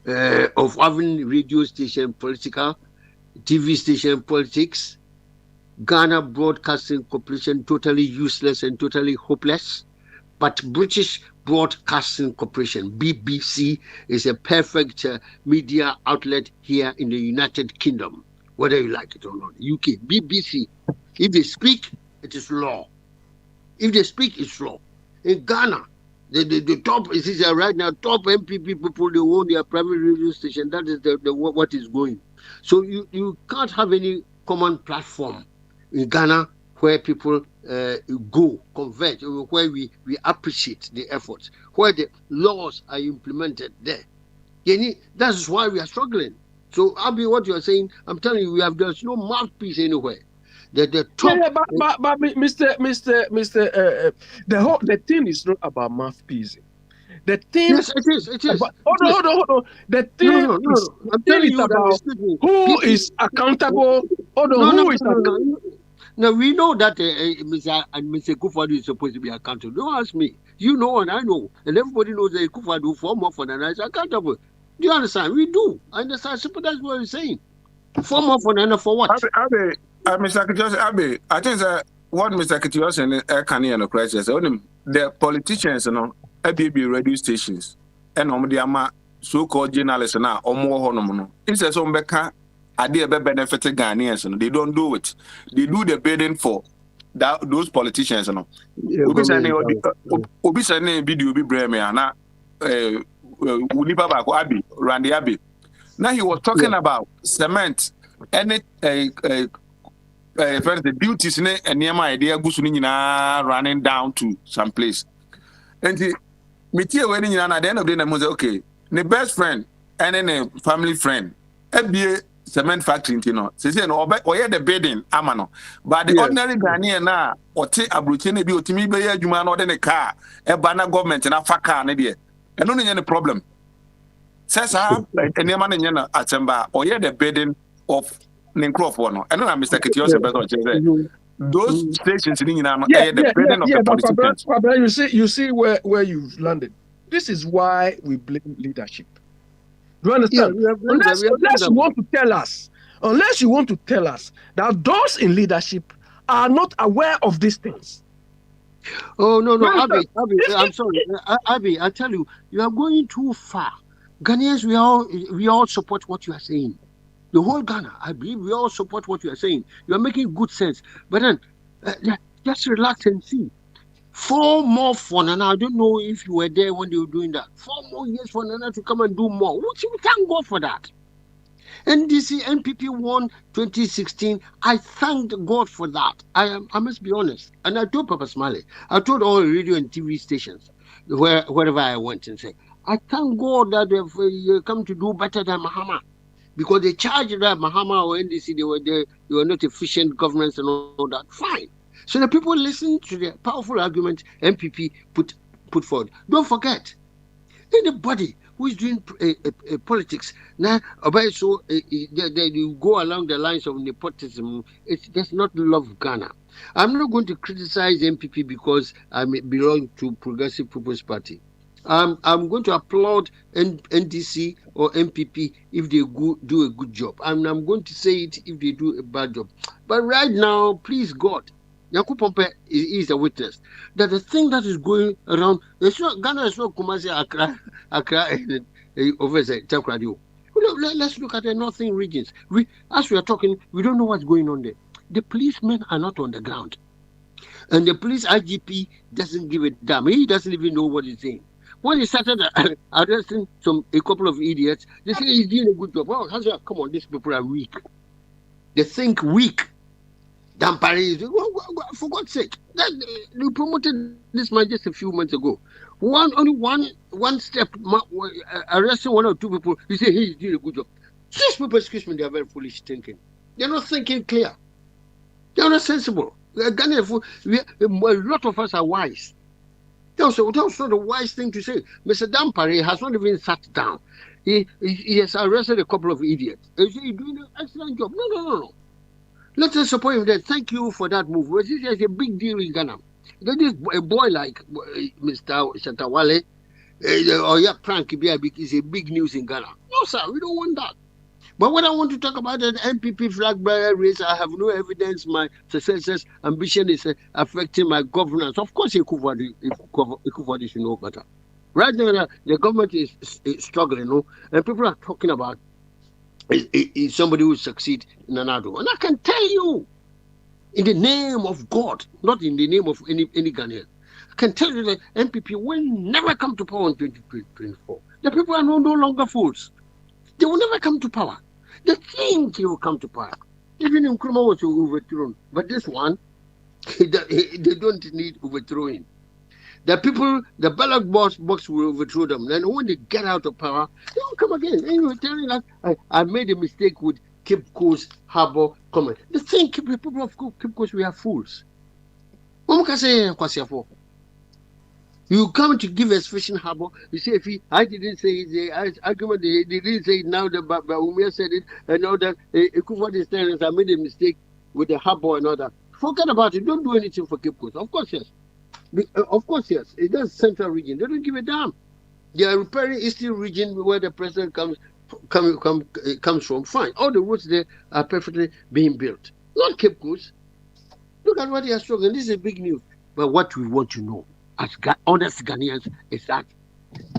of having radio station political, TV station politics, Ghana Broadcasting Corporation totally useless and totally hopeless. But British Broadcasting Corporation, BBC, is a perfect media outlet here in the United Kingdom, whether you like it or not. UK, BBC, if they speak, it is law. If they speak, it's law. In Ghana, the top, is right now, top MPP people, they own their private radio station. That is what is going. So you can't have any common platform in Ghana where people go, converge, where we appreciate the efforts, where the laws are implemented there. That's why we are struggling. So, Abi, what you are saying, I'm telling you, there's no mouthpiece anywhere. The top. But the thing is not about mouthpiece. The thing. Yes, it is. It is. Hold on. The thing is about who is accountable. Who is accountable. Now, we know that Mr. Kufuor is supposed to be accountable. Don't ask me. You know and I know. And everybody knows that Kufuor do for more for Nana is accountable. Do you understand? We do. I understand. Simple, that's what we're saying. For more for Nana for what? Mr. Kitiosi, I think that what Mr. Kitiosi can hear no crisis. The politicians, be radio stations, and the so-called journalists now, or more honour. It's a Sombeka. Idea benefit Ghanaians, and they don't do it. They do the bidding for those politicians. Obisane video be breme ana Unipa Bako Abi Randy Abi. Now he was talking about cement and the duties and near my idea Gusunina running down to some place. And the Mitia wedding at the end of the day, was okay. The best friend and then a family friend. FBA cement factory, say no, or the bidding, amano. But the ordinary Ghanaian now, or take a brutine be to me by a human or then a car, a banner government and a faka, and only any problem. Says I, and your man in Yana at Samba, or the bidding of Nincroft. I know Mr. Kitiosi, those stations in the bidding of the politicians. But you see where you've landed. This is why we blame leadership. Do you understand? Unless you want to tell us that those in leadership are not aware of these things. Oh, no, Abi, I'm sorry. Abi, I tell you, you are going too far. Ghanaians, we all support what you are saying. The whole Ghana, I believe we all support what you are saying. You are making good sense. But then, just relax and see. 4 more for Nana. I don't know if you were there when they were doing that. 4 more years for Nana to come and do more. We can't go for that. NDC, NPP won 2016. I thanked God for that. I must be honest. And I told Papa Smiley, I told all radio and TV stations, wherever I went, and said, I thank God that they've come to do better than Mahama, because they charged that Mahama or NDC they were not efficient governments and all that. Fine. So the people listen to the powerful argument MPP put forward. Don't forget, anybody who is doing politics now, so they go along the lines of nepotism. It does not love Ghana. I'm not going to criticize MPP because I belong to Progressive People's Party. I'm going to applaud NDC or MPP if they do a good job. And I'm going to say it if they do a bad job. But right now, please God, Yaku Pompe is a witness that the thing that is going around, Ghana is not Kumasi, Accra, over there, Takradio. Let's look at the northern regions. As we are talking, we don't know what's going on there. The policemen are not on the ground. And the police IGP doesn't give a damn. He doesn't even know what he's saying. When he started arresting a couple of idiots, they say he's doing a good job. Oh, come on, these people are weak. They think weak. Than Paris. For God's sake, they promoted this man just a few months ago. Only one step, arresting one or two people. You say he's doing a good job. These people, excuse me, they are very foolish thinking. They're not thinking clear. They're not sensible. A lot of us are wise. That was not the wise thing to say. Mr. Dampare has not even sat down. He has arrested a couple of idiots. He's doing an excellent job. No. Let us support him there. Thank you for that move. This is a big deal in Ghana. That is a boy like Mr. Shatawale or Prank is a big news in Ghana. No, sir, we don't want that. But what I want to talk about is the MPP flag bearer race. I have no evidence my successors' ambition is affecting my governance. Of course, Ekufodi should know better. Right now, the government is struggling, and people are talking about is somebody who will succeed in Nanado. And I can tell you, in the name of God, not in the name of any Ghanaian, I can tell you that MPP will never come to power in 2024. The people are no longer fools. They will never come to power. They think they will come to power. Even Nkrumah was overthrown. But this one, they don't need overthrowing. The people, the ballot box will overthrow them. Then when they get out of power, they will come again. And you were telling us, I made a mistake with Cape Coast Harbour comment. They think people of Cape Coast, we are fools. You come to give us fishing harbour. You say, if I didn't say it, the argument, they didn't say it now, but Umia said it, and all that. Ekufo is telling us, I made a mistake with the harbour and all that. Forget about it. Don't do anything for Cape Coast. Of course, yes. It does central region. They don't give a damn. They are repairing eastern region where the president comes from. Fine. All the roads there are perfectly being built. Not Cape Coast. Look at what they are struggling. This is big news. But what we want to know as honest Ghanaians is that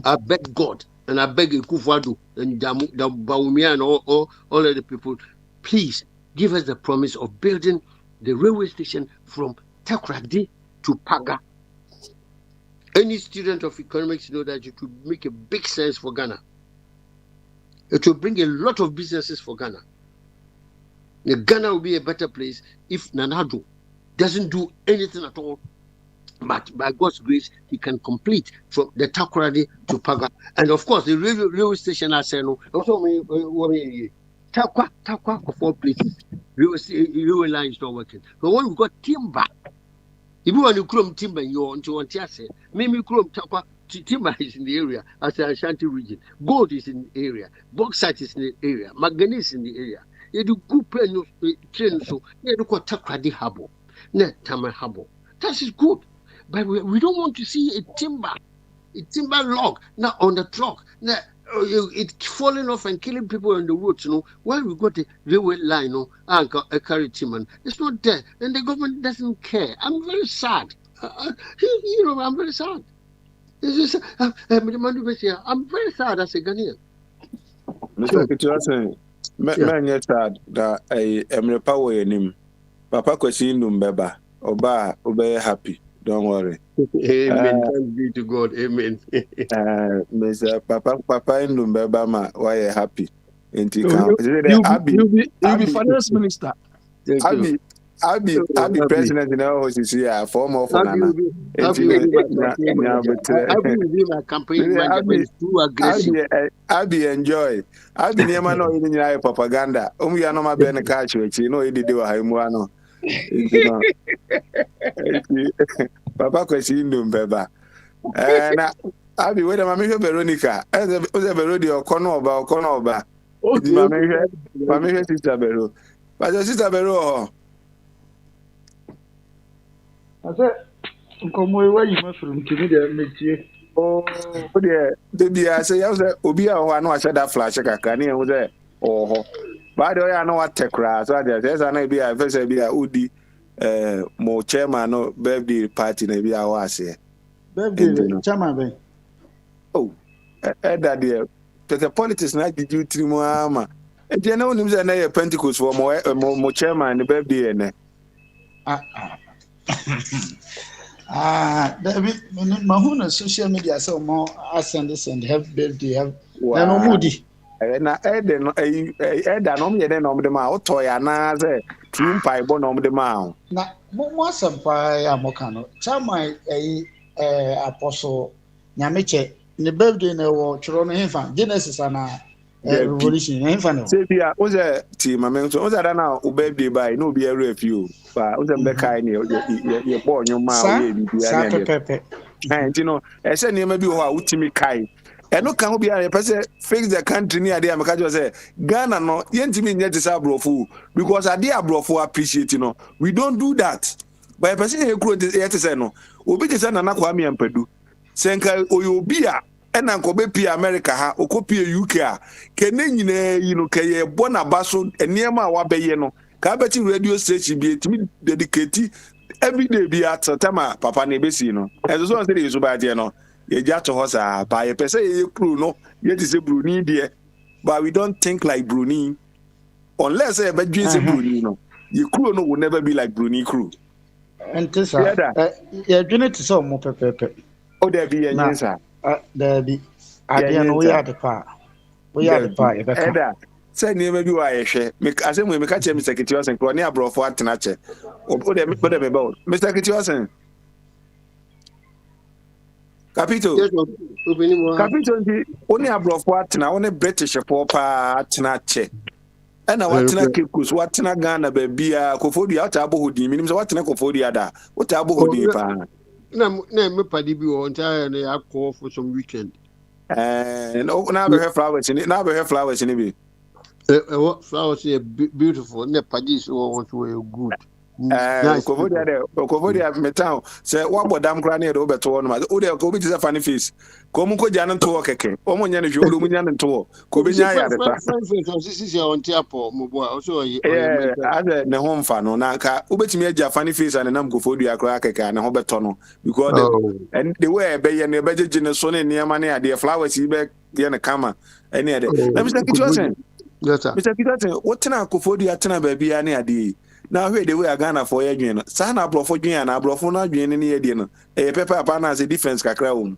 I beg God and I beg Ekufo-Addo and Bawumia and all of the people, please give us the promise of building the railway station from Takoradi to Paga. Any student of economics know that it will make a big sense for Ghana. It will bring a lot of businesses for Ghana. Ghana will be a better place if Nanado doesn't do anything at all. But by God's grace, he can complete from the Takoradi to Paga. And of course, the railway station, I say, no, also, Takwa of all places, railway line is not working. But when we got timber, if you want to chrome timber, you want to say, maybe chrome Takwa, timber is in the area, as the Ashanti region. Gold is in the area. Bauxite is in the area. Manganese in the area. You do good train, so you do call Takoradi Harbour, not Tama Harbour. That is good. But we don't want to see a timber log now on the truck. Now, it falling off and killing people on the roads, While we got the railway line, and carry timber, it's not there. And the government doesn't care. I'm very sad. I'm very sad. I'm very sad as a Ghanaian. Mr. Kitchen, man, you're sad that I'm power in him. Papa Kwesi Numbeba, Oba happy. Don't worry. Amen. Thanks be to God. Amen. Mr. Papa in Lumbeba, why are you happy? You'll be finance minister. I'll be president in our office here for more for Nana. Abi will be my campaign manager, but it's too aggressive. I'll be enjoy. I'll be near my no in your propaganda. Only I know my Ben catch which you know he did Haimuano. Papa question dum beba. I'll be waiting my Veronica. As a Verodi or Conoba. My sister Vero. But your sister Vero. I said, come away, you must from Timmy. Oh, dear. I say, Obia, who I know I said that flash, I can't hear there. Oh, by the way, I know what tech crash. There's an idea. I first be a Udi, more chairman, no birthday party, maybe I was here. Birthday, chairman. Oh, that dear. The politics not did you 3 more. And you know, him say Pentecost for more chairman, the birthday. David, Mahuna social media so more send this and have birthday have no moody. Na ede no eda no me de no de ma otoya na ze team pai bo no de ma na mo sampa ya mokano chama apostle nyameche ne birthday na wo chiro no hefa Genesis na revolution hefa no say bia o ze team amento o ze da na o birthday by no be area few ba o ze be kai ne ye bo nyoma o ye bibia ne pepe you know e se ne ma bi ho a utimi kai eno kan ho bia person fix the country ni ade ameka jo say Ghana no yentimi nye tisa brofo because ade abrofo appreciate no we don't do that but person e kuro ye tisa no obi tisa na nakwa mi ampadu senka oyobi a ena nkobe pi America ha okopi UK a kene nyina yi no kaye bona baso eniema a wabeye no ka beti radio station bi etimi dedicate every day bi at time papa na ebesi no ezo so say yeso ba de no ye jato hosa ba ye pese ye crew no ye ti say Bruni there but we don't think like Bruni unless e be dwen say Bruni no ye crew no will never be like Bruni crew and this ye dwen it so mo pepepe o there be ye nsa there be ade no we are the pa ye be ka say near maybe why share make as we make catch Mr. Kitiosen ko ni abrofo atena che o de me about Mr. Kitiosen Capito ndi oni abrofo atena oni British pa atena che ena watena kekus watena Ghana ba bia Kofodi ata abohodi minim se watena Kofodi ada wota abohodi pa na me padi bi o nta na yakọ for some weekend no na be flowers ni bi flowers are beautiful. Ne padis want to good. Nice. Kovodia metan say what bodam kra na do beto no ma o de ko bi tisa funny face ko mu ko jana to keke o mo nya ne hwe mu nya ne to ko bi nya ya de ta sisi on tiapo mo bo so ade ne ho mfa no na ka obetimi agya funny face and nam Kovodia kra keke na ho beto no because and the way be ye ne be jeje ne so ne niam na ade flowers yi be ye ne kama any ade na Mr. Kitchen Mr. Peterson, what na Kofodia tena baby ani ade. Na hwe the way Ghana for ye dwen no. Sa na abrofo dwen na abrofo na dwen ne ye de no. Pepper apa na say difference kakra wo.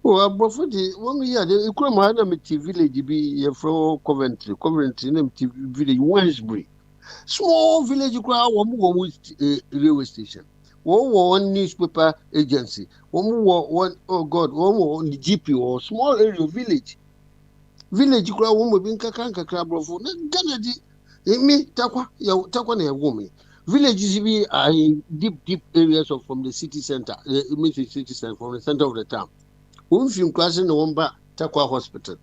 Oh, abrofo di won ye de ikura ma na meti village bi ye fro Coventry na meti village Wensbury. Small village ikura wo railway station. One newspaper agency. One oh God, one GP or small area village. Village kura wo mo bi nkakra brofo na Ghana di me takwa na ewo me villages be are deep areas of from the city center from the center of the town won film class na won ba Takwa hospital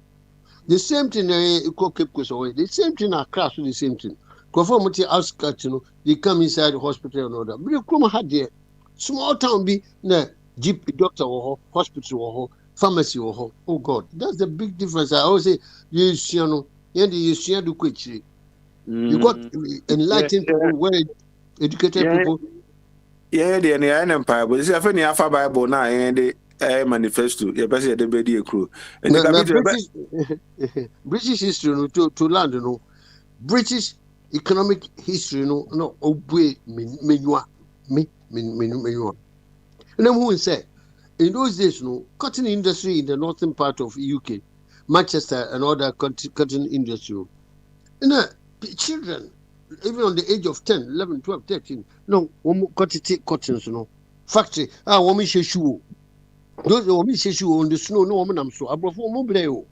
the same thing ko Cape Coast away the same thing Accra so the same thing go for muti outskirts they come inside the hospital and all that but come had there small town be na GP doctor or hospital pharmacy or oh God, that's the big difference. I always say, you do quickly. You got enlightened people, well educated people. Yeah, the empire, but it's a funny Alpha Bible now, and the manifesto. You better say the baby crew. British history to land, you know. British economic history, no, obey me. And then who said? In those days, cotton industry in the northern part of UK, Manchester and other cotton industry. Children, even on the age of 10, 11, 12, 13. No, cut it cottons, no. Factory, woman shoe. Those women shoe on the snow, no woman, I'm so. I brought mobile.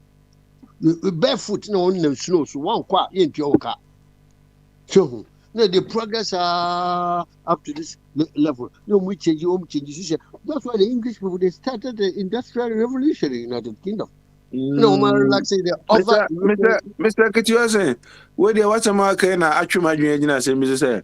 Barefoot, no on the snow, so one quite in your car. So, no, the progress up to this level. No, we change. That's why the English people they started the Industrial Revolution in the United Kingdom. No, man, like say the other. Mr. Kitiwase, where the what's a marker na actually my say, Mrs. Say,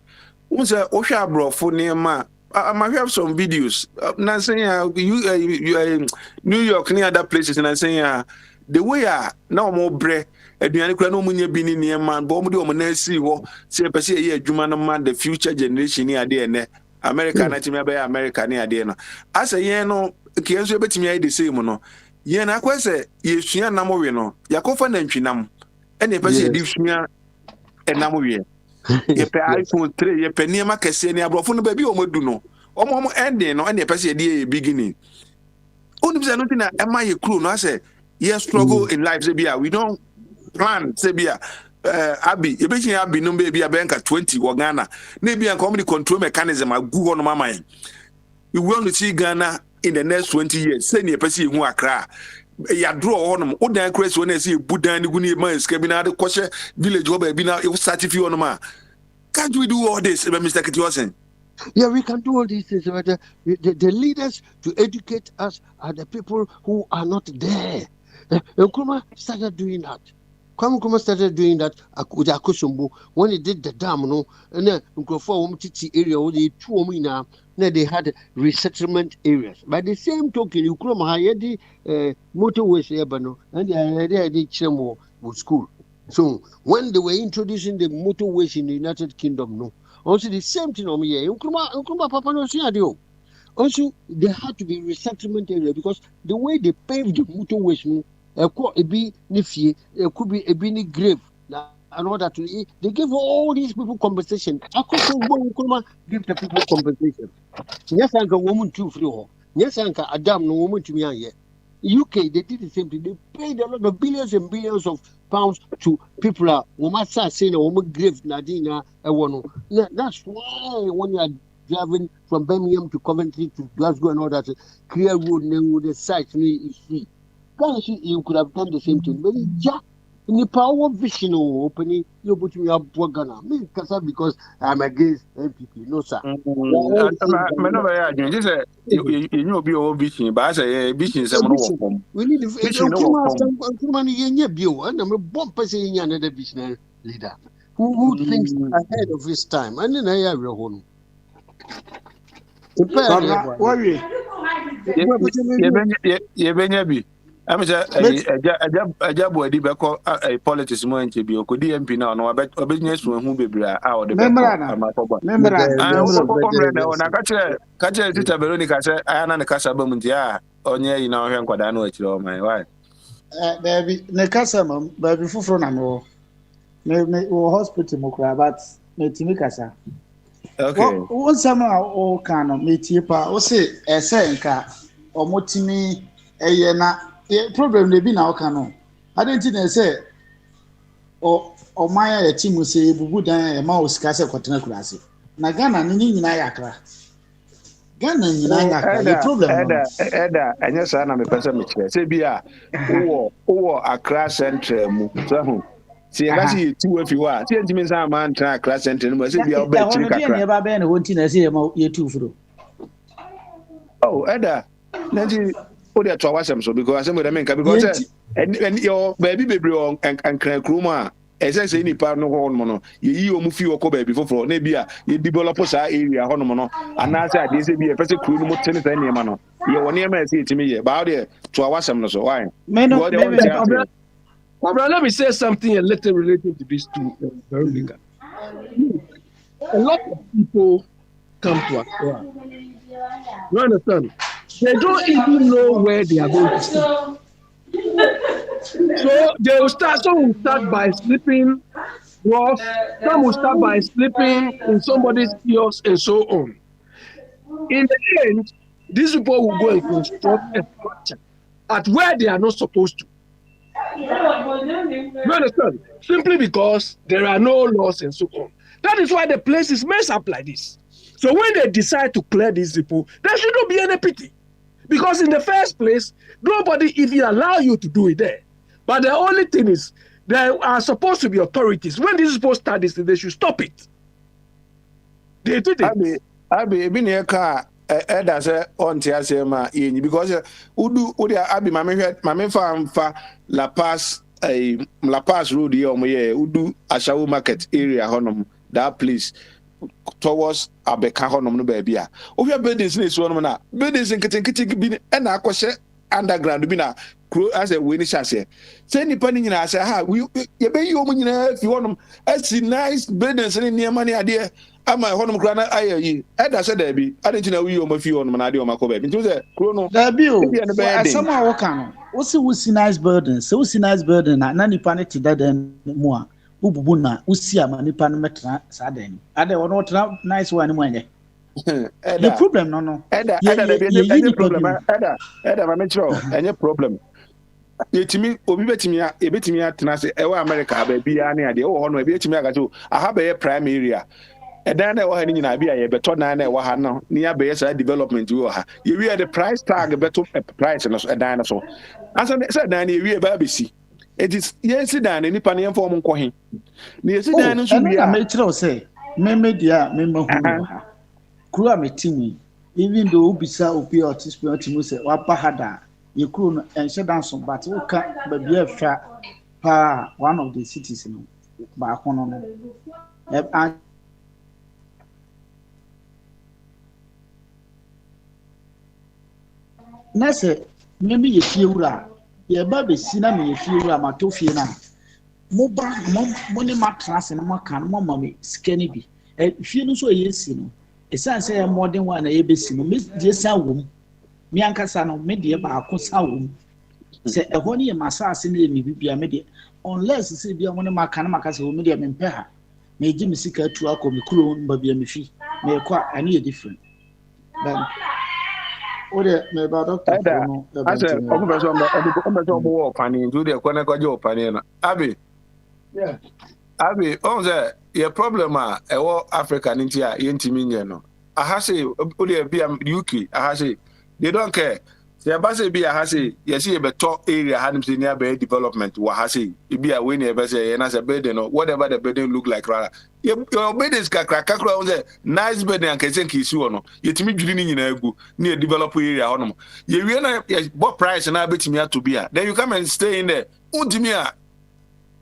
who's a Osha bro for near ma. I might have some videos. Not saying you New York near other places, and I saying the way now more bread. Aduane kura no munye bi ni niema bo mu de o munasi wo se pese ye adwuma no ma the future generation ni ade ene America na timi be America ni ade no asa ye no kienso betimi ai the same no ye na kwese ye sua nam we no yakofa na ntwinam ene pese ye di sua enam we ye pe iPhone 3 ye pe niema kese ni abrofo no ba bi o modu no omo ending no ene pese ye di beginning oni bisa no tina ema ye kru no ase ye struggle in life say bia we don't plan sebia abi ebechi abi no be bia benka 20 wo Ghana na bia nka control mechanism agu ho no mama we want to see Ghana in the next 20 years say ne pese hu akra ya draw ho no odan crazy won say budan ni gu ni man ska bi na de kwose village ho ba bi na e certify on ma can't we do all this Mr. Kitiwase? Yeah, we can do all these things, but the leaders to educate us are the people who are not there. Nkrumah started doing that. Kwame started doing that with Akosombo when he did the dam, no, and then Nkrofo area, the two now they had resettlement areas. By the same token, Nkrumah had the motorways here, and they had Chemo school. So when they were introducing the motorways in the United Kingdom, no, also the same thing on here. Nkrumah Papa no see. Also, there had to be resettlement area because the way they paved the motorways, no. Could be a bini grave and all that. They give all these people compensation. I could give the people compensation. Yes, I got woman too free. Yes, I got Adam no woman to me yet. UK they did the same thing. They paid a lot of billions and billions of pounds to people. Woman saying a woman grave Nadina. That's why when you are driving from Birmingham to Coventry to Glasgow and all that, clear road name the site is free. You could have done the same thing. But in the power vision opening, you put me up Ghana. Me because I'm against MPP. No, sir. You know, be all vision, but I say vision is a we need and I'm a bomb person in another visionary leader who thinks ahead of his time. And then I have your home. I'm a boy, a politics more and be okay. DMP now, no, but a business who be out the member. Catch it, Veronica said, I am a Casa Bomuntia, on ye, you know, I am quite annoyed, my wife. Baby, the Casa, baby, for Namo, hospital, Mokrabat, Metimicasa. Okay. One summer, all can of Metipa, or say, a senka, or Motimi, a yena. The problem they be now canon. I didn't think they say or my team will say Bubuda a mouse cassa cotton class. Nagana Nini Nayakra. Ghana the problem. Eda, and yes, I'm a person which say be a class center. See, I see 2 if you are. See, means I'm man try class center. Must be a bit never been wanting to see about you two through. Oh, Eda. Put it to ourselves because I'm with a man because and your baby and crank room. As I say, any part no hormone, you move your cover before for Nebia, you develop us area hormone, and as I did be a person crew more tennis than your man. You will never say to me about it to ourselves. So why? Let me say something a little related to this too. Veronica. A lot of people come to Accra. You understand? They don't even know where they are going to sleep. So they will start. Some will start by sleeping rough. Some will start by sleeping in somebody's kiosk and so on. In the end, these people will go and construct a structure at where they are not supposed to. You understand? Simply because there are no laws and so on. That is why the place is messed up like this. So when they decide to clear these people, there shouldn't be any pity. Because in the first place, nobody even allow you to do it there. But the only thing is, there are supposed to be authorities. When these people start this, they should stop it. They did it. Abi ebi na eka eda se on ti ase ma yenyi because udi abi mame fa La Paz road here omoye udu Ashawo market area honom that place towards Abeka honom no baby a obi buildings na so honom na buildings nkete bi na akose underground bi na as a winning chance say nipa ni nyina say ha ye be yi omo nyina fi honom as nice buildings ni niam na ade ama honom kra na ayi eda say da bi ade ntina wi omo fi honom na ade omo akoba bi nti say kro no da bi o asama a woka no wo se wo si nice building se wo si nice building na nipa ne ti dadan mu a bububu na wo si ama nipa no metra sa dan ade wo no tra nice one mu anye the problem no any problem eda ma metro any problem yetimi obi betimi atena se ewa America ba bia ne ade wo ho no e betimi agato aha be prime area edan na wo ha ni nyina bia ye beto na na wo ha no ni ya be say development wo ha ye wi the price tag beto price no edan na so asa say dan na ye wi ba besi it is yes dan ni pa ne enfo mo nko he ni yes dan no so bia na metro say me dia me mahu ha kura metimi even though ubisa obi otis mu say wa pa hada ye kuro no enhye danso but wo ka ba bia fa pa one of the cities no ba kono no na se me ye fie wura ye ba be si na me ye fie wura ma to fie na mo ba mo ne matras na mo kan mo ma me skani bi fie no so ye si no esan say modern one na ye be si no me je sa wom me ankasa no me de ba akosa wom se eho ne ye masase na me bibia me de unless say bia mo ne maka na makasa wo me de me mpe ha me ji me sika tu akọ me kuro no ba bia me fi me kwa ani ye different then ode me ba doctor no ase obo wo pani do de kwa na kwa jo pani na abi yeah abi on say your problem ewo Africa nti a ye ntimi nye no aha say ode bia UK aha say they don't care. Say abase bi aha say yes e beto area hanim say near be development wa ha say e bi a we near be say na say building no whatever the building look like rather your buildings kakra on say nice building and kesen kisi wono yetimi dwiri ni nyina agu near develop area honom ye wie na what price na betimi ato bi a then you come and stay in there untimi a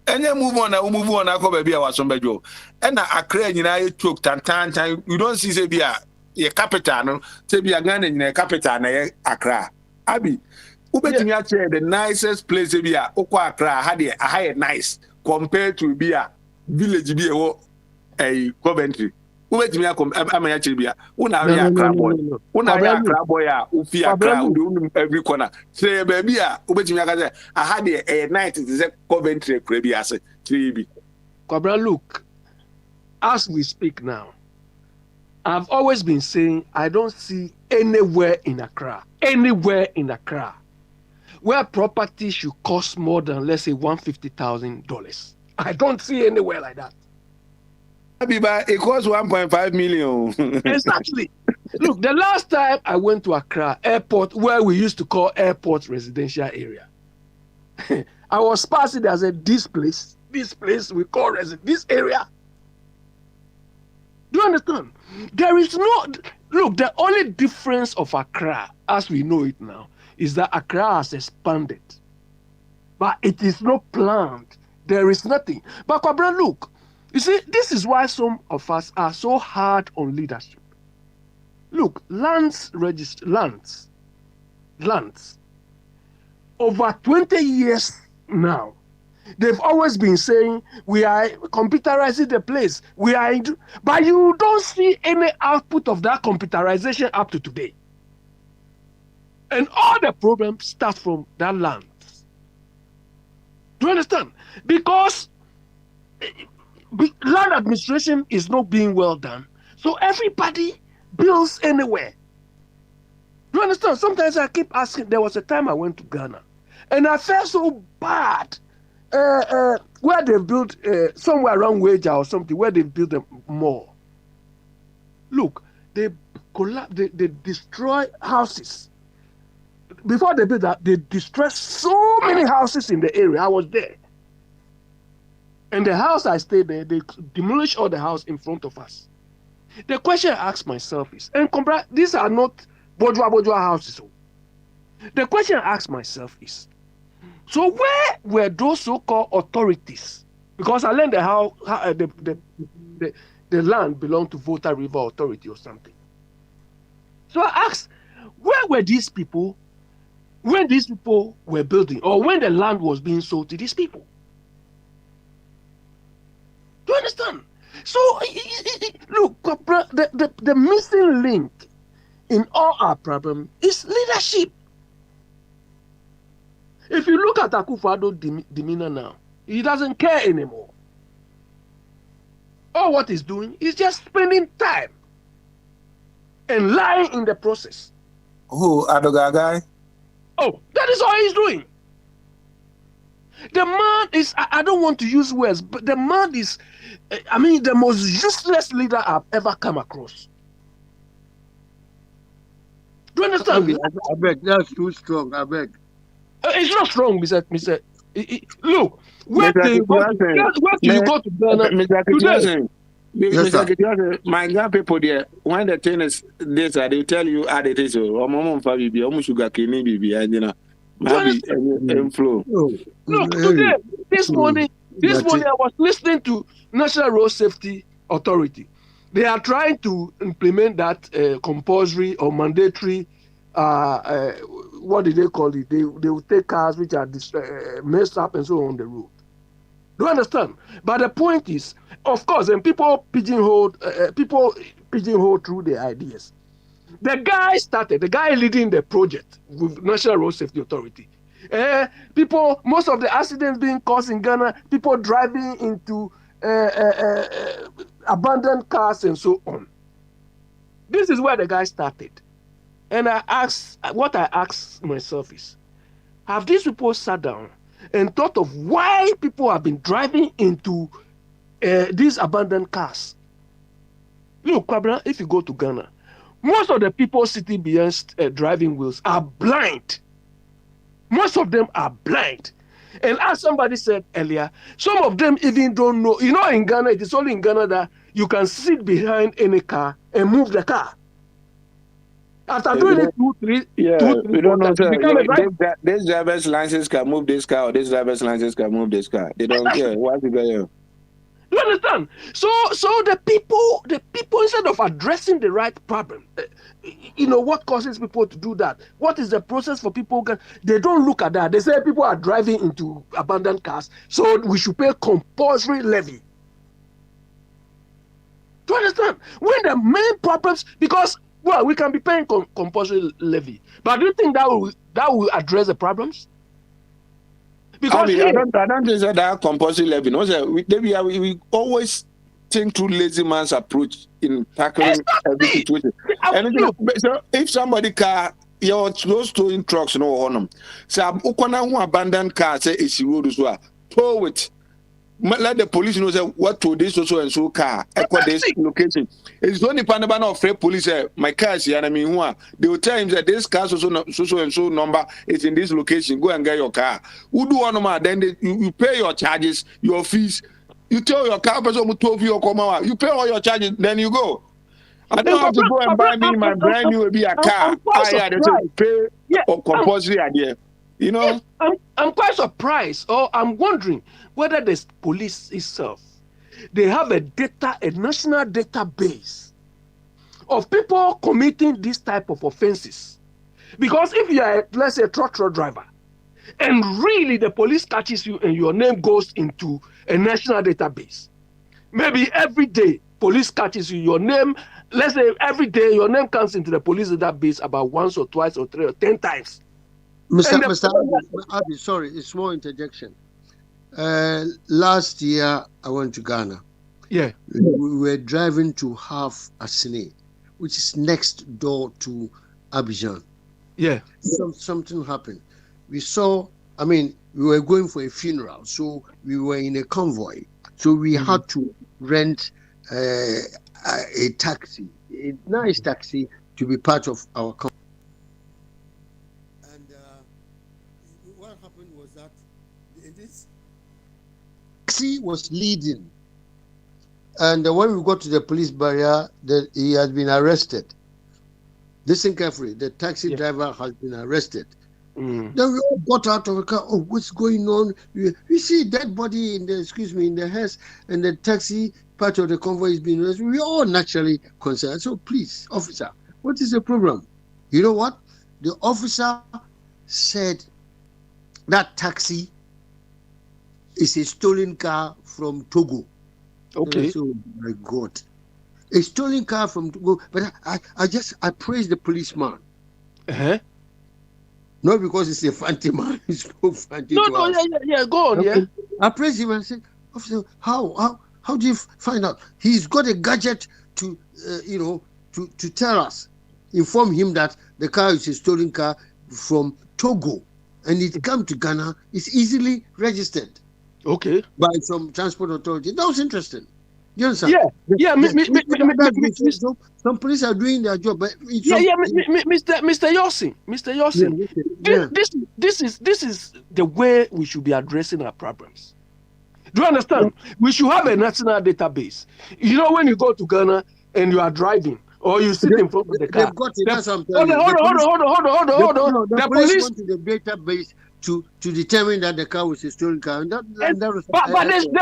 enye move on akoba bi a wasombejo e na Accra nyina e choke tan you don't see say bi a ye capital no say be Ghana nyina capital na ye Accra abi ubetimi a share the nicest place be a okwa Accra ha de a nice compared to be a village be a Coventry ubetimi a amanya share be a una be Accra boy a ufi Accra every corner say baby a ubetimi a say a ha de a night is a Coventry kra bi ase tribi Kwabra look as we speak now I've always been saying I don't see anywhere in Accra where property should cost more than, let's say, $150,000. I don't see anywhere like that. It costs 1.5 million. Exactly. Look, the last time I went to Accra airport, where we used to call airport residential area, I was passing as a this place we call this area. Do you understand? There is look, the only difference of Accra, as we know it now, is that Accra has expanded. But it is not planned. There is nothing. But Kwabra, look, you see, this is why some of us are so hard on leadership. Look, lands. Over 20 years now, they've always been saying we are computerizing the place. But you don't see any output of that computerization up to today. And all the problems start from that land. Do you understand? Because land administration is not being well done. So everybody builds anywhere. Do you understand? Sometimes I keep asking. There was a time I went to Ghana and I felt so bad where they built somewhere around Wager or something, where they built a mall. Look, they destroy houses. Before they built that, they destroyed so many houses in the area. I was there. And the house I stayed there, they demolished all the house in front of us. The question I ask myself is, and these are not bourgeois houses. The question I ask myself is, so where were those so-called authorities? Because I learned how the land belonged to Volta River Authority or something. So I asked, where were these people when these people were building, or when the land was being sold to these people? Do you understand? So look, the missing link in all our problem is leadership. If you look at Akufo-Addo's demeanor now, he doesn't care anymore. All what he's doing is just spending time and lying in the process. Who, Adoga guy? Oh, that is all he's doing. The man is, I don't want to use words, but the man is, the most useless leader I've ever come across. Do you understand? I beg, that's too strong, I beg. It's not strong, Mr. Look, where do you go to Ghana? Mr. Kitiase, my young people there, when the thing is this, they tell you how it is, or mom for baby, or sugar cane, baby, and you know, maybe flow. Look, today, this morning, I was listening to National Road Safety Authority. They are trying to implement that compulsory or mandatory. What do they call it? They will take cars which are messed up and so on the road. Do you understand? But the point is, of course, and people pigeonhole through their ideas. The guy leading the project with National Road Safety Authority. Most of the accidents being caused in Ghana, people driving into abandoned cars and so on. This is where the guy started. And what I asked myself is, have these people sat down and thought of why people have been driving into these abandoned cars? Look, Kwabena, if you go to Ghana, most of the people sitting behind driving wheels are blind. Most of them are blind. And as somebody said earlier, some of them even don't know. You know, in Ghana, it is only in Ghana that you can sit behind any car and move the car. After doing it we don't know. This driver's license can move this car, or this driver's license can move this car. They don't care. What's it going? Do you understand? So the people, instead of addressing the right problem, what causes people to do that? What is the process for people? They don't look at that. They say people are driving into abandoned cars, so we should pay compulsory levy. Do you understand? When the main problems, because we can be paying compulsory levy, but do you think that will address the problems? Because I don't think that compulsory levy. We always think through lazy man's approach in tackling every situation. So if somebody car, those towing trucks, on them. So who abandoned car say it's road as well. Tow it. Let the police know what to this so and so car at this location. It's only Panabana of Fred police. My car is here. They will tell him that this car so and so number is in this location. Go and get your car. Who do one more? Then you pay your charges, your fees. You tell your car person to you come out. You pay all your charges, then you go. I don't have to go and buy me my brand new be a car. I pay or compulsory idea. You know, I'm quite surprised, or I'm wondering whether the police itself, they have a national database of people committing this type of offenses. Because if you are, let's say, a truck driver, and really the police catches you and your name goes into a national database, maybe every day police catches you, your name, let's say every day your name comes into the police database about once or twice or 3 or 10 times. Mr. Abi, sorry, a small interjection. Last year, I went to Ghana. Yeah. We were driving to Half Asine, which is next door to Abidjan. Yeah. Something happened. We saw we were going for a funeral, so we were in a convoy. So we had to rent a taxi, a nice taxi, to be part of our convoy. And what happened was that this taxi was leading. And when we got to the police barrier, he had been arrested. Listen carefully. The taxi driver has been arrested. Then we all got out of the car. Oh, what's going on? We see dead body in the hearse, and the taxi part of the convoy is being arrested. We all naturally concerned. So please, officer, what is the problem? You know what? The officer said that taxi is a stolen car from Togo. Okay. So, my God. A stolen car from Togo. But I praise the policeman. Uh-huh. Not because it's a fancy man. It's no fancy. Yeah, go on, okay. I praise him and said, officer, how do you find out? He's got a gadget to tell us, inform him that the car is a stolen car from Togo, and it come to Ghana. It's easily registered. Okay. By some transport authority. That was interesting. You understand? Yeah. Some police are doing their job, but Mr. Yossin. This is the way we should be addressing our problems. Do you understand? We should have a national database. You know, when you go to Ghana and you are driving, or you sit in front of the car. They've got it. That's what I'm telling you. Hold on. The police went to the database to determine that the car was a stolen car. They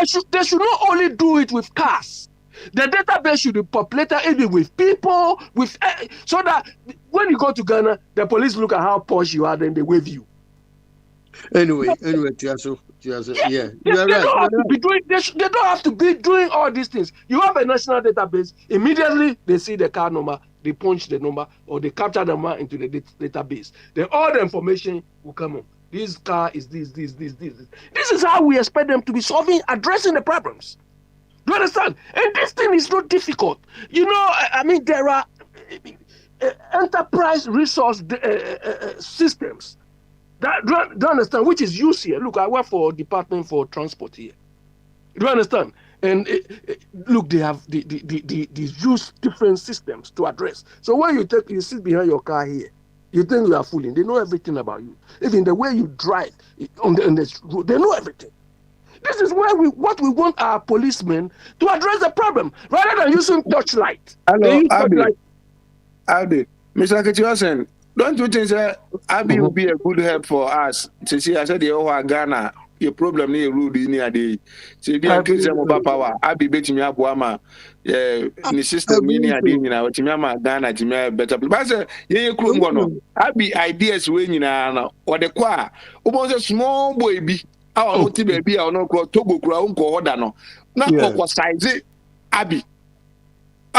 should not only do it with cars. The database should be populated even with people, so that when you go to Ghana, the police look at how posh you are, then they wave you. Anyway, Tiaso, yeah. They don't have to be doing all these things. You have a national database. Immediately they see the car number, they punch the number, or they capture the number into the database. Then all the information will come on. This car is this. This is how we expect them to be addressing the problems. Do you understand? And this thing is not difficult. You know, I mean, there are enterprise resource systems. Do you understand? Which is used here. Look, I work for Department for Transport here. Do you understand? And look, they have they use different systems to address. So when you sit behind your car here, you think you are fooling. They know everything about you. Even the way you drive on the road, they know everything. This is where what we want our policemen to address the problem, rather than using torchlight. Hello, Abby. Mr. Ketiosen, don't you think that Abby will be a good help for us? To see, I said, Ghana, your problem is rude in your day. So, be a case of power. Abby betting me up, Wama. In the system, meaning I didn't know what Timama Ghana, Timia better. But yeah, Krumono. Abby ideas when you know, or the choir. Almost a small boy be. Our baby, our no Togo ground, go order. Not for size, Abby.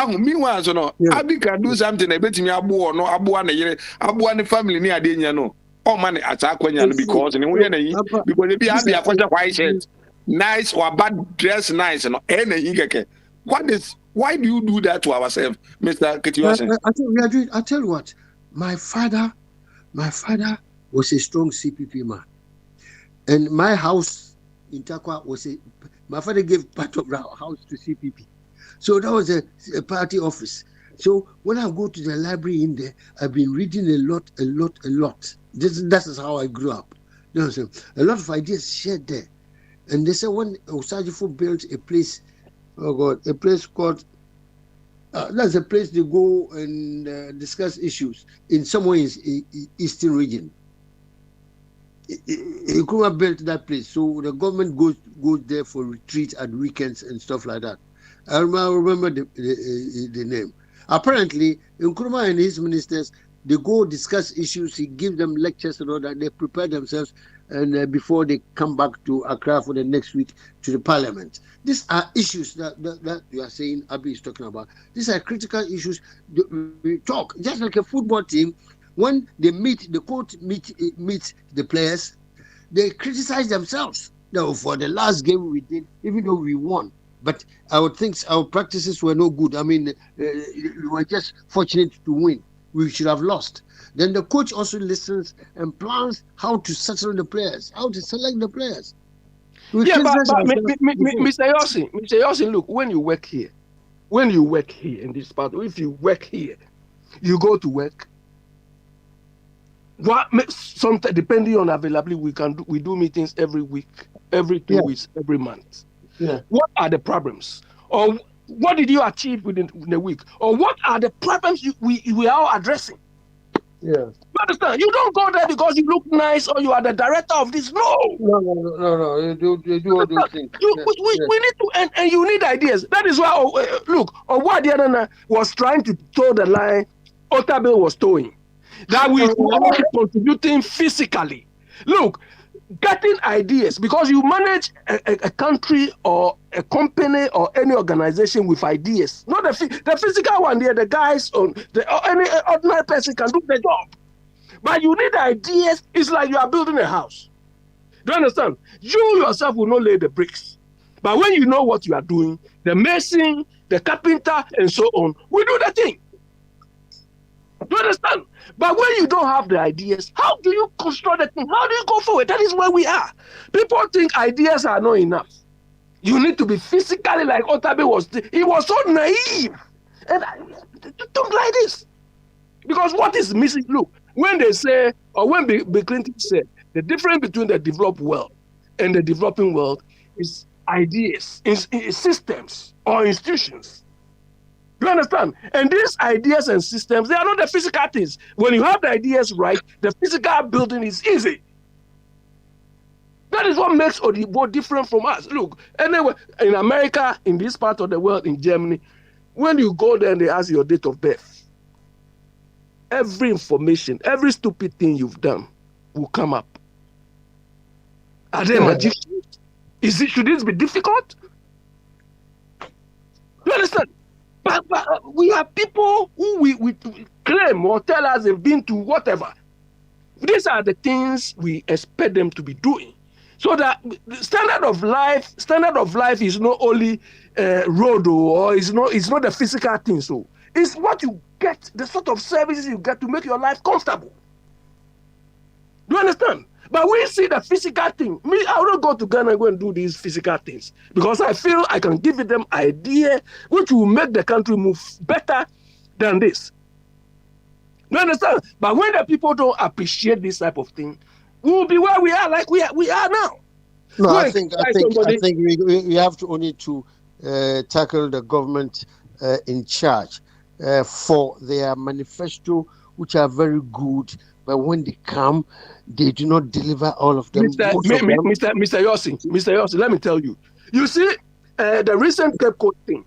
Meanwhile, so no, Abby can do something. I bet me Abu no Abu and the family near Dania no. All money attack when you because and because they be Abby a white shirt, nice or bad dress, nice and any. Why do you do that to ourselves, Mr. Ketiosen? I tell you what, my father was a strong CPP man. And my house in Takwa my father gave part of our house to CPP. So that was a party office. So when I go to the library in there, I've been reading a lot. That is how I grew up. You know what I'm saying? A lot of ideas shared there. And they said when Osajifo built a place, a place called, that's a place to go and discuss issues in somewhere in Eastern region. Nkrumah built that place, so the government goes there for retreat at weekends and stuff like that. I remember the name. Apparently, Nkrumah and his ministers, they go discuss issues. He gives them lectures and all that. They prepare themselves, and before they come back to Accra for the next week to the parliament. These are issues that you are saying Abby is talking about. These are critical issues. We talk just like a football team. When they meet, the coach meets the players, they criticize themselves. Now, for the last game we did, even though we won, but our practices were no good. I mean, we were just fortunate to win. we should have lost. Then the coach also listens and plans how to settle the players, how to select the players. Yeah, but Mr. Yossi, look, when you work here in this part, if you work here, you go to work. Sometimes depending on availability, we do meetings every week, every 2 weeks, every month. Yeah. What are the problems? Or what did you achieve within the week? Or what are the problems we are addressing? Yeah. You understand? You don't go there because you look nice or you are the director of this. No. You do all those things. We need to, and you need ideas. That is why, look, Owadiana was trying to toe the line Otabil was towing. That we all contributing physically. Look, getting ideas, because you manage a country or a company or any organization with ideas. Not the physical one there, the guys or any ordinary person can do the job. But you need ideas. It's like you are building a house. Do you understand? You yourself will not lay the bricks. But when you know what you are doing, the mason, the carpenter, and so on, we do the thing. Do you understand? But when you don't have the ideas, how do you construct the thing? How do you go forward? That is where we are. People think ideas are not enough. You need to be physically like Otabe was. He was so naive. And don't like this. Because what is missing? Look, when they say, or when Bill Clinton said, the difference between the developed world and the developing world is ideas, systems, or institutions. You understand? And these ideas and systems, they are not the physical things. When you have the ideas right, the physical building is easy. That is what makes Odibo different from us. Look, anyway, in America, in this part of the world, in Germany, when you go there and they ask your date of birth, every information, every stupid thing you've done will come up. Are they magicians? Should this be difficult? You understand? But we have people who we claim or tell us they've been to whatever. These are the things we expect them to be doing. So that the standard of life is not only road or it's not the physical thing. So it's what you get, the sort of services you get to make your life comfortable. Do you understand? But we see the physical thing. Me, I will not go to Ghana and go and do these physical things because I feel I can give them idea which will make the country move better than this. You understand? But when the people don't appreciate this type of thing, we will be where we are, like we are now. No, I think we have to only to tackle the government in charge for their manifesto, which are very good. But when they come, they do not deliver all of them. Mr. Yossi, let me tell you. You see, the recent Cape Coast thing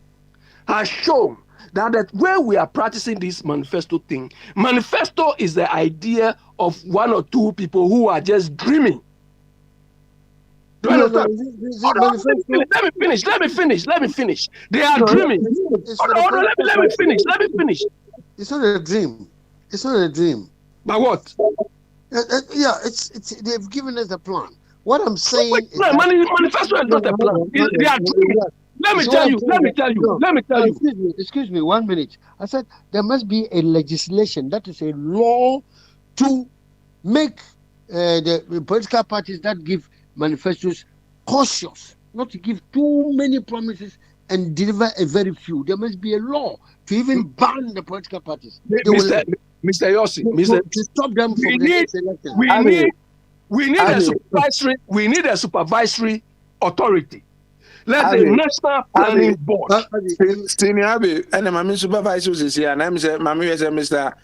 has shown that where we are practicing this manifesto thing, manifesto is the idea of one or two people who are just dreaming. Do you understand? Let me finish. They are dreaming. Let me finish. It's not a dream. But what? They've given us a plan. What I'm saying is manifesto is not a plan. They are dreaming. Let me tell you. Excuse me, 1 minute. I said there must be a legislation, that is a law, to make the political parties that give manifestos cautious, not to give too many promises and deliver a very few. There must be a law to even ban the political parties. Mr. Yossi, to stop them from we need a supervisory authority. Let the National Planning Board. Senior Abbey, and my supervisors is here, and I'm saying, Mammy, Mr.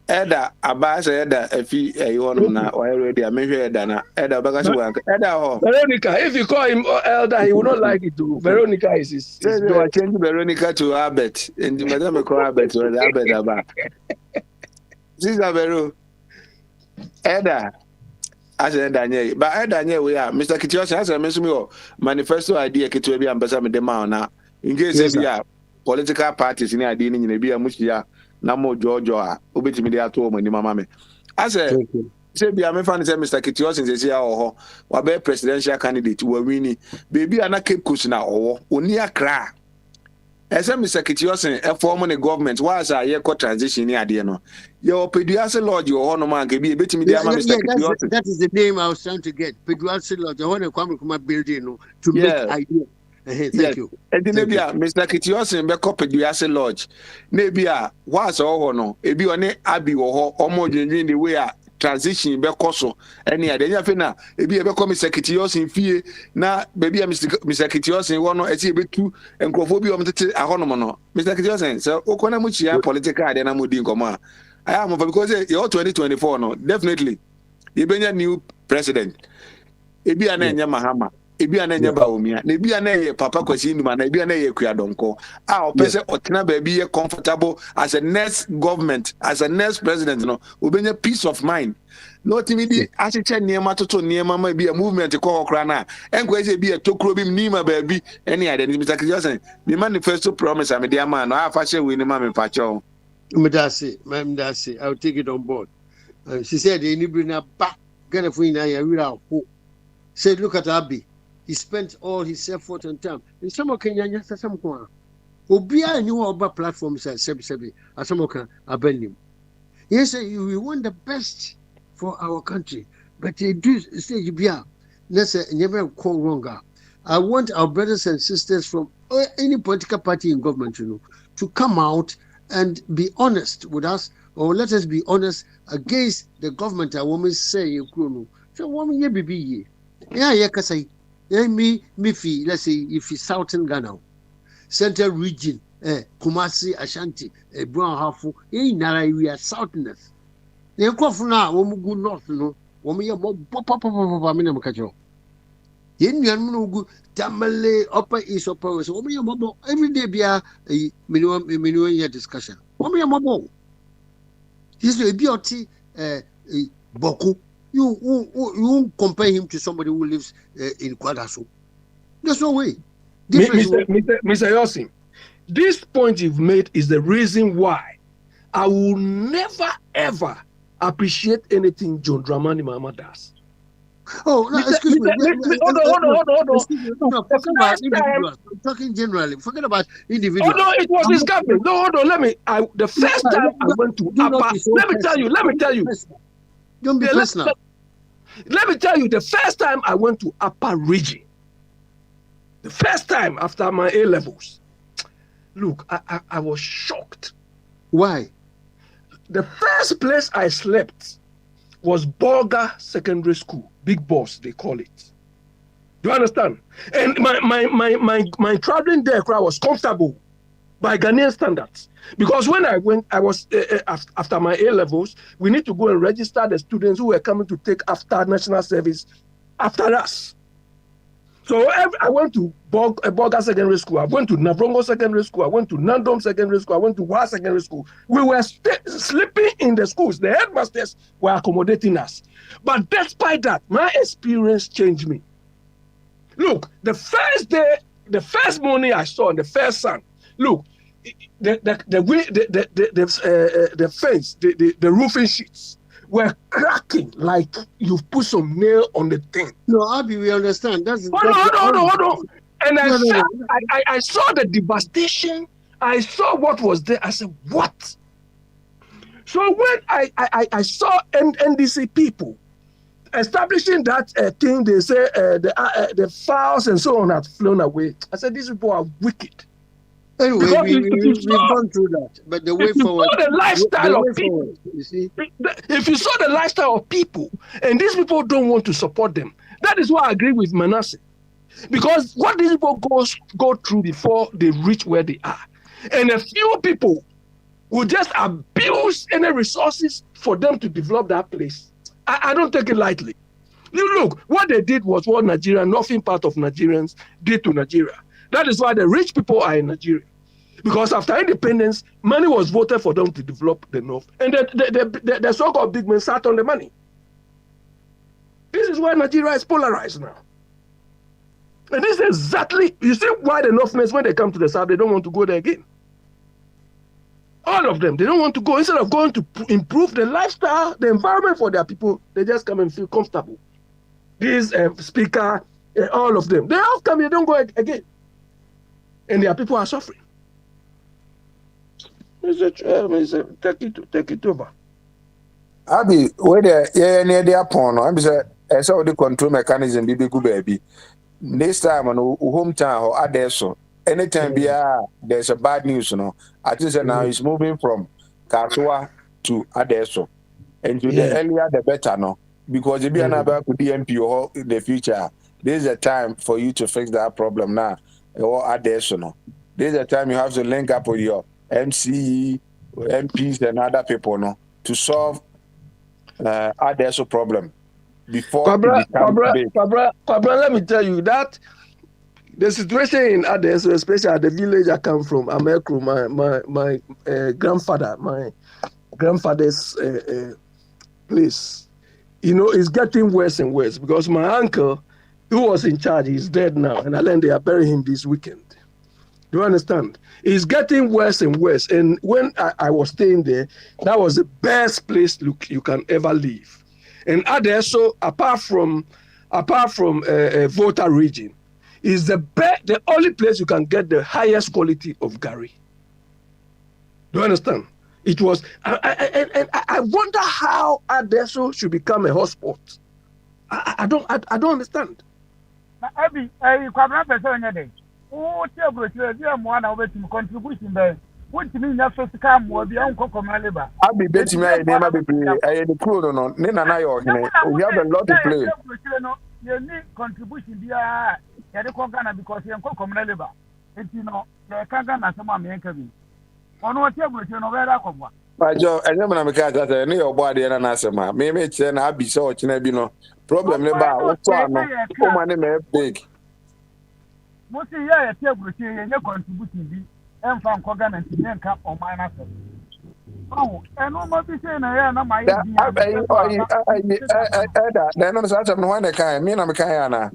Eda, Abbas, Eda, if you want to already, I may hear Edana, Eda, Eda. Veronica, if you call him elder, he will not like it too. Veronica is his. I change Veronica to Abbott, and the Madame call Abbott or the Abbott about. This is a Vero. Eda. As a Daniel, but Daniel, we are Mr. Kitios has a manifesto idea to be ambassador de Mauna. In case we are political parties in the idea in the Bia Musia, Namo Georgia, Ubit Media to when the mamma. As a say, be a man, Mr. Kitios in the Sia or Wabe presidential candidate who are winning. Baby, and a Cape Kushna or Unia Kra. Ese Mr. Kitiosen e form the government was a year transition ni ade no. Your Peduase Lodge or no man can be betimi dey ama Mr. Kitiosen. That is the name I was trying to get. Peduase Lodge, the one Kwame Nkrumah building no to make idea. Thank you. And nebia Mr. Kitiosen be ko Peduase Lodge. Nebia was o no ebi one abi wo ho omo dwendwen the way a transition be koso ene ade nya fe na ebi e be come Mr. Kitiosen fie na baby Mr. Kitiosen wo no eti e betu enkrofo bi o mtete ahonom no Mr. Kitiosen so okona mu chia political ade na modi nkomo I am because you 2024 no definitely you benya new president ebi ana nya Mahama ebi ana nya Baumia na ebi ana ye Papa Kwesi Nkrumah na ebi ana ye Kuadonko opese otena baby ye comfortable as a next government as a next president no obenya peace of mind no timidi acheche niema toto niema ma bi a movement ko okra na enko ese bi a tokro bi nima baby any ade Mr. Kitiosen the manifesto promise am dey man no afa she we ni ma me pacho Mdasi, I'll take it on board. She said, "Inibina back, get a free na said, look at Abi. He spent all his effort and time. In some Kenya, some Kwan. Obia knew about platforms at Sebi, as some can abandon. Yes, we want the best for our country, but they do say, Bia, let's never call wrong. I want our brothers and sisters from any political party in government, to come out and be honest with us, or let us be honest against the government. A woman say, so woman, ye be yeah, say, me, let's say, if it's Southern Ghana, Central Region, Kumasi, Ashanti, Brown Hafu, Nara, we are Southerners. They come from now, woman good north, woman, you're papa, minimum catcher. Yen no good Tamale upper east upper west. Woman, your mobile every day be a minimum year discussion. Woman, your mobile. He's a beauty, Boku. You won't compare him to somebody who lives in Kwadaso. There's no way. Mr. Yosin, this point you've made is the reason why I will never ever appreciate anything John Dramani Mahama does. Oh, no, excuse me. Hold on. I'm talking generally. Forget about individuals. Oh, no, it was his cabinet. No, hold on. The first time I went to Upper, let me tell you. Don't be personal. Let me tell you, the first time I went to Upper Region, the first time after my A-levels, look, I was shocked. Why? The first place I slept was Bolga Secondary School. Big Boss, they call it. Do you understand? And my traveling there was comfortable by Ghanaian standards. Because when I went, I was after my A-levels, we need to go and register the students who were coming to take after national service after us. So I went to Bolga Secondary School, I went to Navrongo Secondary School, I went to Nandom Secondary School, I went to Wa Secondary School. We were sleeping in the schools. The headmasters were accommodating us. But despite that, my experience changed me. Look, the first morning I saw the first sun, look, the fence, the roofing sheets were cracking like you've put some nail on the thing. No, Abi, we understand. Hold on. And I saw the devastation. I saw what was there. I said, what? So when I saw NDC people establishing that thing, they say the files and so on had flown away. I said, these people are wicked. Anyway, we've gone through that, but the way forward. If you saw the lifestyle of people, you see, if you saw the lifestyle of people, and these people don't want to support them, that is why I agree with Manasseh, because what these people go through before they reach where they are, and a few people will just abuse any resources for them to develop that place. I don't take it lightly. You look, what they did was what northern part of Nigerians did to Nigeria. That is why the rich people are in Nigeria. Because after independence, money was voted for them to develop the north. And the so-called big men sat on the money. This is why Nigeria is polarized now. And this is exactly, you see why the Northerners, when they come to the south, they don't want to go there again. All of them, they don't want to go. Instead of going to improve the lifestyle, the environment for their people, they just come and feel comfortable. This speaker, all of them, they all come, they don't go again. And their people are suffering. Take it over. Abi, where the near the upon, I'm I saw the control mechanism be good baby. This time on hometown or other so. Anytime there's a bad news, I think now it's moving from Kasua to Adeso. And to the earlier the better, no. Because if you are not about DMP or in the future, this is a time for you to fix that problem now. Or Adeso, no. This is a time you have to link up with your MCE, MPs, and other people, no, to solve Adeso problem before it becomes big. Kwabra, let me tell you that the situation in Adeso, especially at the village I come from, Amekru, my grandfather, my grandfather's place, is getting worse and worse because my uncle, who was in charge, is dead now, and I learned they are burying him this weekend. Do you understand? It's getting worse and worse. And when I was staying there, that was the best place you can ever live. And Adeso, apart from Volta region, is the only place you can get the highest quality of Gary. Do you understand? It was, I wonder how Adeso should become a hotspot. I don't understand. Abi, Kwabra person yede. O table to dey mo na obetim contribution be. What mean na physical mo bi an kokoma labor. Abi betimi aye nema be play. Aye the crew no. Ne na yo hene. We have a lot to play. You need contribution bia ya de Ghana because you kokoma labor. Enti no, the Ghana sama me enka bi. Ono table to no vera kokwa. Bajo, enye na me ka tata ne your body na na asema. Me che na abi so ochina bi no. Problem ne ba wo to ano. O ma ne me big. Mo si ya table to ye contribution bi. Emfa nko Ghana nti nye nka o minus. Oh, eno mo bi say na ya na my da na no sa no wan kan me na me kan ya na.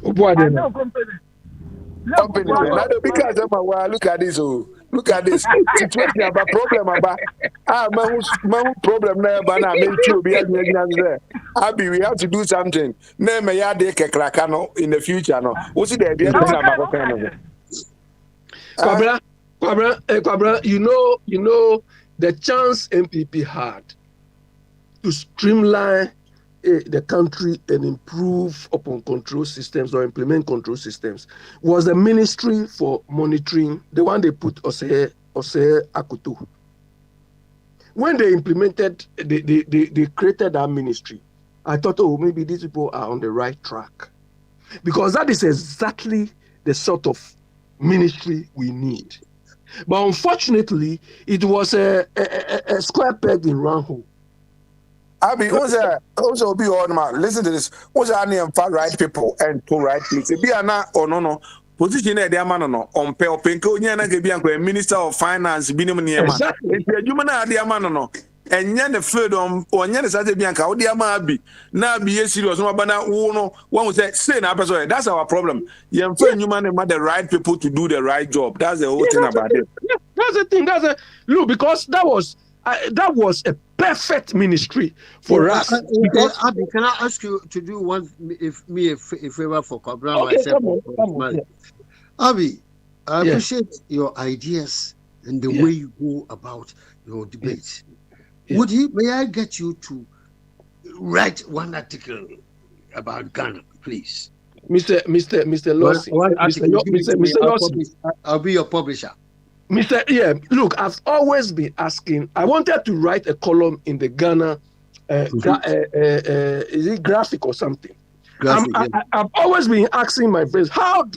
Obuade no. Company. Now because look at this. Look at this situation about problem about man problem na ba na me too be there. Abi we have to do something. Na me ya de kekraka no in the future no. Wo see there be na ba ko kan no. Kwabra, you know the chance MPP had to streamline the country and improve upon control systems or implement control systems was the Ministry for Monitoring, the one they put Osei Akutu. When they implemented, they created that ministry, I thought, oh, maybe these people are on the right track. Because that is exactly the sort of ministry we need. But unfortunately, it was a square peg in round hole. Abi, also be on man. Listen to this. What's our name for right people and to right place? Be ana or no position there man no on pe openko nya na ge bi Minister of Finance bi nim niema. Exactly. Enti adwuma na ade man no. Enya the field on onya the sase bi anka wo de ama abi. Na bi ye serious no ba na wo no one say na person. That's our problem. Yem fa nyuma na the right people to do the right job. That's the whole thing about it. That's the thing. Look, because that was a perfect ministry for us. Abi, can I ask you to do a favor for Kwabra myself? Come on. Abi, I appreciate your ideas and the way you go about your debates. Yeah. May I get you to write one article about Ghana, please? Mr. Lossi. Mr. Lossi. I'll be your publisher. Look, I've always been asking. I wanted to write a column in the Ghana, is it graphic or something? I've always been asking my friends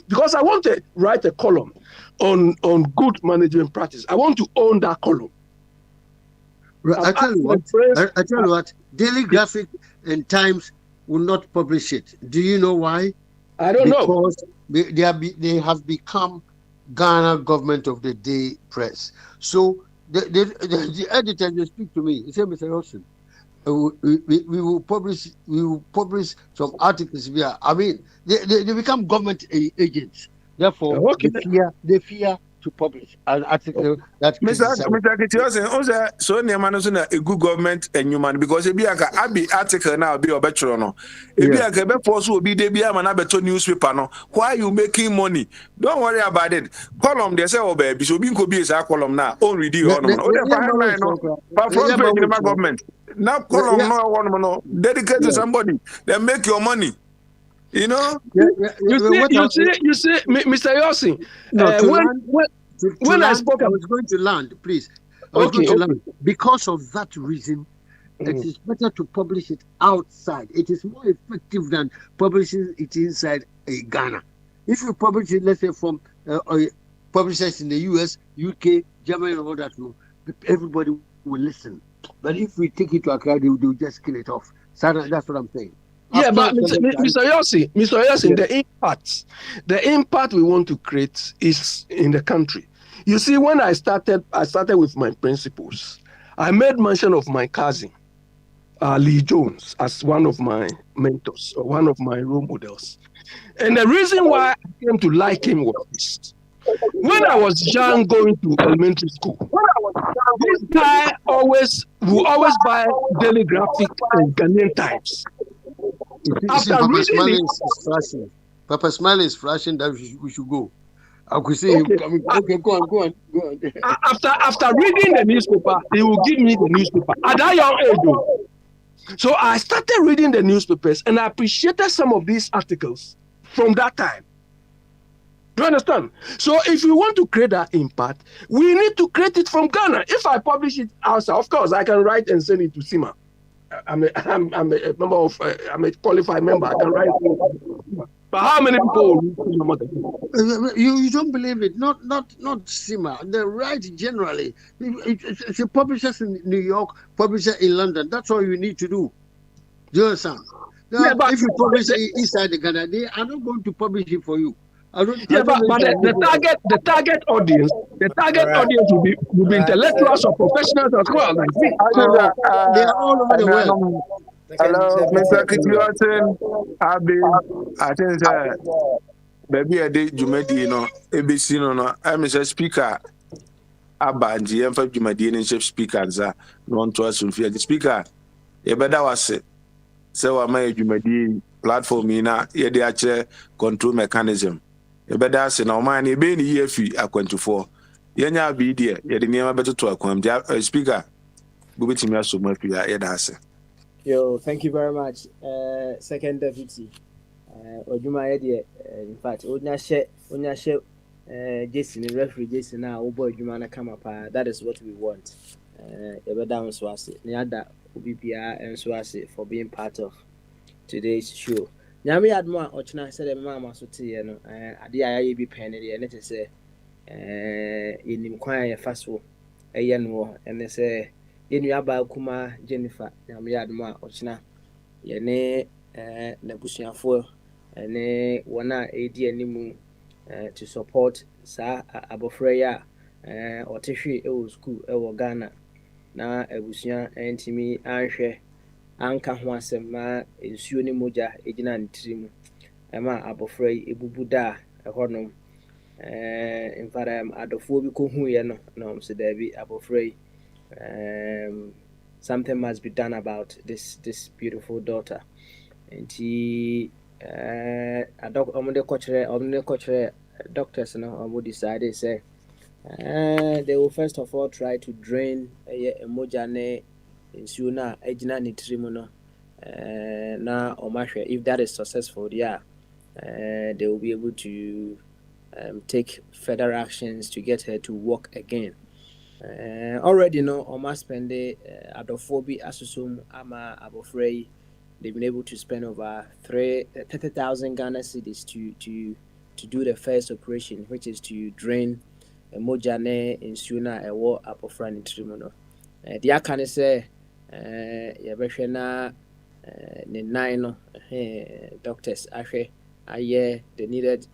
because I want to write a column on good management practice. I want to own that column. I tell you what, Daily Graphic and Times will not publish it. Do you know why? I don't know. Because they have become Ghana Government of the Day press. So the editor they speak to me. He said, Mr. Wilson, we will publish some articles here. I mean, they become government agents. Therefore, they fear to publish an article that Mr. Kitiosin, also so near managing a good government and human because if you be article now be a better no. If you are a post will be the be a man better newspaper no. Why you making money? Don't worry about it. Column they say oh baby so being could be a column now. Only read on front page in the government. Now column no one no dedicate to somebody. Then make your money. You know? You see, Mr. Yosin. When I spoke, I was going to land, please. I was going to land. Because of that reason, it is better to publish it outside. It is more effective than publishing it inside Ghana. If you publish it, let's say from publishers in the US, UK, Germany, and all that, no, everybody will listen. But if we take it to Accra, they will just kill it off. So that's what I'm saying. Yeah, but Mr. Yosin, the impact we want to create is in the country. You see, when I started with my principles. I made mention of my cousin, Lee Jones, as one of my mentors or one of my role models. And the reason why I came to like him was this. When I was young, going to elementary school, this guy will always buy Daily Graphic and Ghanaian Times. Papa Smiley is flashing that we should go. I could see him coming. Okay, go on. After reading the newspaper, he will give me the newspaper at that young age. Though. So I started reading the newspapers and I appreciated some of these articles from that time. Do you understand? So if we want to create that impact, we need to create it from Ghana. If I publish it outside, of course, I can write and send it to SEMA. I'm a member of. I'm a qualified member. I can write. But how many people? You don't believe it? Not SEMA. The right generally. It's publishers in New York, publisher in London. That's all you need to do. Do you understand? Now, if you publish it inside the Ghana, they are not going to publish it for you. But the target audience will be intellectuals or professionals as well. Like me. They are all over the world. Hello, Mr. Kitiosin. I think baby I did Jumedi, ABC no. I'm a speaker. Abanji, I'm from Jumedi and chef speakers. No to us the speaker. You better was it. So I'm a Jumedi platform in a control mechanism. Better say no man, you be in year fee a 24. Yenya be there, you didn't better to a speaker. Go with me so much. Yo, thank you very much. Second deputy. Ojuma idea. In fact, Onya share Jason, referee Jason now, Obo Ojuma na come up. That is what we want. Ebe down Swasi. Niada UBPR and Swasi for being part of today's show. Nyame admo ochna said mama so tie no ade aye bi pen ne ne te se enim kwan ye faso eye no ene se yenu aba kuma Jennifer nyame admo ochna ye ne na busuafo ene wona edi animu to support sa abofra ya otehwe e wo school e wo Ghana na abusua entimi anhwe anka ho asema ensuo ni moja ejina ntrimu ema abofra ebubuda ehonom enfaram adofo bi ko hu ye no no so there be abofra something must be done about this beautiful daughter and he omde kochre doctors no decided say they will first of all try to drain moja ne nsuo na ejina ne trimu no na omahwe. If that is successful, they will be able to take further actions to get her to walk again. Already no oma spend adofo asusum ama abofrei. They've been able to spend over 30,000 Ghana cedis to do the first operation, which is to drain moja ne nsuo na ewo abofra ne trimu no. The akane say yɛbɛhwɛ na ne nan no doctors ahwɛ ayɛ the needed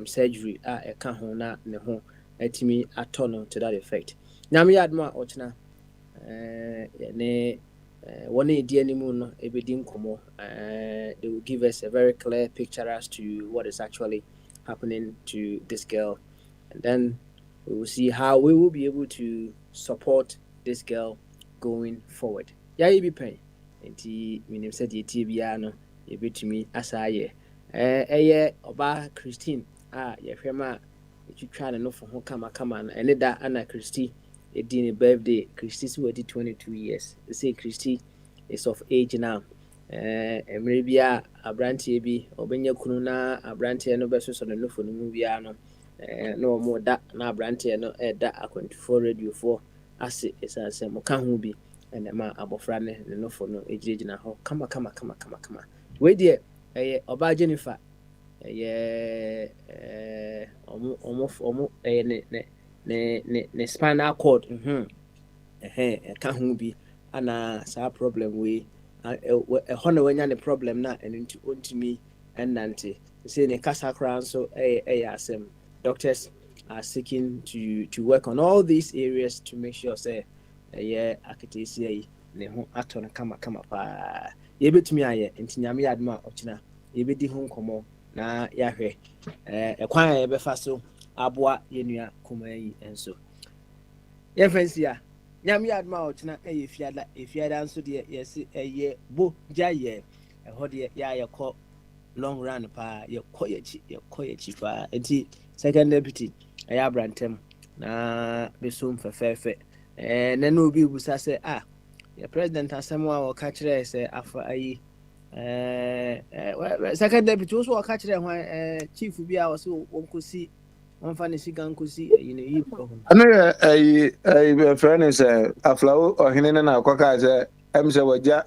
surgery a ɛka ho na ne ho atimi atɔ no to that effect. Nyame yadma ochna ne one edi animu no ebedi nkomo. They will give us a very clear picture as to what is actually happening to this girl, and then we will see how we will be able to support this girl going forward. Yeah, you be paying. And minim said ye tibiano, ye bit to me as I ye. Oba Christine, ye frema, you try to know for who come and that Anna Christie, a dinner birthday. Christie's already 22 years. They say Christie is of age now. Maybe a branty be or benya kununa, a branty no besos on the no for the movie. No more that na branty no that I going to radio for as it is as a mokahubi and the man abofrane the no for no age na ho. Come. Wait there, Oba Jennifer. Almost ne spinal cord. Can't be an problem we. A honor when you're problem na and into me and Nanti. Say the Casa Crown, so doctors are seeking to work on all these areas to make sure say I could say act on a kama pa. You bet me aye into Yami Adma Ochina, you bet the home come na Yahweh a choir befaso abwa yenua kumai and so. Yefansia. Nyami adma ochina if you answer the yes ye bo jaye a hodi ya call long run pa ye koye chipa enti second deputy aya brantem na besum fefe na no bi busa say the president asemwa o ka kire say afa ayi second deputy also ka kire hwan chief bi a so wonkosi One sigan kusi you know friend is aflawo ohine na akwaka say emse waja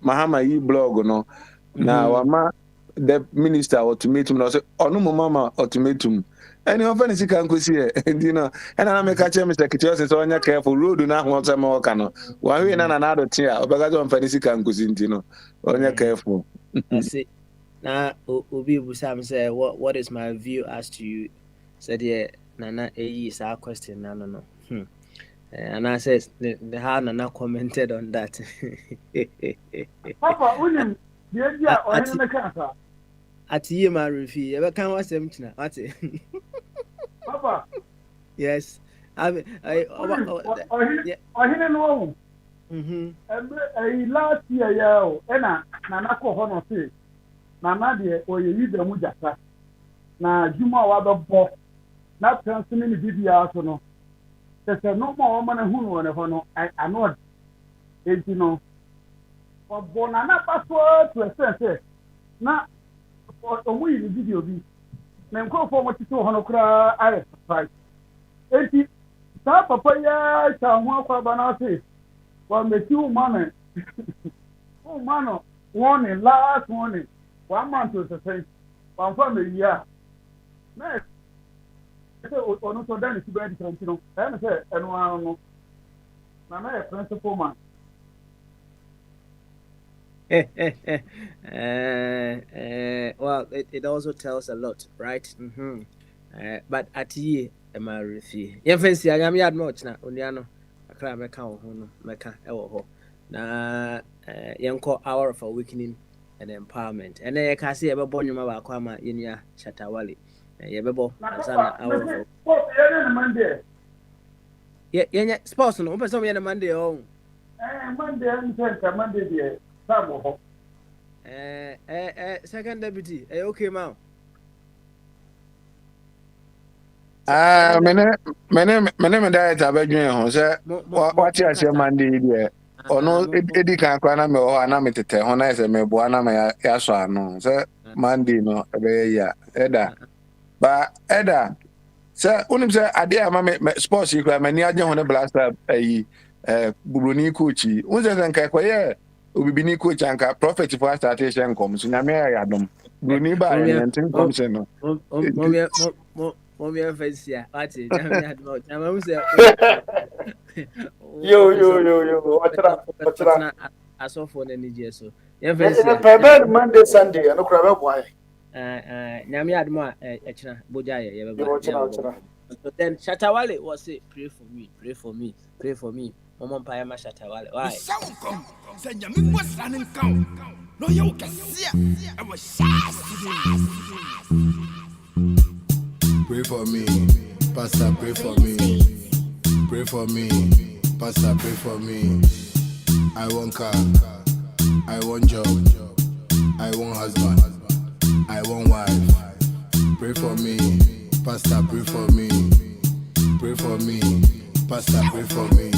mahama yi blog no na wama the minister ultimatum no say onu mama ultimatum any of any sigan kusi you know and na me ka che Mr. Kitio say onya careful road na ho say ma waka no wa we na na do tia obaga jo mfani sigan kusi ntino onya careful see na obi busam say what is my view as to you. Said yeah, Nana is our question. No. And I says the how Nana commented on that. Papa, William, the at ye my review, ever can was empty now. What's it? Papa. Yes. I didn't know. Last year, Nana Kohono say, Nana dear, or you use the Mujasa. Na Juma Wabbo. Not transmitting the video, no. There's no more woman who know I know it, you know. But Bonana password to a sense, not for a way the video be. Then go for what you saw on a cry. I right. 80 Papa, shall walk up and say, well, the 2 months. Oh, man, warning, last warning. 1 month was the same. 1 family year. Next. Ono so dan si bedi tranquilo and say eno anu na na principal man well it also tells a lot, right? But at ye ma refi ye fancy anyam yad much na oniano akra meka ho no meka ewo ho na yenko hour of awakening and empowerment and ye ka say e be bonyuma ba kwa ma yenua Shatawale. Bebo, yeah, sports no, but some Monday on. Monday, second deputy, okay, ma'am. My name and diet are begging home, sir. What you say, Monday, dear? Or no, it can't cry me or an amateur, honest, and me buana me yaswa, no, sir. Monday, no, yeah, Eda. But Eda, sir, unim say idea ma sports you cry many agent on the blaster Buruni Kuchi. Unza zanka kwa ye ubibini coach anka prophet for startation comes na me ayadom. Buruni ba yentin comes no. Mo fancy what is na me say yo what's aso for na nije so. Ye fancy Monday Sunday no cry boy. Nyami admo echina boja ye so then Shatawale was say pray for me Mama Paya ma Shatawale why say nyami was running count no you can see I was pray for me Pastor, pray for me. Pray for me. Pastor, pray for me. I want car. I want job. I want husband. I want wife. Pray for me. Pastor, pray for me. Pray for me. Pastor, pray for me.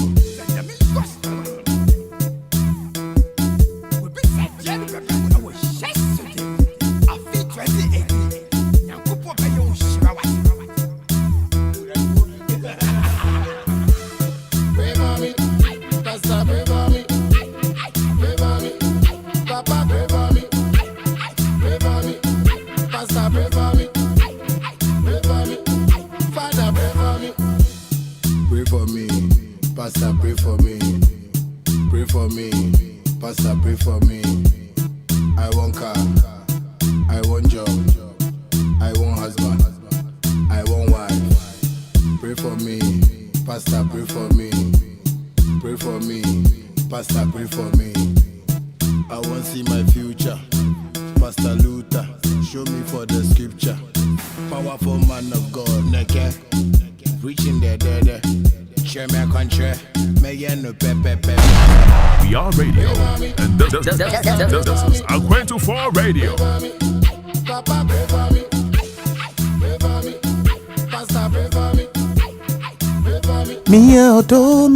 Pastor, pray for me. Pray for me. Pastor, pray for me. I want car. I want job. I want husband. I want wife. Pray for me. Pastor, pray for me. Pray for me. Pastor, pray for me. I want to see my future. Pastor Luther, show me for the scripture. Powerful man of God, neke. Reaching there. Share my country. We are radio, and this is Aquento4 Radio. Papa, pray for me. Pray for me. Pastor, pray for me. Pray for me. Miauto.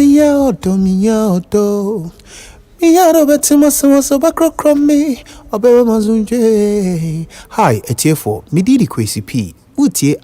Miauto betima so bakrokro me. Obero mazunje. Hi, etiefo. Mididi Kwesi P. Utie